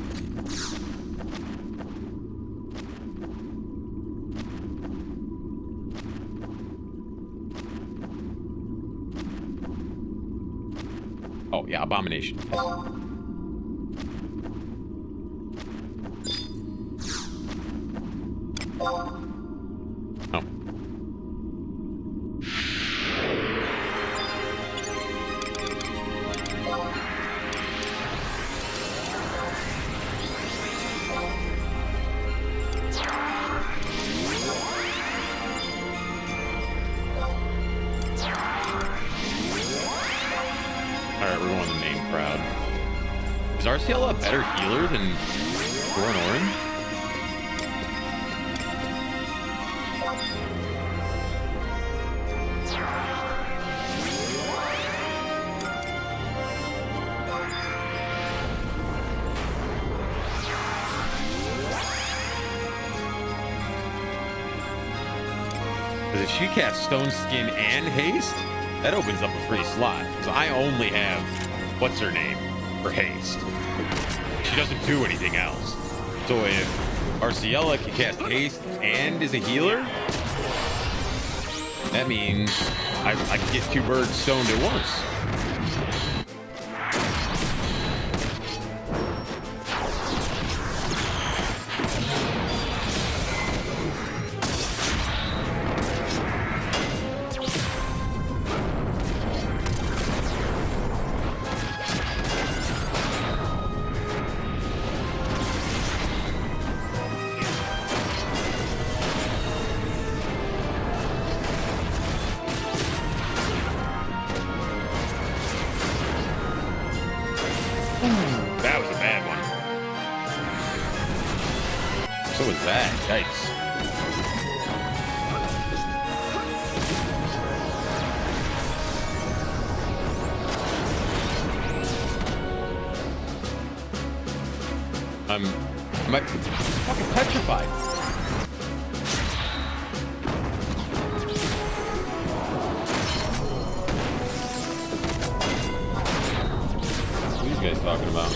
Oh, yeah, abomination. Oh. RCL a better healer than Orin? Because if she casts Stone Skin and Haste, that opens up a free slot. Because I only have, what's her name, for Haste. She doesn't do anything else. So if Arciella can cast Haste and is a healer, that means I can get two birds stoned at once. So was that. Yikes. I'm fucking petrified. What are you guys talking about?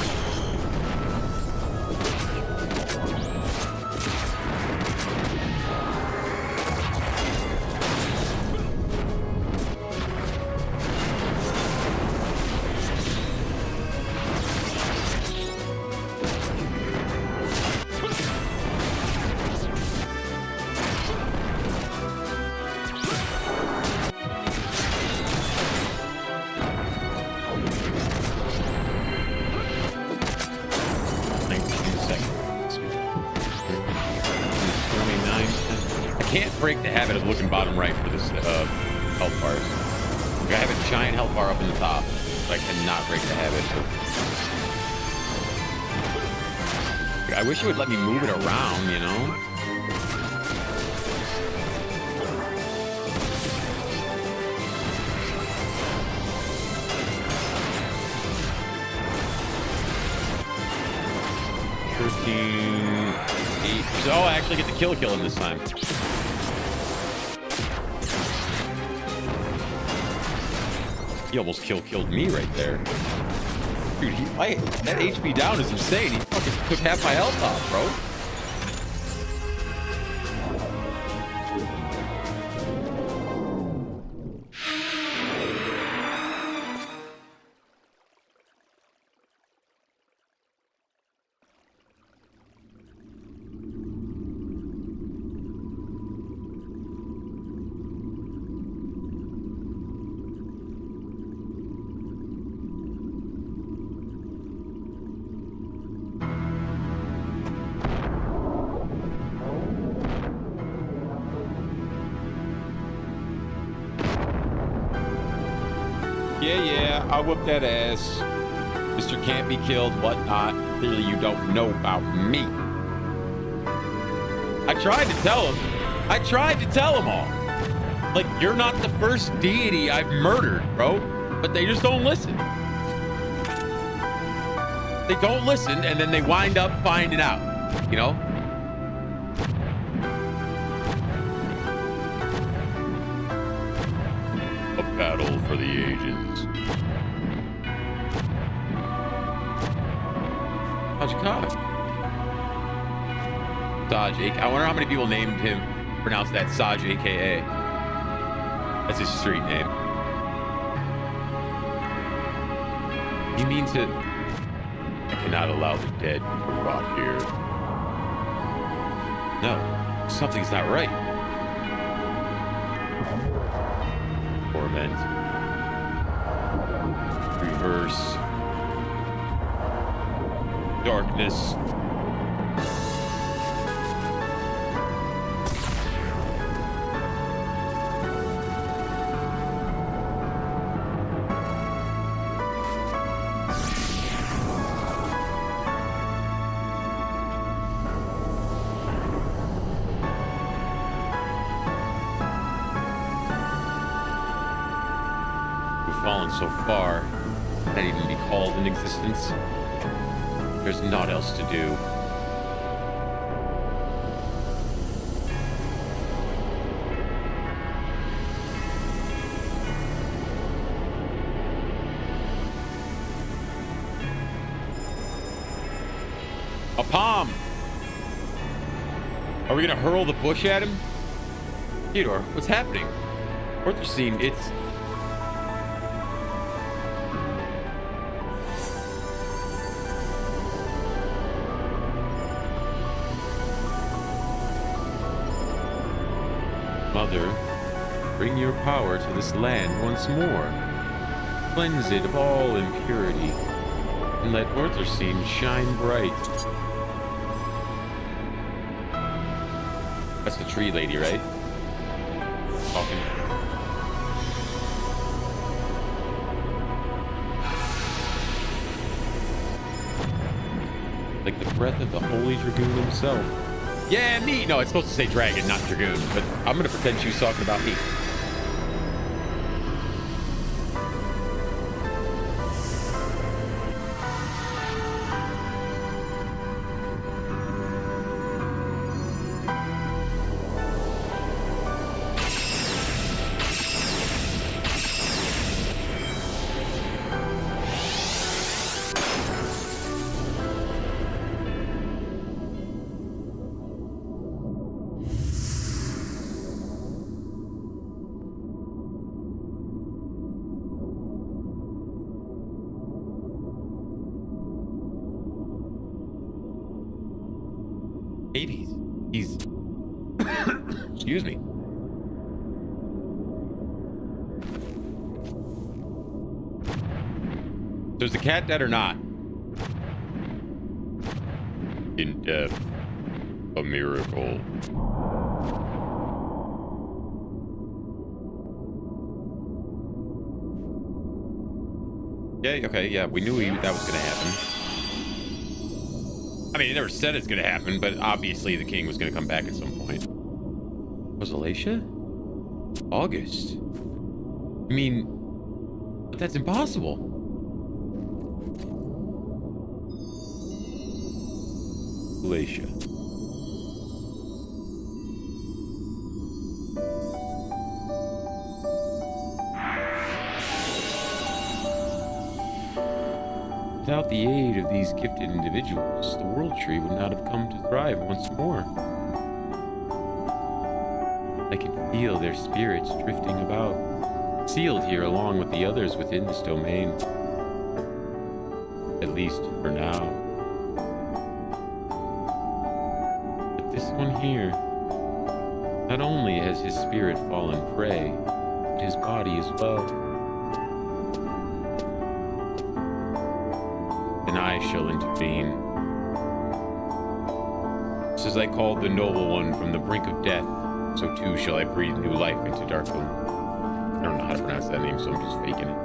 Break the habit of looking bottom right for this health bars. I have a giant health bar up in the top, but I cannot break the habit. I wish it would let me move it around, you know? So I actually get to kill him this time. He almost killed me right there. Dude, that HP down is insane. He fucking took half my health off, bro. Yeah, I'll whoop that ass. Mr. Can't Be Killed, whatnot. Clearly you don't know about me. I tried to tell him. I tried to tell them all. Like, you're not the first deity I've murdered, bro. But they just don't listen. They don't listen, and then they wind up finding out, you know? A battle for the ages. How'd you call it? Saj, I wonder how many people named him, pronounced that Saj, a.k.a. That's his street name. You mean to... I cannot allow the dead to rot here. No, something's not right. Torment. Reverse. Darkness. Fallen so far, not even be called in existence. There's naught else to do. A palm! Are we gonna hurl the bush at him? Theodore, what's happening? Orthocene, it's... Mother, bring your power to this land once more. Cleanse it of all impurity, and let Orthocene shine bright. That's the tree lady, right? Talking. Like the breath of the Holy Dragoon himself. Yeah, me. No, it's supposed to say dragon, not dragoon. But I'm gonna pretend she was talking about me. He's excuse me. So is the cat dead or not? In death, a miracle. Yeah, okay, yeah, we knew that was gonna happen. I mean, he never said it's gonna happen, but obviously the king was gonna come back at some point. Was Alacia? August? I mean, but that's impossible. Alacia. Without the aid of these gifted individuals, the world tree would not have come to thrive once more. I can feel their spirits drifting about, sealed here along with the others within this domain. At least for now. But this one here, not only has his spirit fallen prey, but his body as well. And I shall intervene. Just as I called the noble one from the brink of death, so too shall I breathe new life into Darkholm. I don't know how to pronounce that name, so I'm just faking it.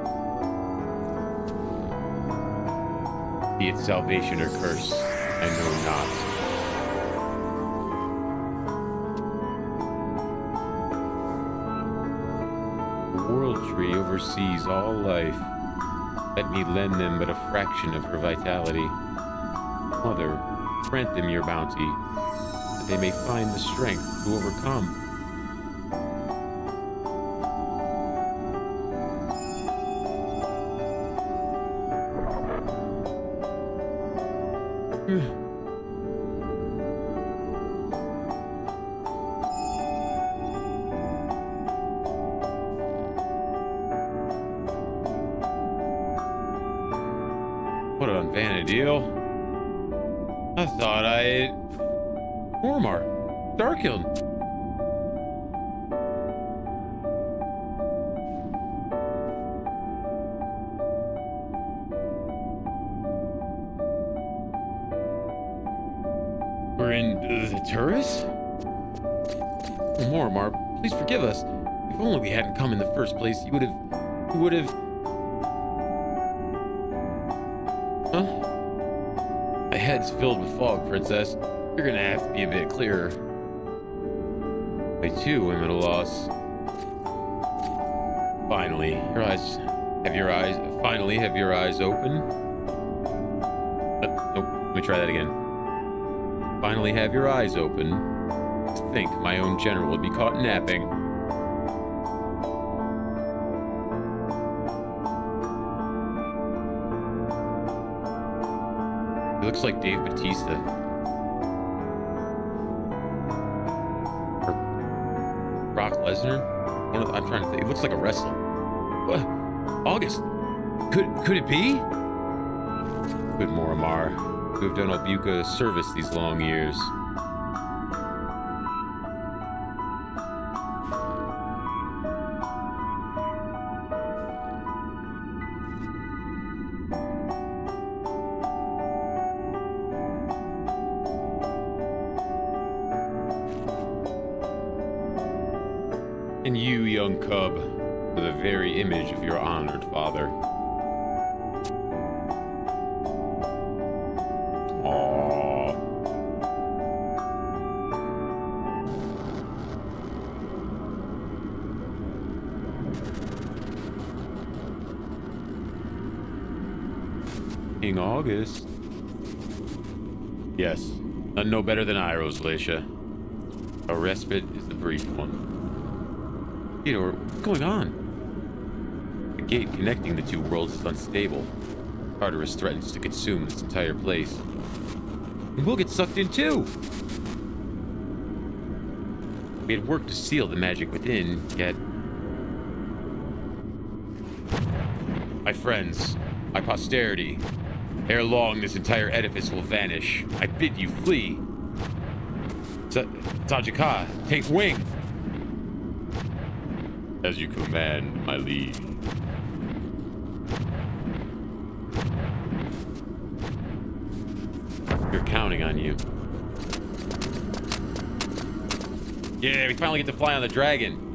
Be it salvation or curse, I know not. The world tree oversees all life. Let me lend them but a fraction of her vitality. Mother, grant them your bounty, that they may find the strength to overcome. What an unvanity deal. I thought I... Ormar. Darkhill. We're in the Turris? Ormar, please forgive us. If only we hadn't come in the first place, you would have... Huh? My head's filled with fog, Princess. You're gonna have to be a bit clearer. I too am at a loss. Finally, have your eyes open? Nope, let me try that again. Finally have your eyes open. To think my own general would be caught napping. He looks like Dave Bautista. Or Brock Lesnar? I'm trying to think. It looks like a wrestler. What? August? Could it be? Good Moramar, who have done Albuca a service these long years. And you, young cub, are the very image of your honored father. Aww. King August. Yes, none know better than I, Rosalacia. A respite is the brief one. Theodore, what's going on? The gate connecting the two worlds is unstable. Tartarus threatens to consume this entire place. And we'll get sucked in too! We had worked to seal the magic within, yet... My friends, my posterity, ere long this entire edifice will vanish. I bid you flee. Tajika, take wing! As you command, my liege. We're counting on you. Yeah, we finally get to fly on the dragon.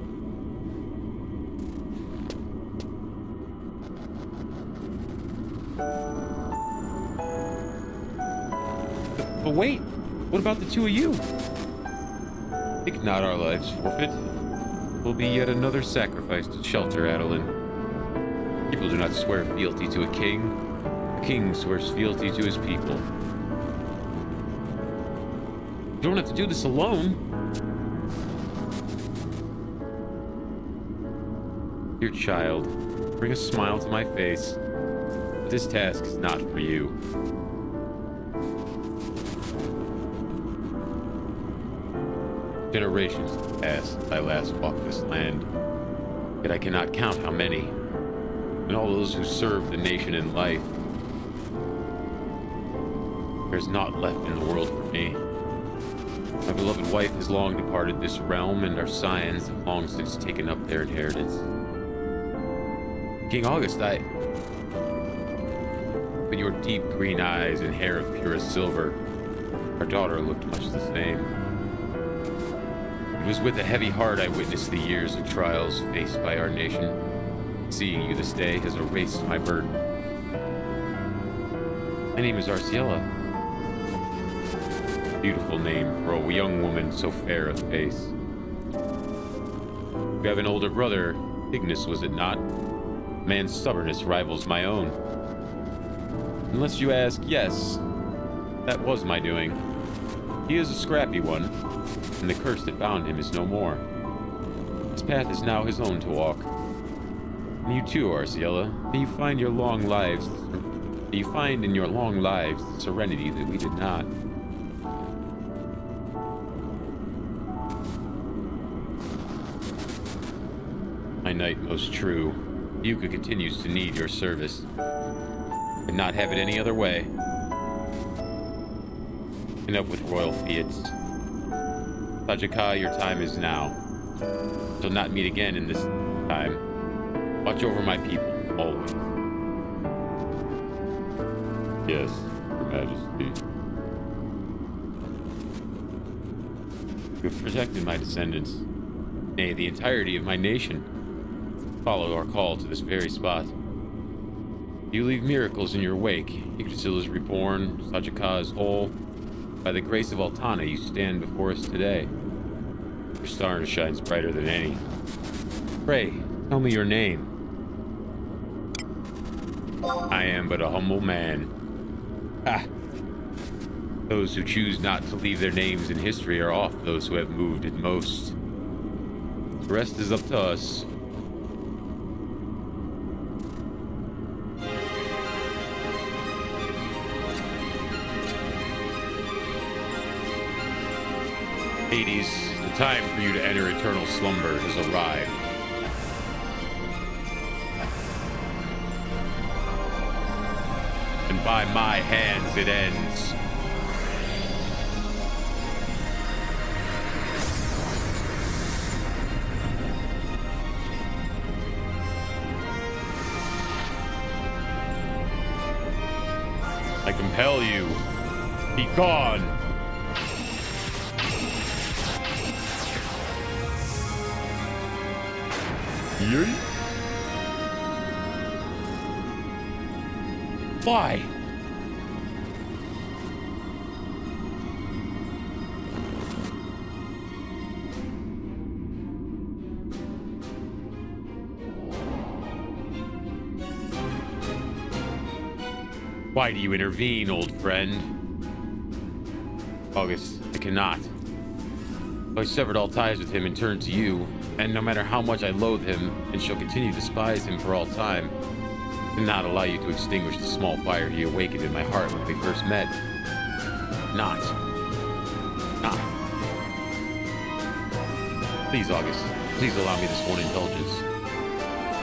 But wait, what about the two of you? Think not our lives forfeit. Will be yet another sacrifice to shelter Adoulin. People do not swear fealty to a king. A king swears fealty to his people. You don't have to do this alone. Dear child, bring a smile to my face. But this task is not for you. Generations have passed since I last walked this land, yet I cannot count how many, and all those who served the nation in life. There's naught left in the world for me. My beloved wife has long departed this realm, and our scions have long since taken up their inheritance. King August, but your deep green eyes and hair of purest silver, our daughter looked much the same. It was with a heavy heart I witnessed the years of trials faced by our nation. Seeing you this day has erased my burden. My name is Arciella. Beautiful name for a young woman so fair of face. You have an older brother, Ignis, was it not? Man's stubbornness rivals my own. Unless you ask, yes, that was my doing. He is a scrappy one, and the curse that bound him is no more. His path is now his own to walk. And you too, Arciella, may you find in your long lives the serenity that we did not. My knight most true, Yuka continues to need your service, and not have it any other way. Enough with royal fiats. Tajika, your time is now. Shall not meet again in this time. Watch over my people, always. Yes, Your Majesty. You have protected my descendants, nay, the entirety of my nation. Follow our call to this very spot. You leave miracles in your wake. Yggdrasil is reborn, Tajika is whole. By the grace of Altana, you stand before us today. Your star shines brighter than any. Pray, tell me your name. I am but a humble man. Ha! Those who choose not to leave their names in history are oft those who have moved it most. The rest is up to us. Hades, the time for you to enter eternal slumber has arrived. And by my hands it ends. I compel you, be gone. Yay. Why? Why do you intervene, old friend? August, I cannot. I severed all ties with him and turned to you, and no matter how much I loathe him, and shall continue to despise him for all time, I cannot allow you to extinguish the small fire he awakened in my heart when we first met. Not. Please, August, please allow me this one indulgence.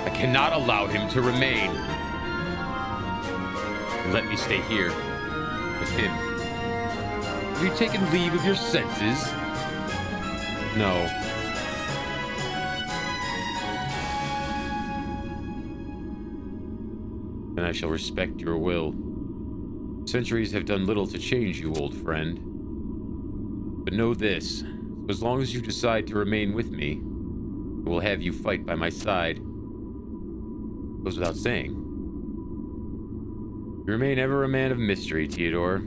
I cannot allow him to remain. Let me stay here with him. Have you taken leave of your senses? No. And I shall respect your will. Centuries have done little to change you, old friend. But know this, as long as you decide to remain with me, I will have you fight by my side. Goes without saying. You remain ever a man of mystery, Theodore.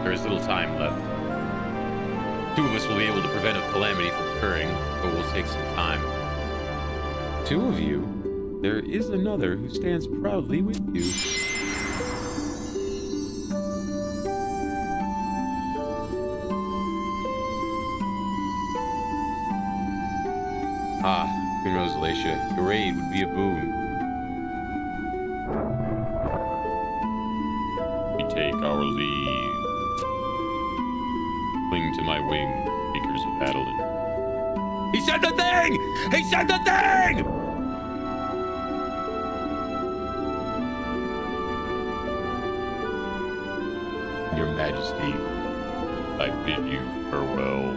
There is little time left. Two of us will be able to prevent a calamity from occurring, but it will take some time. Two of you? There is another who stands proudly with you. Ah, who knows, Alacia? Your aid would be a boon. We take our leave. Cling to my wing, Seekers of Adoulin. He said the thing! He said the thing! Your Majesty, I bid you farewell.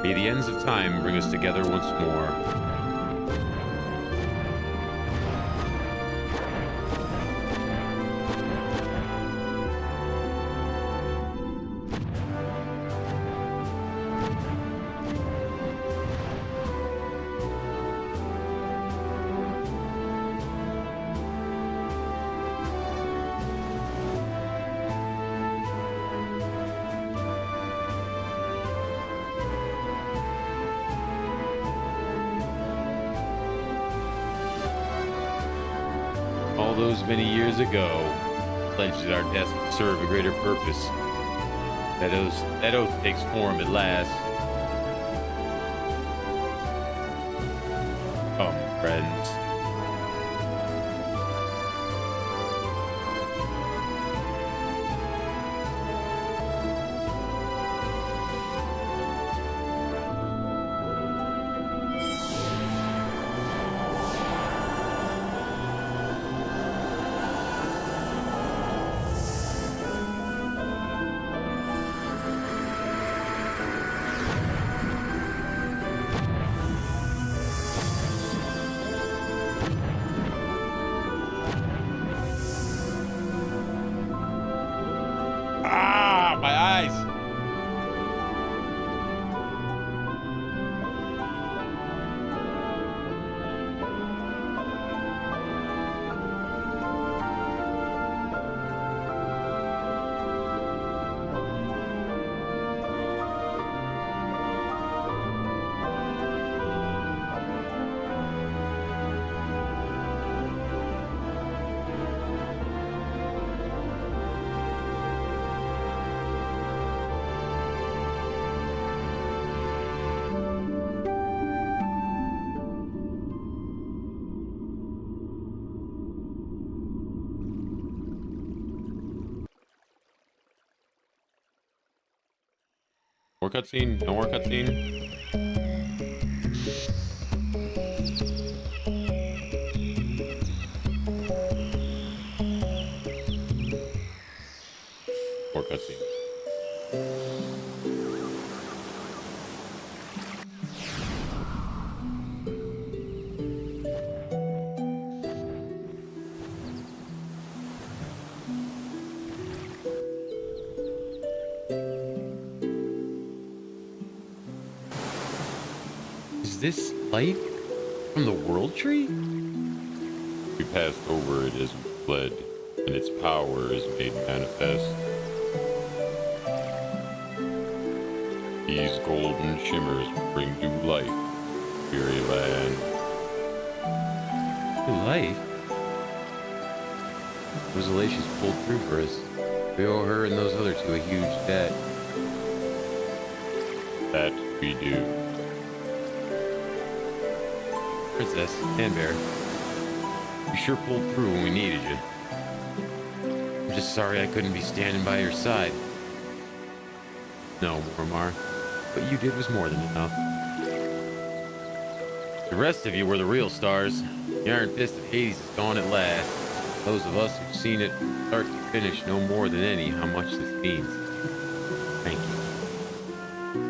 May the ends of time bring us together once more. All those many years ago, pledged that our deaths would serve a greater purpose. That oath takes form at last. Come, friends. My eyes. More cutscene? No more cutscene? More cutscene. Is Is this light from the world tree? We passed over it as we fled, and its power is made manifest. These golden shimmers bring new life to weary land. New life? Rosalie, she's pulled through for us. We owe her and those other two a huge debt. That we do. Princess, Manbear, you sure pulled through when we needed you. I'm just sorry I couldn't be standing by your side. No, Mormar, what you did was more than enough. The rest of you were the real stars. The Iron Fist of Hades is gone at last. Those of us who've seen it start to finish know more than any how much this means. Thank you.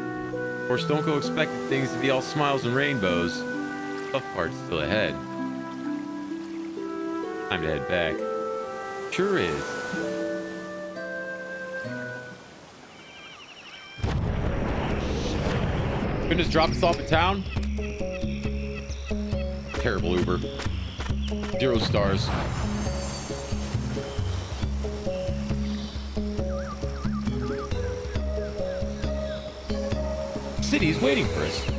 Of course, don't go expecting things to be all smiles and rainbows. The tough part's still ahead. Time to head back. Sure is. Couldn't just drop us off in town? Terrible Uber. 0 stars. City is waiting for us.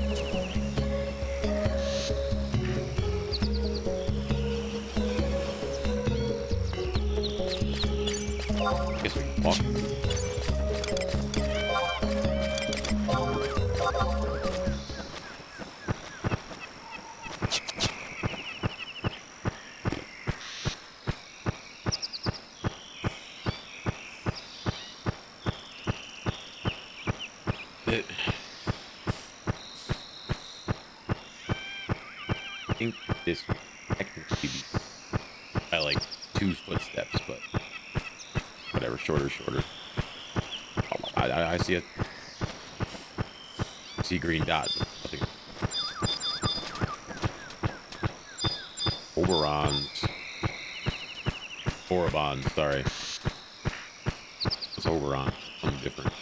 Guess we can walk. I think this would technically be by like 2 footsteps, but whatever, shorter. Oh, I see it. I see a green dot. Oberon, sorry. It's Oberon. Something different.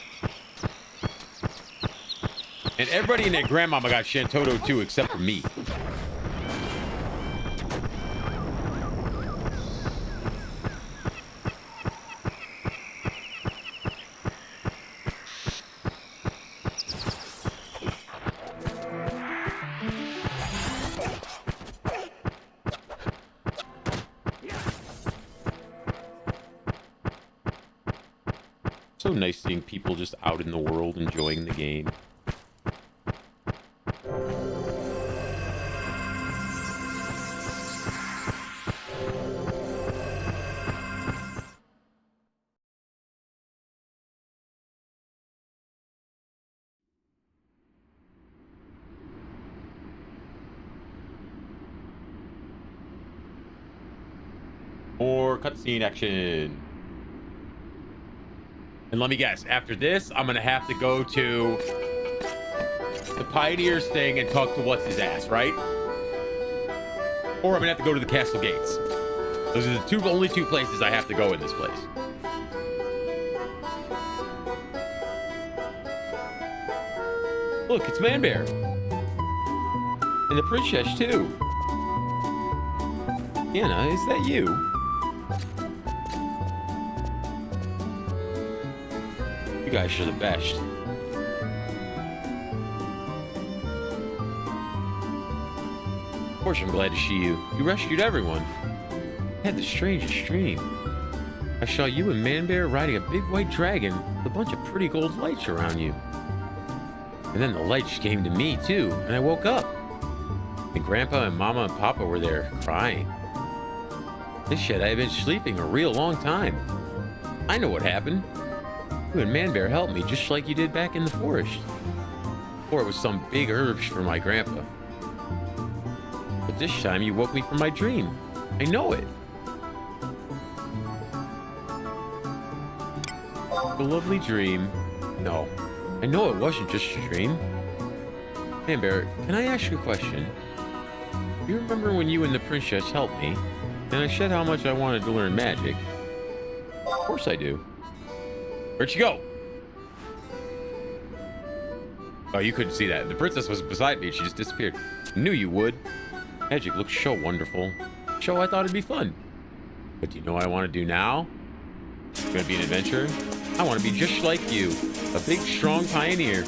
And everybody in their grandmama got Shantoto too, except for me. So nice seeing people just out in the world enjoying the game. More cutscene action. And let me guess, after this, I'm gonna have to go to the Pioneers thing and talk to what's his ass, right? Or I'm gonna have to go to the castle gates. Those are the only two places I have to go in this place. Look, it's Manbear. And the princess too. Anna, is that you? You guys are the best. Of course I'm glad to see you. You rescued everyone. I had the strangest dream. I saw you and Manbear riding a big white dragon with a bunch of pretty gold lights around you. And then the lights came to me too, and I woke up. And Grandpa and Mama and Papa were there, crying. They said I had been sleeping a real long time. I know what happened. You and Manbear helped me just like you did back in the forest. Or it was some big herbs for my grandpa. But this time you woke me from my dream. I know it. A lovely dream. No, I know it wasn't just a dream. Manbear, can I ask you a question? You remember when you and the princess helped me, and I said how much I wanted to learn magic? Of course I do. Where'd you go? Oh, you couldn't see that. The princess was beside me. She just disappeared. Knew you would. Magic looks so wonderful. Show I thought it'd be fun. But do you know what I want to do now? It's gonna be an adventure. I want to be just like you, a big, strong pioneer.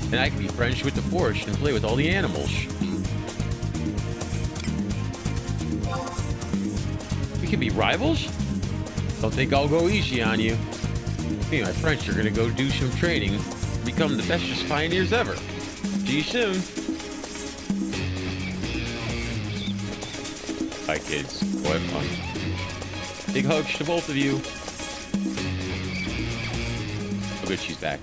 And I can be friends with the forest and play with all the animals. We can be rivals? Don't think I'll go easy on you. Me and my friends are gonna go do some training, become the bestest pioneers ever. See you soon. Bye, kids. Go have fun. Big hugs to both of you. Oh, good, she's back.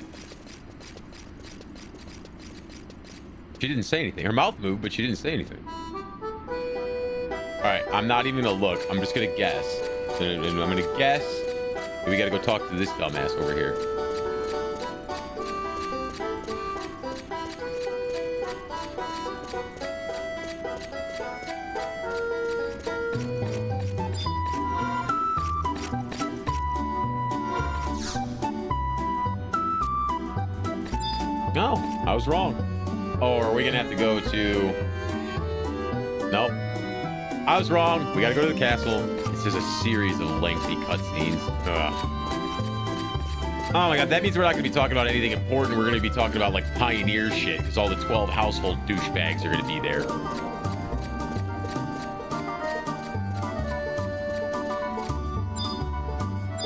She didn't say anything. Her mouth moved, but she didn't say anything. All right, I'm not even gonna look. I'm just gonna guess. And I'm gonna guess. We gotta go talk to this dumbass over here. No, I was wrong. Oh, are we gonna have to go to... Nope. I was wrong. We gotta go to the castle. This is a series of lengthy cutscenes. Oh my god, that means we're not gonna be talking about anything important. We're gonna be talking about like pioneer shit, because all the 12 household douchebags are gonna be there.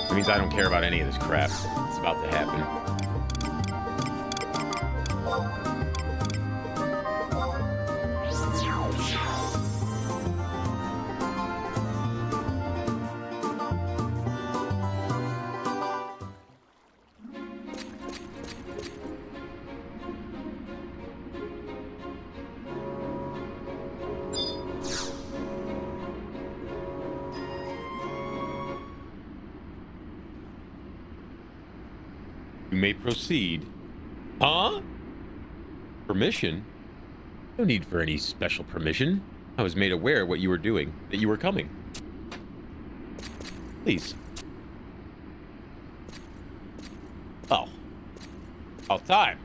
That means I don't care about any of this crap. It's about to happen. You may proceed. Huh? Permission? No need for any special permission. I was made aware of what you were doing, that you were coming. Please. Oh. About time.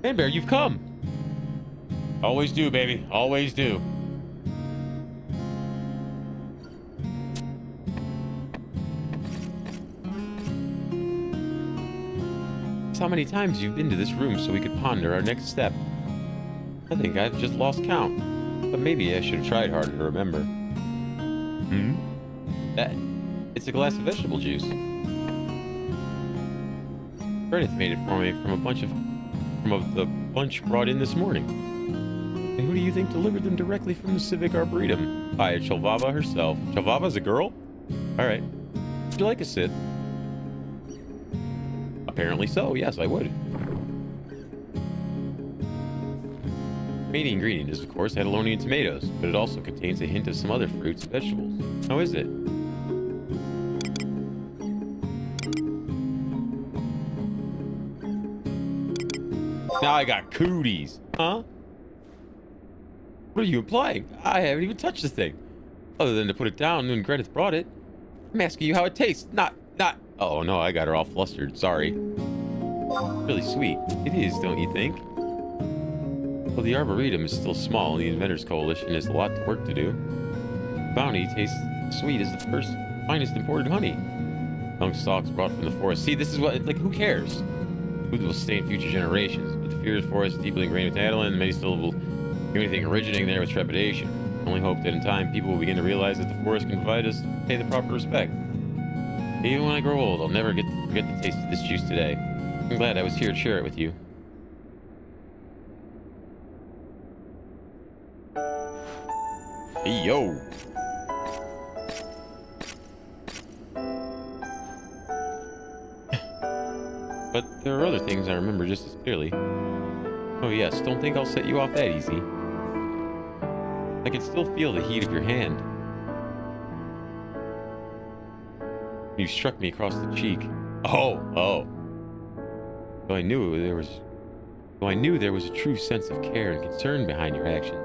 Man Bear, you've come. Always do, baby. Always do. That's how many times you've been to this room so we could ponder our next step. I think I've just lost count. But maybe I should have tried harder to remember. That. It's a glass of vegetable juice. Berneth made it for me from the bunch brought in this morning. And who do you think delivered them directly from the Civic Arboretum? By Chalvava herself. Chalvava's a girl? Alright. Would you like a sip? Apparently so, yes, I would. Main ingredient is, of course, Adoulin tomatoes, but it also contains a hint of some other fruits and vegetables. How is it? Now I got cooties. Huh? What are you implying? I haven't even touched the thing. Other than to put it down when Greta brought it. I'm asking you how it tastes, not... Oh no, I got her all flustered. Sorry. Really sweet. It is, don't you think? Well, the Arboretum is still small, and the Inventors Coalition has a lot of work to do. Bounty tastes sweet as the first, finest imported honey. Young stalks brought from the forest. See, this is what... Like, who cares? Food will sustain future generations, but the fear of the forest is deeply ingrained with Adoulin, and many still will view anything originating there with trepidation. Only hope that in time people will begin to realize that the forest can provide us pay the proper respect. Even when I grow old, I'll never forget the taste of this juice today. I'm glad I was here to share it with you. Hey, yo! But there are other things I remember just as clearly. Oh yes, don't think I'll set you off that easy. I can still feel the heat of your hand. You struck me across the cheek. Oh. Though I knew there was a true sense of care and concern behind your actions.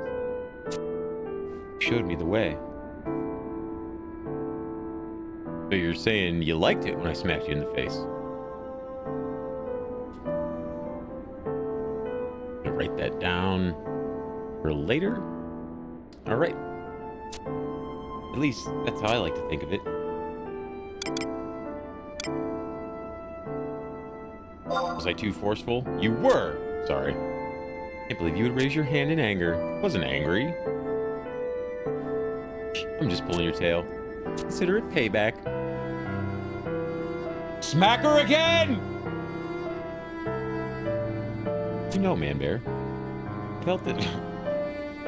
You showed me the way. So you're saying you liked it when I smacked you in the face? Gonna write that down for later? Alright. At least, that's how I like to think of it. Was I too forceful? You were! Sorry. Can't believe you would raise your hand in anger. I wasn't angry. I'm just pulling your tail. Consider it payback. Smack her again! You know, Man Bear. I felt it.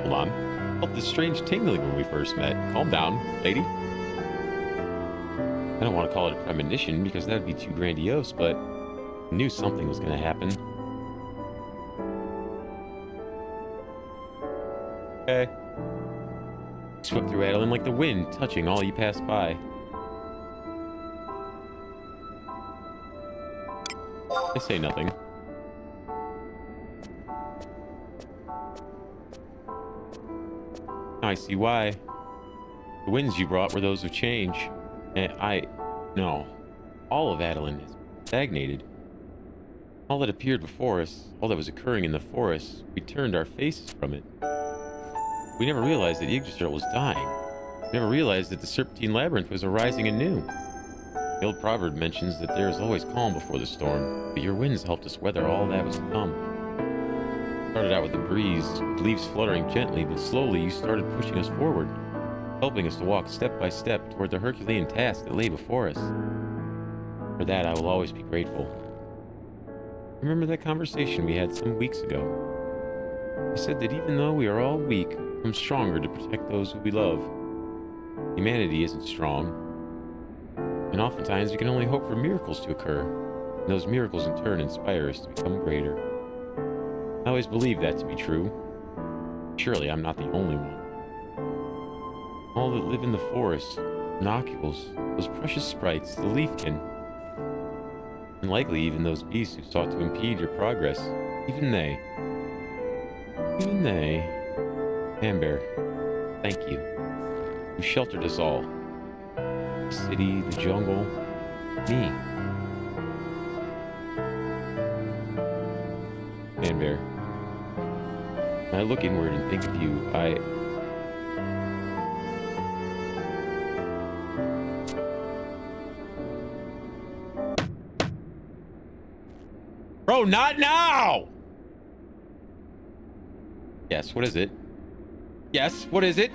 Hold on. I felt this strange tingling when we first met. Calm down, lady. I don't want to call it a premonition because that would be too grandiose, but I knew something was going to happen. Okay. Swept through Adoulin like the wind, touching all you passed by. I say nothing. Now I see why. The winds you brought were those of change. And no. All of Adoulin has stagnated. All that appeared before us, all that was occurring in the forest, we turned our faces from it. We never realized that Yggdrasil was dying. We never realized that the Serpentine Labyrinth was arising anew. The old proverb mentions that there is always calm before the storm, but your winds helped us weather all that was to come. Started out with the breeze, with leaves fluttering gently, but slowly you started pushing us forward, helping us to walk step by step toward the Herculean task that lay before us. For that, I will always be grateful. Remember that conversation we had some weeks ago? I said that even though we are all weak, we become stronger to protect those who we love. Humanity isn't strong, and oftentimes we can only hope for miracles to occur, and those miracles in turn inspire us to become greater. I always believed that to be true. Surely I'm not the only one. All that live in the forest, innocules, those precious sprites, the leafkin, and likely even those beasts who sought to impede your progress, even they, Man Bear, thank you. You sheltered us all. The city, the jungle, me. Man Bear, when I look inward and think of you, Bro, not now! Yes, what is it? Yes, what is it?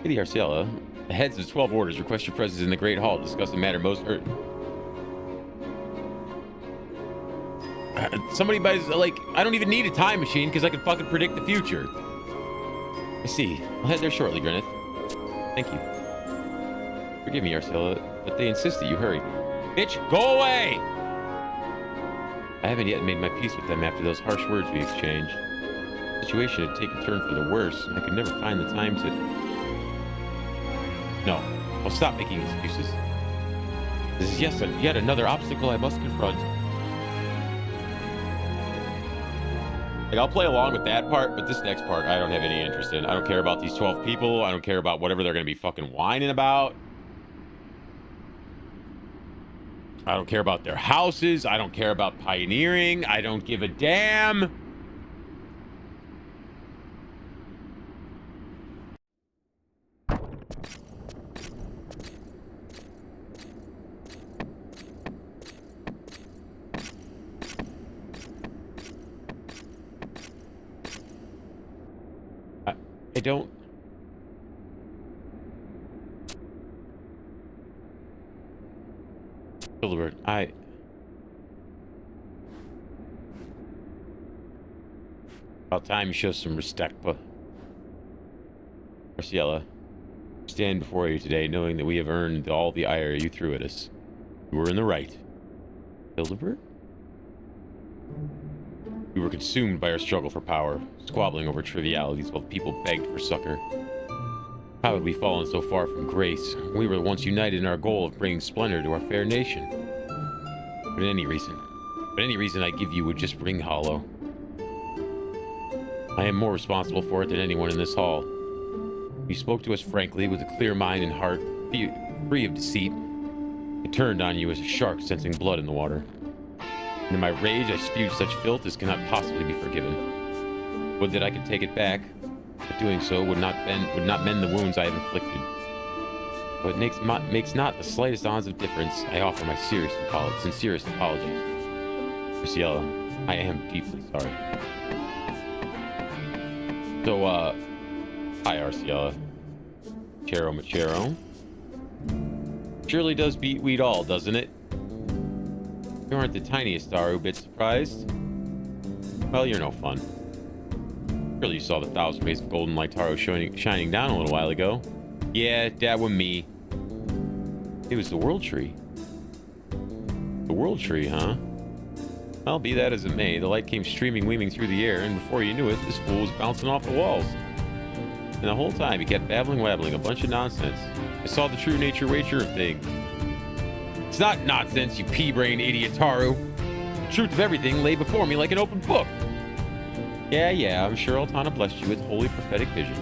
Lady Arcella, the heads of 12 orders request your presence in the Great Hall to discuss the matter most urgent. Somebody buys, like, I don't even need a time machine because I can fucking predict the future. I see. I'll head there shortly, Grineth. Thank you. Forgive me, Arcella, but they insist that you hurry. Bitch, go away! I haven't yet made my peace with them after those harsh words we exchanged. The situation had taken a turn for the worse, and I could never find the time to... No, I'll stop making excuses. This is yet another obstacle I must confront. Like, I'll play along with that part, but this next part I don't have any interest in. I don't care about these 12 people. I don't care about whatever they're going to be fucking whining about. I don't care about their houses. I don't care about pioneering. I don't give a damn. I don't... Hildebert, About time you show some respect, but... Marciella, stand before you today knowing that we have earned all the ire you threw at us. You were in the right. Hildebert? We were consumed by our struggle for power, squabbling over trivialities while people begged for succor. How had we fallen so far from grace? We were once united in our goal of bringing splendor to our fair nation. For any reason, But any reason I give you would just ring hollow. I am more responsible for it than anyone in this hall. You spoke to us frankly, with a clear mind and heart, free of deceit. I turned on you as a shark sensing blood in the water. And in my rage, I spewed such filth as cannot possibly be forgiven. Would that I could take it back, but doing so would not mend the wounds I have inflicted. But it makes not the slightest odds of difference. I offer my sincerest apologies. Arciella, I am deeply sorry. So, hi, Arciella. Machero. Surely does beat Weed All, doesn't it? You aren't the tiniest Daru bit surprised. Well, you're no fun. Surely you saw the 1,000 rays of golden light Taro shining down a little while ago. Yeah, that was me. It was the World Tree. The World Tree, huh? Well, be that as it may, the light came weaving through the air, and before you knew it, this fool was bouncing off the walls. And the whole time, he kept wabbling a bunch of nonsense. I saw the true nature of things. It's not nonsense, you pea-brained idiot, Taru. The truth of everything lay before me like an open book. Yeah, I'm sure Altana blessed you with holy prophetic vision.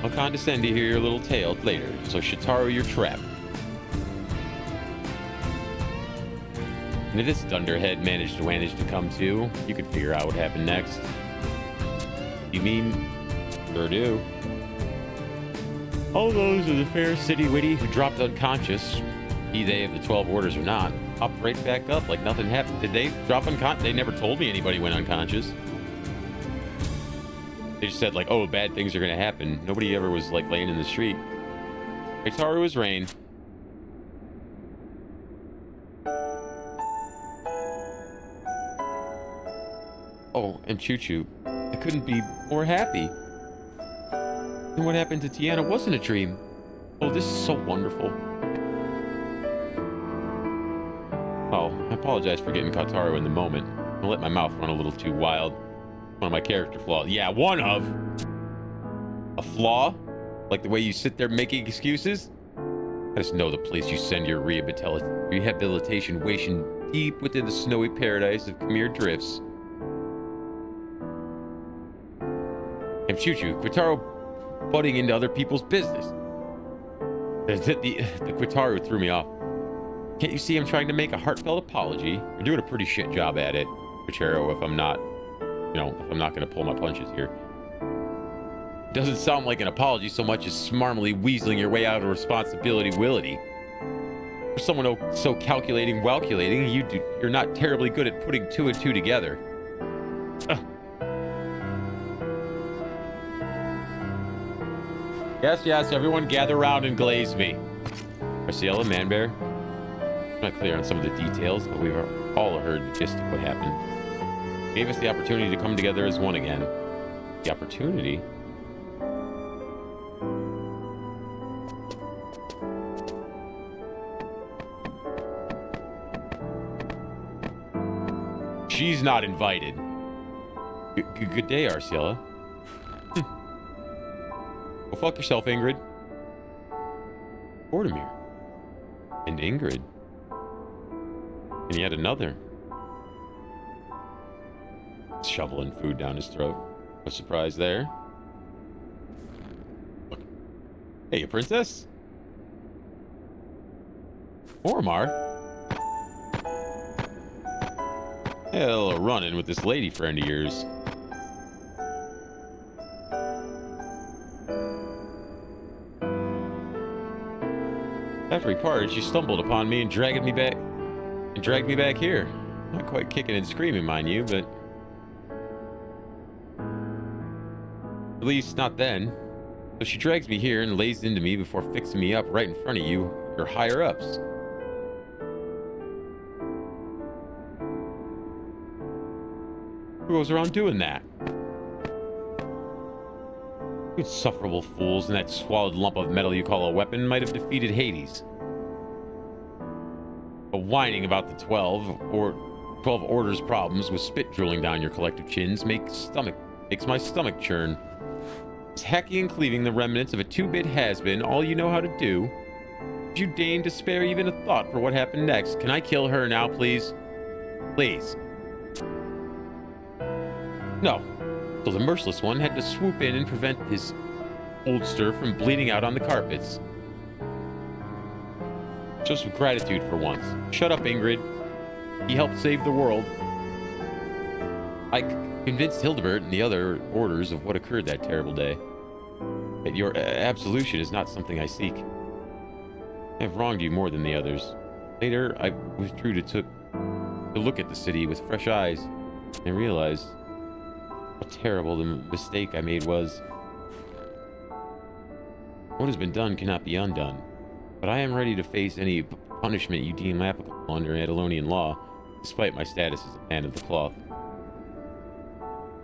I'll condescend to hear your little tale later, so Shitaru, you're trapped. And if this dunderhead managed to come to, you could figure out what happened next. You mean... Sure do. All those of the fair city witty who dropped unconscious, be they of the 12 orders or not, popped right back up like nothing happened. Did they drop unconscious? They never told me anybody went unconscious. They just said, like, oh, bad things are going to happen. Nobody ever was, like, laying in the street. Taru was rain. Oh, and Choo-Choo. I couldn't be more happy. And what happened to Tiana wasn't a dream. Oh, this is so wonderful. Oh, I apologize for getting Kataru in the moment. I let my mouth run a little too wild. One of my character flaws. Yeah, one of. A flaw? Like the way you sit there making excuses? I just know the place you send your rehabilitation washing deep within the snowy paradise of Khmer drifts. And Choo-Choo, Quintaro butting into other people's business. The Quintaro threw me off. Can't you see I'm trying to make a heartfelt apology? You're doing a pretty shit job at it, Quintaro, if I'm not going to pull my punches here. Doesn't sound like an apology so much as smarmily weaseling your way out of responsibility-willity. For someone so calculating, you're not terribly good at putting two and two together. Yes, everyone gather around and glaze me. Arciella, Manbear. I'm not clear on some of the details, but we've all heard the gist of what happened. Gave us the opportunity to come together as one again. The opportunity? She's not invited. Good day, Arciella. Go fuck yourself, Ingrid. Vortimir. And Ingrid. And yet another. Shoveling food down his throat. No surprise there. Look. Hey, you princess? Ormar? Had a little run-in with this lady friend of yours. After we parted, she stumbled upon me and dragged me back here. Not quite kicking and screaming, mind you, but at least not then. So she drags me here and lays into me before fixing me up right in front of you, your higher-ups. Who goes around doing that? You insufferable fools, and that swallowed lump of metal you call a weapon might have defeated Hades. But whining about the 12 orders problems with spit drooling down your collective chins makes my stomach churn. Is hacking and cleaving the remnants of a 2-bit has-been all you know how to do? Did you deign to spare even a thought for what happened next? Can I kill her now, please? Please. No. So the merciless one had to swoop in and prevent his oldster from bleeding out on the carpets. Show some gratitude for once. Shut up, Ingrid. He helped save the world. I convinced Hildebert and the other orders of what occurred that terrible day. That your absolution is not something I seek. I have wronged you more than the others. Later, I withdrew to look at the city with fresh eyes and realized how terrible the mistake I made was. What has been done cannot be undone, but I am ready to face any punishment you deem applicable under Adolinian law, despite my status as a man of the cloth.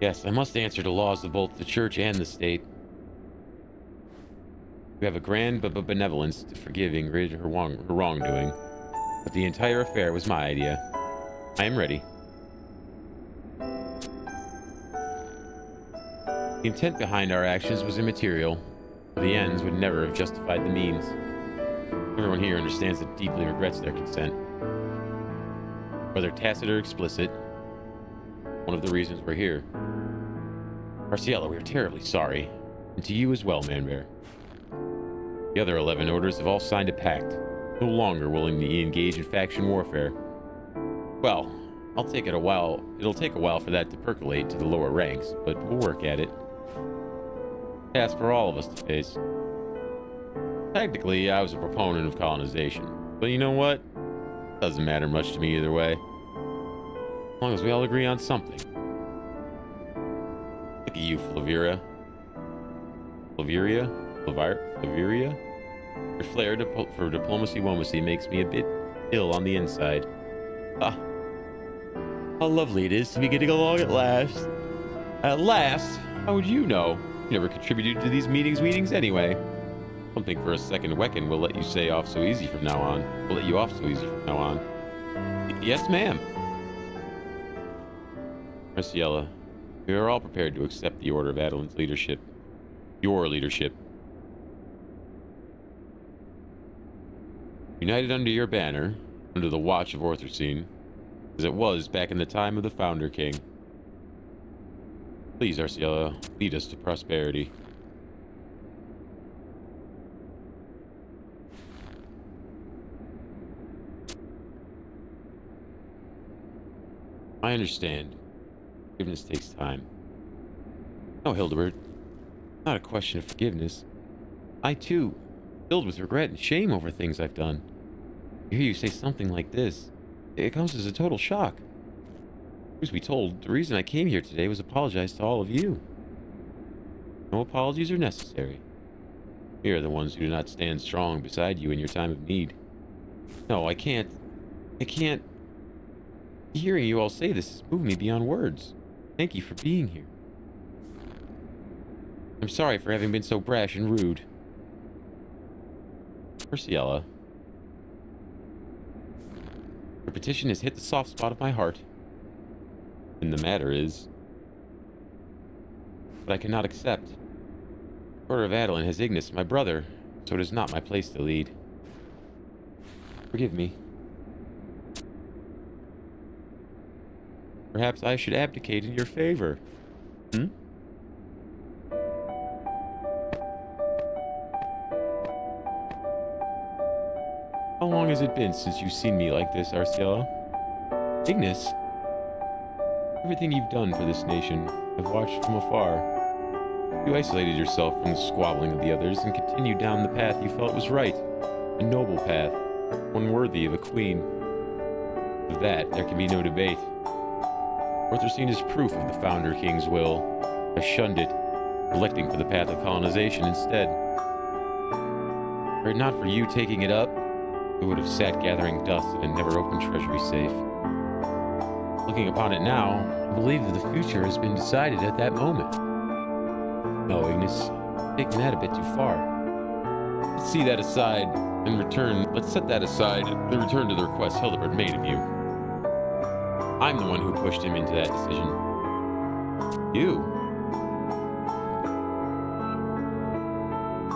Yes, I must answer to laws of both the church and the state. You have a grand benevolence to forgive Ingrid her wrongdoing, but the entire affair was my idea. I am ready. The intent behind our actions was immaterial, for the ends would never have justified the means. Everyone here understands that deeply regrets their consent. Whether tacit or explicit, one of the reasons we're here. Marciella, we are terribly sorry, and to you as well, Manbear. The other 11 orders have all signed a pact, no longer willing to engage in faction warfare. Well, it'll take a while for that to percolate to the lower ranks, but we'll work at it. Task for all of us to face. Technically, I was a proponent of colonization, but you know what? Doesn't matter much to me either way. As long as we all agree on something. Look at you, Flaviria. Flaviria? Your flair for diplomacy makes me a bit ill on the inside. Ah, how lovely it is to be getting along at last. At last? How would you know? You never contributed to these meetings anyway. Don't think for a second Wecken will let you off so easy from now on. Yes, ma'am. Marciella, we are all prepared to accept the Order of Adolin's leadership. Your leadership. United under your banner, under the watch of Orthracine, as it was back in the time of the Founder King. Please, Marciella, lead us to prosperity. I understand. Forgiveness takes time. No, Hildebert. Not a question of forgiveness. I, too, filled with regret and shame over things I've done. To hear you say something like this, it comes as a total shock. Truth be told, the reason I came here today was to apologize to all of you. No apologies are necessary. We are the ones who do not stand strong beside you in your time of need. No, I can't. Hearing you all say this has moved me beyond words. Thank you for being here. I'm sorry for having been so brash and rude. Marciella, your petition has hit the soft spot of my heart. And the matter is, but I cannot accept. The Order of Adoulin has Ignis, my brother, so it is not my place to lead. Forgive me. Perhaps I should abdicate in your favor. How long has it been since you've seen me like this, Marciella? Ignis? Everything you've done for this nation, I've watched from afar. You isolated yourself from the squabbling of the others and continued down the path you felt was right. A noble path, one worthy of a queen. Of that, there can be no debate. Orthracine is proof of the Founder King's will. I shunned it, electing for the path of colonization instead. Were it not for you taking it up, it would have sat gathering dust in a never-opened treasury safe. Looking upon it now, I believe that the future has been decided at that moment. No, Ignis, taking that a bit too far. Let's set that aside and return to the request Hildebert made of you. I'm the one who pushed him into that decision. You.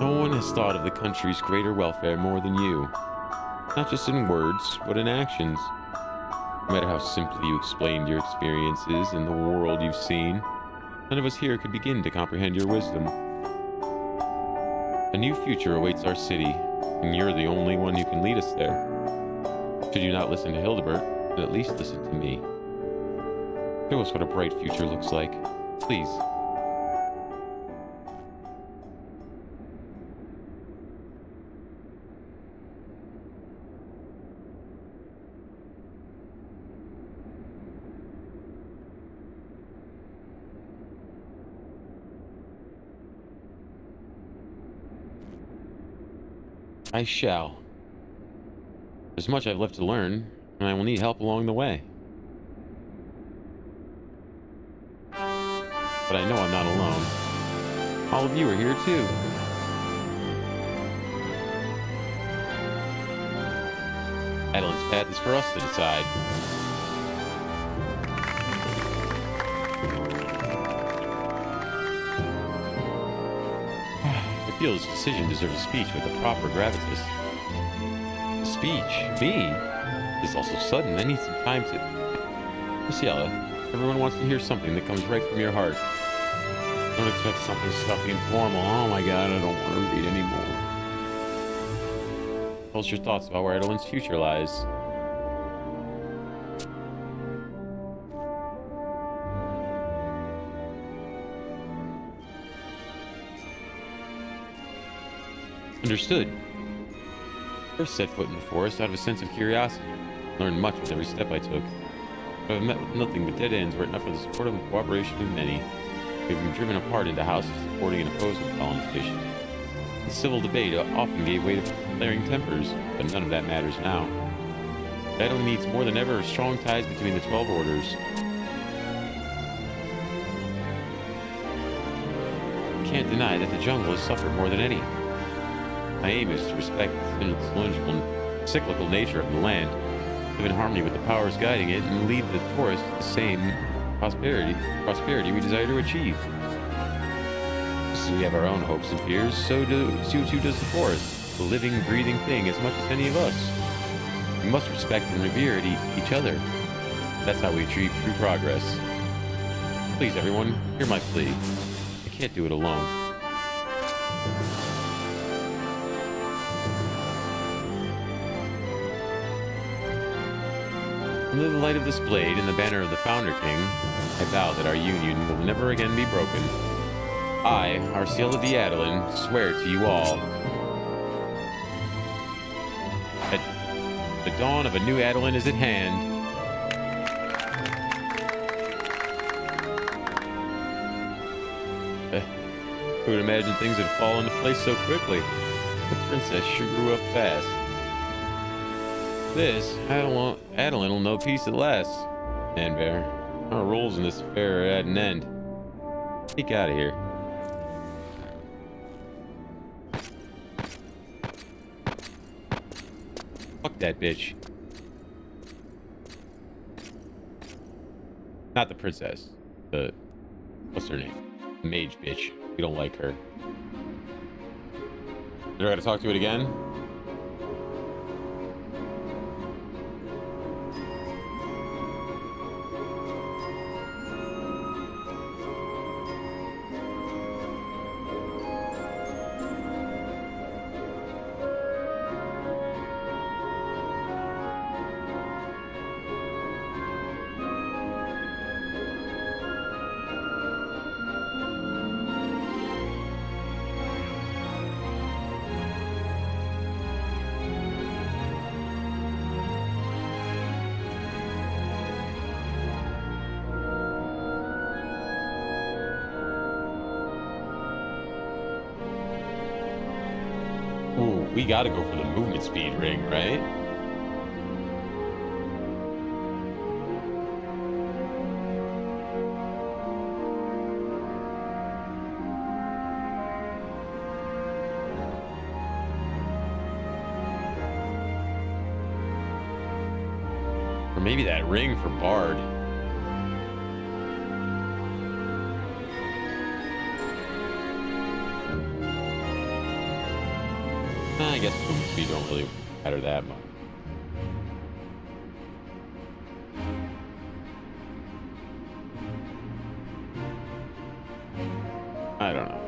No one has thought of the country's greater welfare more than you. Not just in words, but in actions. No matter how simply you explained your experiences and the world you've seen, none of us here could begin to comprehend your wisdom. A new future awaits our city, and you're the only one who can lead us there. Should you not listen to Hildebert, then at least listen to me. Show us what a bright future looks like. Please. I shall. There's much I've left to learn, and I will need help along the way. But I know I'm not alone. All of you are here too. Adoulin's path is for us to decide. I feel this decision deserves a speech with the proper gravitas. A speech? Me? This is also sudden. I need some time to... Luciella, everyone wants to hear something that comes right from your heart. Don't expect something stuffy and formal. Oh my god, I don't want to read anymore. Tell us your thoughts about where Adoulin's future lies. Understood. First set foot in the forest out of a sense of curiosity. Learned much with every step I took. But I've met with nothing but dead ends were it not for the support and cooperation of many. We've been driven apart into houses supporting and opposing colonization. The civil debate often gave way to flaring tempers, but none of that matters now. Adoulen needs more than ever strong ties between the 12 orders. You can't deny that the jungle has suffered more than any. My aim is to respect the cyclical nature of the land, live in harmony with the powers guiding it, and lead the forest to the same prosperity we desire to achieve. Just as we have our own hopes and fears, so too does the forest, a living, breathing thing as much as any of us. We must respect and revere each other. That's how we achieve true progress. Please, everyone, hear my plea. I can't do it alone. Under the light of this blade and the banner of the Founder King, I vow that our union will never again be broken. I, Arciela de Adoulin, swear to you all that the dawn of a new Adoulin is at hand. Who would imagine things would fall into place so quickly? The princess sure grew up fast. This, Adoulin will know peace at last. Manbear, our roles in this affair are at an end. Sneak out of here. Fuck that bitch. Not the princess. What's her name? The mage bitch. We don't like her. Do I gotta talk to it again? Ooh, we gotta go for the movement speed ring, right? Or maybe that ring for Bard. I guess movement speed don't really matter that much. I don't know.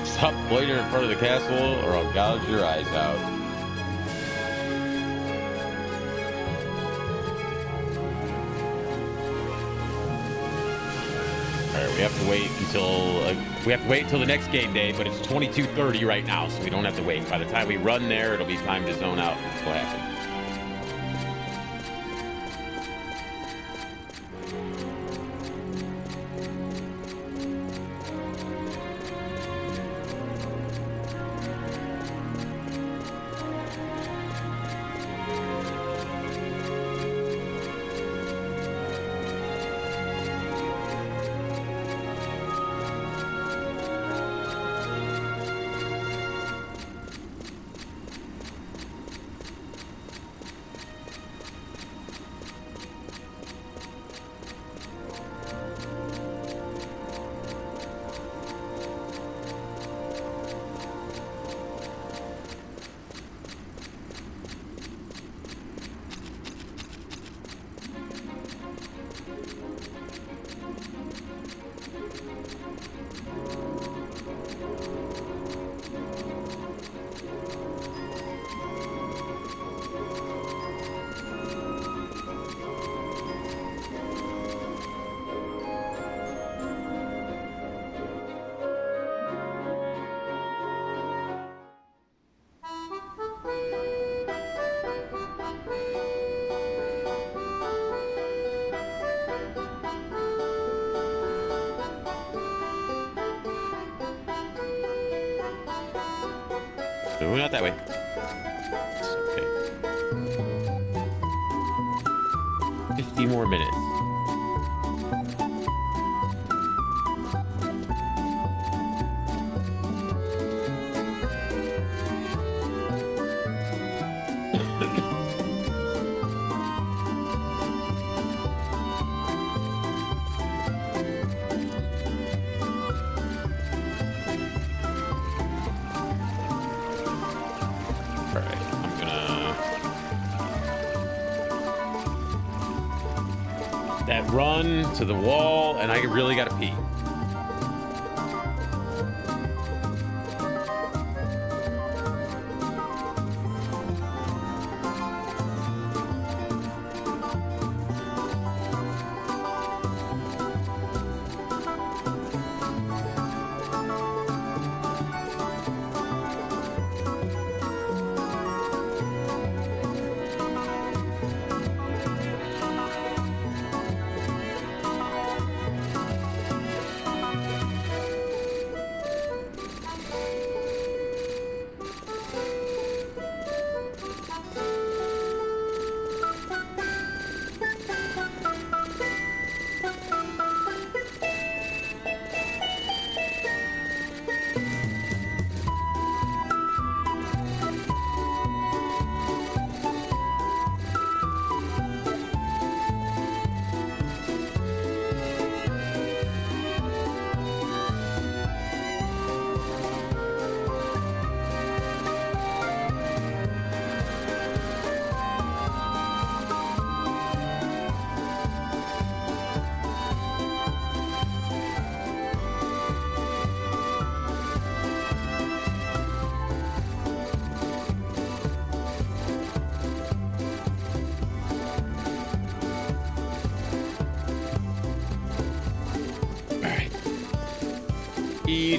Stop loitering in front of the castle or I'll gouge your eyes out. Alright, we have to wait until the next game day, but it's 22:30 right now, so we don't have to wait. By the time we run there, it'll be time to zone out. That's what happens. So not that way. It's okay. 50 more minutes. That run to the wall, and I really gotta pee.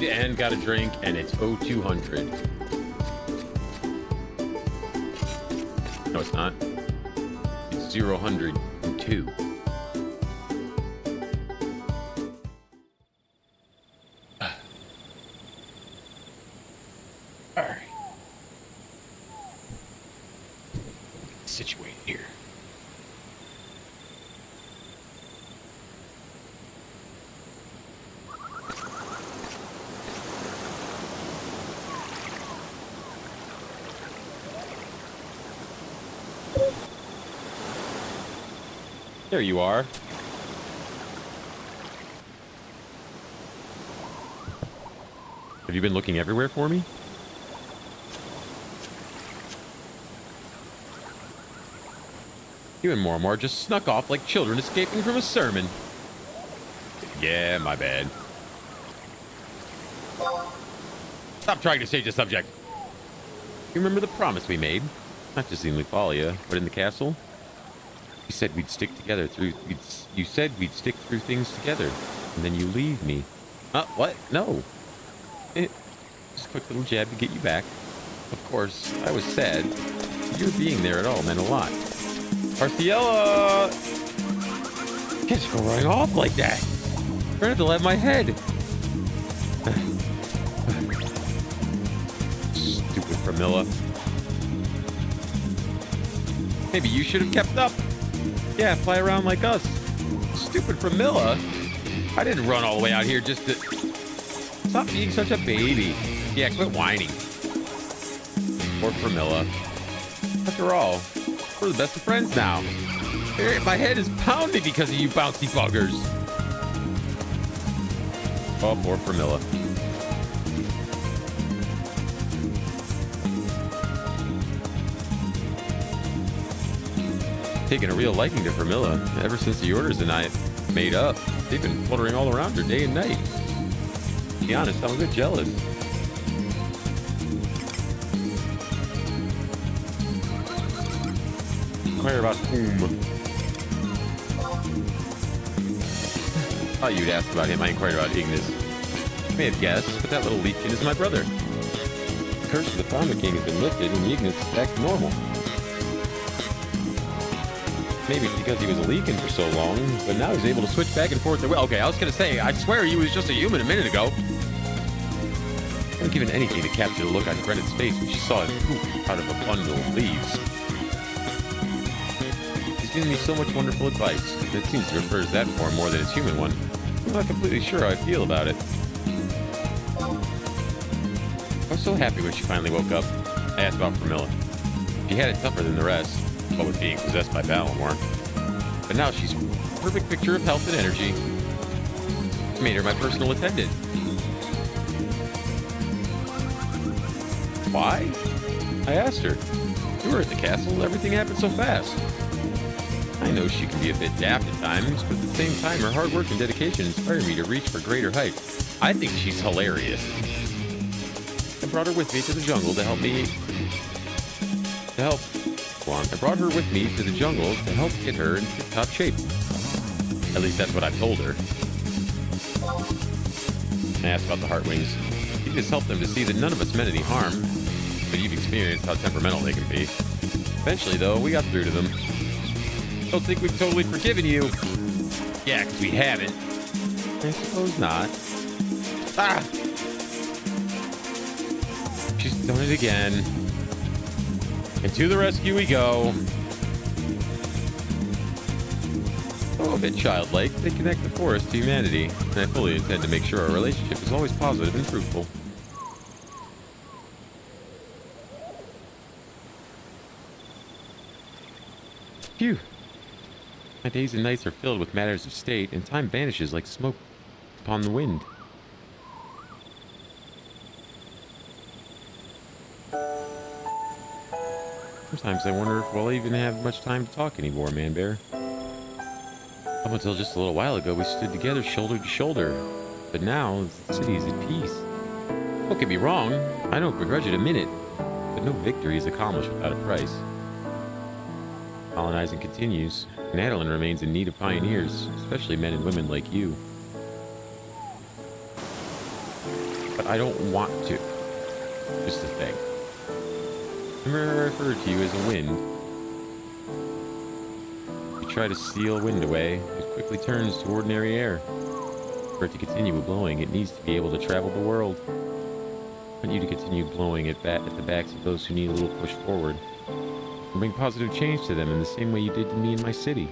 And got a drink, and it's 0200. No, it's not. 002. All right. Situate here. There you are. Have you been looking everywhere for me? You and Mormor just snuck off like children escaping from a sermon. Yeah, my bad. Stop trying to change the subject. You remember the promise we made? Not just in Lufalia, but in the castle? You said we'd stick together through... You said we'd stick through things together, and then you leave me. What? No. Just a quick little jab to get you back. Of course, I was sad. Your being there at all meant a lot. Arciella! Can't you go running off like that? You're gonna have to let my head. Stupid Pramila. Maybe you should have kept up. Yeah, fly around like us. Stupid Pramila. I didn't run all the way out here just to... Stop being such a baby. Yeah, quit whining. Poor Pramila. After all, we're the best of friends now. My head is pounding because of you bouncy buggers. Oh, poor Pramila. Taken a real liking to Pramila ever since the orders and I made up. They've been fluttering all around her day and night. To be honest, I'm a bit jealous. Inquire about whom? Thought you'd ask about him. I inquired about Ignis. You may have guessed, but that little leechkin is my brother. The curse of the Founder King has been lifted and Ignis is back to normal. Maybe it's because he was a leakin for so long, but now he's able to switch back and forth. Okay, I was gonna say, I swear he was just a human a minute ago. I would have given anything to capture the look on Grenad's face when she saw him poop out of a bundle of leaves. He's giving me so much wonderful advice, and it seems he prefers that form more than his human one. I'm not completely sure how I feel about it. I was so happy when she finally woke up. I asked about Pramila. She had it tougher than the rest. What with being possessed by Balamor. But now she's a perfect picture of health and energy. I made her my personal attendant. Why? I asked her. You were at the castle, everything happened so fast. I know she can be a bit daft at times, but at the same time, her hard work and dedication inspire me to reach for greater heights. I think she's hilarious. I brought her with me to the jungle to help me... I brought her with me to the jungle to help get her in tip-top shape. At least that's what I told her. I asked about the Heartwings. You just helped them to see that none of us meant any harm, but you've experienced how temperamental they can be. Eventually, though, we got through to them. Don't think we've totally forgiven you. Yeah, because we haven't. I suppose not. Ah! She's done it again. And to the rescue we go. Oh, a bit childlike, they connect the forest to humanity, and I fully intend to make sure our relationship is always positive and fruitful. Phew. My days and nights are filled with matters of state, and time vanishes like smoke upon the wind. Sometimes I wonder if we'll even have much time to talk anymore, Man-Bear. Up until just a little while ago, we stood together shoulder to shoulder. But now, the city is at peace. Don't get me wrong, I don't begrudge it a minute. But no victory is accomplished without a price. Colonizing continues, and Adoulin remains in need of pioneers, especially men and women like you. But I don't want to. Just a thing. Remember I referred to you as a wind. try to steal wind away, it quickly turns to ordinary air. For it to continue blowing, it needs to be able to travel the world. I want you to continue blowing it at the backs of those who need a little push forward. And bring positive change to them in the same way you did to me in my city.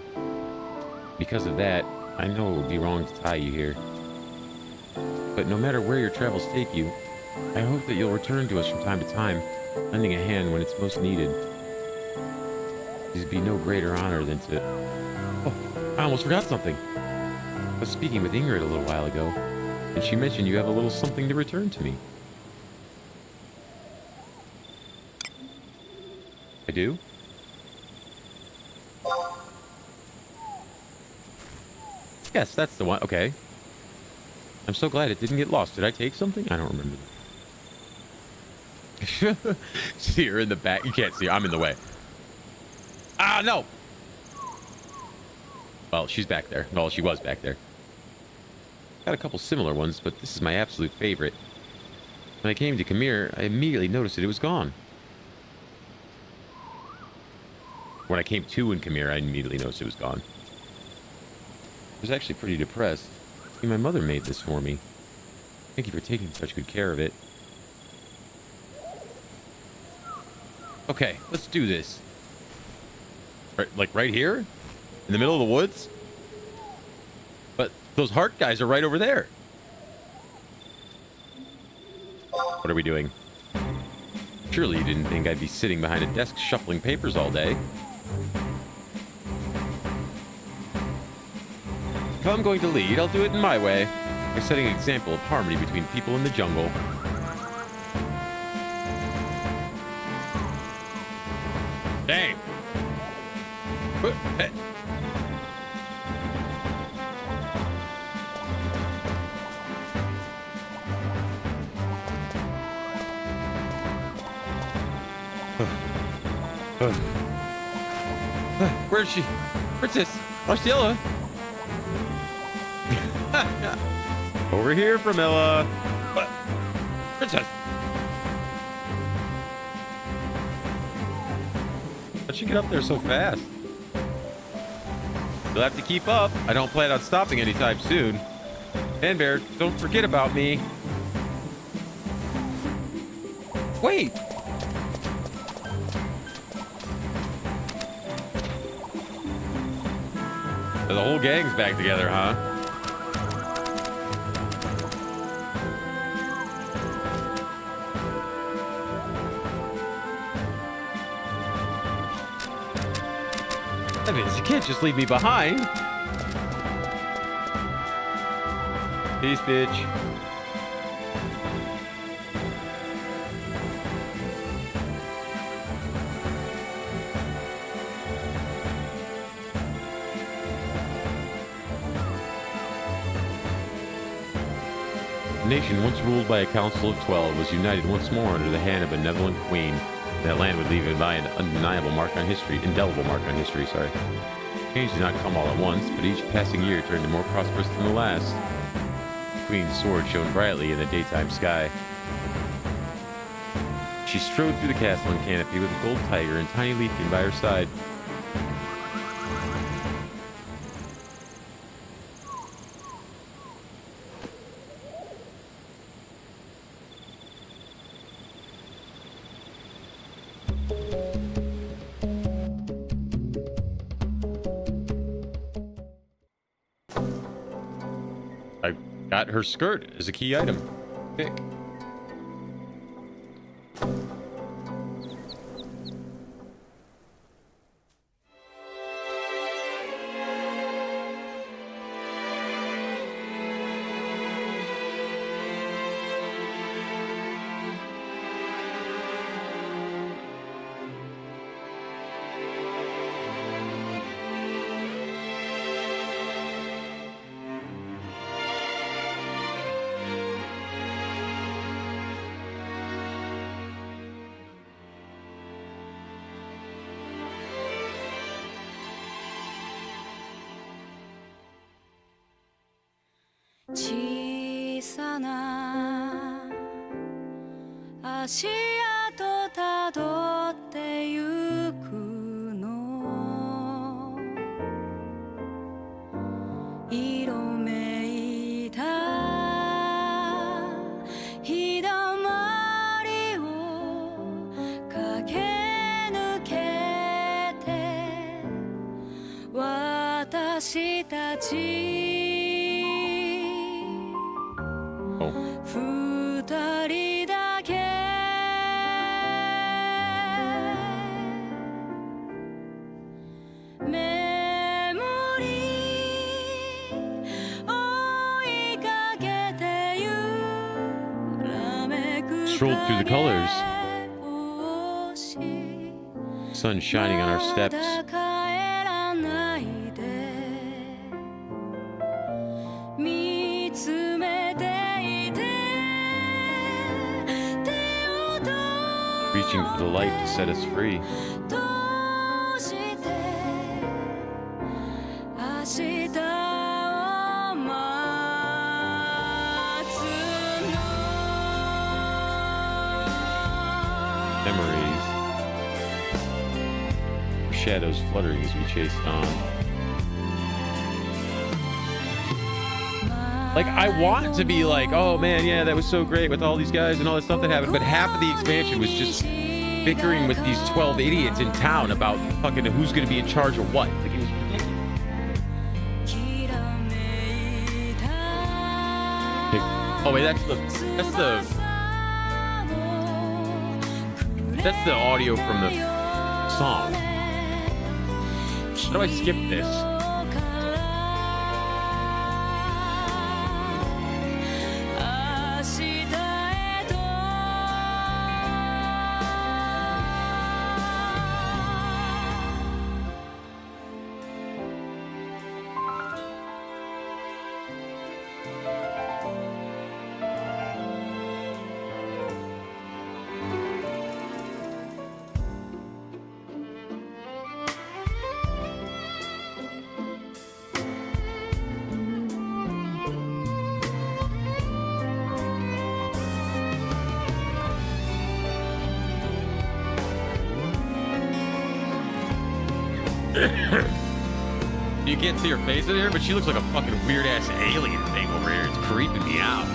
Because of that, I know it would be wrong to tie you here. But no matter where your travels take you, I hope that you'll return to us from time to time, lending a hand when it's most needed. It would be no greater honor than to... Oh, I almost forgot something. I was speaking with Ingrid a little while ago, and she mentioned you have a little something to return to me. I do? Yes, that's the one. Okay. I'm so glad it didn't get lost. Did I take something? I don't remember. See her in the back. You can't see her. I'm in the way. Ah, no! Well, she's back there. Well, she was back there. Got a couple similar ones, but this is my absolute favorite. When I came to Khmer, I immediately noticed that it was gone. When I came to in Khmer, I immediately noticed it was gone. I was actually pretty depressed. See, my mother made this for me. Thank you for taking such good care of it. Okay, let's do this. Right here? In the middle of the woods? But those heart guys are right over there. What are we doing? Surely you didn't think I'd be sitting behind a desk shuffling papers all day. If I'm going to lead, I'll do it in my way, by setting an example of harmony between people in the jungle. Dang! Hey. Where's she? Princess Marcella! Over here, Framilla. Princess! How'd she get up there so fast? You'll have to keep up. I don't plan on stopping anytime soon. Handbear, don't forget about me. Wait! So the whole gang's back together, huh? That means you can't just leave me behind. Peace, bitch. The nation, once ruled by a council of 12, was united once more under the hand of a benevolent queen. That land would leave by an undeniable mark on history, indelible mark on history, sorry. Change did not come all at once, but each passing year turned to more prosperous than the last. The queen's sword shone brightly in the daytime sky. She strode through the castle and canopy with a gold tiger and tiny Leafkin by her side. Got her skirt as a key item. Pick. 私たち Oh. 二人だけメモリー追いかけてゆらめく Strolled through the colors. 星 Sun shining on our steps. まだ帰らないで見つめていて手を取 Reaching for the light to set us free. として明日を待つの Memories. Shadows fluttering as we chased on. Like, I want to be like, oh man, yeah, that was so great with all these guys and all this stuff that happened, but half of the expansion was just bickering with these 12 idiots in town about fucking who's gonna be in charge of what. Like, it was ridiculous. Oh wait, that's the audio from the song. How do I skip this? You can't see her face in here, but she looks like a fucking weird ass alien thing over here. It's creeping me out.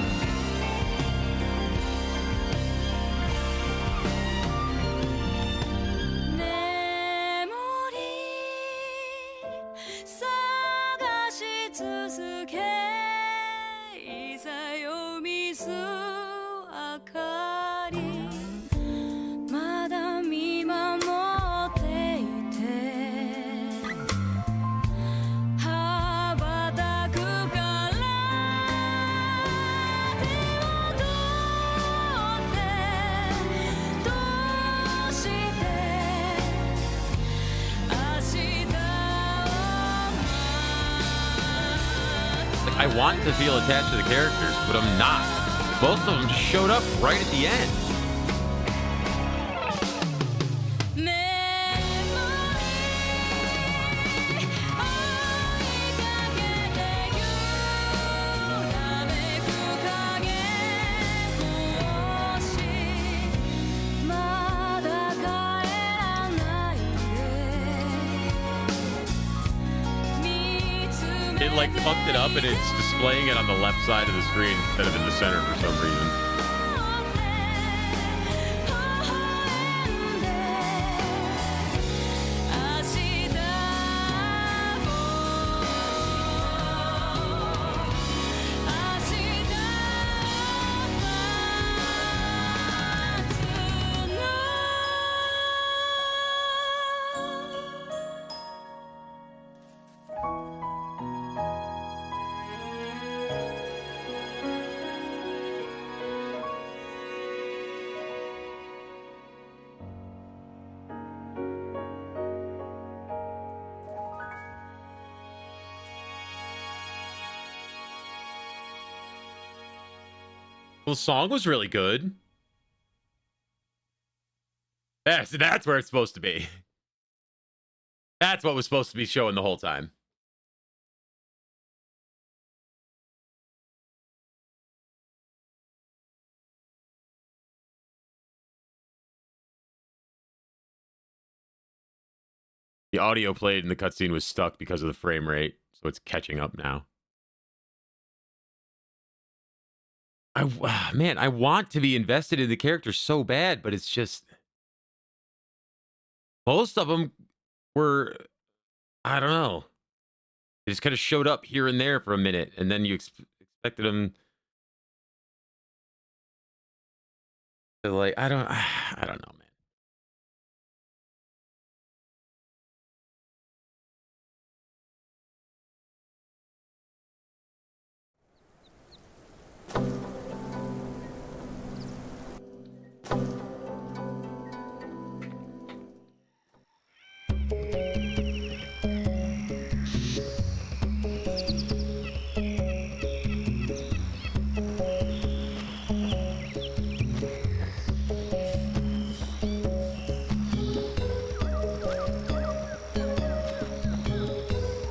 I want to feel attached to the characters, but I'm not. Both of them showed up right at the end. It like fucked it up and it's displaying it on the left side of the screen instead of in the center for some reason. Well, the song was really good. That's where it's supposed to be. That's what was supposed to be showing the whole time. The audio played in the cutscene was stuck because of the frame rate, so it's catching up now. Man, I want to be invested in the character so bad, but it's just most of them were, I don't know. They just kind of showed up here and there for a minute, and then you expected them to, like, I don't know, man.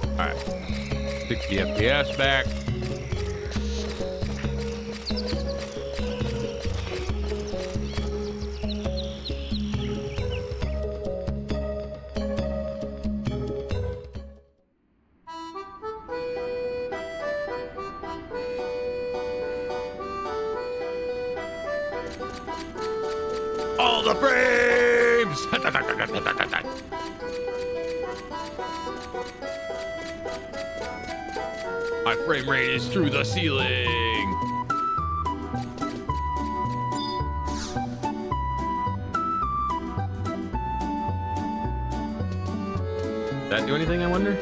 All right, 60 FPS back. All the frames! My frame rate is through the ceiling. Did that do anything, I wonder?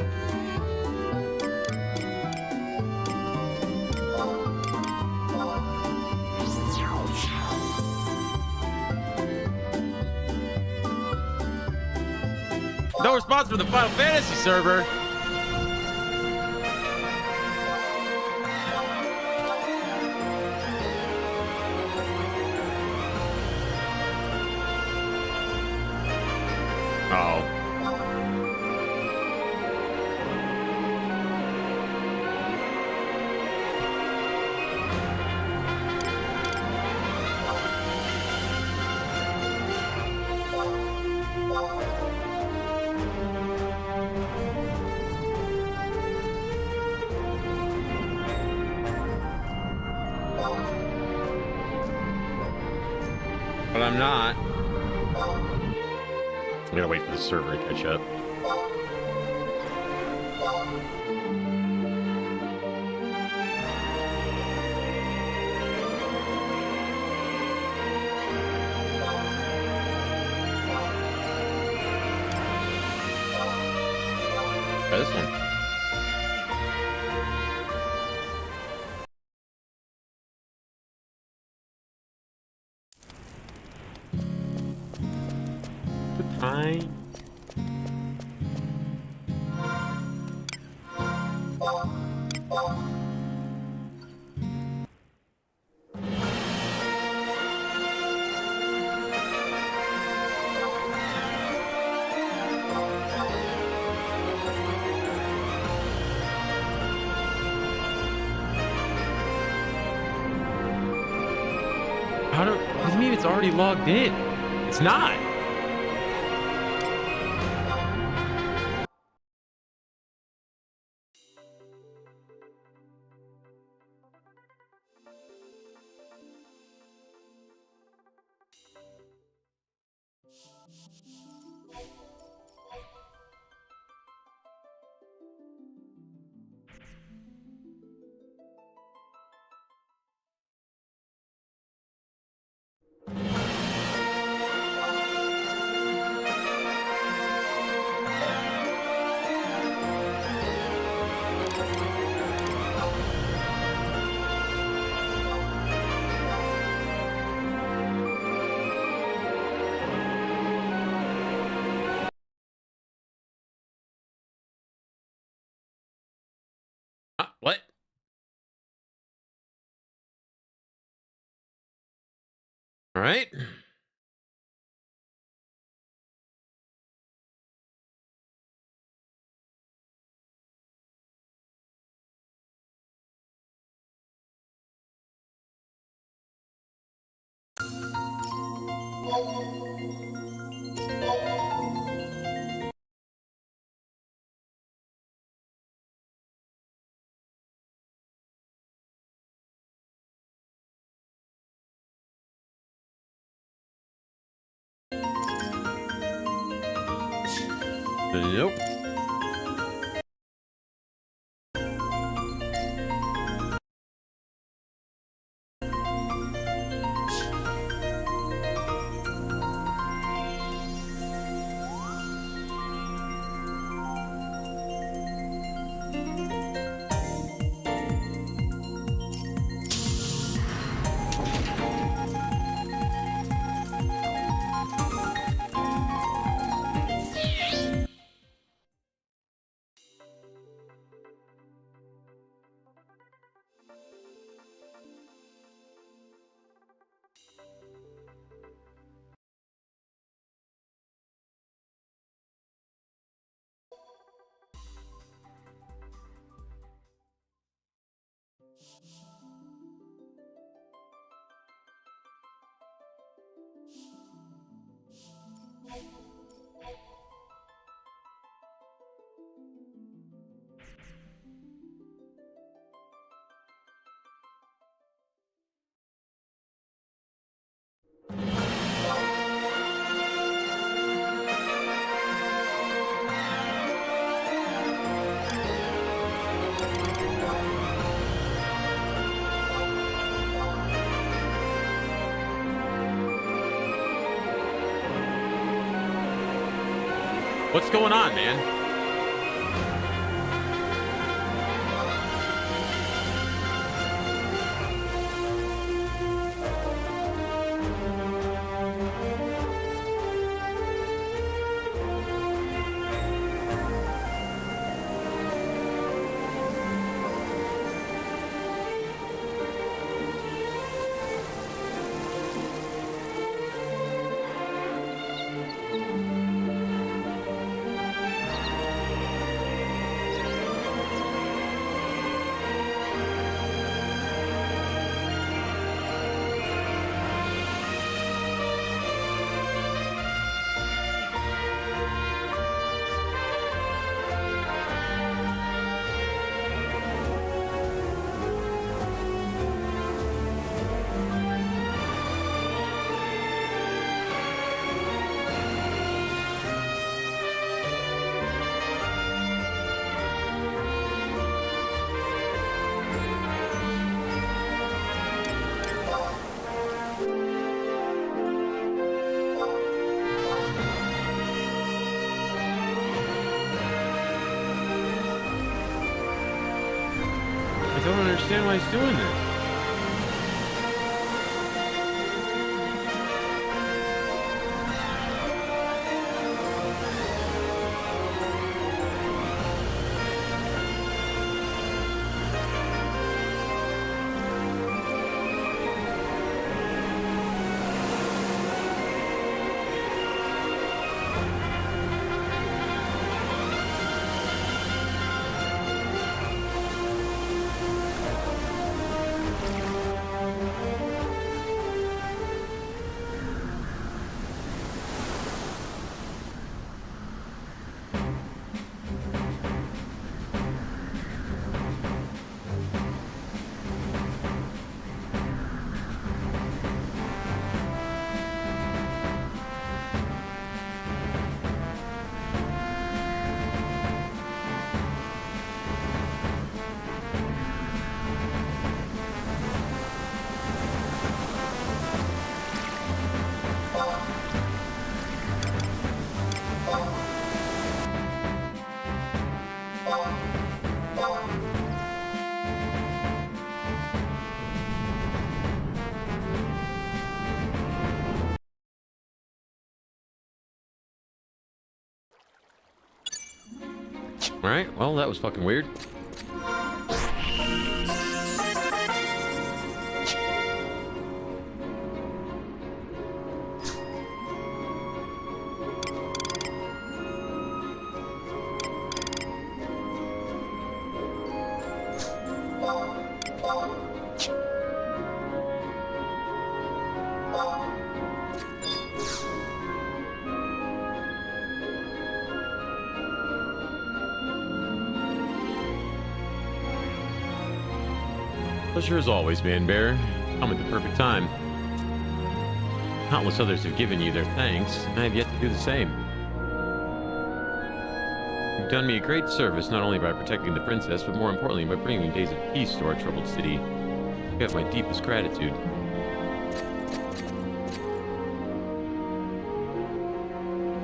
No response from the Final Fantasy server. Oh. But I'm not. I'm gonna wait for the server to catch up. Try this one. Good time. What do you mean it's already logged in? It's not. What? All right. Nope. What's going on, man? I don't understand why he's doing this. Alright, well, that was fucking weird. Pleasure as always, Man Bear. Come at the perfect time. Countless others have given you their thanks, and I have yet to do the same. You've done me a great service, not only by protecting the princess, but more importantly, by bringing days of peace to our troubled city. You have my deepest gratitude.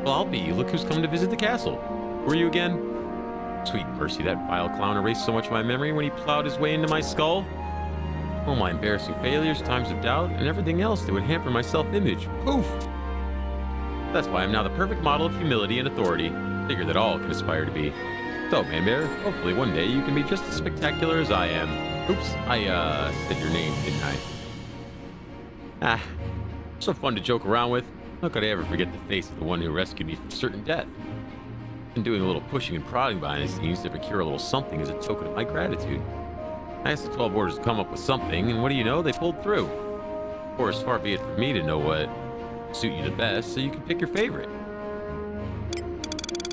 Well, I'll be. Look who's come to visit the castle. Who are you again? Sweet mercy, that vile clown erased so much of my memory when he plowed his way into my skull. All my embarrassing failures, times of doubt, and everything else that would hamper my self-image. Poof! That's why I'm now the perfect model of humility and authority. Figure that all can aspire to be. So, Man Bear, hopefully one day you can be just as spectacular as I am. Oops, I, said your name, didn't I? Ah, so fun to joke around with. How could I ever forget the face of the one who rescued me from certain death? Been doing a little pushing and prodding behind the scenes to procure a little something as a token of my gratitude. I asked the 12 orders to come up with something, and what do you know? They pulled through. Of course, far be it from me to know what suit you the best, so you can pick your favorite.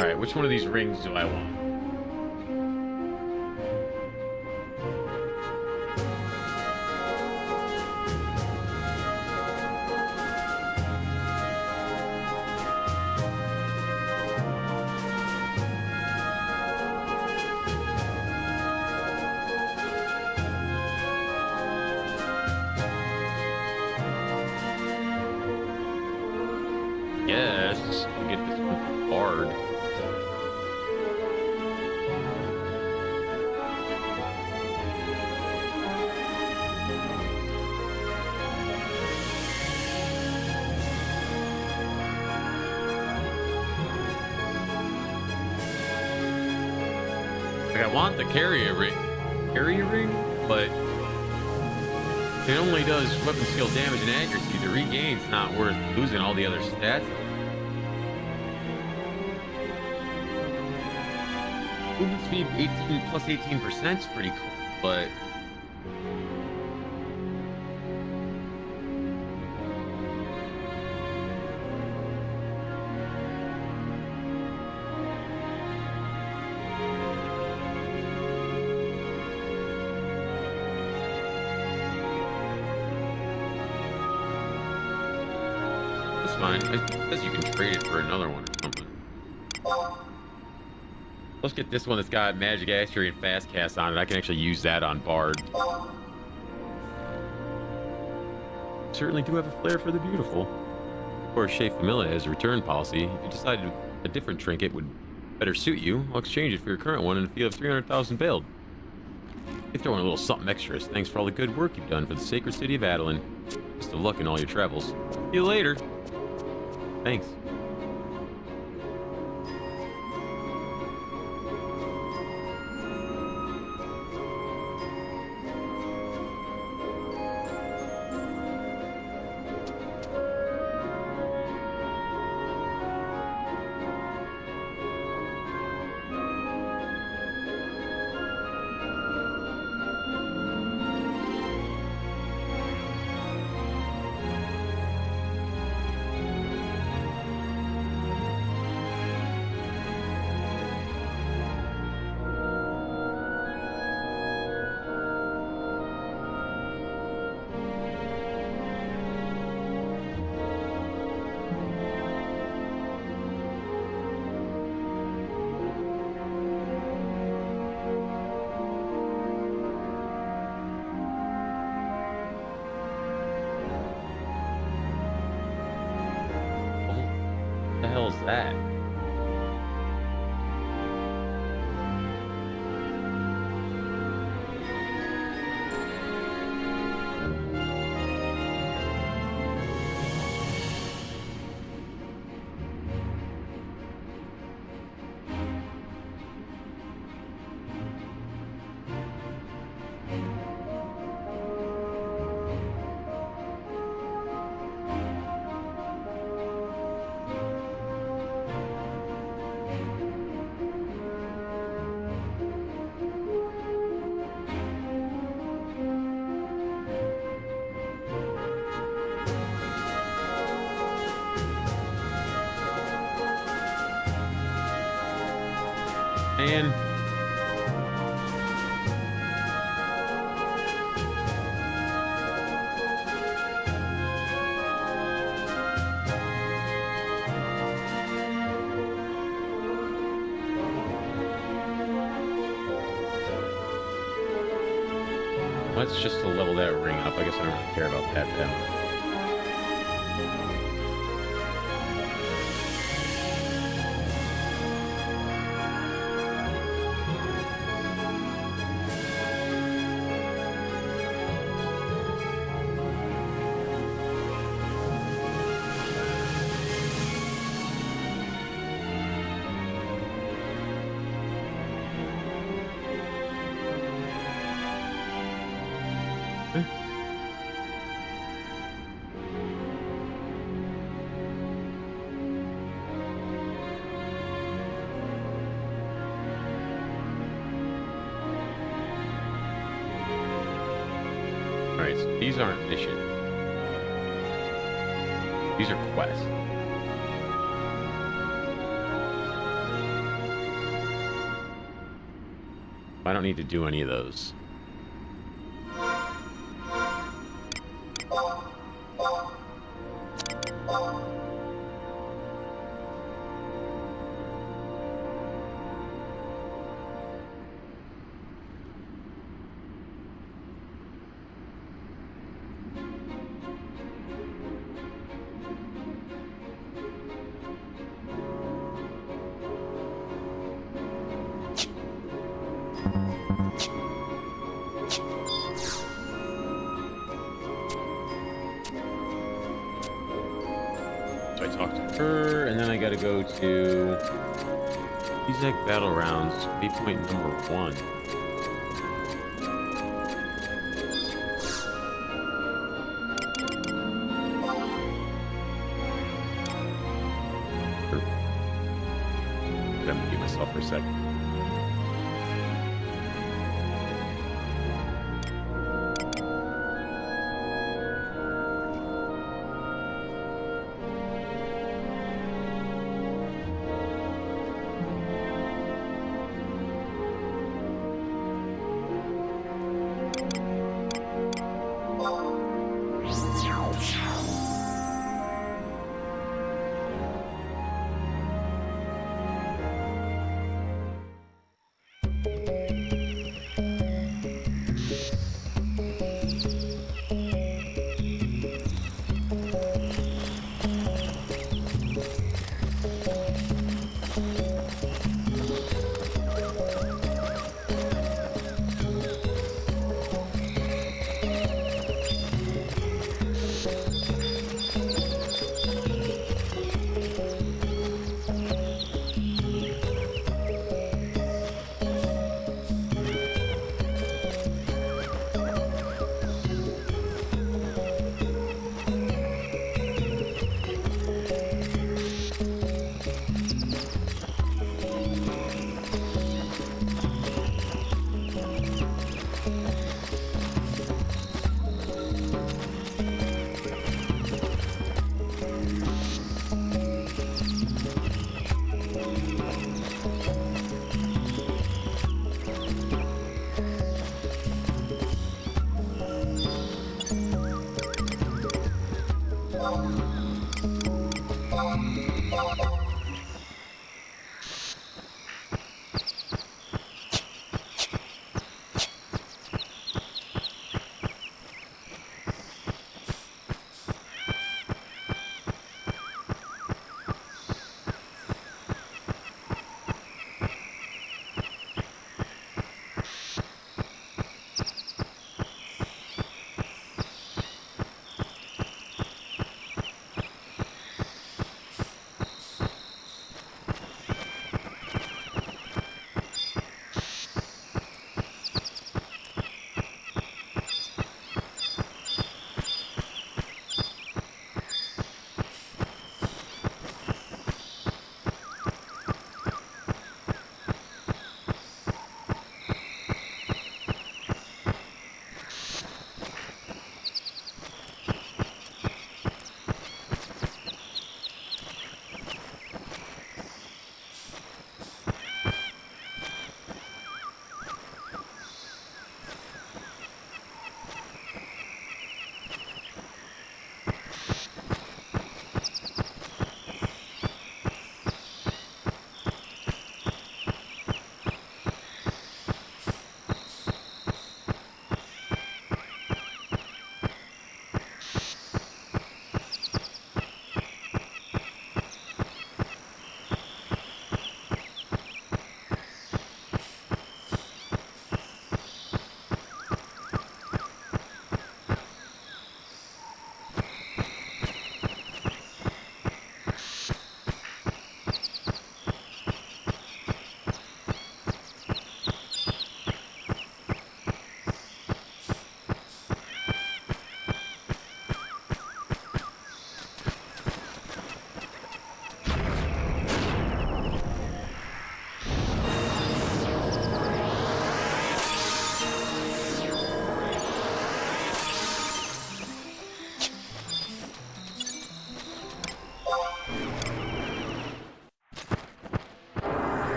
All right, which one of these rings do I want? Yes, I'll get this one from Bard. Like, I want the carrier ring, but it only does weapon skill damage and accuracy. The regain's not worth losing all the other stats. Movement speed 18 plus 18% is pretty cool, but it's fine. It says you can trade it for another one or something. Let's get this one that's got magic accuracy and fast cast on it. I can actually use that on Bard. Certainly do have a flair for the beautiful. Of course, Shea Familia has a return policy. If you decide a different trinket would better suit you, I'll exchange it for your current one in a fee of 300,000 bailed. You throw in a little something extra. Thanks for all the good work you've done for the sacred city of Adoulin. Best of luck in all your travels. See you later. Thanks. What the hell is that? And that's just to level that ring up. I guess I don't really care about that then. These aren't missions. These are quests. I don't need to do any of those. So I talked to her, and then I gotta go to Exact Battle Rounds, waypoint number 1. I'm gonna mute myself for a second.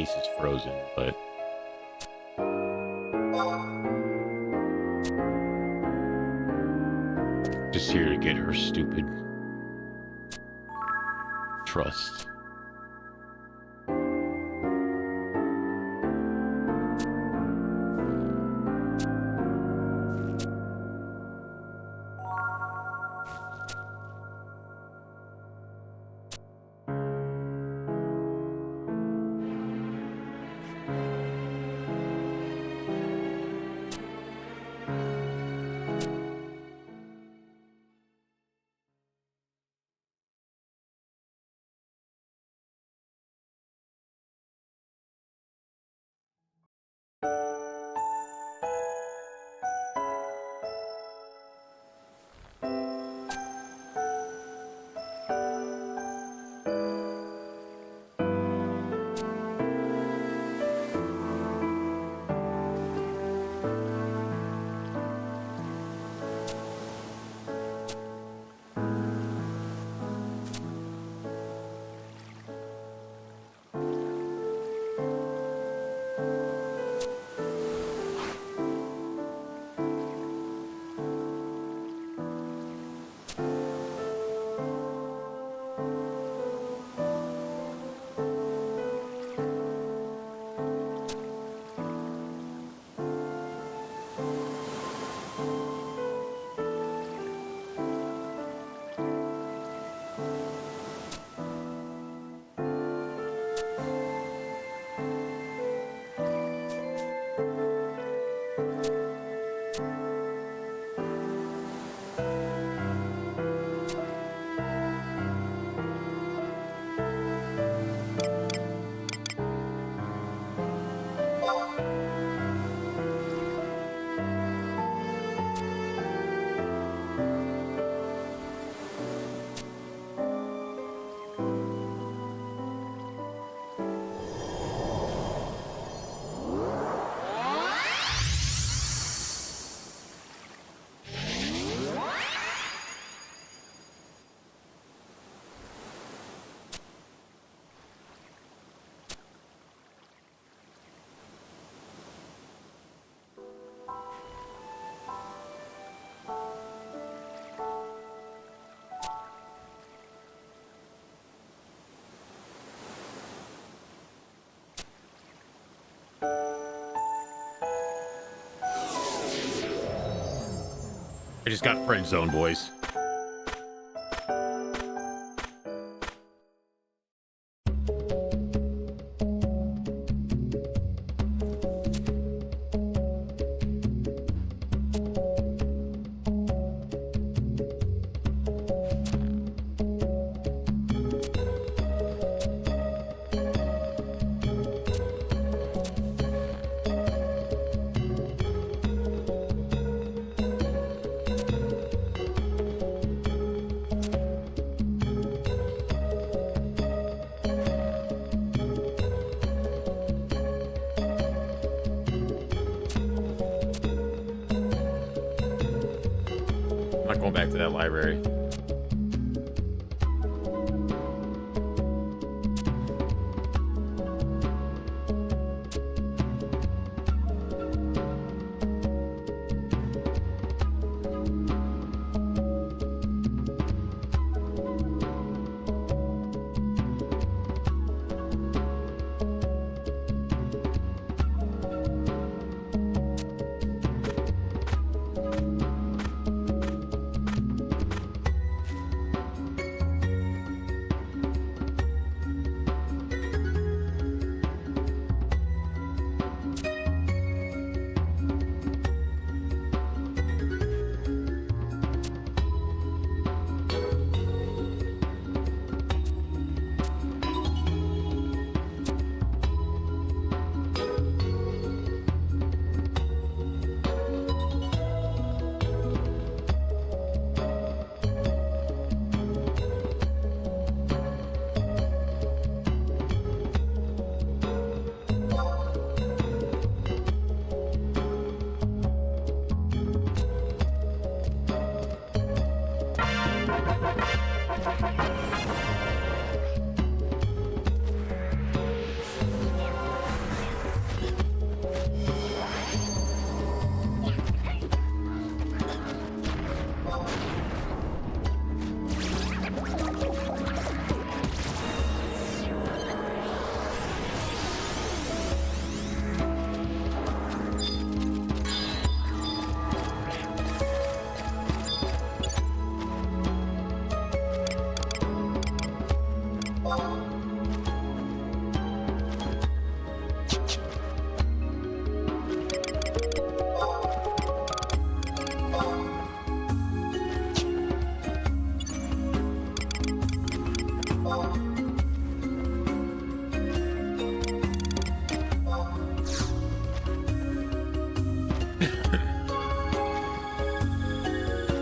face is frozen, but just here to get her stupid trust. I just got friend zone, boys. I'm not going back to that library.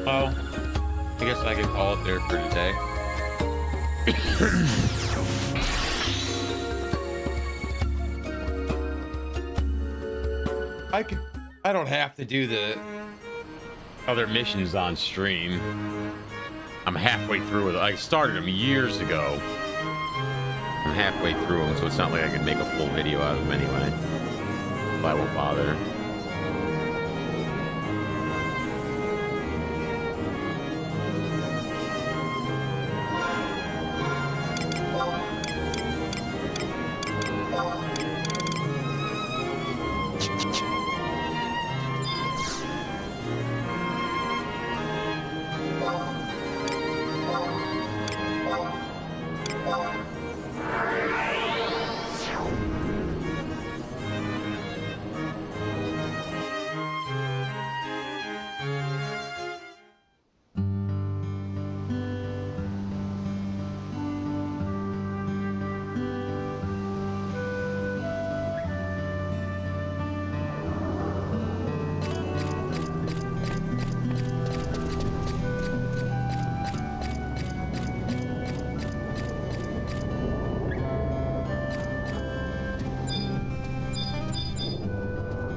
Well, I guess I could call it there for today. I don't have to do the other missions on stream. I'm halfway through it. I started them years ago. I'm halfway through them, so it's not like I can make a full video out of them anyway. So I won't bother.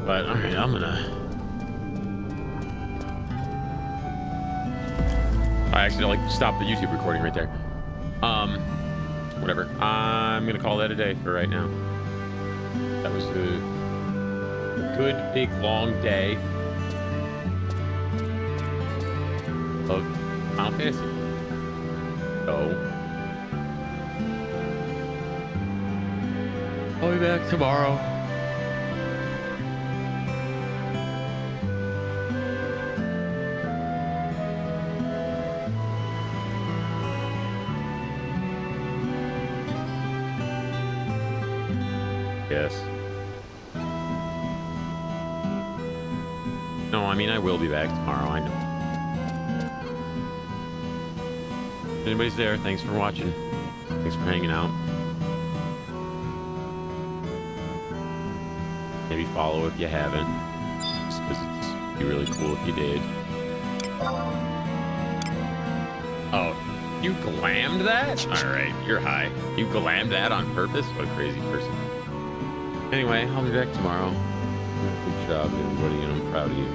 But all right, I'm gonna. I accidentally stopped the YouTube recording right there. Whatever. I'm gonna call that a day for right now. That was a good, big, long day of Final Fantasy. So I'll be back tomorrow. Yes. No, I mean, I will be back tomorrow, I know. If anybody's there, thanks for watching. Thanks for hanging out. Maybe follow if you haven't. Just because it'd be really cool if you did. Oh, you glammed that? Alright, you're high. You glammed that on purpose? What a crazy person. Anyway, I'll be back tomorrow. Good job, everybody, and I'm proud of you.